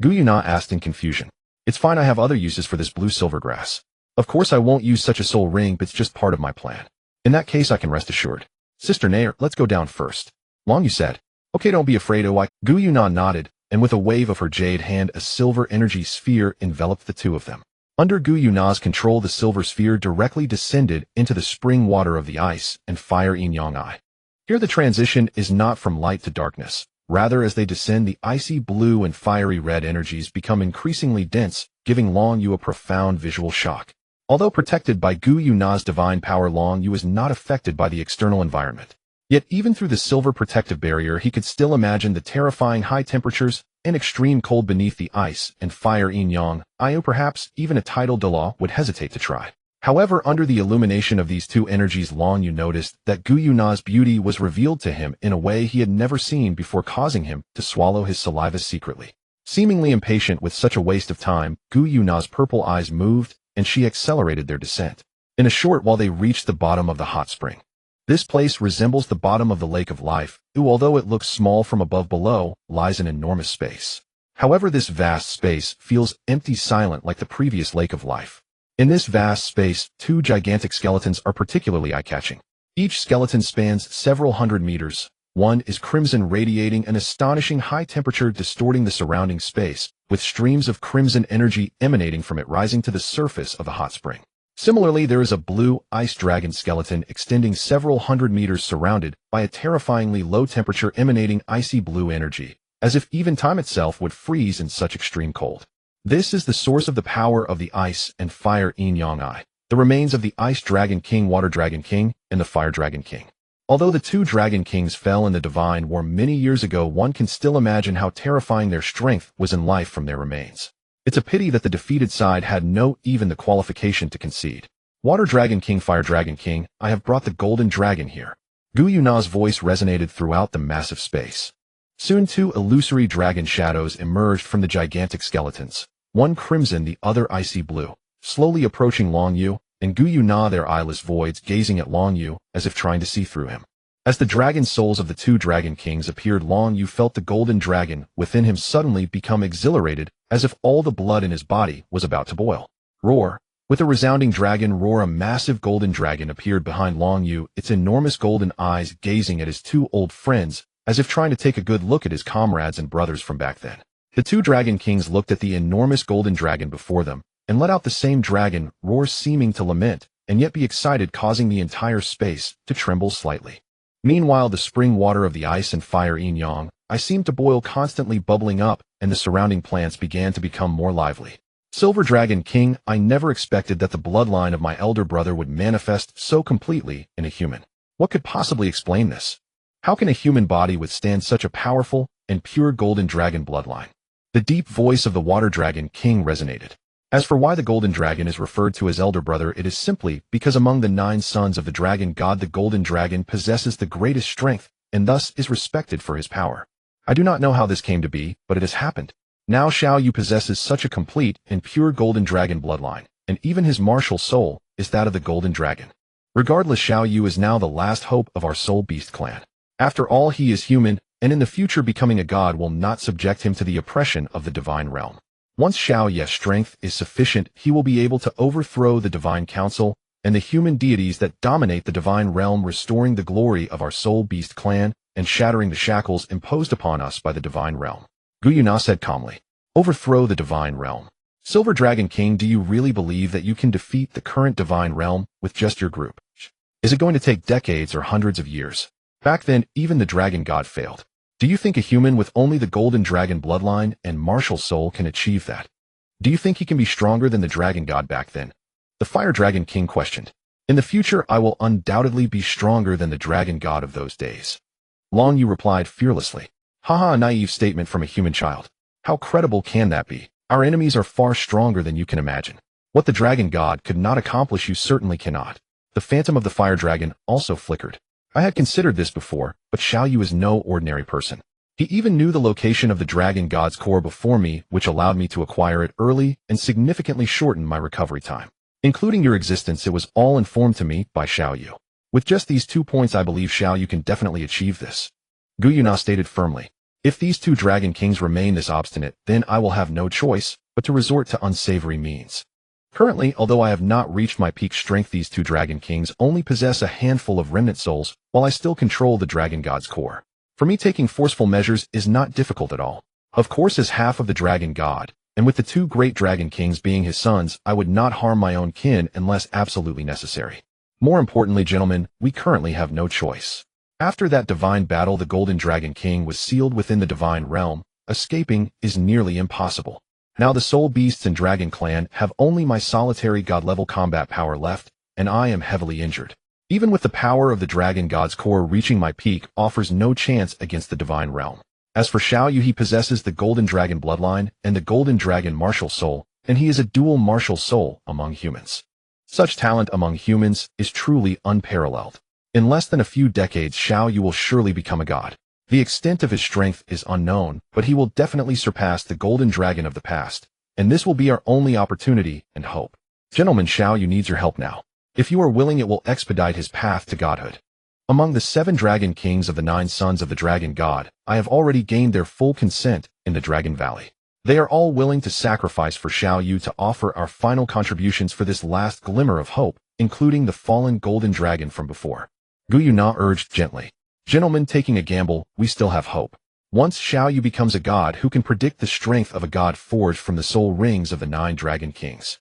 Gu Yuna asked in confusion. It's fine, I have other uses for this blue-silver grass. Of course I won't use such a soul ring, but it's just part of my plan. In that case I can rest assured. Sister Nair, let's go down first. Long Yu said. Okay, don't be afraid, oh I. Gu Yuna nodded, and with a wave of her jade hand a silver energy sphere enveloped the two of them. Under Gu Yuna's control, the silver sphere directly descended into the spring water of the ice and fire yin-yang eye. Here the transition is not from light to darkness. Rather, as they descend, the icy blue and fiery red energies become increasingly dense, giving Long Yu a profound visual shock. Although protected by Gu Yuna's divine power, Long Yu is not affected by the external environment. Yet even through the silver protective barrier he could still imagine the terrifying high temperatures and extreme cold beneath the ice and fire yin-yang, perhaps even a tidal Douluo would hesitate to try. However, under the illumination of these two energies, Long Yu noticed that Gu Yuna's beauty was revealed to him in a way he had never seen before, causing him to swallow his saliva secretly. Seemingly impatient with such a waste of time, Gu Yuna's purple eyes moved, and she accelerated their descent. In a short while they reached the bottom of the hot spring. This place resembles the bottom of the lake of life, although it looks small from above. Below lies an enormous space. However, this vast space feels empty, silent like the previous lake of life. In this vast space, 2 gigantic skeletons are particularly eye-catching. Each skeleton spans several hundred meters. One is crimson, radiating an astonishing high temperature, distorting the surrounding space, with streams of crimson energy emanating from it rising to the surface of the hot spring. Similarly, there is a blue ice dragon skeleton extending several hundred meters, surrounded by a terrifyingly low temperature emanating icy blue energy, as if even time itself would freeze in such extreme cold. This is the source of the power of the ice and fire yin-yang eye, the remains of the Ice Dragon King, Water Dragon King, and the Fire Dragon King. Although the 2 Dragon Kings fell in the Divine War many years ago, one can still imagine how terrifying their strength was in life from their remains. It's a pity that the defeated side had not even the qualification to concede. Water Dragon King, Fire Dragon King, I have brought the Golden Dragon here. Gu Yuna's voice resonated throughout the massive space. Soon 2 illusory dragon shadows emerged from the gigantic skeletons, one crimson, the other icy blue, slowly approaching Long Yu, and Gu Yuna, their eyeless voids gazing at Long Yu as if trying to see through him. As the dragon souls of the 2 Dragon Kings appeared, Long Yu felt the golden dragon within him suddenly become exhilarated, as if all the blood in his body was about to boil. Roar! With a resounding dragon roar, a massive golden dragon appeared behind Long Yu, its enormous golden eyes gazing at his 2 old friends, as if trying to take a good look at his comrades and brothers from back then. The 2 Dragon Kings looked at the enormous golden dragon before them, and let out the same dragon roar, seeming to lament, and yet be excited, causing the entire space to tremble slightly. Meanwhile, the spring water of the ice and fire yin-yang seemed to boil, constantly bubbling up, and the surrounding plants began to become more lively. Silver Dragon King, I never expected that the bloodline of my elder brother would manifest so completely in a human. What could possibly explain this? How can a human body withstand such a powerful and pure golden dragon bloodline? The deep voice of the Water Dragon King resonated. As for why the golden dragon is referred to as elder brother, it is simply because among the 9 sons of the dragon god, the golden dragon possesses the greatest strength, and thus is respected for his power. I do not know how this came to be, but it has happened. Now Xiao Yu possesses such a complete and pure golden dragon bloodline, and even his martial soul is that of the golden dragon. Regardless, Xiao Yu is now the last hope of our soul beast clan. After all, he is human, and in the future becoming a god will not subject him to the oppression of the divine realm. Once Xiao Yu's strength is sufficient, he will be able to overthrow the divine council and the human deities that dominate the divine realm, restoring the glory of our soul beast clan and shattering the shackles imposed upon us by the divine realm. Gu Yuna said calmly, "Overthrow the divine realm. Silver Dragon King, do you really believe that you can defeat the current divine realm with just your group?" Is it going to take decades or hundreds of years? Back then, even the dragon god failed. Do you think a human with only the golden dragon bloodline and martial soul can achieve that? Do you think he can be stronger than the dragon god back then? The fire dragon king questioned. In the future, I will undoubtedly be stronger than the dragon god of those days. Long Yu replied fearlessly. Haha, a naive statement from a human child. How credible can that be? Our enemies are far stronger than you can imagine. What the dragon god could not accomplish, you certainly cannot. The phantom of the fire dragon also flickered. I had considered this before, but Xiao Yu is no ordinary person. He even knew the location of the dragon god's core before me, which allowed me to acquire it early and significantly shorten my recovery time. Including your existence, it was all informed to me by Xiao Yu. With just these 2 points, I believe Xiao Yu can definitely achieve this. Gu Yuna stated firmly. If these 2 dragon kings remain this obstinate, then I will have no choice but to resort to unsavory means. Currently, although I have not reached my peak strength, these 2 dragon kings only possess a handful of remnant souls, while I still control the dragon god's core. For me, taking forceful measures is not difficult at all. Of course, as half of the dragon god, and with the 2 great dragon kings being his sons, I would not harm my own kin unless absolutely necessary. More importantly, gentlemen, we currently have no choice. After that divine battle, the golden dragon king was sealed within the divine realm. Escaping is nearly impossible. Now the soul beasts and dragon clan have only my solitary god-level combat power left, and I am heavily injured. Even with the power of the dragon god's core, reaching my peak offers no chance against the divine realm. As for Xiao Yu, he possesses the golden dragon bloodline and the golden dragon martial soul, and he is a dual martial soul among humans. Such talent among humans is truly unparalleled. In less than a few decades, Xiao Yu will surely become a god. The extent of his strength is unknown, but he will definitely surpass the golden dragon of the past, and this will be our only opportunity and hope. Gentlemen, Xiao Yu needs your help now. If you are willing, it will expedite his path to godhood. Among the 7 dragon kings of the 9 sons of the dragon god, I have already gained their full consent in the Dragon Valley. They are all willing to sacrifice for Xiao Yu to offer our final contributions for this last glimmer of hope, including the fallen golden dragon from before. Gu Yuna urged gently. Gentlemen, taking a gamble, we still have hope. Once Xiao Yu becomes a god, who can predict the strength of a god forged from the soul rings of the 9 dragon kings?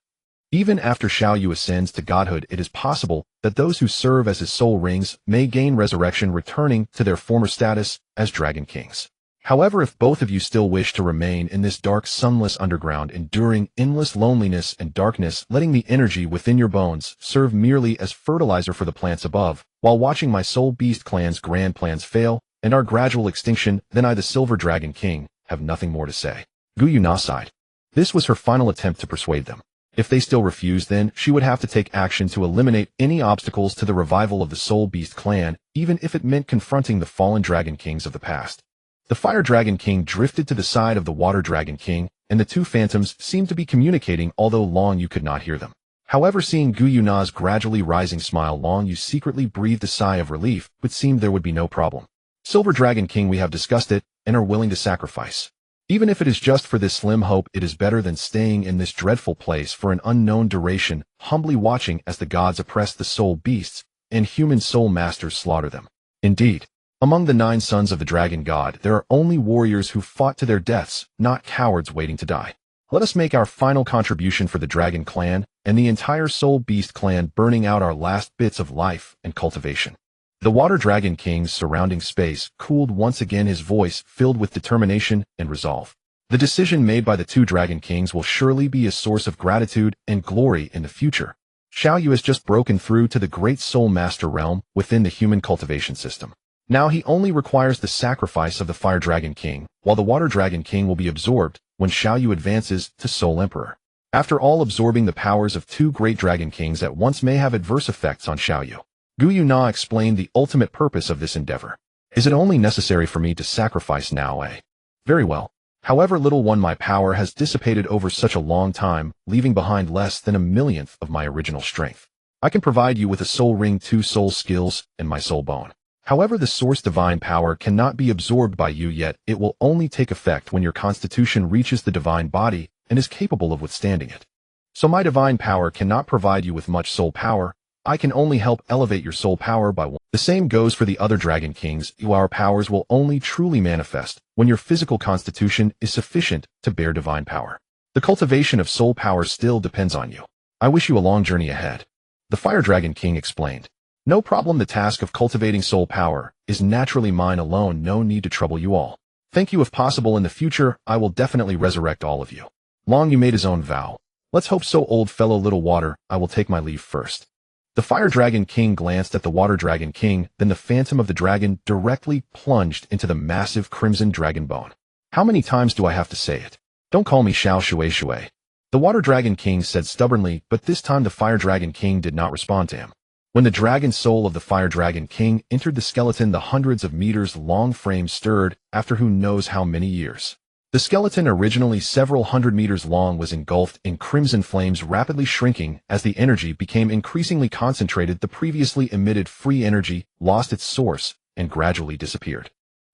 Even after Xiao Yu ascends to godhood, it is possible that those who serve as his soul rings may gain resurrection, returning to their former status as dragon kings. However, if both of you still wish to remain in this dark, sunless underground, enduring endless loneliness and darkness, letting the energy within your bones serve merely as fertilizer for the plants above, while watching my soul beast clan's grand plans fail and our gradual extinction, then I, the Silver Dragon King, have nothing more to say. Gu Yuna sighed. This was her final attempt to persuade them. If they still refused, then she would have to take action to eliminate any obstacles to the revival of the Soul Beast clan, even if it meant confronting the fallen dragon kings of the past. The Fire Dragon King drifted to the side of the Water Dragon King, and the 2 phantoms seemed to be communicating, although Long Yu could not hear them. However, seeing Gu Yuna's gradually rising smile, Long Yu secretly breathed a sigh of relief, but seemed there would be no problem. Silver Dragon King, we have discussed it, and are willing to sacrifice. Even if it is just for this slim hope, it is better than staying in this dreadful place for an unknown duration, humbly watching as the gods oppress the soul beasts, and human soul masters slaughter them. Indeed, among the 9 sons of the dragon god, there are only warriors who fought to their deaths, not cowards waiting to die. Let us make our final contribution for the dragon clan, and the entire soul beast clan, burning out our last bits of life and cultivation. The Water Dragon King's surrounding space cooled once again, his voice filled with determination and resolve. The decision made by the 2 Dragon Kings will surely be a source of gratitude and glory in the future. Xiao Yu has just broken through to the great Soul Master realm within the human cultivation system. Now he only requires the sacrifice of the Fire Dragon King, while the Water Dragon King will be absorbed when Xiao Yu advances to Soul Emperor. After all, absorbing the powers of 2 great Dragon Kings at once may have adverse effects on Xiao Yu. Gu Yuna explained the ultimate purpose of this endeavor. Is it only necessary for me to sacrifice now, eh? Very well. However, little one, my power has dissipated over such a long time, leaving behind less than a millionth of my original strength. I can provide you with a soul ring, 2 soul skills, and my soul bone. However, the source divine power cannot be absorbed by you yet. It will only take effect when your constitution reaches the divine body and is capable of withstanding it. So my divine power cannot provide you with much soul power. I can only help elevate your soul power by 1. The same goes for the other Dragon Kings. Our powers will only truly manifest when your physical constitution is sufficient to bear divine power. The cultivation of soul power still depends on you. I wish you a long journey ahead. The Fire Dragon King explained. No problem, the task of cultivating soul power is naturally mine alone, no need to trouble you all. Thank you. If possible in the future, I will definitely resurrect all of you. Long Yu made his own vow. Let's hope so, old fellow. Little water, I will take my leave first. The Fire Dragon King glanced at the Water Dragon King, then the Phantom of the Dragon directly plunged into the massive crimson dragon bone. How many times do I have to say it? Don't call me Xiao Shui Shui. The Water Dragon King said stubbornly, but this time the Fire Dragon King did not respond to him. When the dragon soul of the Fire Dragon King entered the skeleton, the hundreds of meters long frame stirred after who knows how many years. The skeleton, originally several hundred meters long, was engulfed in crimson flames, rapidly shrinking as the energy became increasingly concentrated. The previously emitted free energy lost its source and gradually disappeared.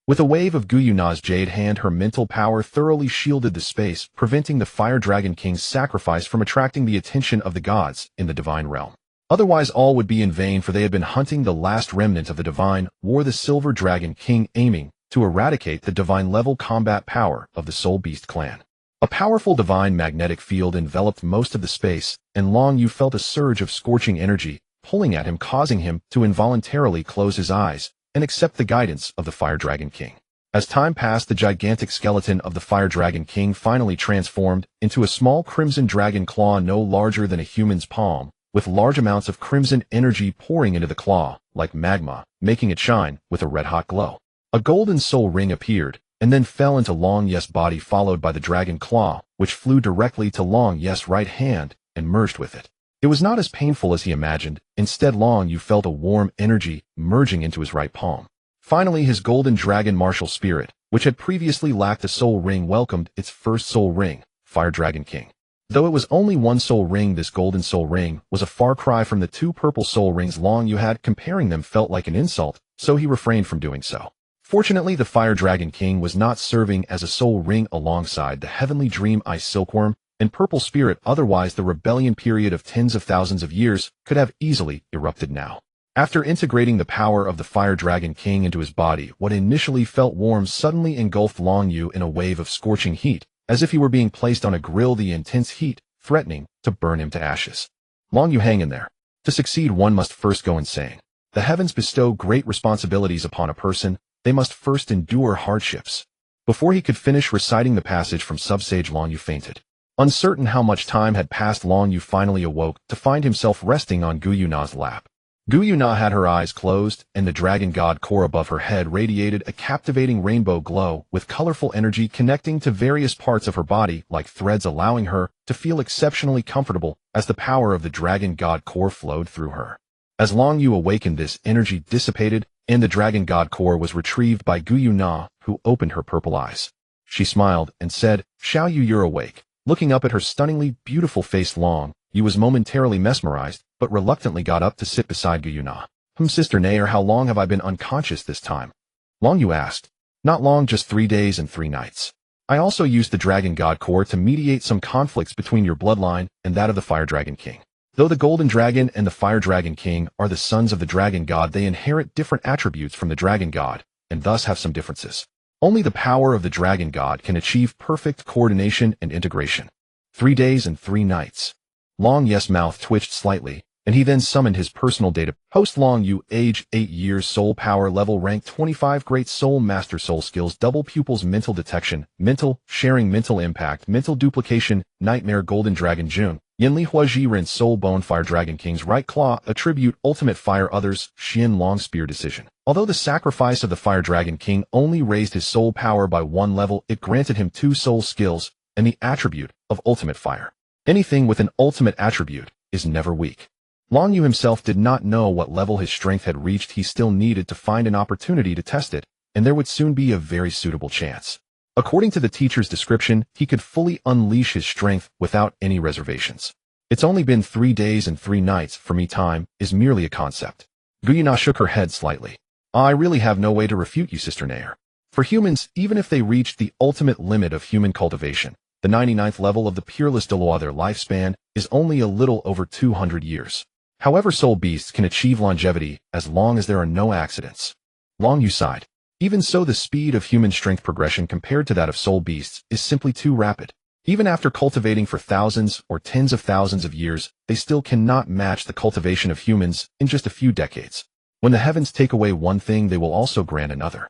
With a wave of Guyuna's jade hand, her mental power thoroughly shielded the space, preventing the Fire Dragon King's sacrifice from attracting the attention of the gods in the divine realm. Otherwise all would be in vain, for they had been hunting the last remnant of the divine war, the Silver Dragon King, aiming to eradicate the divine-level combat power of the Soul Beast clan. A powerful divine magnetic field enveloped most of the space, and Long Yu felt a surge of scorching energy pulling at him, causing him to involuntarily close his eyes and accept the guidance of the Fire Dragon King. As time passed, the gigantic skeleton of the Fire Dragon King finally transformed into a small crimson dragon claw no larger than a human's palm, with large amounts of crimson energy pouring into the claw, like magma, making it shine with a red-hot glow. A golden soul ring appeared, and then fell into Long Yu's body, followed by the dragon claw, which flew directly to Long Yu's right hand and merged with it. It was not as painful as he imagined. Instead, Long Yu felt a warm energy merging into his right palm. Finally, his golden dragon martial spirit, which had previously lacked a soul ring, welcomed its first soul ring, Fire Dragon King. Though it was only one soul ring, this golden soul ring was a far cry from the two purple soul rings Long Yu had. Comparing them felt like an insult, so he refrained from doing so. Fortunately, the Fire Dragon King was not serving as a soul ring alongside the Heavenly Dream Eye Silkworm and Purple Spirit, otherwise the rebellion period of tens of thousands of years could have easily erupted now. After integrating the power of the Fire Dragon King into his body, what initially felt warm suddenly engulfed Long Yu in a wave of scorching heat, as if he were being placed on a grill, the intense heat threatening to burn him to ashes. Long Yu, hang in there. To succeed, one must first go insane. The heavens bestow great responsibilities upon a person. They must first endure hardships. Before he could finish reciting the passage from Subsage, Long Yu fainted. Uncertain how much time had passed, Long Yu finally awoke to find himself resting on Guyuna's lap. Guyuna had her eyes closed, and the dragon god core above her head radiated a captivating rainbow glow with colorful energy connecting to various parts of her body like threads, allowing her to feel exceptionally comfortable as the power of the dragon god core flowed through her. As Long Yu awakened, this energy dissipated, and the dragon god core was retrieved by Guyuna, who opened her purple eyes. She smiled and said, "Xiao Yu, you're awake." Looking up at her stunningly beautiful face, Long Yu was momentarily mesmerized, but reluctantly got up to sit beside Guyuna. Sister Nair, how long have I been unconscious this time?" Long Yu asked. "Not long, just 3 days and 3 nights. I also used the dragon god core to mediate some conflicts between your bloodline and that of the Fire Dragon King. Though the Golden Dragon and the Fire Dragon King are the sons of the Dragon God, they inherit different attributes from the Dragon God, and thus have some differences. Only the power of the Dragon God can achieve perfect coordination and integration. 3 days and 3 nights. Long Yu's mouth twitched slightly, and he then summoned his personal data. Host Long Yu, age 8 years, soul power level rank 25, great soul master, soul skills, double pupils, mental detection, mental sharing, mental impact, mental duplication, nightmare, golden dragon Jun. Yanli Hua Jiren, soul bone, Fire Dragon King's right claw, attribute, ultimate fire, others, Xian long spear, decision. Although the sacrifice of the Fire Dragon King only raised his soul power by 1 level, it granted him 2 soul skills and the attribute of ultimate fire. Anything with an ultimate attribute is never weak. Long Yu himself did not know what level his strength had reached. He still needed to find an opportunity to test it, and there would soon be a very suitable chance. According to the teacher's description, he could fully unleash his strength without any reservations. It's only been 3 days and 3 nights. For me, time is merely a concept. Guyuna shook her head slightly. I really have no way to refute you, Sister Nair. For humans, even if they reached the ultimate limit of human cultivation, the 99th level of the Peerless Douluo, their lifespan is only a little over 200 years. However, soul beasts can achieve longevity as long as there are no accidents. Long Yu sighed. Even so, the speed of human strength progression compared to that of soul beasts is simply too rapid. Even after cultivating for thousands or tens of thousands of years, they still cannot match the cultivation of humans in just a few decades. When the heavens take away one thing, they will also grant another.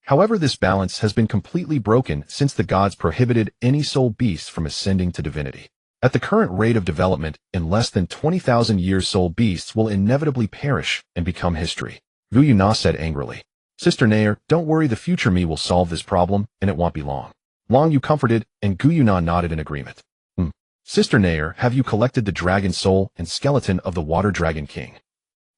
However, this balance has been completely broken since the gods prohibited any soul beasts from ascending to divinity. At the current rate of development, in less than 20,000 years soul beasts will inevitably perish and become history. Gu Yuna said angrily. Sister Nair, don't worry, the future me will solve this problem, and it won't be long. Long Yu comforted, and Gu Yuna nodded in agreement. Sister Nair, have you collected the dragon soul and skeleton of the Water Dragon King?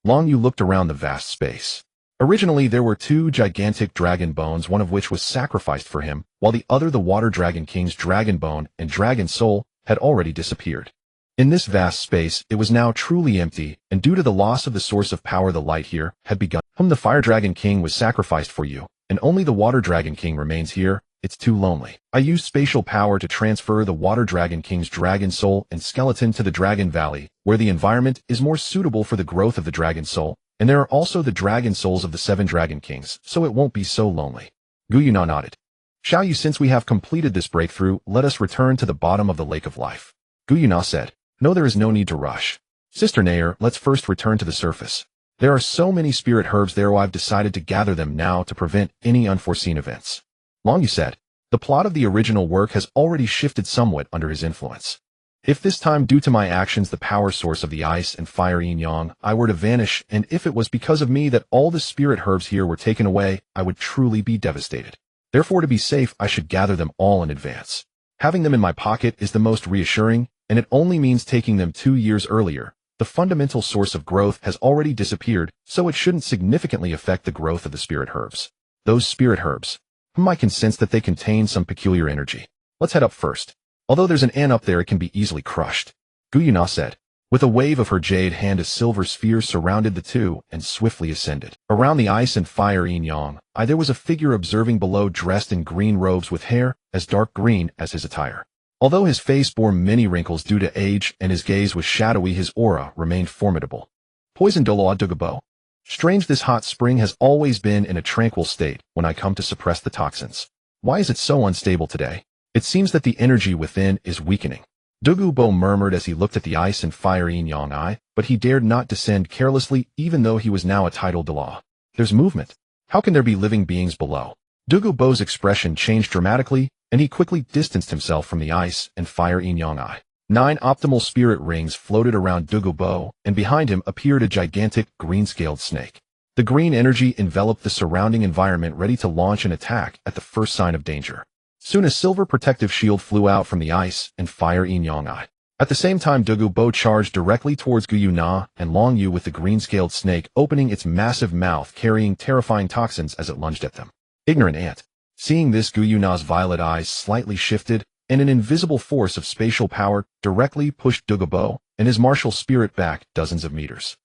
Long Yu looked around the vast space. Originally, there were two gigantic dragon bones, one of which was sacrificed for him, while the other, the Water Dragon King's dragon bone and dragon soul, had already disappeared. In this vast space, it was now truly empty, and due to the loss of the source of power, the light here had begun. The Fire Dragon King was sacrificed for you, and only the Water Dragon King remains here. It's too lonely. I used spatial power to transfer the Water Dragon King's dragon soul and skeleton to the Dragon Valley, where the environment is more suitable for the growth of the dragon soul, and there are also the dragon souls of the 7 Dragon Kings, so it won't be so lonely. Gu Yuna nodded. Xiao Yu, since we have completed this breakthrough, let us return to the bottom of the Lake of Life. Gu Yuna said. No, there is no need to rush. Sister Nair, let's first return to the surface. There are so many spirit herbs there, I've decided to gather them now to prevent any unforeseen events. Long Yu said. The plot of the original work has already shifted somewhat under his influence. If this time, due to my actions, the power source of the ice and fire yin yang, I were to vanish, and if it was because of me that all the spirit herbs here were taken away, I would truly be devastated. Therefore, to be safe, I should gather them all in advance. Having them in my pocket is the most reassuring, and it only means taking them 2 years earlier. The fundamental source of growth has already disappeared, so it shouldn't significantly affect the growth of the spirit herbs. Those spirit herbs. I can sense that they contain some peculiar energy. Let's head up first. Although there's an ant up there, it can be easily crushed. Gu Yuna said. With a wave of her jade hand, a silver sphere surrounded the two and swiftly ascended. Around the ice and fire yin yang, there was a figure observing below, dressed in green robes with hair as dark green as his attire. Although his face bore many wrinkles due to age and his gaze was shadowy, his aura remained formidable. Poison Douluo Continent. Strange, this hot spring has always been in a tranquil state when I come to suppress the toxins. Why is it so unstable today? It seems that the energy within is weakening. Douluo murmured as he looked at the ice and fire yin yang eye, but he dared not descend carelessly even though he was now a titled Douluo. There's movement. How can there be living beings below? Douluo's expression changed dramatically, and he quickly distanced himself from the ice and fire yin yang eye. 9 optimal spirit rings floated around Douluo, and behind him appeared a gigantic green-scaled snake. The green energy enveloped the surrounding environment, ready to launch an attack at the first sign of danger. Soon a silver protective shield flew out from the ice and fire yin yang eye. At the same time, Douluo charged directly towards Gu Yuna and Long Yu, with the green-scaled snake opening its massive mouth, carrying terrifying toxins as it lunged at them. Ignorant ant. Seeing this, Gu Yuna's violet eyes slightly shifted, and an invisible force of spatial power directly pushed Douluo and his martial spirit back dozens of meters.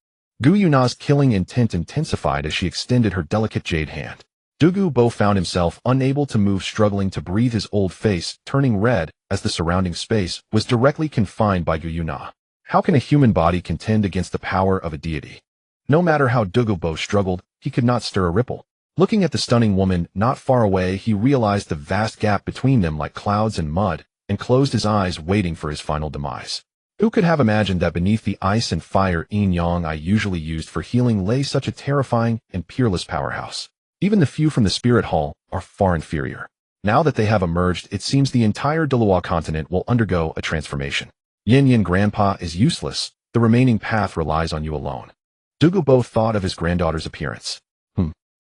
Gu Yuna's killing intent intensified as she extended her delicate jade hand. Douluo found himself unable to move, struggling to breathe, his old face turning red as the surrounding space was directly confined by Gu Yuna. How can a human body contend against the power of a deity? No matter how Douluo struggled, he could not stir a ripple. Looking at the stunning woman not far away, he realized the vast gap between them like clouds and mud, and closed his eyes, waiting for his final demise. Who could have imagined that beneath the ice and fire yin yang I usually used for healing lay such a terrifying and peerless powerhouse? Even the few from the Spirit Hall are far inferior. Now that they have emerged, it seems the entire Douluo Continent will undergo a transformation. Yin Yin Grandpa is useless. The remaining path relies on you alone. Douluo thought of his granddaughter's appearance.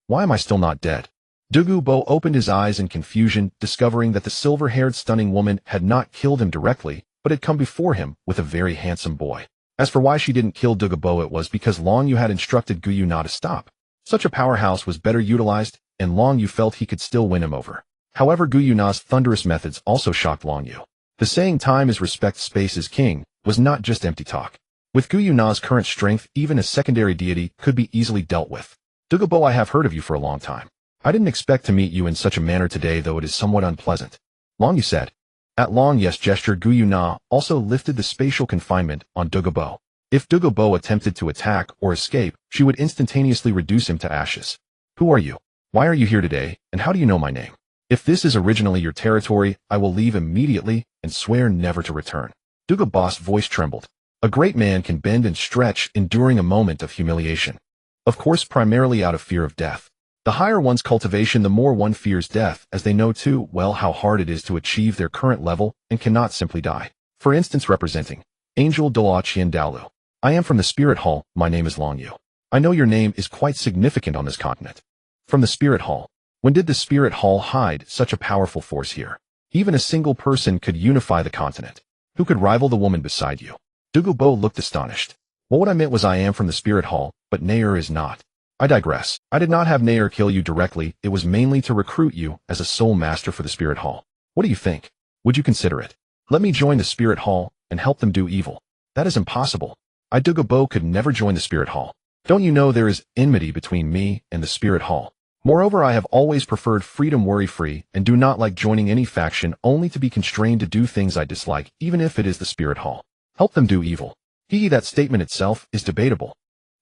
Why am I still not dead? Douluo opened his eyes in confusion, discovering that the silver-haired stunning woman had not killed him directly, but had come before him with a very handsome boy. As for why she didn't kill Douluo, it was because Long Yu had instructed Gu Yuna to stop. Such a powerhouse was better utilized, and Long Yu felt he could still win him over. However, Gu Yuna's thunderous methods also shocked Long Yu. The saying "time is respect, space is king" was not just empty talk. With Gu Yuna's current strength, even a secondary deity could be easily dealt with. Douluo, I have heard of you for a long time. I didn't expect to meet you in such a manner today, though it is somewhat unpleasant. Long Yu said. At Long Yu's gesture, Gu Yuna also lifted the spatial confinement on Douluo. If Douluo attempted to attack or escape, she would instantaneously reduce him to ashes. Who are you? Why are you here today, and how do you know my name? If this is originally your territory, I will leave immediately and swear never to return. Douluo boss voice trembled. A great man can bend and stretch, enduring a moment of humiliation. Of course, primarily out of fear of death. The higher one's cultivation, the more one fears death, as they know too well how hard it is to achieve their current level and cannot simply die. For instance, representing Angel Douluo Daolu. I am from the Spirit Hall, my name is Long Yu. I know your name is quite significant on this continent. From the Spirit Hall. When did the Spirit Hall hide such a powerful force here? Even a single person could unify the continent. Who could rival the woman beside you? Douluo looked astonished. Well, what I meant was I am from the Spirit Hall, but Nair is not. I digress. I did not have Nair kill you directly, it was mainly to recruit you as a soul master for the Spirit Hall. What do you think? Would you consider it? Let me join the Spirit Hall and help them do evil. That is impossible. Douluo could never join the Spirit Hall. Don't you know there is enmity between me and the Spirit Hall? Moreover, I have always preferred freedom worry-free and do not like joining any faction only to be constrained to do things I dislike, even if it is the Spirit Hall. Help them do evil. That statement itself is debatable.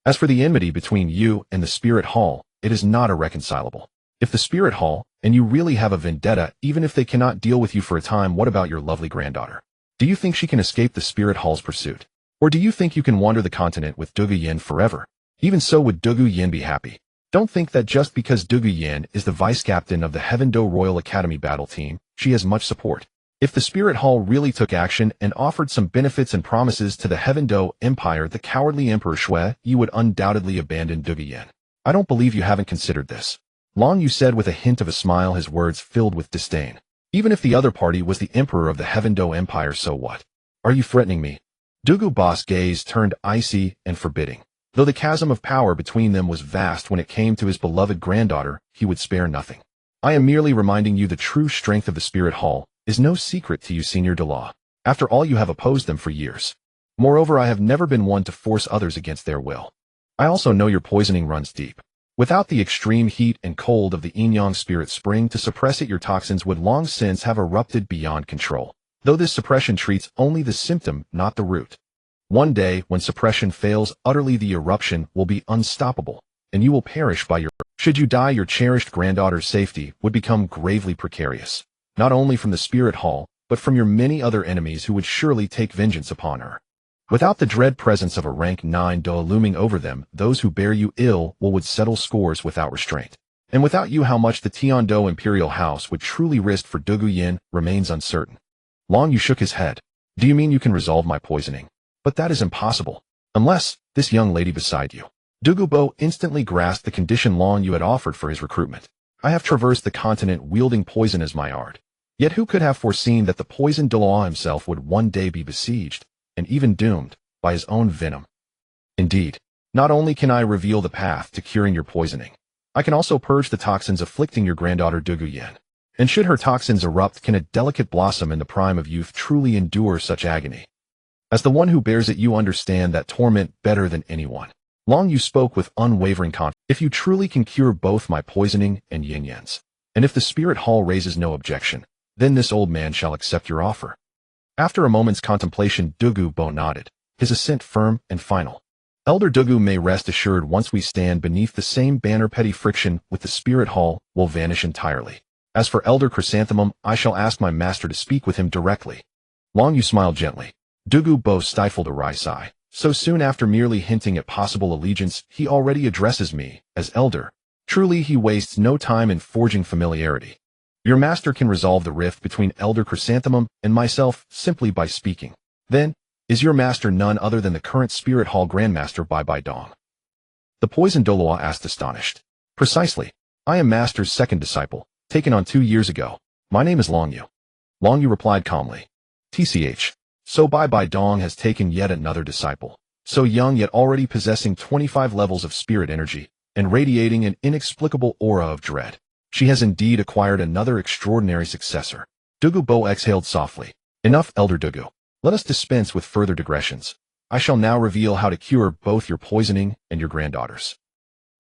As for the enmity between you and the Spirit Hall, it is not irreconcilable. If the Spirit Hall, and you really have a vendetta, even if they cannot deal with you for a time, what about your lovely granddaughter? Do you think she can escape the Spirit Hall's pursuit? Or do you think you can wander the continent with Douluo Yin forever? Even so, would Douluo Yin be happy? Don't think that just because Douluo Yin is the vice-captain of the Heaven Do Royal Academy battle team, she has much support. If the Spirit Hall really took action and offered some benefits and promises to the Heaven Do Empire, the cowardly Emperor Shui, you would undoubtedly abandon Douluo Yin. I don't believe you haven't considered this. Long Yu said with a hint of a smile, his words filled with disdain. Even if the other party was the Emperor of the Heaven Do Empire, so what? Are you threatening me? Douluo boss gaze turned icy and forbidding. Though the chasm of power between them was vast when it came to his beloved granddaughter, he would spare nothing. I am merely reminding you the true strength of the Spirit Hall is no secret to you, Senior Douluo. After all, you have opposed them for years. Moreover, I have never been one to force others against their will. I also know your poisoning runs deep. Without the extreme heat and cold of the Yin-Yang Spirit Spring to suppress it, your toxins would long since have erupted beyond control. Though this suppression treats only the symptom, not the root. One day, when suppression fails utterly, the eruption will be unstoppable, and you will perish by your... Should you die, your cherished granddaughter's safety would become gravely precarious, not only from the Spirit Hall, but from your many other enemies who would surely take vengeance upon her. Without the dread presence of a rank 9 Do looming over them, those who bear you ill would settle scores without restraint. And without you, how much the Tiando Imperial House would truly risk for Douluo Yin remains uncertain. Long Yu shook his head. Do you mean you can resolve my poisoning? But that is impossible. Unless, this young lady beside you. Douluo instantly grasped the condition Long Yu had offered for his recruitment. I have traversed the continent wielding poison as my art. Yet who could have foreseen that the poisoned Douluo himself would one day be besieged, and even doomed, by his own venom? Indeed, not only can I reveal the path to curing your poisoning, I can also purge the toxins afflicting your granddaughter Douluo Yin. And should her toxins erupt, can a delicate blossom in the prime of youth truly endure such agony? As the one who bears it, you understand that torment better than anyone. Long Yu spoke with unwavering confidence. If you truly can cure both my poisoning and Yin Yan's, and if the Spirit Hall raises no objection, then this old man shall accept your offer. After a moment's contemplation, Douluo nodded, his assent firm and final. Elder Douluo may rest assured, once we stand beneath the same banner, petty friction with the Spirit Hall will vanish entirely. As for Elder Chrysanthemum, I shall ask my master to speak with him directly. Long Yu smiled gently. Douluo stifled a wry sigh. So soon after merely hinting at possible allegiance, he already addresses me as Elder. Truly, he wastes no time in forging familiarity. Your master can resolve the rift between Elder Chrysanthemum and myself simply by speaking. Then, is your master none other than the current Spirit Hall Grandmaster Bai Dong? The poisoned Douluo asked, astonished. Precisely. I am Master's second disciple, taken on 2 years ago. My name is Long Yu. Long Yu replied calmly. TCH. So Bai Dong has taken yet another disciple. So young, yet already possessing 25 levels of spirit energy, and radiating an inexplicable aura of dread. She has indeed acquired another extraordinary successor. Douluo exhaled softly. Enough, Elder Douluo. Let us dispense with further digressions. I shall now reveal how to cure both your poisoning and your granddaughters.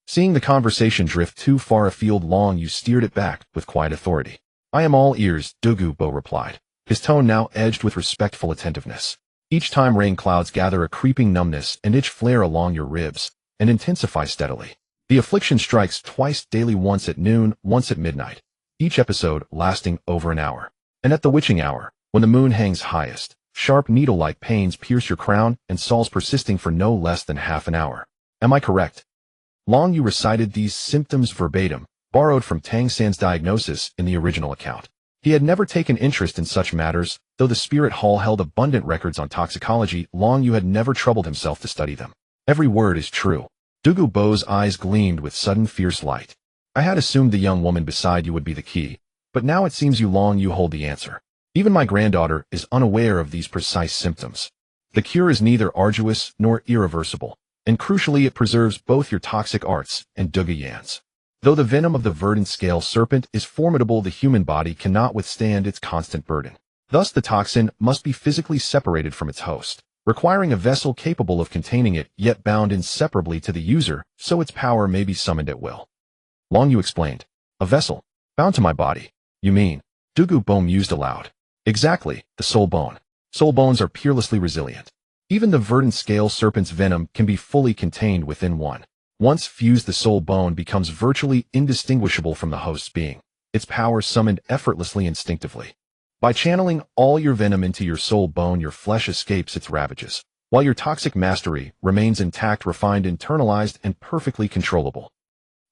Seeing the conversation drift too far afield, Long Yu steered it back with quiet authority. I am all ears, Douluo replied, his tone now edged with respectful attentiveness. Each time rain clouds gather, a creeping numbness and itch flare along your ribs, and intensify steadily. The affliction strikes twice daily, once at noon, once at midnight. each episode lasting over an hour. And at the witching hour, when the moon hangs highest, sharp needle-like pains pierce your crown and sores persisting for no less than half an hour. Am I correct? Long Yu recited these symptoms verbatim, borrowed from Tang San's diagnosis in the original account. He had never taken interest in such matters, though the spirit hall held abundant records on toxicology. Long Yu had never troubled himself to study them. Every word is true. Douluo Bo's eyes gleamed with sudden fierce light. I had assumed the young woman beside you would be the key, but now it seems you Long Yu hold the answer. Even my granddaughter is unaware of these precise symptoms. The cure is neither arduous nor irreversible, and crucially it preserves both your toxic arts and Douluo Yan's. Though the venom of the verdant scale serpent is formidable, the human body cannot withstand its constant burden. Thus the toxin must be physically separated from its host, requiring a vessel capable of containing it yet bound inseparably to the user so its power may be summoned at will. Long Yu explained. A vessel, bound to my body. You mean? Douluo Bo mused aloud. Exactly, the soul bone. Soul bones are peerlessly resilient. Even the verdant scale serpent's venom can be fully contained within one. Once fused, the soul bone becomes virtually indistinguishable from the host's being, its power summoned effortlessly instinctively. By channeling all your venom into your soul bone, your flesh escapes its ravages, while your toxic mastery remains intact, refined, internalized, and perfectly controllable.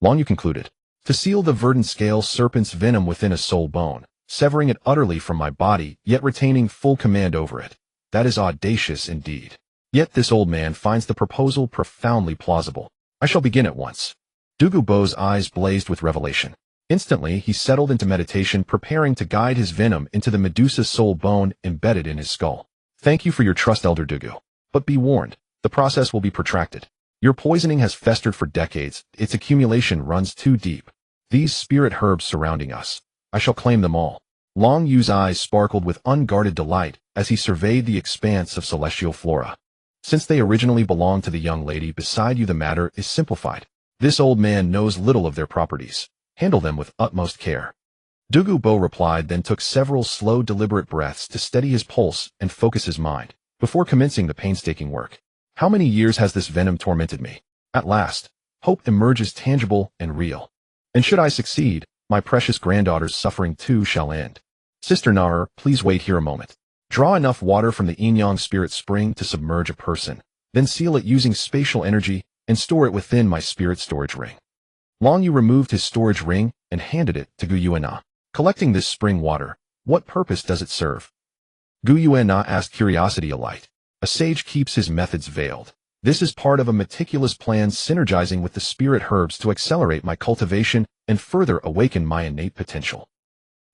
Long Yu concluded. To seal the verdant scale serpent's venom within a soul bone, severing it utterly from my body, yet retaining full command over it. That is audacious indeed. Yet this old man finds the proposal profoundly plausible. I shall begin at once. Douluo Bo's eyes blazed with revelation. Instantly, he settled into meditation, preparing to guide his venom into the Medusa soul bone embedded in his skull. Thank you for your trust, Elder Douluo. But be warned, the process will be protracted. Your poisoning has festered for decades. Its accumulation runs too deep. These spirit herbs surrounding us, I shall claim them all. Long Yu's eyes sparkled with unguarded delight as he surveyed the expanse of celestial flora. Since they originally belonged to the young lady beside you, the matter is simplified. This old man knows little of their properties. Handle them with utmost care. Douluo Bo replied, then took several slow, deliberate breaths to steady his pulse and focus his mind, before commencing the painstaking work. How many years has this venom tormented me? At last, hope emerges tangible and real. And should I succeed, my precious granddaughter's suffering too shall end. Sister Narer, please wait here a moment. Draw enough water from the Yin-Yang spirit spring to submerge a person, then seal it using spatial energy and store it within my spirit storage ring. Long Yu removed his storage ring and handed it to Gu Yuanna. Collecting this spring water, what purpose does it serve? Gu Yuanna asked, curiosity alight. A sage keeps his methods veiled. This is part of a meticulous plan synergizing with the spirit herbs to accelerate my cultivation and further awaken my innate potential.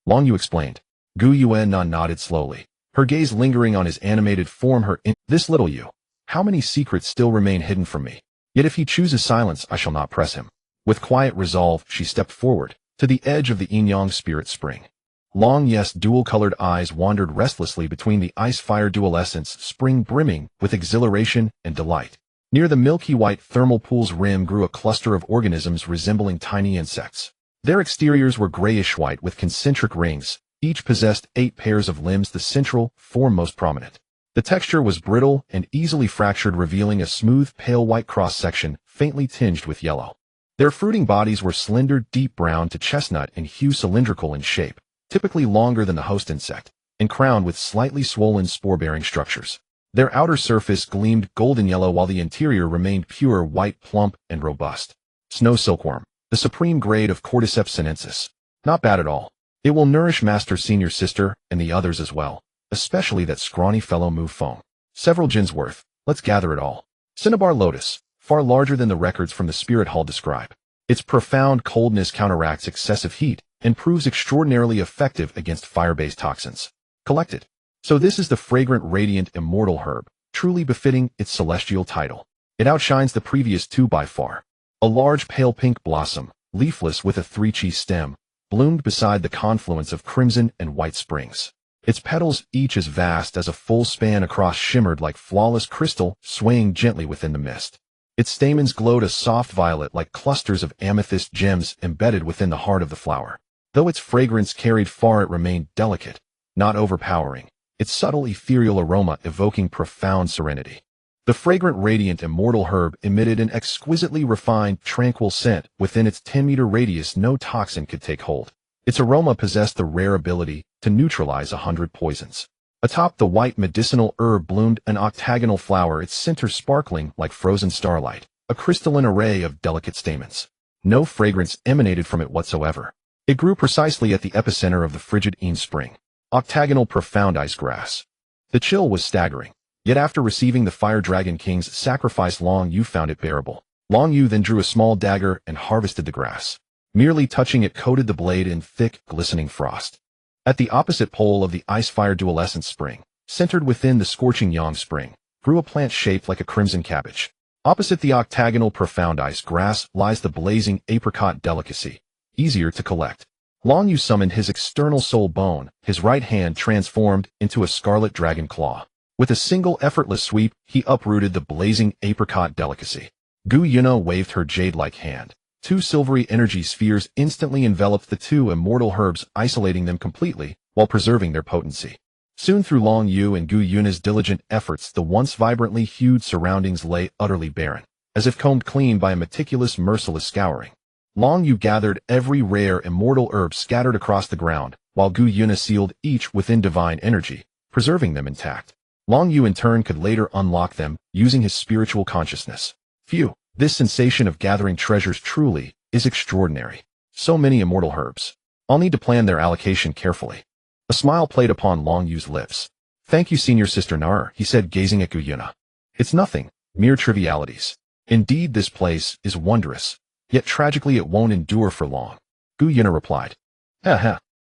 Long Yu explained. Gu Yuanna nodded slowly, her gaze lingering on his animated form. This little Yu, how many secrets still remain hidden from me? Yet if he chooses silence, I shall not press him. With quiet resolve, she stepped forward, to the edge of the Yin-Yang spirit spring. Long Yu's dual-colored eyes wandered restlessly between the ice-fire dualescence spring brimming with exhilaration and delight. Near the milky white thermal pool's rim grew a cluster of organisms resembling tiny insects. Their exteriors were grayish-white with concentric rings. Each possessed 8 pairs of limbs, the central, foremost prominent. The texture was brittle and easily fractured, revealing a smooth, pale white cross-section, faintly tinged with yellow. Their fruiting bodies were slender, deep brown to chestnut in hue, cylindrical in shape, typically longer than the host insect, and crowned with slightly swollen spore-bearing structures. Their outer surface gleamed golden yellow while the interior remained pure white, plump, and robust. Snow silkworm, the supreme grade of Cordyceps sinensis. Not bad at all. It will nourish Master Senior Sister and the others as well, especially that scrawny fellow Mufong. Several jins worth. Let's gather it all. Cinnabar lotus, far larger than the records from the spirit hall describe. Its profound coldness counteracts excessive heat and proves extraordinarily effective against fire-based toxins. Collected. So this is the fragrant, radiant, immortal herb, truly befitting its celestial title. It outshines the previous 2 by far. A large pale pink blossom, leafless with a 3-chi stem, bloomed beside the confluence of crimson and white springs. Its petals, each as vast as a full span across, shimmered like flawless crystal, swaying gently within the mist. Its stamens glowed a soft violet like clusters of amethyst gems embedded within the heart of the flower. Though its fragrance carried far, it remained delicate, not overpowering, its subtle ethereal aroma evoking profound serenity. The fragrant, radiant, immortal herb emitted an exquisitely refined, tranquil scent. Within its 10-meter radius, no toxin could take hold. Its aroma possessed the rare ability to neutralize 100 poisons. Atop the white medicinal herb bloomed an octagonal flower, its center sparkling like frozen starlight, a crystalline array of delicate stamens. No fragrance emanated from it whatsoever. It grew precisely at the epicenter of the frigid spring. Octagonal profound ice grass. The chill was staggering. Yet after receiving the Fire Dragon King's sacrifice, Long Yu found it bearable. Long Yu then drew a small dagger and harvested the grass. Merely touching it coated the blade in thick, glistening frost. At the opposite pole of the ice-fire dualescent spring, centered within the scorching yang spring, grew a plant shaped like a crimson cabbage. Opposite the octagonal profound ice grass lies the blazing apricot delicacy, easier to collect. Long Yu summoned his external soul bone, his right hand transformed into a scarlet dragon claw. With a single effortless sweep, he uprooted the blazing apricot delicacy. Gu Yuna waved her jade-like hand. Two silvery energy spheres instantly enveloped the two immortal herbs, isolating them completely, while preserving their potency. Soon through Long Yu and Gu Yuna's diligent efforts, the once vibrantly hued surroundings lay utterly barren, as if combed clean by a meticulous, merciless scouring. Long Yu gathered every rare immortal herb scattered across the ground, while Gu Yuna sealed each within divine energy, preserving them intact. Long Yu in turn could later unlock them, using his spiritual consciousness. Phew, this sensation of gathering treasures truly is extraordinary. So many immortal herbs. I'll need to plan their allocation carefully. A smile played upon Long Yu's lips. Thank you, Senior Sister Nar, he said, gazing at Gu Yuna. It's nothing, mere trivialities. Indeed, this place is wondrous, yet tragically it won't endure for long. Gu Yuna replied.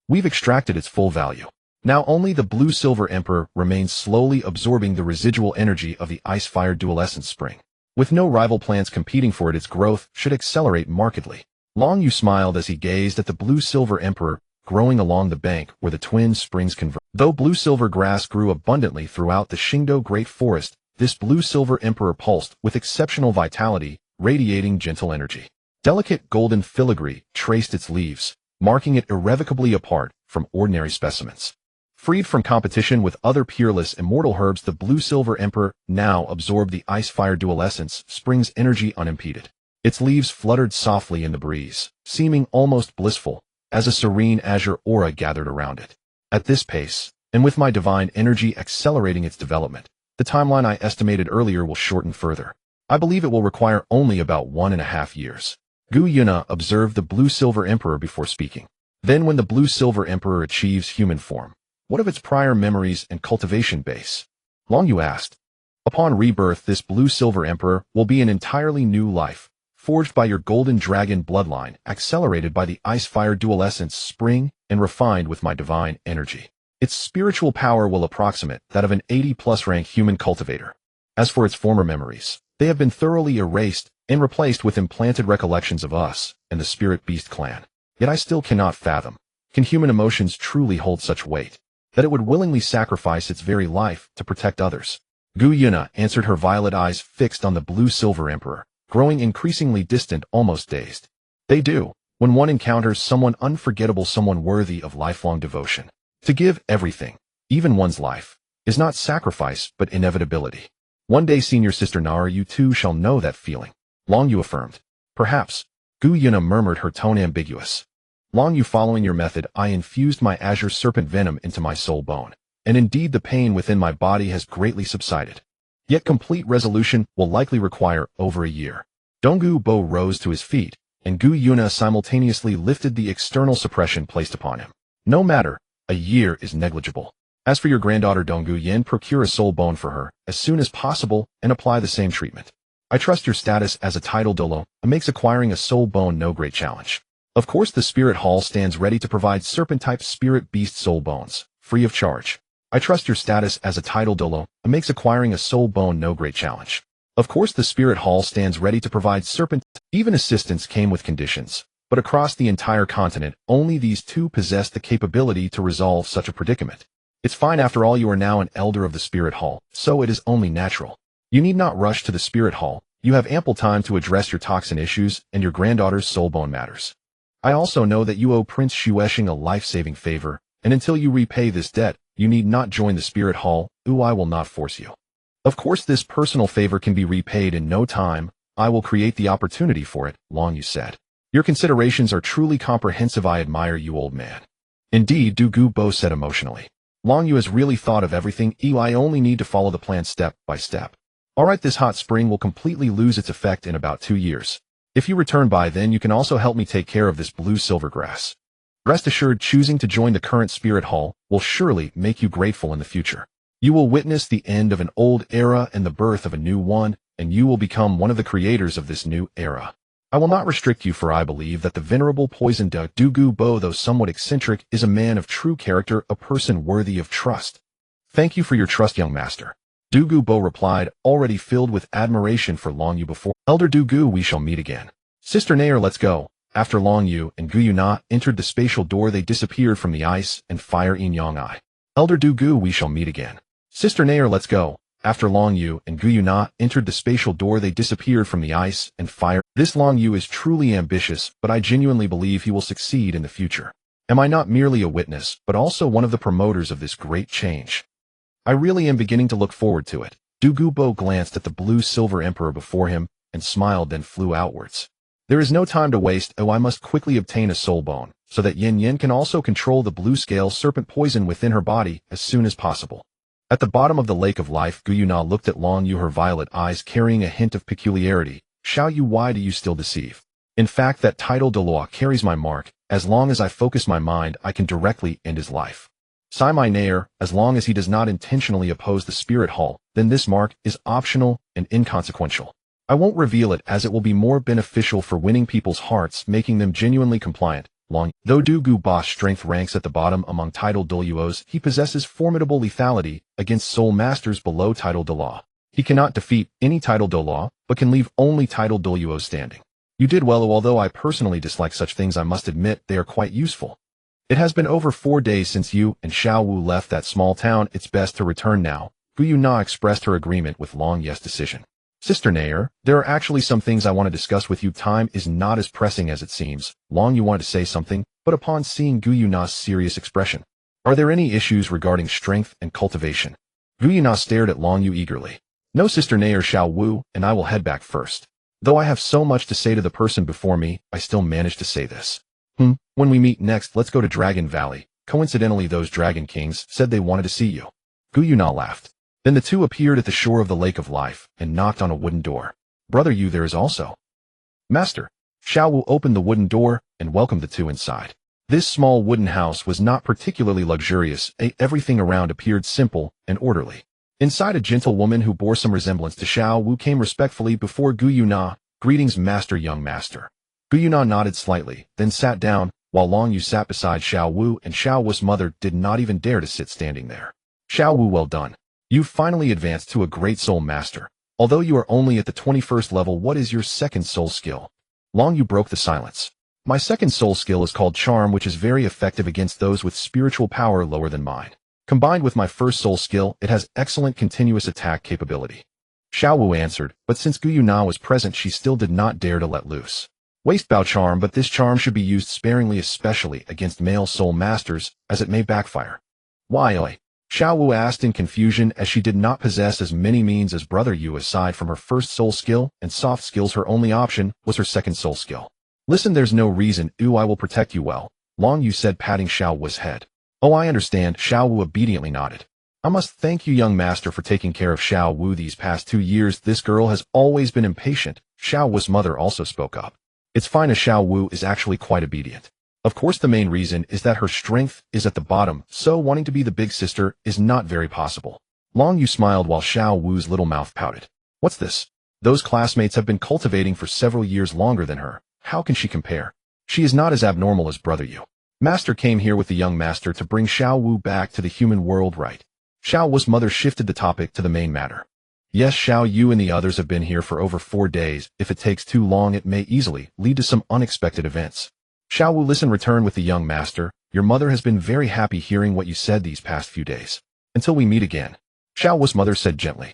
We've extracted its full value. Now only the blue-silver emperor remains, slowly absorbing the residual energy of the ice-fire dualescent spring. With no rival plants competing for it, its growth should accelerate markedly. Long Yu smiled as he gazed at the blue-silver emperor growing along the bank where the twin springs converge. Though blue-silver grass grew abundantly throughout the Xingdou Great Forest, this blue-silver emperor pulsed with exceptional vitality, radiating gentle energy. Delicate golden filigree traced its leaves, marking it irrevocably apart from ordinary specimens. Freed from competition with other peerless immortal herbs, the blue-silver emperor now absorbed the ice-fire dualescence spring's energy unimpeded. Its leaves fluttered softly in the breeze, seeming almost blissful, as a serene azure aura gathered around it. At this pace, and with my divine energy accelerating its development, the timeline I estimated earlier will shorten further. I believe it will require only about 1.5 years. Gu Yuna observed the blue-silver emperor before speaking. Then when the blue-silver emperor achieves human form, what of its prior memories and cultivation base? Long Yu asked. Upon rebirth, this blue-silver emperor will be an entirely new life, forged by your golden dragon bloodline, accelerated by the ice-fire dualescence spring, and refined with my divine energy. Its spiritual power will approximate that of an 80+ rank human cultivator. As for its former memories, they have been thoroughly erased and replaced with implanted recollections of us and the Spirit Beast clan. Yet I still cannot fathom, can human emotions truly hold such weight, that it would willingly sacrifice its very life to protect others? Gu Yuna answered, her violet eyes fixed on the blue-silver emperor, growing increasingly distant, almost dazed. They do, when one encounters someone unforgettable, someone worthy of lifelong devotion. To give everything, even one's life, is not sacrifice but inevitability. One day, Senior Sister Nara, you too shall know that feeling. Long Yu affirmed. Perhaps. Gu Yuna murmured, her tone ambiguous. Long Yu, following your method, I infused my azure serpent venom into my soul bone, and indeed the pain within my body has greatly subsided. Yet complete resolution will likely require over a year. Donggu Bo rose to his feet, and Gu Yuna simultaneously lifted the external suppression placed upon him. No matter, a year is negligible. As for your granddaughter Donggu Yin, procure a soul bone for her as soon as possible and apply the same treatment. I trust your status as a title Douluo makes acquiring a soul bone no great challenge. Of course, the Spirit Hall stands ready to provide serpent-type spirit beast soul bones, free of charge. I trust your status as a title Douluo makes acquiring a soul bone no great challenge. Of course, the Spirit Hall stands ready to provide serpent. Even assistance came with conditions, but across the entire continent, only these two possessed the capability to resolve such a predicament. It's fine, after all, you are now an elder of the Spirit Hall, so it is only natural. You need not rush to the Spirit Hall. You have ample time to address your toxin issues and your granddaughter's soul bone matters. I also know that you owe Prince Xuesheng a life-saving favor, and until you repay this debt, you need not join the Spirit Hall. I will not force you. Of course, this personal favor can be repaid in no time. I will create the opportunity for it, Long Yu said. Your considerations are truly comprehensive. I admire you, old man. Indeed, Du Bo said emotionally. Long Yu has really thought of everything. I only need to follow the plan step by step. Alright, this hot spring will completely lose its effect in about 2 years. If you return by then, you can also help me take care of this blue silver grass. Rest assured, choosing to join the current spirit hall will surely make you grateful in the future. You will witness the end of an old era and the birth of a new one, and you will become one of the creators of this new era. I will not restrict you, for I believe that the venerable poisoned Du Bo, though somewhat eccentric, is a man of true character, a person worthy of trust. Thank you for your trust, young master. Du Bo replied, already filled with admiration for Long Yu. Before Elder Du, we shall meet again. Sister Nair, let's go. After Long Yu and Gu Yuna entered the spatial door, they disappeared from the ice and fire in Yang Ai. Elder Du, we shall meet again. Sister Nair, let's go. After Long Yu and Gu Yuna entered the spatial door, they disappeared from the ice and fire. This Long Yu is truly ambitious, but I genuinely believe he will succeed in the future. Am I not merely a witness, but also one of the promoters of this great change? I really am beginning to look forward to it. Du Bo glanced at the blue-silver emperor before him and smiled, then flew outwards. There is no time to waste. I must quickly obtain a soul bone, so that Yin Yin can also control the blue scale serpent poison within her body as soon as possible. At the bottom of the lake of life, Gu Yuna looked at Long Yu, her violet eyes carrying a hint of peculiarity. Xiao Yu, why do you still deceive? In fact, that title Douluo carries my mark. As long as I focus my mind, I can directly end his life. Sai Mai Nair, as long as he does not intentionally oppose the spirit hall, then this mark is optional and inconsequential. I won't reveal it, as it will be more beneficial for winning people's hearts, making them genuinely compliant. Though Du Bo's strength ranks at the bottom among title Douluos, he possesses formidable lethality against soul masters below title Douluo. He cannot defeat any title Douluo, but can leave only title Douluo standing. You did well, although I personally dislike such things. I must admit they are quite useful. It has been over 4 days since you and Xiao Wu left that small town. It's best to return now. Gu Yuna expressed her agreement with Long Yu's decision. Sister Nair, there are actually some things I want to discuss with you. Time is not as pressing as it seems. Long Yu wanted to say something, but upon seeing Gu Yuna's serious expression, are there any issues regarding strength and cultivation? Gu Yuna stared at Long Yu eagerly. No, Sister Nair, Xiao Wu and I will head back first. Though I have so much to say to the person before me, I still manage to say this. When we meet next, let's go to Dragon Valley. Coincidentally, those Dragon Kings said they wanted to see you. Gu Yuna laughed. Then the two appeared at the shore of the Lake of Life and knocked on a wooden door. Brother Yu, there is also. Master. Xiao Wu opened the wooden door and welcomed the two inside. This small wooden house was not particularly luxurious. Everything around appeared simple and orderly. Inside, a gentle woman who bore some resemblance to Xiao Wu came respectfully before Gu Yuna. Greetings, Master, young master. Gu Yuna nodded slightly, then sat down, while Long Yu sat beside Xiao Wu, and Xiao Wu's mother did not even dare to sit standing there. Xiao Wu, well done. You've finally advanced to a great soul master. Although you are only at the 21st level, what is your second soul skill? Long Yu broke the silence. My second soul skill is called Charm, which is very effective against those with spiritual power lower than mine. Combined with my first soul skill, it has excellent continuous attack capability. Xiao Wu answered, but since Gu Yuna was present, she still did not dare to let loose. Waste bow charm, but this charm should be used sparingly, especially against male soul masters, as it may backfire. Why? Xiao Wu asked in confusion, as she did not possess as many means as Brother Yu. Aside from her first soul skill and soft skills, her only option was her second soul skill. Listen, there's no reason. I will protect you well, Long Yu said, patting Xiao Wu's head. Oh, I understand. Xiao Wu obediently nodded. I must thank you, young master, for taking care of Xiao Wu these past 2 years. This girl has always been impatient. Xiao Wu's mother also spoke up. It's fine, as Xiao Wu is actually quite obedient. Of course, the main reason is that her strength is at the bottom, so wanting to be the big sister is not very possible. Long Yu smiled while Xiao Wu's little mouth pouted. What's this? Those classmates have been cultivating for several years longer than her. How can she compare? She is not as abnormal as Brother Yu. Master came here with the young master to bring Xiao Wu back to the human world, right? Xiao Wu's mother shifted the topic to the main matter. Yes, Xiao Yu and the others have been here for over 4 days. If it takes too long, it may easily lead to some unexpected events. Xiao Wu returned with the young master. Your mother has been very happy hearing what you said these past few days. Until we meet again. Xiao Wu's mother said gently.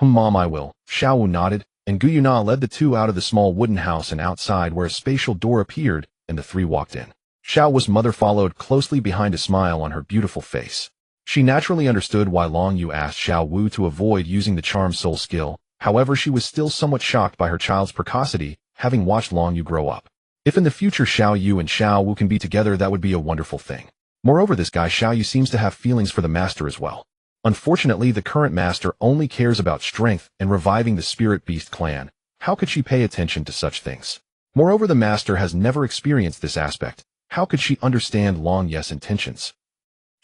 Mom, I will. Xiao Wu nodded, and Gu Yuna led the two out of the small wooden house and outside, where a spatial door appeared, and the three walked in. Xiao Wu's mother followed closely behind, a smile on her beautiful face. She naturally understood why Long Yu asked Xiao Wu to avoid using the charm soul skill. However, she was still somewhat shocked by her child's precocity, having watched Long Yu grow up. If in the future Xiao Yu and Xiao Wu can be together, that would be a wonderful thing. Moreover, this guy Xiao Yu seems to have feelings for the master as well. Unfortunately, the current master only cares about strength and reviving the spirit beast clan. How could she pay attention to such things? Moreover, the master has never experienced this aspect. How could she understand Long Yes' intentions?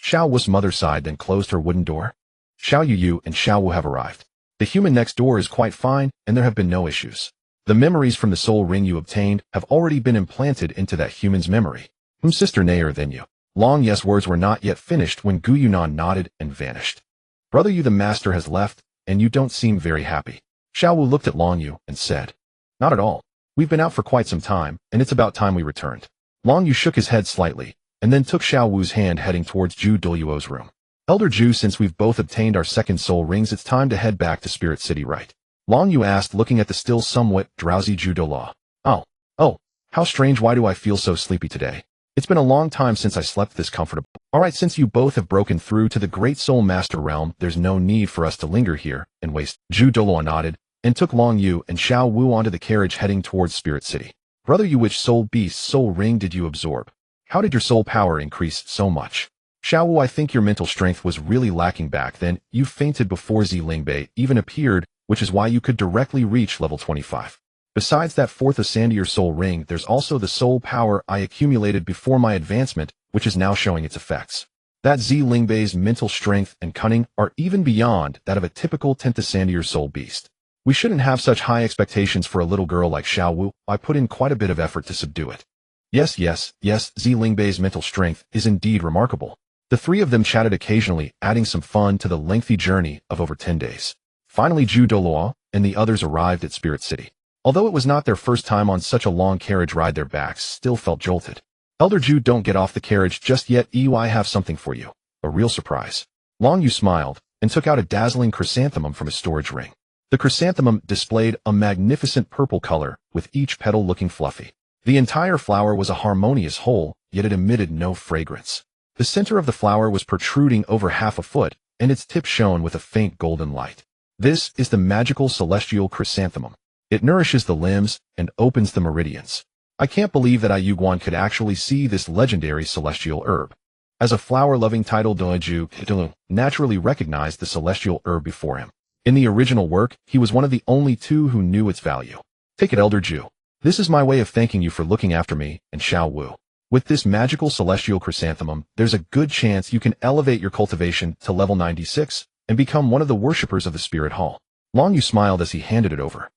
Xiao Wu's mother sighed, then closed her wooden door. Xiao Yu and Xiao Wu have arrived. The human next door is quite fine, and there have been no issues. The memories from the soul ring you obtained have already been implanted into that human's memory. Sister nayer than you. Long Yes' words were not yet finished when Gu Yunan nodded and vanished. Brother Yu, the master has left, and you don't seem very happy. Xiao Wu looked at Long Yu and said, Not at all. We've been out for quite some time, and it's about time we returned. Long Yu shook his head slightly, and then took Xiao Wu's hand, heading towards Zhu Douluo's room. Elder Zhu, since we've both obtained our second soul rings, it's time to head back to Spirit City, right? Long Yu asked, looking at the still somewhat drowsy Zhu Douluo. Oh, how strange. Why do I feel so sleepy today? It's been a long time since I slept this comfortable. Alright, since you both have broken through to the Great Soul Master realm, there's no need for us to linger here and waste. Zhu Douluo nodded, and took Long Yu and Xiao Wu onto the carriage heading towards Spirit City. Brother Yu, which soul beast soul ring did you absorb? How did your soul power increase so much? Xiao Wu, I think your mental strength was really lacking back then. You fainted before Zilingbei even appeared, which is why you could directly reach level 25. Besides that fourth Asandier soul ring, there's also the soul power I accumulated before my advancement, which is now showing its effects. That Zilingbe's mental strength and cunning are even beyond that of a typical 10th Asandier soul beast. We shouldn't have such high expectations for a little girl like Xiao Wu. I put in quite a bit of effort to subdue it. Yes, Zilingbe's mental strength is indeed remarkable. The three of them chatted occasionally, adding some fun to the lengthy journey of over 10 days. Finally, Zhu Douluo and the others arrived at Spirit City. Although it was not their first time on such a long carriage ride, their backs still felt jolted. Elder Zhu, don't get off the carriage just yet. I have something for you. A real surprise. Long Yu smiled and took out a dazzling chrysanthemum from his storage ring. The chrysanthemum displayed a magnificent purple color, with each petal looking fluffy. The entire flower was a harmonious whole, yet it emitted no fragrance. The center of the flower was protruding over half a foot, and its tip shone with a faint golden light. This is the magical celestial chrysanthemum. It nourishes the limbs and opens the meridians. I can't believe that Yuguan could actually see this legendary celestial herb. As a flower-loving title, Douluo naturally recognized the celestial herb before him. In the original work, he was one of the only two who knew its value. Take it, Elder Zhu. This is my way of thanking you for looking after me and Xiao Wu. With this magical celestial chrysanthemum, there's a good chance you can elevate your cultivation to level 96 and become one of the worshippers of the Spirit Hall. Long Yu smiled as he handed it over.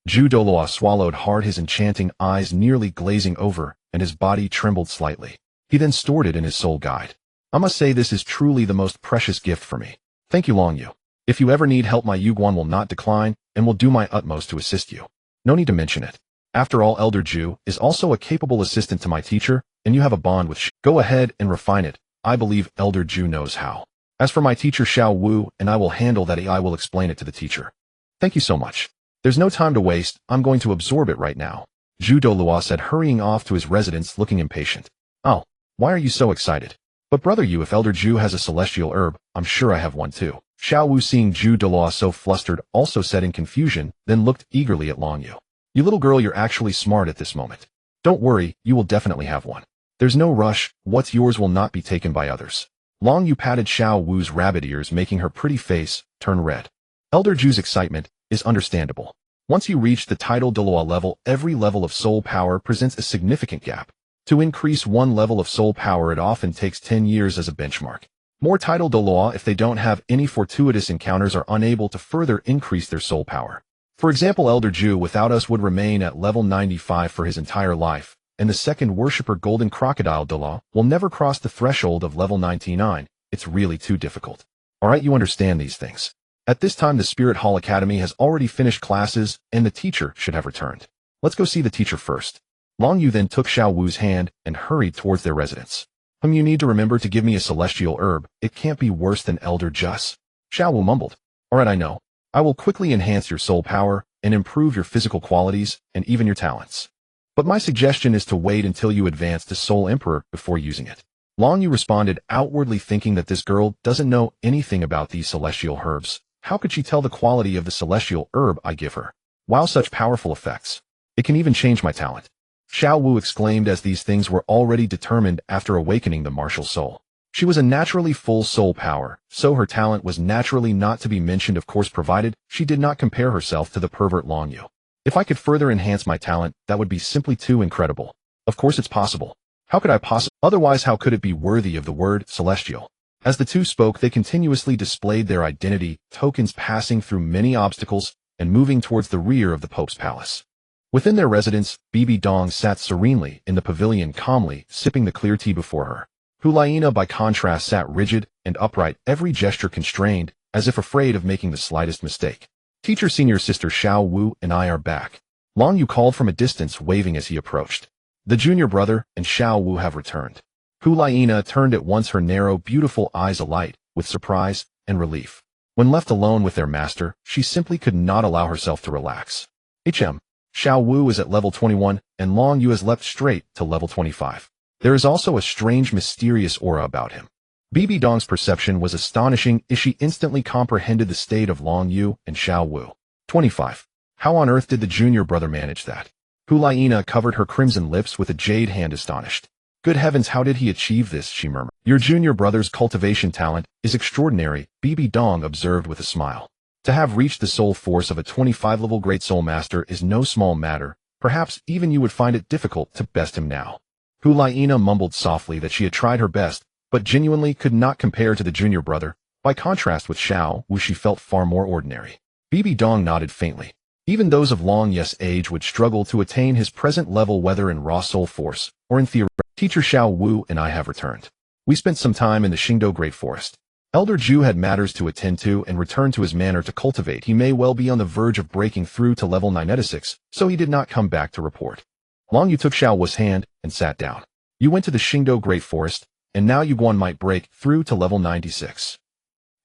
Zhu Douluo swallowed hard, his enchanting eyes nearly glazing over, and his body trembled slightly. He then stored it in his soul guide. I must say this is truly the most precious gift for me. Thank you, Long Yu. If you ever need help, my Yuguan will not decline, and will do my utmost to assist you. No need to mention it. After all, Elder Zhu is also a capable assistant to my teacher, and you have a bond with Go ahead and refine it. I believe Elder Zhu knows how. As for my teacher Xiao Wu, and I will handle that. I will explain it to the teacher. Thank you so much. There's no time to waste. I'm going to absorb it right now. Zhu Douluo said, hurrying off to his residence, looking impatient. Oh, why are you so excited? But Brother Yu, if Elder Zhu has a celestial herb, I'm sure I have one too. Xiao Wu, seeing Zhu Douluo so flustered, also said in confusion, then looked eagerly at Long Yu. You little girl, you're actually smart at this moment. Don't worry, you will definitely have one. There's no rush. What's yours will not be taken by others. Long Yu patted Xiao Wu's rabbit ears, making her pretty face turn red. Elder Zhu's excitement is understandable. Once you reach the title Douluo level, every level of soul power presents a significant gap. To increase one level of soul power, it often takes 10 years as a benchmark. More title Douluo, if they don't have any fortuitous encounters, are unable to further increase their soul power. For example, Elder Zhu without us would remain at level 95 for his entire life, and the second worshipper Golden Crocodile Douluo will never cross the threshold of level 99. It's really too difficult. Alright, you understand these things. At this time, the Spirit Hall Academy has already finished classes, and the teacher should have returned. Let's go see the teacher first. Long Yu then took Xiao Wu's hand and hurried towards their residence. You need to remember to give me a celestial herb. It can't be worse than Elder Zhu's. Xiao Wu mumbled. Alright, I know. I will quickly enhance your soul power and improve your physical qualities and even your talents. But my suggestion is to wait until you advance to Soul Emperor before using it. Long Yu responded, outwardly thinking that this girl doesn't know anything about these celestial herbs. How could she tell the quality of the celestial herb I give her? Wow, such powerful effects. It can even change my talent. Xiao Wu exclaimed as these things were already determined after awakening the martial soul. She was a naturally full soul power, so her talent was naturally not to be mentioned, of course, provided she did not compare herself to the pervert Long Yu. If I could further enhance my talent, that would be simply too incredible. Of course it's possible. How could I possibly? Otherwise, how could it be worthy of the word celestial? As the two spoke, they continuously displayed their identity, tokens passing through many obstacles and moving towards the rear of the Pope's palace. Within their residence, Bibi Dong sat serenely in the pavilion, calmly sipping the clear tea before her. Hulaina, by contrast, sat rigid and upright, every gesture constrained, as if afraid of making the slightest mistake. Teacher, senior sister Xiao Wu and I are back. Long Yu called from a distance, waving as he approached. The junior brother and Xiao Wu have returned. Hulaina turned at once, her narrow, beautiful eyes alight with surprise and relief. When left alone with their master, she simply could not allow herself to relax. Xiao Wu is at level 21, and Long Yu has leapt straight to level 25. There is also a strange, mysterious aura about him. Bibi Dong's perception was astonishing as she instantly comprehended the state of Long Yu and Xiao Wu. 25. How on earth did the junior brother manage that? Hulaina covered her crimson lips with a jade hand, astonished. Good heavens, how did he achieve this? She murmured. Your junior brother's cultivation talent is extraordinary, Bibi Dong observed with a smile. To have reached the soul force of a 25-level Great Soul Master is no small matter. Perhaps even you would find it difficult to best him now. Hulaina mumbled softly that she had tried her best, but genuinely could not compare to the junior brother. By contrast with Xiao Wu, she felt far more ordinary. Bibi Dong nodded faintly. Even those of Long Yu's age would struggle to attain his present level, whether in raw soul force or in theory. Teacher Xiao Wu and I have returned. We spent some time in the Qingdao Great Forest. Elder Zhu had matters to attend to and returned to his manor to cultivate. He may well be on the verge of breaking through to level 96, so he did not come back to report. Long Yu took Xiao Wu's hand and sat down. You went to the Qingdao Great Forest, and now Yuguan might break through to level 96.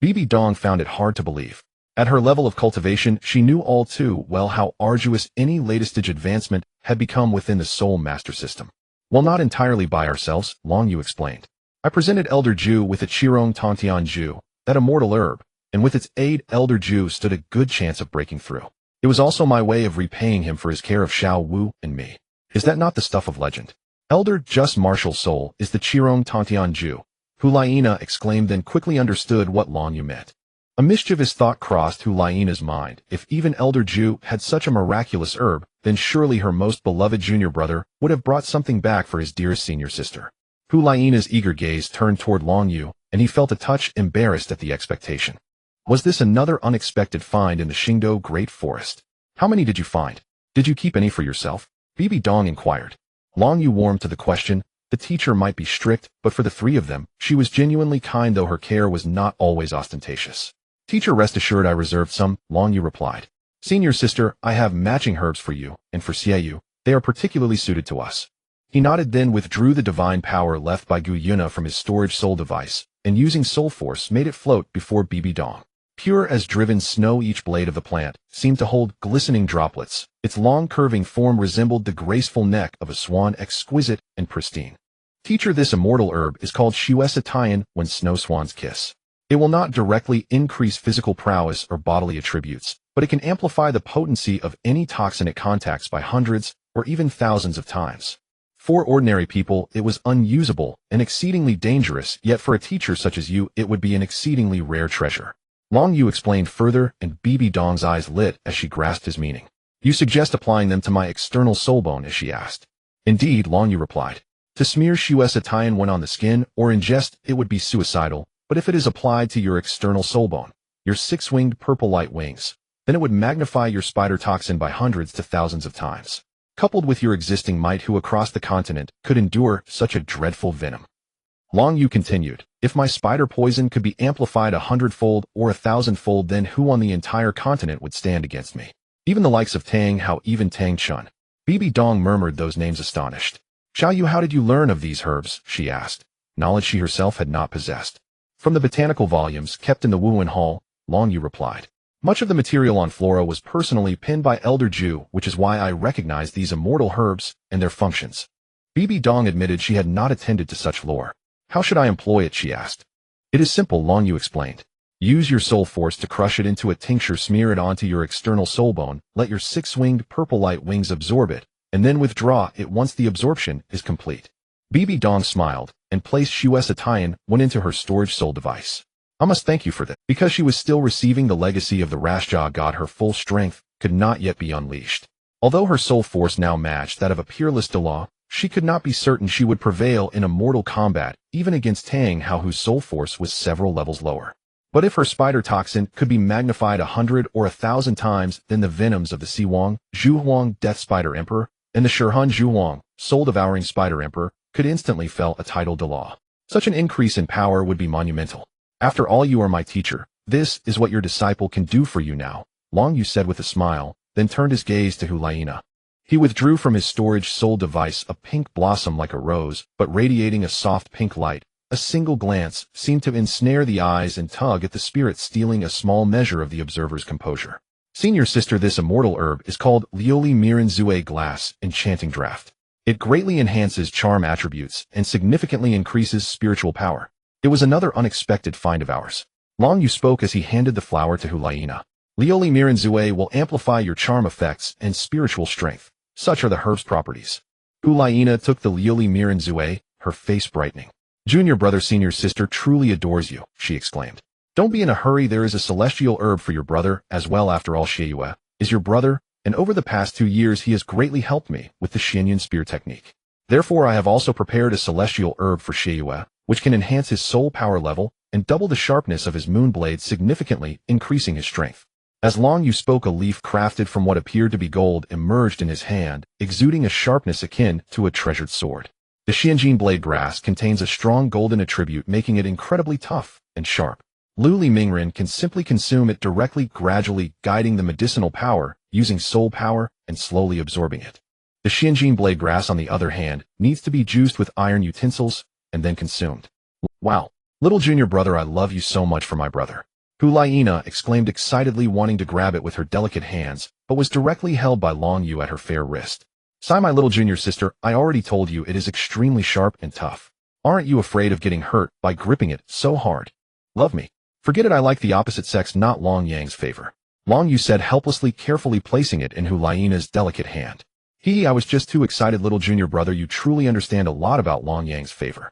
Bibi Dong found it hard to believe. At her level of cultivation, she knew all too well how arduous any latest-stage advancement had become within the Soul Master system. While not entirely by ourselves, Long Yu explained. I presented Elder Zhu with the Qirong Tantian Zhu, that immortal herb, and with its aid, Elder Zhu stood a good chance of breaking through. It was also my way of repaying him for his care of Xiao Wu and me. Is that not the stuff of legend? Elder Just Martial Soul is the Qirong Tantian Zhu, Hulaina exclaimed, then quickly understood what Long Yu meant. A mischievous thought crossed Hulaina's mind. If even Elder Zhu had such a miraculous herb, then surely her most beloved junior brother would have brought something back for his dearest senior sister. Hulaina's eager gaze turned toward Long Yu, and he felt a touch embarrassed at the expectation. Was this another unexpected find in the Qingdao Great Forest? How many did you find? Did you keep any for yourself? Bibi Dong inquired. Long Yu warmed to the question. The teacher might be strict, but for the three of them, she was genuinely kind, though her care was not always ostentatious. Teacher, rest assured I reserved some, Long Yu replied. Senior sister, I have matching herbs for you, and for Xiaoyu, they are particularly suited to us. He nodded, then withdrew the divine power left by Gu Yuna from his storage soul device, and using soul force made it float before Bibi Dong. Pure as driven snow, each blade of the plant seemed to hold glistening droplets. Its long curving form resembled the graceful neck of a swan, exquisite and pristine. Teacher, this immortal herb is called Shuesatian when snow swans kiss. It will not directly increase physical prowess or bodily attributes, but it can amplify the potency of any toxin it contacts by hundreds or even thousands of times. For ordinary people, it was unusable and exceedingly dangerous, yet for a teacher such as you, it would be an exceedingly rare treasure. Long Yu explained further, and Bibi Dong's eyes lit as she grasped his meaning. You suggest applying them to my external soul bone, as she asked. Indeed, Long Yu replied. To smear Shuesatian when on the skin or ingest, it would be suicidal, but if it is applied to your external soul bone, your six-winged purple light wings, then it would magnify your spider toxin by hundreds to thousands of times. Coupled with your existing might, who across the continent could endure such a dreadful venom? Long Yu continued, if my spider poison could be amplified 100-fold or 1,000-fold, then who on the entire continent would stand against me? Even the likes of Tang, how even Tang Chun. Bibi Dong murmured those names, astonished. Xiaoyu, how did you learn of these herbs? She asked. Knowledge she herself had not possessed. From the botanical volumes kept in the Wuwen Hall, Long Yu replied. Much of the material on flora was personally penned by Elder Zhu, which is why I recognize these immortal herbs and their functions. Bibi Dong admitted she had not attended to such lore. How should I employ it? She asked. It is simple, Long Yu explained. Use your soul force to crush it into a tincture, smear it onto your external soul bone, let your six-winged purple light wings absorb it, and then withdraw it once the absorption is complete. Bibi Dong smiled, and placed Shuesa Tian went into her storage soul device. I must thank you for this. Because she was still receiving the legacy of the Rashja god, her full strength could not yet be unleashed. Although her soul force now matched that of a peerless Douluo, she could not be certain she would prevail in a mortal combat, even against Tang Hao, whose soul force was several levels lower. But if her spider toxin could be magnified 100 or 1,000 times, then the venoms of the Xiaogang, Zhuhuang Death Spider Emperor, and the Shirhan Zhuhuang, Soul Devouring Spider Emperor, could instantly fell a title Douluo. Such an increase in power would be monumental. After all, you are my teacher. This is what your disciple can do for you now, Long Yu said with a smile, then turned his gaze to Hulaina. He withdrew from his storage soul device a pink blossom like a rose, but radiating a soft pink light. A single glance seemed to ensnare the eyes and tug at the spirit, stealing a small measure of the observer's composure. Senior sister, this immortal herb is called Lioli Miran Zue Glass Enchanting Draft. It greatly enhances charm attributes and significantly increases spiritual power. It was another unexpected find of ours. Long Yu spoke as he handed the flower to Hulaina. Lioli Miran Zue will amplify your charm effects and spiritual strength. Such are the herb's properties. Hulaina took the Lioli Miran Zue, her face brightening. Junior brother, senior sister truly adores you, she exclaimed. Don't be in a hurry, there is a celestial herb for your brother as well. After all, Xieyue is your brother, and over the past 2 years he has greatly helped me with the Xianyan spear technique. Therefore I have also prepared a celestial herb for Xieyue, which can enhance his soul power level and double the sharpness of his moon blade, significantly increasing his strength. As Long Yu spoke, a leaf crafted from what appeared to be gold emerged in his hand, exuding a sharpness akin to a treasured sword. The Xianjin blade grass contains a strong golden attribute, making it incredibly tough and sharp. Lu Li Mingren can simply consume it directly, gradually guiding the medicinal power, using soul power, and slowly absorbing it. The Xianjin blade grass, on the other hand, needs to be juiced with iron utensils and then consumed. Wow! Little junior brother, I love you so much for my brother. Hulaina exclaimed excitedly, wanting to grab it with her delicate hands, but was directly held by Long Yu at her fair wrist. Sigh, my little junior sister, I already told you it is extremely sharp and tough. Aren't you afraid of getting hurt by gripping it so hard? Love me. Forget it, I like the opposite sex, not Long Yang's favor. Long Yu said helplessly, carefully placing it in Hulaina's delicate hand. I was just too excited, little junior brother, you truly understand a lot about Long Yang's favor.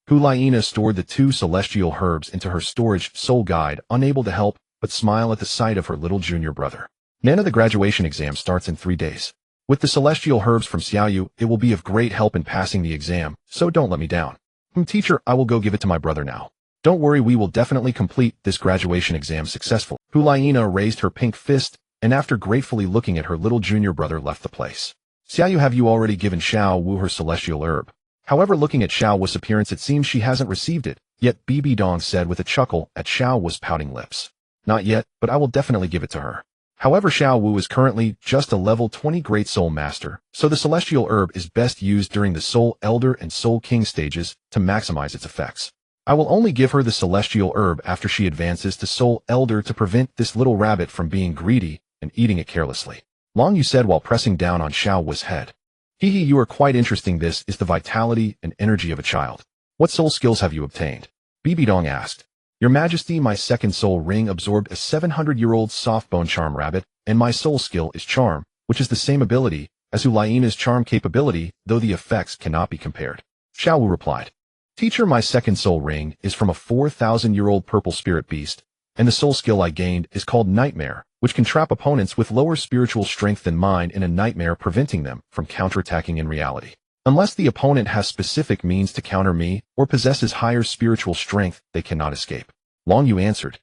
Hulaina stored the 2 celestial herbs into her storage soul guide, unable to help but smile at the sight of her little junior brother. Nana, the graduation exam starts in 3 days. With the celestial herbs from Xiaoyu, it will be of great help in passing the exam, so don't let me down. Teacher, I will go give it to my brother now. Don't worry, we will definitely complete this graduation exam successfully. Hulaina raised her pink fist, and after gratefully looking at her little junior brother, left the place. Xiaoyu, have you already given Xiao Wu her celestial herb? However, looking at Xiao Wu's appearance, it seems she hasn't received it, yet Bibi Dong said with a chuckle at Xiao Wu's pouting lips. Not yet, but I will definitely give it to her. However, Xiao Wu is currently just a level 20 Great Soul Master, so the celestial herb is best used during the Soul Elder and Soul King stages to maximize its effects. I will only give her the celestial herb after she advances to Soul Elder to prevent this little rabbit from being greedy and eating it carelessly. Long Yu said while pressing down on Xiao Wu's head. You are quite interesting. This is the vitality and energy of a child. What soul skills have you obtained? Bibi Dong asked. Your Majesty, my second soul ring absorbed a 700-year-old soft bone charm rabbit, and my soul skill is charm, which is the same ability as Hulaina's charm capability, though the effects cannot be compared. Xiao Wu replied. Teacher, my second soul ring is from a 4,000-year-old purple spirit beast, and the soul skill I gained is called Nightmare, which can trap opponents with lower spiritual strength than mine in a nightmare, preventing them from counterattacking in reality. Unless the opponent has specific means to counter me or possesses higher spiritual strength, they cannot escape. Long Yu answered.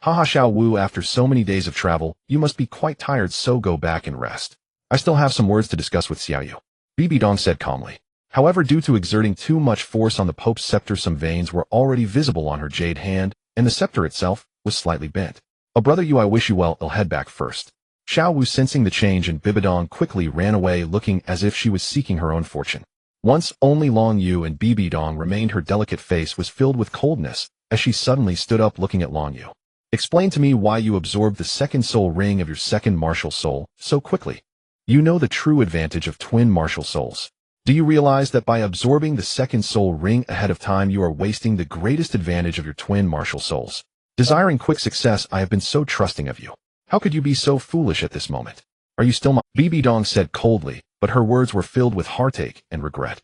Haha, Xiao Wu, after so many days of travel, you must be quite tired, so go back and rest. I still have some words to discuss with Xiaoyu. Bibi Dong said calmly. However, due to exerting too much force on the Pope's scepter, some veins were already visible on her jade hand, and the scepter itself was slightly bent. Oh, brother Yu, I wish you well, I'll head back first. Xiao Wu, sensing the change in Bibi Dong, quickly ran away, looking as if she was seeking her own fortune. Once only Long Yu and Bibi Dong remained, her delicate face was filled with coldness as she suddenly stood up, looking at Long Yu. Explain to me why you absorbed the second soul ring of your second martial soul so quickly. You know the true advantage of twin martial souls. Do you realize that by absorbing the second soul ring ahead of time, you are wasting the greatest advantage of your twin martial souls? Desiring quick success, I have been so trusting of you. How could you be so foolish at this moment? Are you still my— Bibi Dong said coldly, but her words were filled with heartache and regret.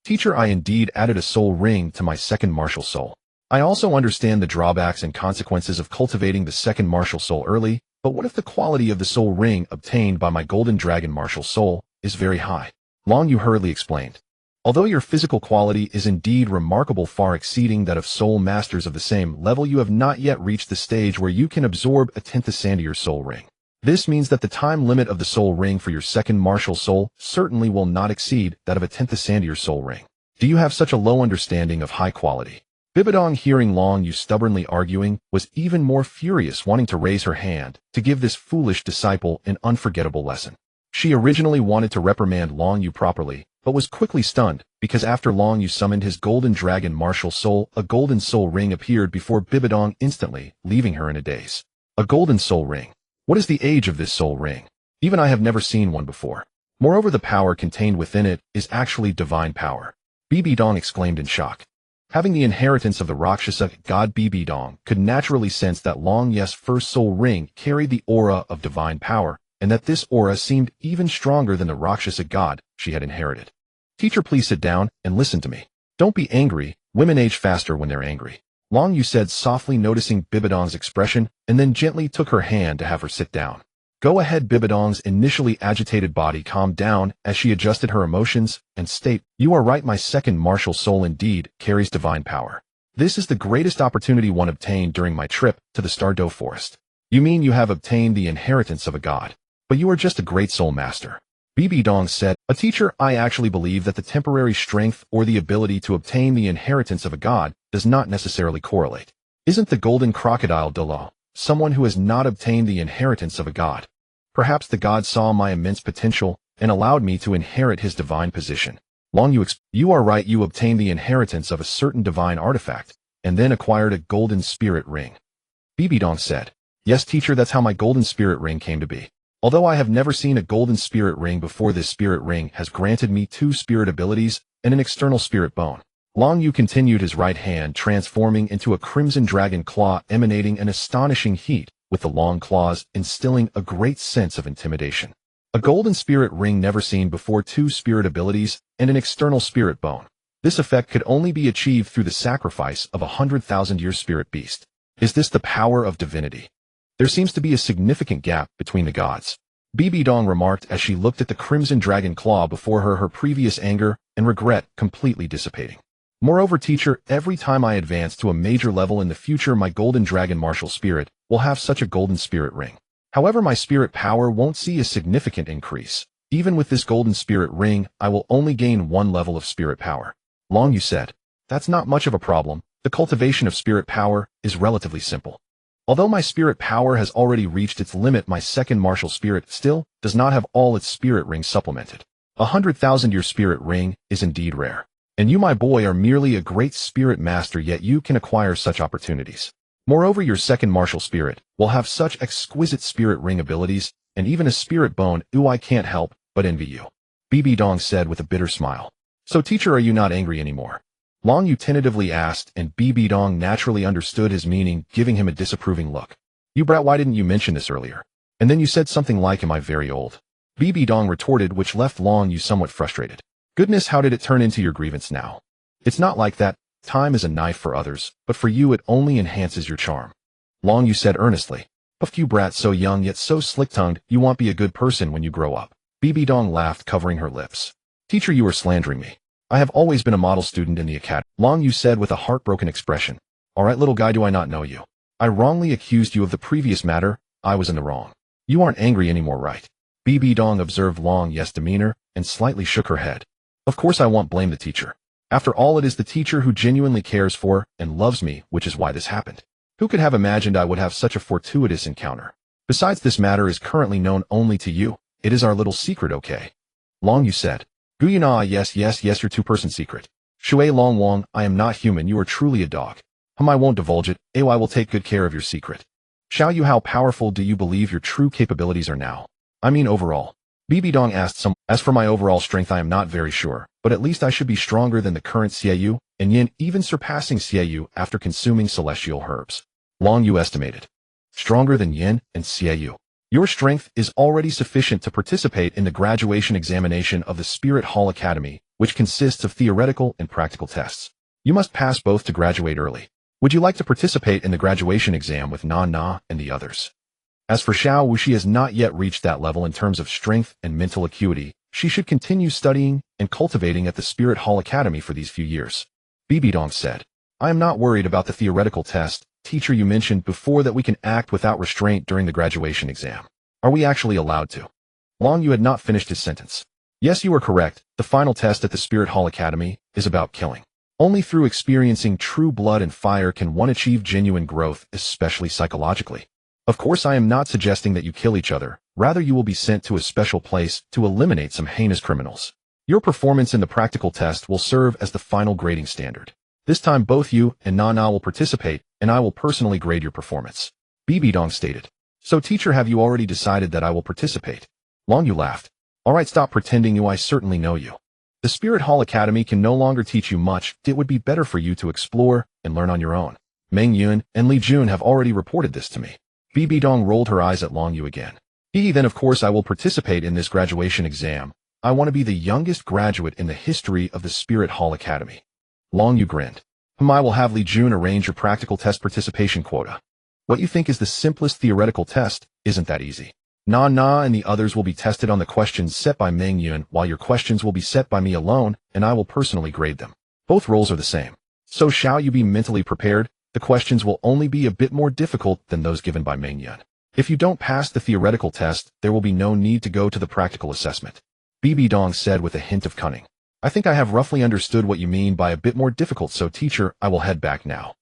Teacher, I indeed added a soul ring to my second martial soul. I also understand the drawbacks and consequences of cultivating the second martial soul early, but what if the quality of the soul ring obtained by my golden dragon martial soul is very high? Long Yu hurriedly explained. Although your physical quality is indeed remarkable, far exceeding that of soul masters of the same level, you have not yet reached the stage where you can absorb a tenth San to your soul ring. This means that the time limit of the soul ring for your second martial soul certainly will not exceed that of a tenth San to your soul ring. Do you have such a low understanding of high quality? Bibidong, hearing Long Yu stubbornly arguing, was even more furious, wanting to raise her hand to give this foolish disciple an unforgettable lesson. She originally wanted to reprimand Long Yu properly, but was quickly stunned, because after Long Yu summoned his golden dragon martial soul, a golden soul ring appeared before Bibidong, instantly leaving her in a daze. A golden soul ring. What is the age of this soul ring? Even I have never seen one before. Moreover, the power contained within it is actually divine power. Bibidong exclaimed in shock. Having the inheritance of the Rakshasa god, Bibidong could naturally sense that Long Yu's first soul ring carried the aura of divine power, and that this aura seemed even stronger than the Rakshasa god she had inherited. Teacher, please sit down and listen to me. Don't be angry. Women age faster when they're angry. Long Yu said softly, noticing Bibidong's expression, and then gently took her hand to have her sit down. Go ahead. Bibidong's initially agitated body calmed down as she adjusted her emotions and state, you are right, my second martial soul indeed carries divine power. This is the greatest opportunity one obtained during my trip to the Douluo Forest. You mean you have obtained the inheritance of a god? But you are just a great soul master. Bibidong said, a teacher, I actually believe that the temporary strength or the ability to obtain the inheritance of a god does not necessarily correlate. Isn't the golden crocodile Douluo someone who has not obtained the inheritance of a god? Perhaps the god saw my immense potential and allowed me to inherit his divine position. Long Yu, you are right, you obtained the inheritance of a certain divine artifact, and then acquired a golden spirit ring. Bibidong said, yes teacher, that's how my golden spirit ring came to be. Although I have never seen a golden spirit ring before, this spirit ring has granted me 2 spirit abilities and an external spirit bone. Long Yu continued, his right hand transforming into a crimson dragon claw emanating an astonishing heat, with the long claws instilling a great sense of intimidation. A golden spirit ring never seen before, 2 spirit abilities, and an external spirit bone. This effect could only be achieved through the sacrifice of a 100,000-year spirit beast. Is this the power of divinity? There seems to be a significant gap between the gods. Bibidong remarked as she looked at the crimson dragon claw before her, her previous anger and regret completely dissipating. Moreover, teacher, every time I advance to a major level in the future, my golden dragon martial spirit will have such a golden spirit ring. However, my spirit power won't see a significant increase. Even with this golden spirit ring, I will only gain 1 level of spirit power. Long Yu said, that's not much of a problem. The cultivation of spirit power is relatively simple. Although my spirit power has already reached its limit, my second martial spirit still does not have all its spirit rings supplemented. A 100,000-year spirit ring is indeed rare. And you, my boy, are merely a great spirit master, yet you can acquire such opportunities. Moreover, your second martial spirit will have such exquisite spirit ring abilities, and even a spirit bone. Ooh, I can't help but envy you. Bibidong said with a bitter smile. So teacher, are you not angry anymore? Long Yu tentatively asked, and Bibidong naturally understood his meaning, giving him a disapproving look. You brat, why didn't you mention this earlier? And then you said something like, am I very old? Bibidong retorted, which left Long Yu somewhat frustrated. Goodness, how did it turn into your grievance now? It's not like that. Time is a knife for others, but for you it only enhances your charm. Long Yu said earnestly. Puff, you brat, so young yet so slick-tongued, you won't be a good person when you grow up. Bibidong laughed, covering her lips. Teacher, you are slandering me. I have always been a model student in the academy. Long Yu said with a heartbroken expression. Alright, little guy, do I not know you? I wrongly accused you of the previous matter. I was in the wrong. You aren't angry anymore, right? Bibidong observed Long Yu's demeanor and slightly shook her head. Of course I won't blame the teacher. After all, it is the teacher who genuinely cares for and loves me, which is why this happened. Who could have imagined I would have such a fortuitous encounter? Besides, this matter is currently known only to you. It is our little secret, okay? Long Yu said. Guyana, yes, your 2-person secret. Shui Long Wang, I am not human, you are truly a dog. I won't divulge it. I will take good care of your secret. Xiao Yu, how powerful do you believe your true capabilities are now? I mean overall. Bibidong asked. As for my overall strength, I am not very sure, but at least I should be stronger than the current Xiaoyu, and Yin, even surpassing Xiaoyu after consuming celestial herbs. Long Yu estimated. Stronger than Yin and Xiaoyu. Your strength is already sufficient to participate in the graduation examination of the Spirit Hall Academy, which consists of theoretical and practical tests. You must pass both to graduate early. Would you like to participate in the graduation exam with Na and the others? As for Xiao Wu, she has not yet reached that level in terms of strength and mental acuity. She should continue studying and cultivating at the Spirit Hall Academy for these few years. Bibidong said, I am not worried about the theoretical test. Teacher, you mentioned before that we can act without restraint during the graduation exam. Are we actually allowed to? Long Yu had not finished his sentence. Yes, you are correct. The final test at the Spirit Hall Academy is about killing. Only through experiencing true blood and fire can one achieve genuine growth, especially psychologically. Of course, I am not suggesting that you kill each other. Rather, you will be sent to a special place to eliminate some heinous criminals. Your performance in the practical test will serve as the final grading standard. This time both you and Na will participate, and I will personally grade your performance. Bibidong stated. So teacher, have you already decided that I will participate? Long Yu laughed. Alright, stop pretending I certainly know you. The Spirit Hall Academy can no longer teach you much. It would be better for you to explore and learn on your own. Meng Yun and Li Jun have already reported this to me. Bibidong rolled her eyes at Long Yu again. Then of course I will participate in this graduation exam. I want to be the youngest graduate in the history of the Spirit Hall Academy. Long Yu grinned. I will have Li Jun arrange your practical test participation quota. What you think is the simplest theoretical test isn't that easy. Na and the others will be tested on the questions set by Meng Yun, while your questions will be set by me alone, and I will personally grade them. Both roles are the same. So shall you be mentally prepared? The questions will only be a bit more difficult than those given by Meng Yun. If you don't pass the theoretical test, there will be no need to go to the practical assessment. Bibidong said with a hint of cunning. I think I have roughly understood what you mean by a bit more difficult, so teacher, I will head back now.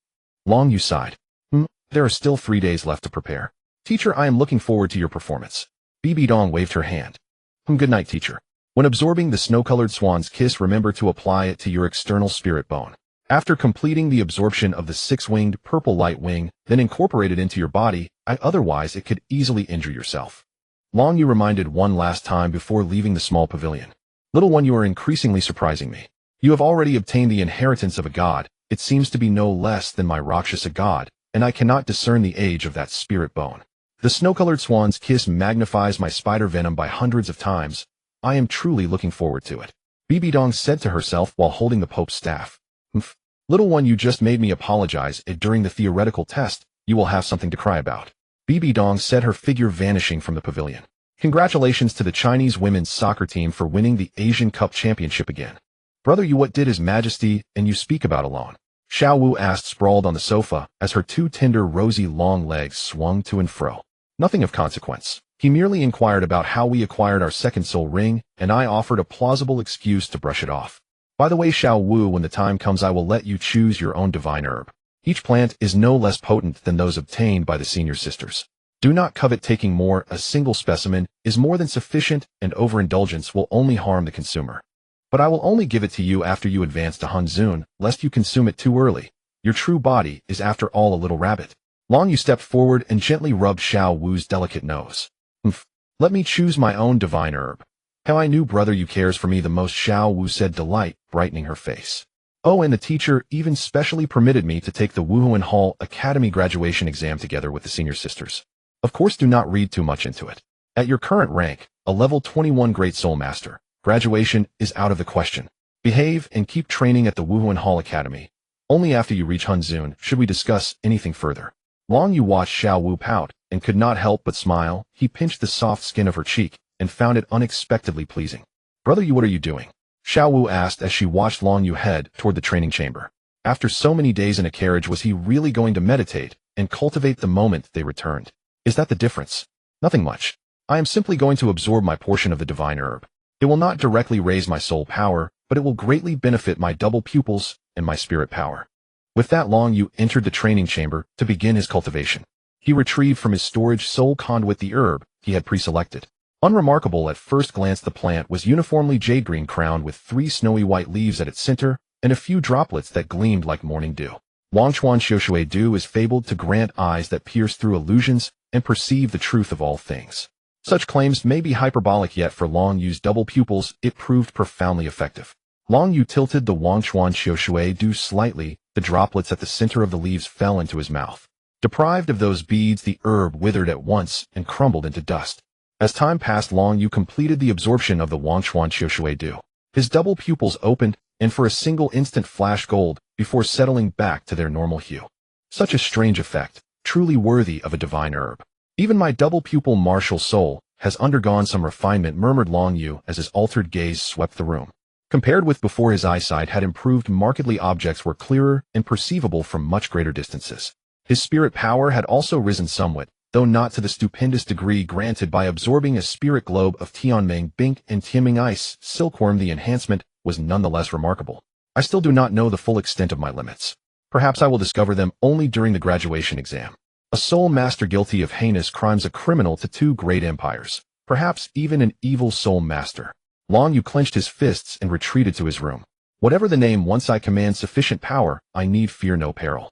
Long Yu sighed. There are still 3 days left to prepare. Teacher, I am looking forward to your performance. Bibidong waved her hand. Good night, teacher. When absorbing the snow-colored swan's kiss, remember to apply it to your external spirit bone. After completing the absorption of the 6-winged purple light wing, then incorporate it into your body, otherwise it could easily injure yourself. Long Yu reminded one last time before leaving the small pavilion. Little one, you are increasingly surprising me. You have already obtained the inheritance of a god. It seems to be no less than my Rakshasa god, and I cannot discern the age of that spirit bone. The snow-colored swan's kiss magnifies my spider venom by hundreds of times. I am truly looking forward to it. Bibidong said to herself while holding the Pope's staff. Little one, you just made me apologize. During the theoretical test, you will have something to cry about. Bibidong said, her figure vanishing from the pavilion. Congratulations to the Chinese women's soccer team for winning the Asian Cup championship again. Brother, you what did His Majesty and you speak about alone? Xiao Wu asked, sprawled on the sofa, as her 2 tender, rosy long legs swung to and fro. Nothing of consequence. He merely inquired about how we acquired our second soul ring, and I offered a plausible excuse to brush it off. By the way, Xiao Wu, when the time comes I will let you choose your own divine herb. Each plant is no less potent than those obtained by the senior sisters. Do not covet taking more. A single specimen is more than sufficient, and overindulgence will only harm the consumer. But I will only give it to you after you advance to Hanzun, lest you consume it too early. Your true body is after all a little rabbit. Long Yu stepped forward and gently rubbed Xiao Wu's delicate nose. Let me choose my own divine herb. How I knew brother you cares for me the most, Xiao Wu said, delight brightening her face. Oh, and the teacher even specially permitted me to take the Wuhuan Hall Academy graduation exam together with the senior sisters. Of course, do not read too much into it. At your current rank, a level 21 Great Soul Master, graduation is out of the question. Behave and keep training at the Wuhuan Hall Academy. Only after you reach Hanzun should we discuss anything further. Long Yu watched Xiao Wu pout and could not help but smile. He pinched the soft skin of her cheek and found it unexpectedly pleasing. Brother, you what are you doing? Xiao Wu asked as she watched Long Yu head toward the training chamber. After so many days in a carriage, was he really going to meditate and cultivate the moment they returned? Is that the difference? Nothing much. I am simply going to absorb my portion of the divine herb. It will not directly raise my soul power, but it will greatly benefit my double pupils and my spirit power. With that, Long Yu entered the training chamber to begin his cultivation. He retrieved from his storage soul conduit the herb he had pre-selected. Unremarkable at first glance, the plant was uniformly jade green, crowned with 3 snowy white leaves at its center and a few droplets that gleamed like morning dew. Wangchuan Xiushui dew is fabled to grant eyes that pierce through illusions and perceive the truth of all things. Such claims may be hyperbolic, yet for Long Yu's double pupils it proved profoundly effective. Long Yu tilted the Wangchuan Xiushui dew slightly. The droplets at the center of the leaves fell into his mouth. Deprived of those beads, the herb withered at once and crumbled into dust. As time passed, Long Yu completed the absorption of the Wangchuan Qiushui Du. His double pupils opened, and for a single instant flashed gold, before settling back to their normal hue. Such a strange effect, truly worthy of a divine herb. Even my double pupil martial soul has undergone some refinement, murmured Long Yu as his altered gaze swept the room. Compared with before, his eyesight had improved markedly. Objects were clearer and perceivable from much greater distances. His spirit power had also risen somewhat, though not to the stupendous degree granted by absorbing a spirit globe of Tianming Bink and Tianming Ice Silkworm. The enhancement was nonetheless remarkable. I still do not know the full extent of my limits. Perhaps I will discover them only during the graduation exam. A soul master guilty of heinous crimes, a criminal to 2 great empires, perhaps even an evil soul master. Long Yu clenched his fists and retreated to his room. Whatever the name, once I command sufficient power, I need fear no peril.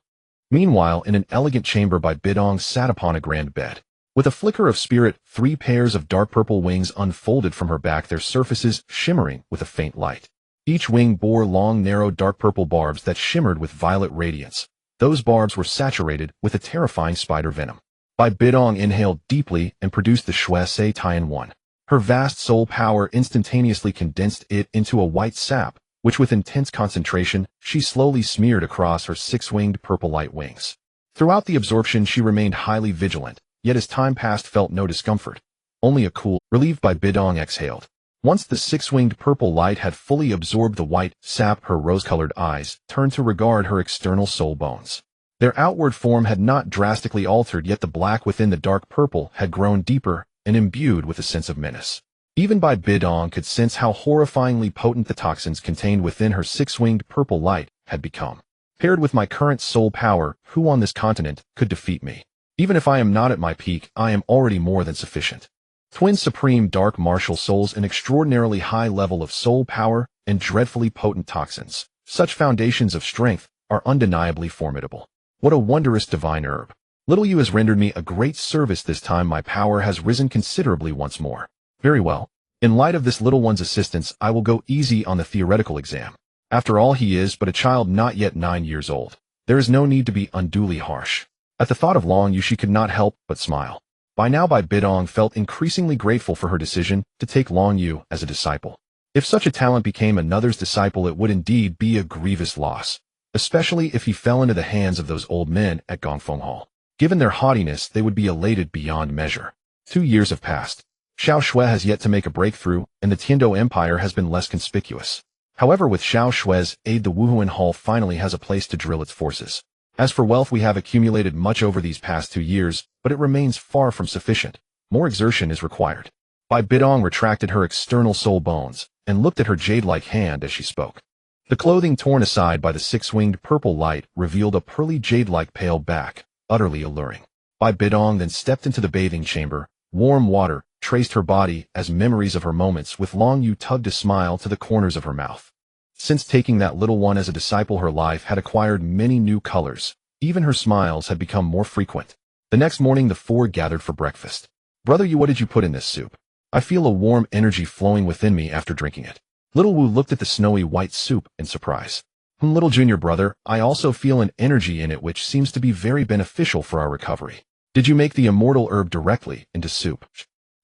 Meanwhile, in an elegant chamber by Bidong sat upon a grand bed. With a flicker of spirit, 3 pairs of dark purple wings unfolded from her back, their surfaces shimmering with a faint light. Each wing bore long, narrow, dark purple barbs that shimmered with violet radiance. Those barbs were saturated with a terrifying spider venom. Bai Bidong inhaled deeply and produced the Shui Se Tian 1. Her vast soul power instantaneously condensed it into a white sap, which with intense concentration, she slowly smeared across her 6-winged purple light wings. Throughout the absorption, she remained highly vigilant, yet as time passed felt no discomfort. Only a cool, relieved Bai Bidong exhaled. Once the 6-winged purple light had fully absorbed the white sap, her rose-colored eyes turned to regard her external soul bones. Their outward form had not drastically altered, yet the black within the dark purple had grown deeper and imbued with a sense of menace. Even Bai Bidong could sense how horrifyingly potent the toxins contained within her 6-winged purple light had become. Paired with my current soul power, who on this continent could defeat me? Even if I am not at my peak, I am already more than sufficient. Twin supreme dark martial souls, an extraordinarily high level of soul power, and dreadfully potent toxins. Such foundations of strength are undeniably formidable. What a wondrous divine herb. Little Yu has rendered me a great service. This time my power has risen considerably once more. Very well. In light of this little one's assistance, I will go easy on the theoretical exam. After all, he is but a child, not yet 9 years old. There is no need to be unduly harsh. At the thought of Long Yu, she could not help but smile. By now Bai Bidong felt increasingly grateful for her decision to take Long Yu as a disciple. If such a talent became another's disciple, it would indeed be a grievous loss, especially if he fell into the hands of those old men at Gongfeng Hall. Given their haughtiness, they would be elated beyond measure. 2 years have passed. Xiao Shui has yet to make a breakthrough, and the Tiando Empire has been less conspicuous. However, with Xiao Shui's aid, the Wuhuan Hall finally has a place to drill its forces. As for wealth, we have accumulated much over these past 2 years, but it remains far from sufficient. More exertion is required. Bai Bidong retracted her external soul bones and looked at her jade-like hand as she spoke. The clothing torn aside by the 6-winged purple light revealed a pearly jade-like pale back, utterly alluring. Bai Bidong then stepped into the bathing chamber. Warm water traced her body as memories of her moments with Long Yu tugged a smile to the corners of her mouth. Since taking that little one as a disciple, her life had acquired many new colors. Even her smiles had become more frequent. The next morning, the 4 gathered for breakfast. Brother Yu, what did you put in this soup? I feel a warm energy flowing within me after drinking it. Little Wu looked at the snowy white soup in surprise. Little junior brother, I also feel an energy in it which seems to be very beneficial for our recovery. Did you make the immortal herb directly into soup?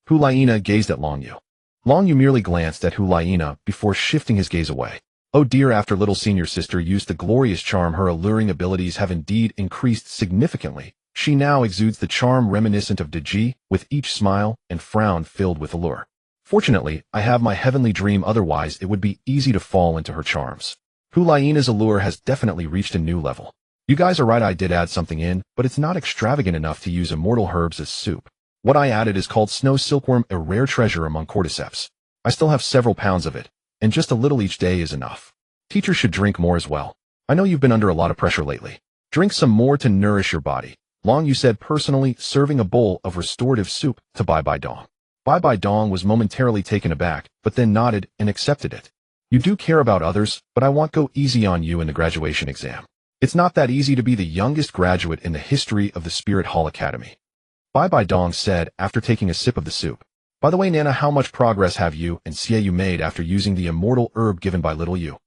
Hulaina gazed at Long Yu. Long Yu merely glanced at Hulaina before shifting his gaze away. Oh dear, after little senior sister used the glorious charm, her alluring abilities have indeed increased significantly. She now exudes the charm reminiscent of Deji, with each smile and frown filled with allure. Fortunately, I have my heavenly dream, otherwise it would be easy to fall into her charms. Hulaina's allure has definitely reached a new level. You guys are right, I did add something in, but it's not extravagant enough to use immortal herbs as soup. What I added is called snow silkworm, a rare treasure among cordyceps. I still have several pounds of it, and just a little each day is enough. Teachers should drink more as well. I know you've been under a lot of pressure lately. Drink some more to nourish your body. Long Yu said, personally serving a bowl of restorative soup to Bai Dong. Bai Dong was momentarily taken aback, but then nodded and accepted it. You do care about others, but I won't go easy on you in the graduation exam. It's not that easy to be the youngest graduate in the history of the Spirit Hall Academy. Bai Dong said after taking a sip of the soup. By the way, Nana, how much progress have you and Xie Yu made after using the immortal herb given by little Yu?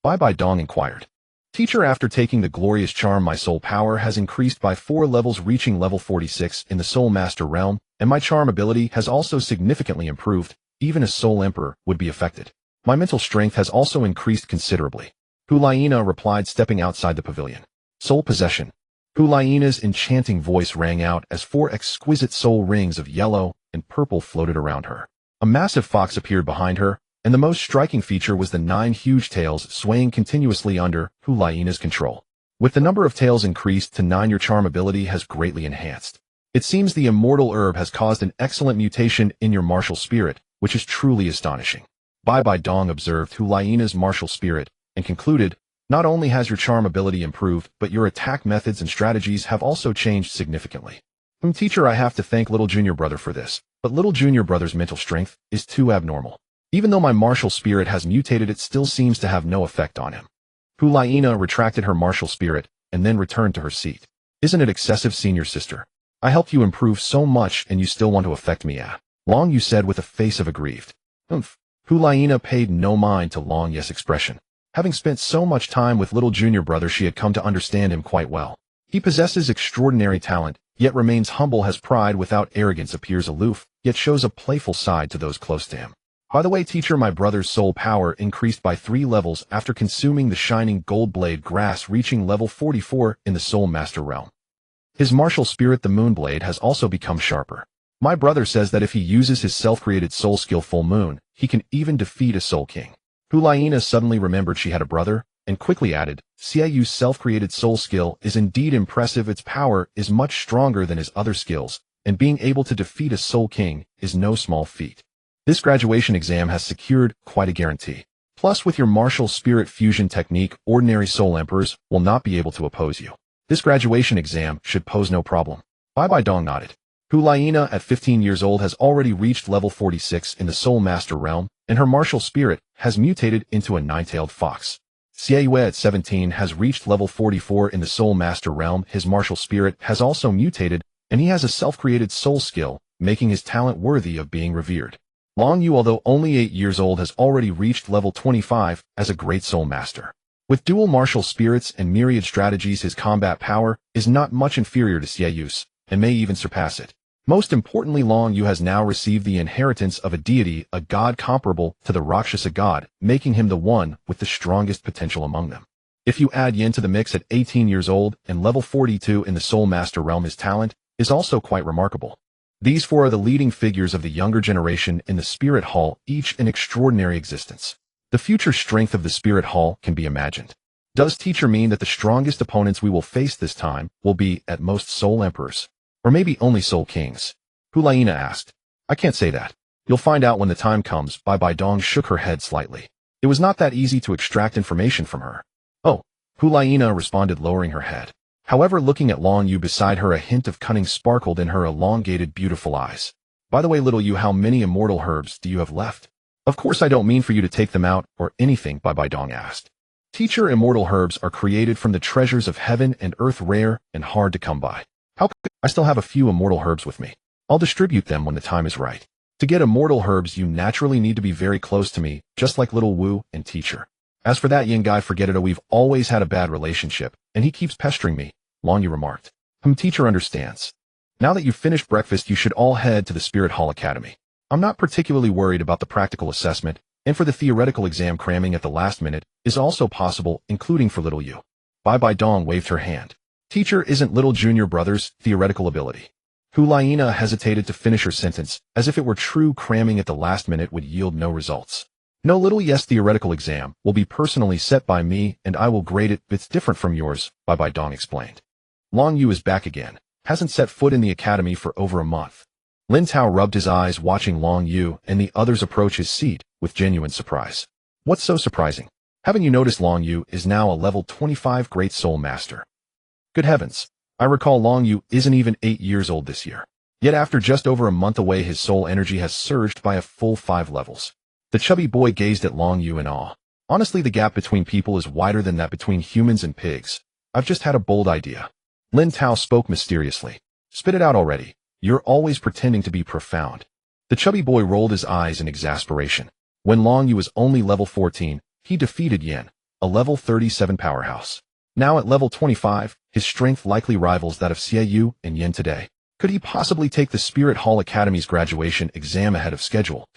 Bai Dong inquired. Teacher, after taking the glorious charm, my soul power has increased by 4 levels, reaching level 46 in the Soul Master realm, and my charm ability has also significantly improved. Even a Soul Emperor would be affected. My mental strength has also increased considerably. Hulaina replied, stepping outside the pavilion. Soul possession. Hulaina's enchanting voice rang out as 4 exquisite soul rings of yellow and purple floated around her. A massive fox appeared behind her, and the most striking feature was the 9 huge tails swaying continuously under Hulaina's control. With the number of tails increased to 9, your charm ability has greatly enhanced. It seems the immortal herb has caused an excellent mutation in your martial spirit, which is truly astonishing. Bai Dong observed Hulaina's martial spirit and concluded, not only has your charm ability improved, but your attack methods and strategies have also changed significantly. Teacher, I have to thank little junior brother for this, but little junior brother's mental strength is too abnormal. Even though my martial spirit has mutated, it still seems to have no effect on him. Hulaina retracted her martial spirit and then returned to her seat. Isn't it excessive, senior sister? I helped you improve so much and you still want to affect me, Long Yu said with a face of aggrieved. Hulaina paid no mind to Long Yu's expression. Having spent so much time with little junior brother, she had come to understand him quite well. He possesses extraordinary talent, yet remains humble, has pride without arrogance, appears aloof, yet shows a playful side to those close to him. By the way, teacher, my brother's soul power increased by 3 levels after consuming the shining gold blade grass, reaching level 44 in the Soul Master realm. His martial spirit, the Moon Blade, has also become sharper. My brother says that if he uses his self-created soul skill Full Moon, he can even defeat a Soul King. Hulaina suddenly remembered she had a brother, and quickly added, Xiaoyu's self-created soul skill is indeed impressive. Its power is much stronger than his other skills, and being able to defeat a Soul King is no small feat. This graduation exam has secured quite a guarantee. Plus, with your martial spirit fusion technique, ordinary soul emperors will not be able to oppose you. This graduation exam should pose no problem. Bai Dong nodded. Hulaina, at 15 years old, has already reached level 46 in the Soul Master realm, and her martial spirit has mutated into a 9-tailed fox. Xiaoyue, at 17, has reached level 44 in the Soul Master realm. His martial spirit has also mutated, and he has a self-created soul skill, making his talent worthy of being revered. Long Yu, although only 8 years old, has already reached level 25 as a great soul master. With dual martial spirits and myriad strategies, his combat power is not much inferior to Xiaoyu's, and may even surpass it. Most importantly, Long Yu has now received the inheritance of a deity, a god comparable to the Rakshasa god, making him the one with the strongest potential among them. If you add Yin to the mix, at 18 years old and level 42 in the Soul Master realm, his talent is also quite remarkable. These 4 are the leading figures of the younger generation in the Spirit Hall, each an extraordinary existence. The future strength of the Spirit Hall can be imagined. Does teacher mean that the strongest opponents we will face this time will be, at most, Soul Emperors? Or maybe only Soul Kings? Hulaina asked. I can't say that. You'll find out when the time comes. Bai Dong shook her head slightly. It was not that easy to extract information from her. Oh, Hulaina responded, lowering her head. However, looking at Long Yu beside her, a hint of cunning sparkled in her elongated, beautiful eyes. By the way, little Yu, how many immortal herbs do you have left? Of course, I don't mean for you to take them out or anything, Bai Dong asked. Teacher, immortal herbs are created from the treasures of heaven and earth, rare and hard to come by. How could I still have a few immortal herbs with me? I'll distribute them when the time is right. To get immortal herbs, you naturally need to be very close to me, just like little Wu and teacher. As for that Yin guy, forget it. We've always had a bad relationship, and he keeps pestering me, Long Yu remarked. Teacher understands. Now that you've finished breakfast, you should all head to the Spirit Hall Academy. I'm not particularly worried about the practical assessment, and for the theoretical exam, cramming at the last minute is also possible, including for little Yu. Bai Dong waved her hand. Teacher, isn't little junior brother's theoretical ability? Hulaina hesitated to finish her sentence, as if it were true cramming at the last minute would yield no results. No, little yes, theoretical exam will be personally set by me, and I will grade it. It's different from yours, Bai Dong explained. Long Yu is back again, hasn't set foot in the academy for over a month. Yuntao rubbed his eyes watching Long Yu and the others approach his seat with genuine surprise. What's so surprising? Haven't you noticed Long Yu is now a level 25 Great Soul Master? Good heavens, I recall Long Yu isn't even 8 years old this year. Yet after just over a month away, his soul energy has surged by a full 5 levels. The chubby boy gazed at Long Yu in awe. Honestly, the gap between people is wider than that between humans and pigs. I've just had a bold idea. Yuntao spoke mysteriously. Spit it out already. You're always pretending to be profound. The chubby boy rolled his eyes in exasperation. When Long Yu was only level 14, he defeated Yin, a level 37 powerhouse. Now at level 25, his strength likely rivals that of Xiaoyu and Yin today. Could he possibly take the Spirit Hall Academy's graduation exam ahead of schedule?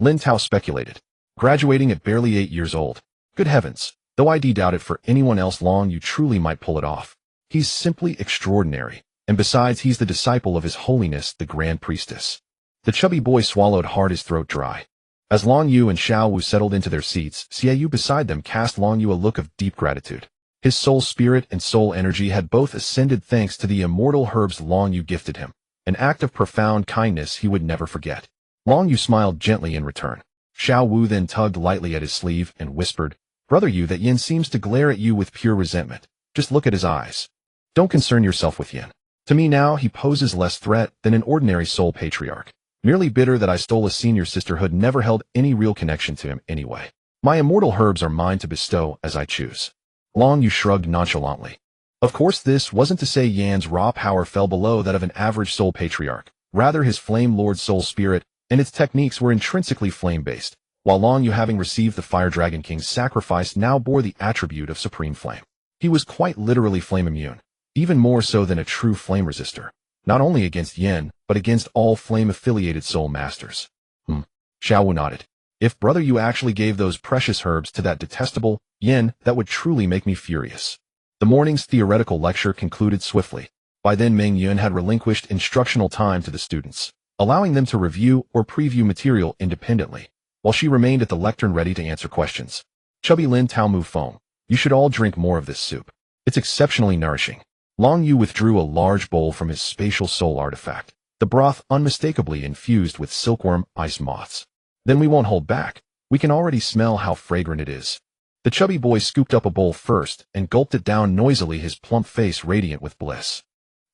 Yuntao speculated. Graduating at barely 8 years old. Good heavens, though I doubt it for anyone else. Long Yu truly might pull it off. He's simply extraordinary, and besides he's the disciple of His Holiness, the Grand Priestess. The chubby boy swallowed hard, his throat dry. As Long Yu and Xiao Wu settled into their seats, Xiaoyu beside them cast Long Yu a look of deep gratitude. His soul spirit and soul energy had both ascended thanks to the immortal herbs Long Yu gifted him, an act of profound kindness he would never forget. Long Yu smiled gently in return. Xiao Wu then tugged lightly at his sleeve and whispered, "Brother Yu, that Yin seems to glare at you with pure resentment. Just look at his eyes. Don't concern yourself with Yin. To me now he poses less threat than an ordinary soul patriarch. Merely bitter that I stole a senior sisterhood, never held any real connection to him anyway. My immortal herbs are mine to bestow as I choose." Long Yu shrugged nonchalantly. Of course this wasn't to say Yan's raw power fell below that of an average soul patriarch. Rather his flame lord soul spirit and its techniques were intrinsically flame-based, while Long Yu, having received the Fire Dragon King's sacrifice, now bore the attribute of supreme flame. He was quite literally flame immune, even more so than a true flame resistor, not only against Yin, but against all flame-affiliated soul masters. Xiao Wu nodded. If Brother Yu actually gave those precious herbs to that detestable Yin, that would truly make me furious. The morning's theoretical lecture concluded swiftly. By then Meng Yun had relinquished instructional time to the students, allowing them to review or preview material independently, while she remained at the lectern ready to answer questions. Chubby Lin Tao Mu Feng, you should all drink more of this soup. It's exceptionally nourishing. Long Yu withdrew a large bowl from his spatial soul artifact, the broth unmistakably infused with silkworm ice moths. Then we won't hold back. We can already smell how fragrant it is. The chubby boy scooped up a bowl first and gulped it down noisily, his plump face radiant with bliss.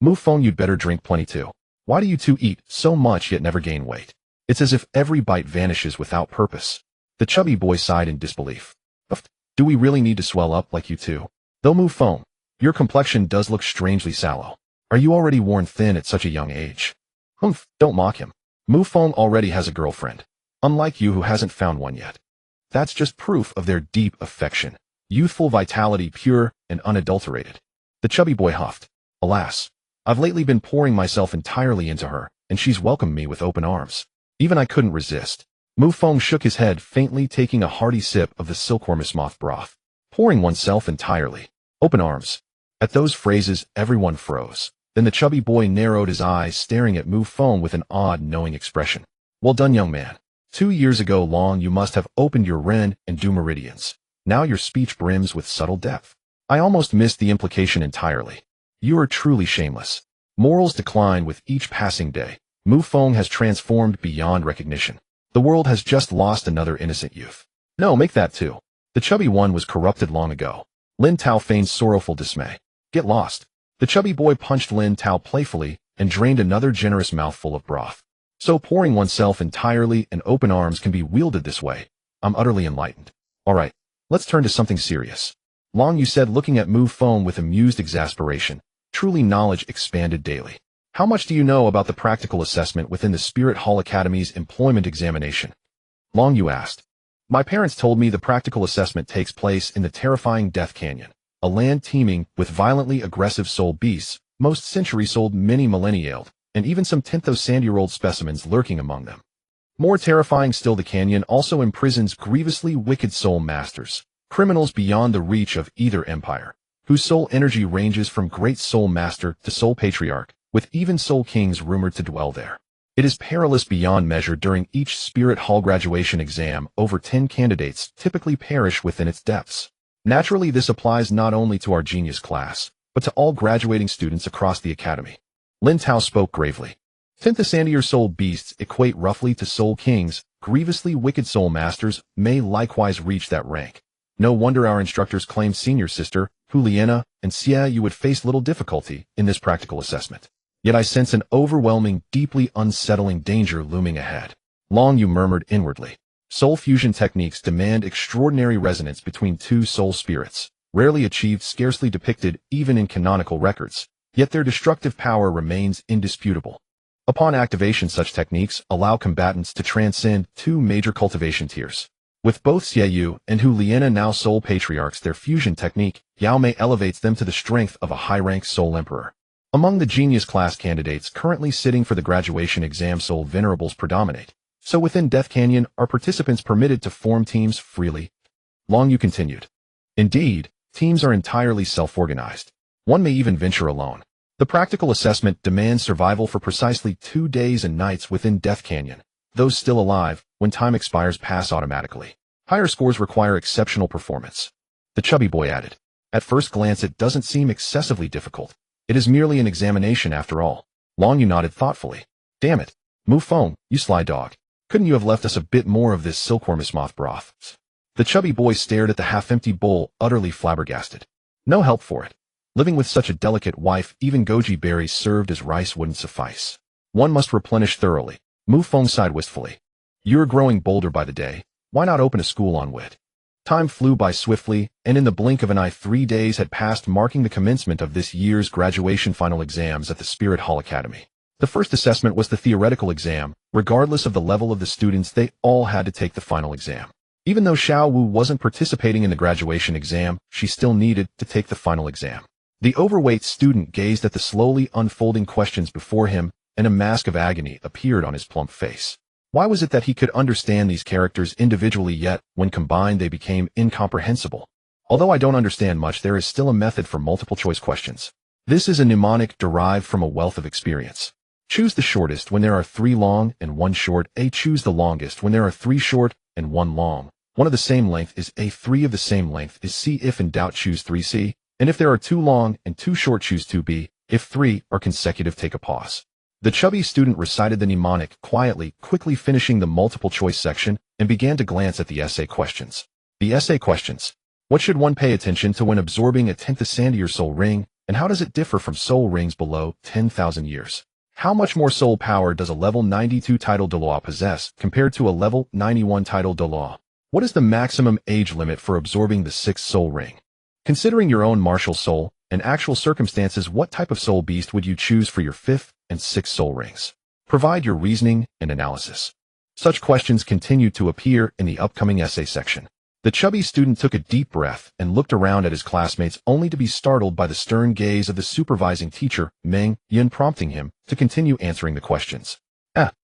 Mu Feng, you'd better drink plenty too. Why do you two eat so much yet never gain weight? It's as if every bite vanishes without purpose. The chubby boy sighed in disbelief. Do we really need to swell up like you two? Though Mu Feng, your complexion does look strangely sallow. Are you already worn thin at such a young age? Don't mock him. Mu Feng already has a girlfriend, unlike you who hasn't found one yet. That's just proof of their deep affection, youthful vitality, pure and unadulterated. The chubby boy huffed. Alas, I've lately been pouring myself entirely into her, and she's welcomed me with open arms. Even I couldn't resist. Mu Feng shook his head faintly, taking a hearty sip of the silkworm moth broth. Pouring oneself entirely. Open arms. At those phrases, everyone froze. Then the chubby boy narrowed his eyes, staring at Mu Feng with an odd, knowing expression. Well done, young man. 2 years ago long you must have opened your Ren and Du meridians. Now your speech brims with subtle depth. I almost missed the implication entirely. You are truly shameless. Morals decline with each passing day. Mu Feng has transformed beyond recognition. The world has just lost another innocent youth. No, make that too. The chubby one was corrupted long ago. Lin Tao feigned sorrowful dismay. Get lost. The chubby boy punched Lin Tao playfully and drained another generous mouthful of broth. So pouring oneself entirely and open arms can be wielded this way. I'm utterly enlightened. All right, let's turn to something serious. Long Yu said, looking at Mu Feng with amused exasperation. Truly knowledge expanded daily. How much do you know about the practical assessment within the Spirit Hall Academy's employment examination? Long Yu asked. My parents told me the practical assessment takes place in the terrifying Death Canyon, a land teeming with violently aggressive soul beasts, most centuries-old, many millennia-old, and even some 10,000-year-old specimens lurking among them. More terrifying still, the canyon also imprisons grievously wicked soul masters, criminals beyond the reach of either empire, whose soul energy ranges from great soul master to soul patriarch, with even soul kings rumored to dwell there. It is perilous beyond measure. During each Spirit Hall graduation exam, over 10 candidates typically perish within its depths. Naturally, this applies not only to our genius class, but to all graduating students across the academy. Lin Tao spoke gravely. 10,000-year soul beasts equate roughly to soul kings. Grievously wicked soul masters may likewise reach that rank. No wonder our instructors claimed senior sister, Juliana, and Xia Yu would face little difficulty in this practical assessment. Yet I sense an overwhelming, deeply unsettling danger looming ahead. Long Yu murmured inwardly. Soul fusion techniques demand extraordinary resonance between two soul spirits, rarely achieved, scarcely depicted even in canonical records, yet their destructive power remains indisputable. Upon activation, such techniques allow combatants to transcend two major cultivation tiers. With both Xiaoyu and Hu Liena now Soul Patriarchs, their fusion technique, Yao Mei elevates them to the strength of a high-ranked Soul Emperor. Among the genius class candidates currently sitting for the graduation exam, Soul Venerables predominate. So within Death Canyon, are participants permitted to form teams freely? Long Yu continued. Indeed, teams are entirely self-organized. One may even venture alone. The practical assessment demands survival for precisely 2 days and nights within Death Canyon. Those still alive, when time expires, pass automatically. Higher scores require exceptional performance. The chubby boy added. At first glance it doesn't seem excessively difficult. It is merely an examination after all. Long Yu nodded thoughtfully. Damn it. Mu Feng, you sly dog. Couldn't you have left us a bit more of this silkworm moth broth? The chubby boy stared at the half-empty bowl, utterly flabbergasted. No help for it. Living with such a delicate wife, even goji berries served as rice wouldn't suffice. One must replenish thoroughly. Mu Feng sighed wistfully. You're growing bolder by the day. Why not open a school on wit? Time flew by swiftly, and in the blink of an eye 3 days had passed, marking the commencement of this year's graduation final exams at the Spirit Hall Academy. The first assessment was the theoretical exam. Regardless of the level of the students, they all had to take the final exam. Even though Xiao Wu wasn't participating in the graduation exam, she still needed to take the final exam. The overweight student gazed at the slowly unfolding questions before him, and a mask of agony appeared on his plump face. Why was it that he could understand these characters individually, yet, when combined they became incomprehensible? Although I don't understand much, there is still a method for multiple-choice questions. This is a mnemonic derived from a wealth of experience. Choose the shortest when there are 3 long and 1 short. A. Choose the longest when there are 3 short and 1 long. One of the same length is A. 3 of the same length is C. If in doubt, choose 3C. And if there are 2 long and 2 short, choose 2B. If 3 are consecutive, take a pause. The chubby student recited the mnemonic quietly, quickly finishing the multiple-choice section, and began to glance at the essay questions. The essay questions. What should one pay attention to when absorbing a 10th Sandier soul ring, and how does it differ from soul rings below 10,000 years? How much more soul power does a level 92 title Douluo possess compared to a level 91 title Douluo? What is the maximum age limit for absorbing the 6th soul ring? Considering your own martial soul and actual circumstances, what type of soul beast would you choose for your 5th and 6th soul rings? Provide your reasoning and analysis. Such questions continued to appear in the upcoming essay section. The chubby student took a deep breath and looked around at his classmates, only to be startled by the stern gaze of the supervising teacher, Meng Yin, prompting him to continue answering the questions.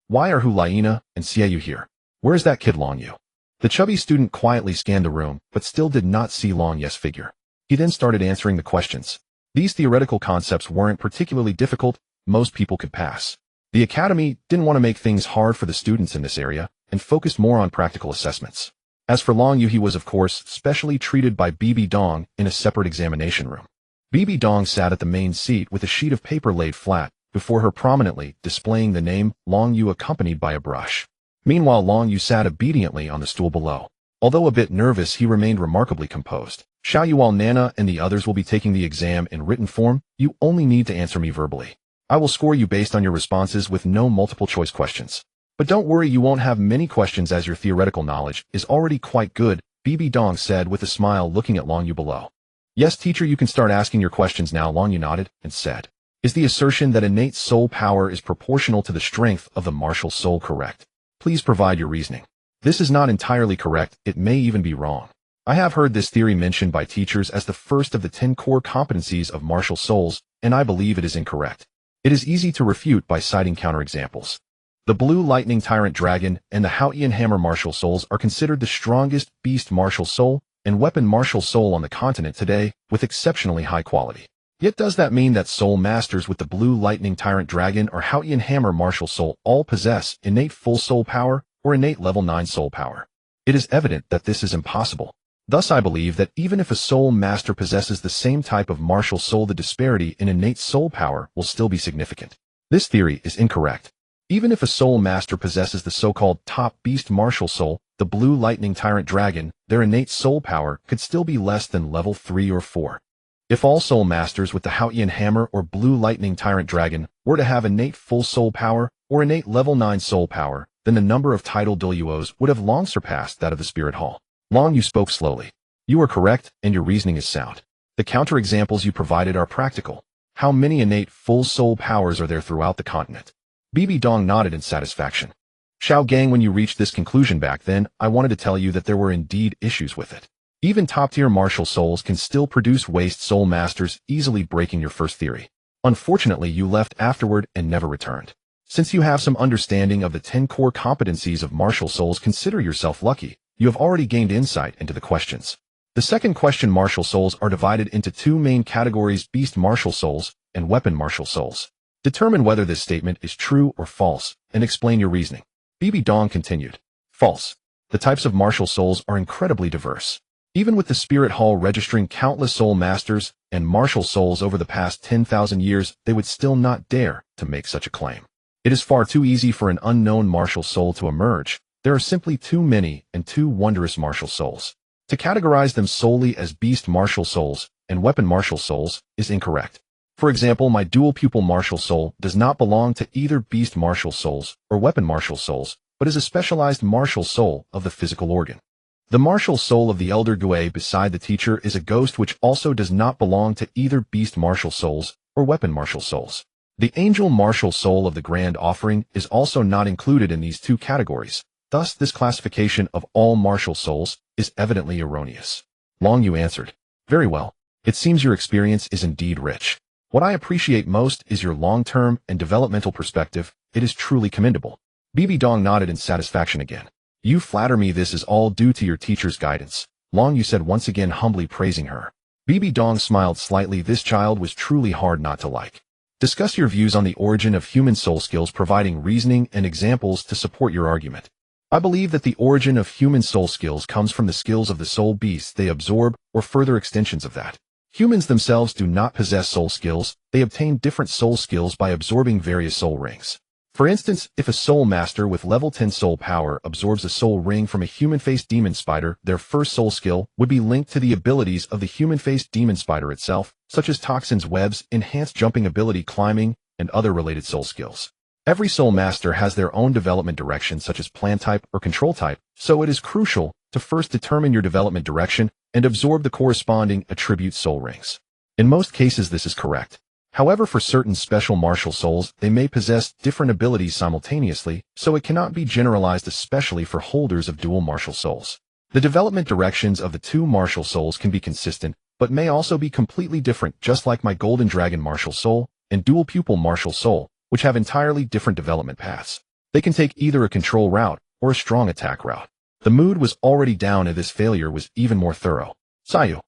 Why are Hu Liena and Xiaoyu here? Where's that kid Long Yu? The chubby student quietly scanned the room, but still did not see Long Yu's figure. He then started answering the questions. These theoretical concepts weren't particularly difficult. Most people could pass. The academy didn't want to make things hard for the students in this area, and focused more on practical assessments. As for Long Yu, he was of course specially treated by Bibi Dong in a separate examination room. Bibi Dong sat at the main seat with a sheet of paper laid flat before her, prominently displaying the name Long Yu accompanied by a brush. Meanwhile, Long Yu sat obediently on the stool below. Although a bit nervous, he remained remarkably composed. Xiaoyu, while Nana and the others will be taking the exam in written form, you only need to answer me verbally. I will score you based on your responses with no multiple-choice questions. But don't worry, you won't have many questions as your theoretical knowledge is already quite good, Bibi Dong said with a smile, looking at Long Yu below. Yes, teacher, you can start asking your questions now, Long Yu nodded and said. Is the assertion that innate soul power is proportional to the strength of the martial soul correct? Please provide your reasoning. This is not entirely correct, it may even be wrong. I have heard this theory mentioned by teachers as the first of the 10 core competencies of martial souls, and I believe it is incorrect. It is easy to refute by citing counterexamples. The Blue Lightning Tyrant Dragon and the Haotian Hammer martial souls are considered the strongest beast martial soul and weapon martial soul on the continent today, with exceptionally high quality. Yet does that mean that soul masters with the Blue Lightning Tyrant Dragon or Haotian Hammer martial soul all possess innate full soul power or innate level 9 soul power? It is evident that this is impossible. Thus I believe that even if a soul master possesses the same type of martial soul, the disparity in innate soul power will still be significant. This theory is incorrect. Even if a soul master possesses the so-called top beast martial soul, the Blue Lightning Tyrant Dragon, their innate soul power could still be less than level 3 or 4. If all soul masters with the Haotian Hammer or Blue Lightning Tyrant Dragon were to have innate full soul power or innate level 9 soul power, then the number of title Douluos would have long surpassed that of the Spirit Hall. Long Yu spoke slowly. You are correct, and your reasoning is sound. The counterexamples you provided are practical. How many innate full soul powers are there throughout the continent? Bibi Dong nodded in satisfaction. Xiaogang, when you reached this conclusion back then, I wanted to tell you that there were indeed issues with it. Even top-tier martial souls can still produce waste soul masters, easily breaking your first theory. Unfortunately, you left afterward and never returned. Since you have some understanding of the 10 core competencies of martial souls, consider yourself lucky. You have already gained insight into the questions. The second question: martial souls are divided into two main categories: beast martial souls and weapon martial souls. Determine whether this statement is true or false, and explain your reasoning. BB Dong continued. False. The types of martial souls are incredibly diverse. Even with the Spirit Hall registering countless soul masters and martial souls over the past 10,000 years, they would still not dare to make such a claim. It is far too easy for an unknown martial soul to emerge. There are simply too many and too wondrous martial souls. To categorize them solely as beast martial souls and weapon martial souls is incorrect. For example, my dual pupil martial soul does not belong to either beast martial souls or weapon martial souls, but is a specialized martial soul of the physical organ. The martial soul of the elder Gui beside the teacher is a ghost which also does not belong to either beast martial souls or weapon martial souls. The angel martial soul of the grand offering is also not included in these two categories. Thus, this classification of all martial souls is evidently erroneous. Long Yu answered. Very well. It seems your experience is indeed rich. What I appreciate most is your long-term and developmental perspective. It is truly commendable. BB Dong nodded in satisfaction again. You flatter me. This is all due to your teacher's guidance, Long Yu said, once again humbly praising her. BB Dong smiled slightly. This child was truly hard not to like. Discuss your views on the origin of human soul skills, providing reasoning and examples to support your argument. I believe that the origin of human soul skills comes from the skills of the soul beasts they absorb, or further extensions of that. Humans themselves do not possess soul skills. They obtain different soul skills by absorbing various soul rings. For instance, if a soul master with level 10 soul power absorbs a soul ring from a human-faced demon spider, their first soul skill would be linked to the abilities of the human-faced demon spider itself, such as toxins, webs, enhanced jumping ability, climbing, and other related soul skills. Every soul master has their own development direction, such as plan type or control type, so it is crucial to first determine your development direction and absorb the corresponding attribute soul rings. In most cases, this is correct. However, for certain special martial souls, they may possess different abilities simultaneously, so it cannot be generalized, especially for holders of dual martial souls. The development directions of the two martial souls can be consistent, but may also be completely different, just like my Golden Dragon martial soul and dual pupil martial soul, which have entirely different development paths. They can take either a control route or a strong attack route. The mood was already down and this failure was even more thorough. Sayu,